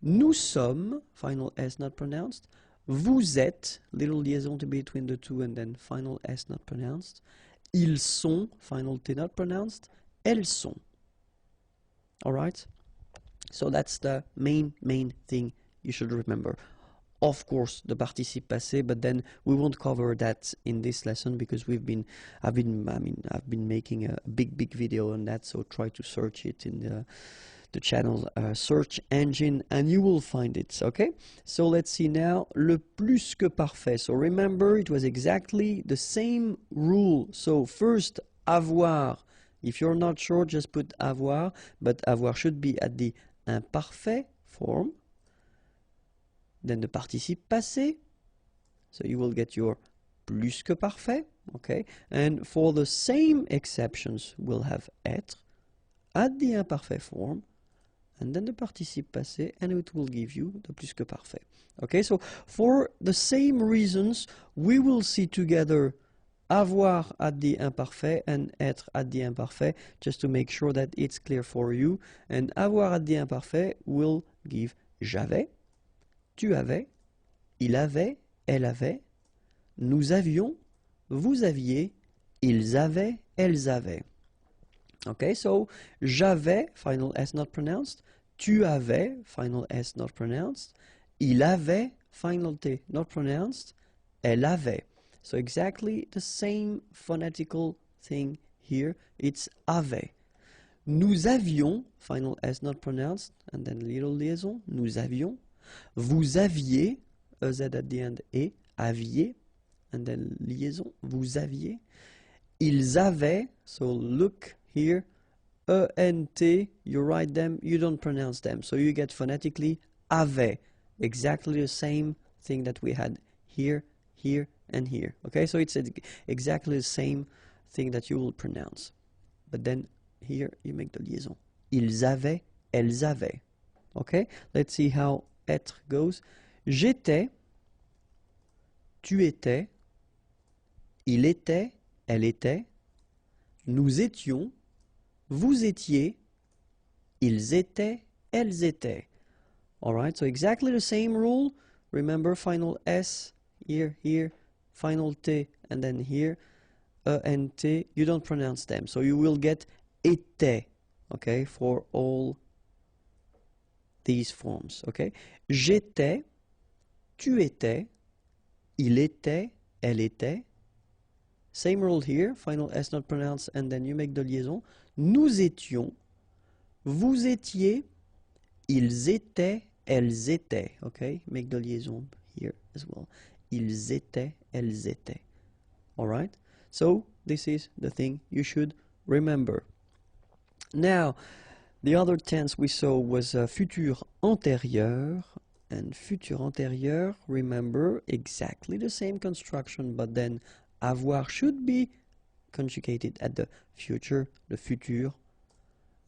A: Nous sommes, final S not pronounced. Vous êtes, little liaison to between the two, and then final S not pronounced. Ils sont, final T not pronounced. Elles sont. Alright? So that's the main thing you should remember. Of course, the participe passé, but then we won't cover that in this lesson because I've been making a big video on that, so try to search it in the channel search engine and you will find it, okay? So let's see now, le plus que parfait. So remember, it was exactly the same rule. So first, avoir. If you're not sure, just put avoir, but avoir should be at the imparfait form. Then the participe passé, so you will get your plus que parfait, okay? And for the same exceptions, we'll have être at the imparfait form, and then the participe passé, and it will give you the plus que parfait. Okay, so for the same reasons, we will see together avoir at the imparfait and être at the imparfait, just to make sure that it's clear for you. And avoir at the imparfait will give j'avais, tu avais, il avait, elle avait, nous avions, vous aviez, ils avaient, elles avaient. Okay, so j'avais, final S not pronounced, tu avais, final S not pronounced, il avait, final T not pronounced, elle avait. So exactly the same phonetical thing here, it's avait. Nous avions, final S not pronounced, and then little liaison, nous avions. Vous aviez, EZ at the end, et, aviez, and then liaison, vous aviez. Ils avaient, so look here, E-N-T, you write them, you don't pronounce them. So you get phonetically, avait, exactly the same thing that we had here, here, and here. Okay, so it's exactly the same thing that you will pronounce. But then here you make the liaison. Ils avaient, elles avaient. Okay, let's see how être goes. J'étais, tu étais, il était, elle était, nous étions, vous étiez, ils étaient, elles étaient. Alright, so exactly the same rule. Remember, final S, here, here, final T, and then here, and T, you don't pronounce them. So you will get était, okay, for all these forms, okay? J'étais, tu étais, il était, elle était. Same rule here, final S not pronounced, and then you make the liaison. Nous étions, vous étiez, ils étaient, elles étaient, okay? Make the liaison here as well. Ils étaient, elles étaient. Alright? So, this is the thing you should remember. Now, the other tense we saw was futur antérieur, And futur antérieur, remember, exactly the same construction, but then avoir should be conjugated at the future, the futur,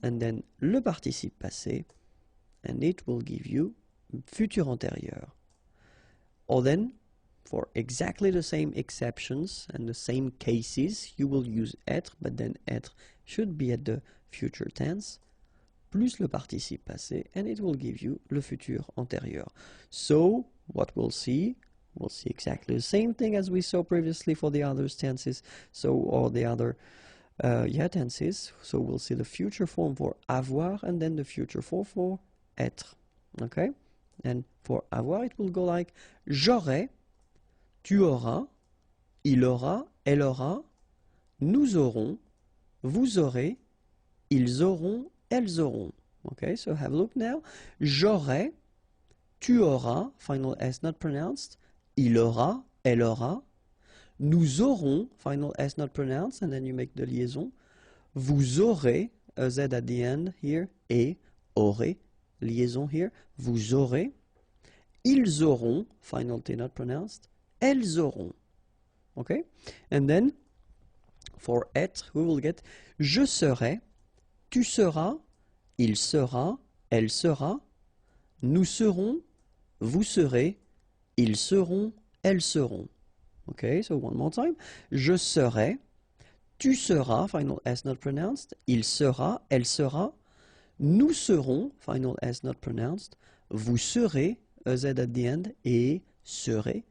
A: and then le participe passé, and it will give you futur antérieur. Or then, for exactly the same exceptions and the same cases, you will use être, but then être should be at the future tense, plus le participe passé, and it will give you le futur antérieur. So, what we'll see exactly the same thing as we saw previously for the other tenses, or the other tenses. So we'll see the future form for avoir, and then the future form for être. Okay? And for avoir, it will go like j'aurai, tu auras, il aura, elle aura, nous aurons, vous aurez, ils auront, elles auront. Okay, so have a look now. J'aurai, tu auras, final S not pronounced, il aura, elle aura, nous aurons, final S not pronounced, and then you make the liaison, vous aurez, a Z at the end here, et, aurez, liaison here, vous aurez, ils auront, final T not pronounced, elles auront. Okay? And then, for être, we will get je serai, tu seras, il sera, elle sera, nous serons, vous serez, ils seront, elles seront. Okay, so one more time. Je serai, tu seras, final S not pronounced, il sera, elle sera, nous serons, final S not pronounced, vous serez, a Z at the end, et serez,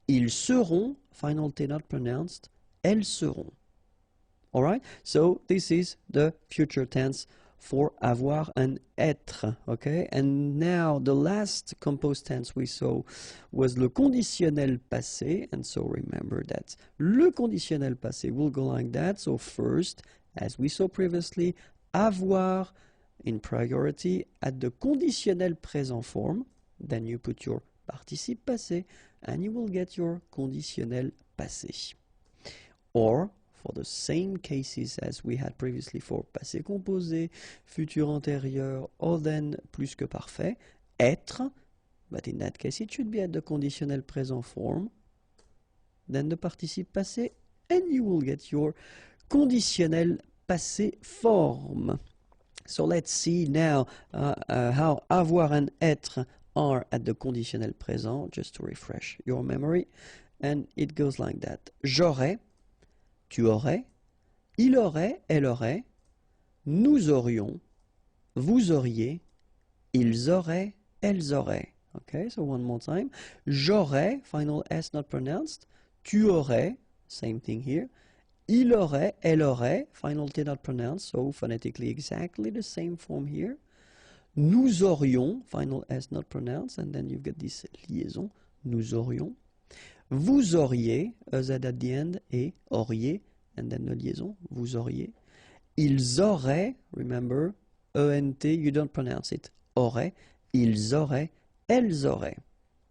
A: ils seront, final T not pronounced, elles seront. Alright, so this is the future tense for avoir and être, okay? And now the last composed tense we saw was le conditionnel passé, and so remember that le conditionnel passé will go like that. So first, as we saw previously, avoir in priority at the conditionnel présent form, then you put your participe passé and you will get your conditionnel passé. Or for the same cases as we had previously for passé composé, futur antérieur, or then plus que parfait, être, but in that case it should be at the conditionnel présent form, then the participe passé, and you will get your conditionnel passé form. So let's see now how avoir and être are at the conditionnel présent, just to refresh your memory, and it goes like that. J'aurais, tu aurais, il aurait, elle aurait, nous aurions, vous auriez, ils auraient, elles auraient. Okay, so one more time. J'aurais, final S not pronounced. Tu aurais, same thing here. Il aurait, elle aurait, final T not pronounced, so phonetically exactly the same form here. Nous aurions, final S not pronounced, and then you've got this liaison, nous aurions. Vous auriez, a Z at the end, et auriez, and then the liaison, vous auriez. Ils auraient, remember, ENT, you don't pronounce it, auraient, ils auraient, elles auraient.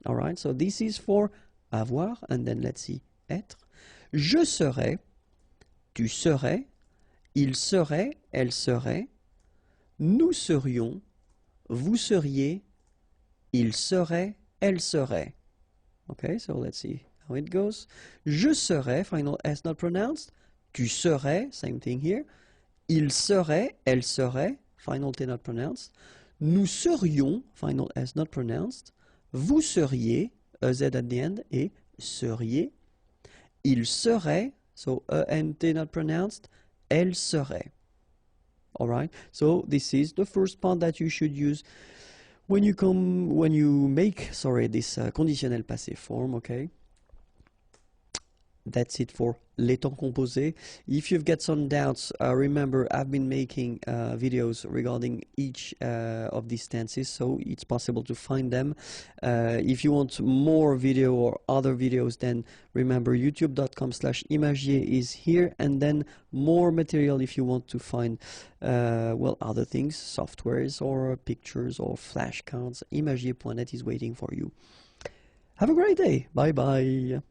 A: Alright, so this is for avoir, and then let's see, être. Je serais, tu serais, il serait, elle serait, nous serions, vous seriez, il serait, elle serait. Okay, so let's see how it goes. Je serais, final S not pronounced. Tu serais, same thing here. Il serait, elle serait, final T not pronounced. Nous serions, final S not pronounced. Vous seriez, a Z at the end, et seriez. Il serait, so ENT not pronounced. Elle serait. Alright, so this is the first part that you should use when you make this conditionnel passé form, okay? That's it for les temps composés. If you've got some doubts, remember I've been making videos regarding each of these tenses, so it's possible to find them. If you want more video or other videos, then remember youtube.com/imagier is here, and then more material if you want to find other things, softwares or pictures or flashcards. Imagier.net is waiting for you. Have a great day. Bye bye.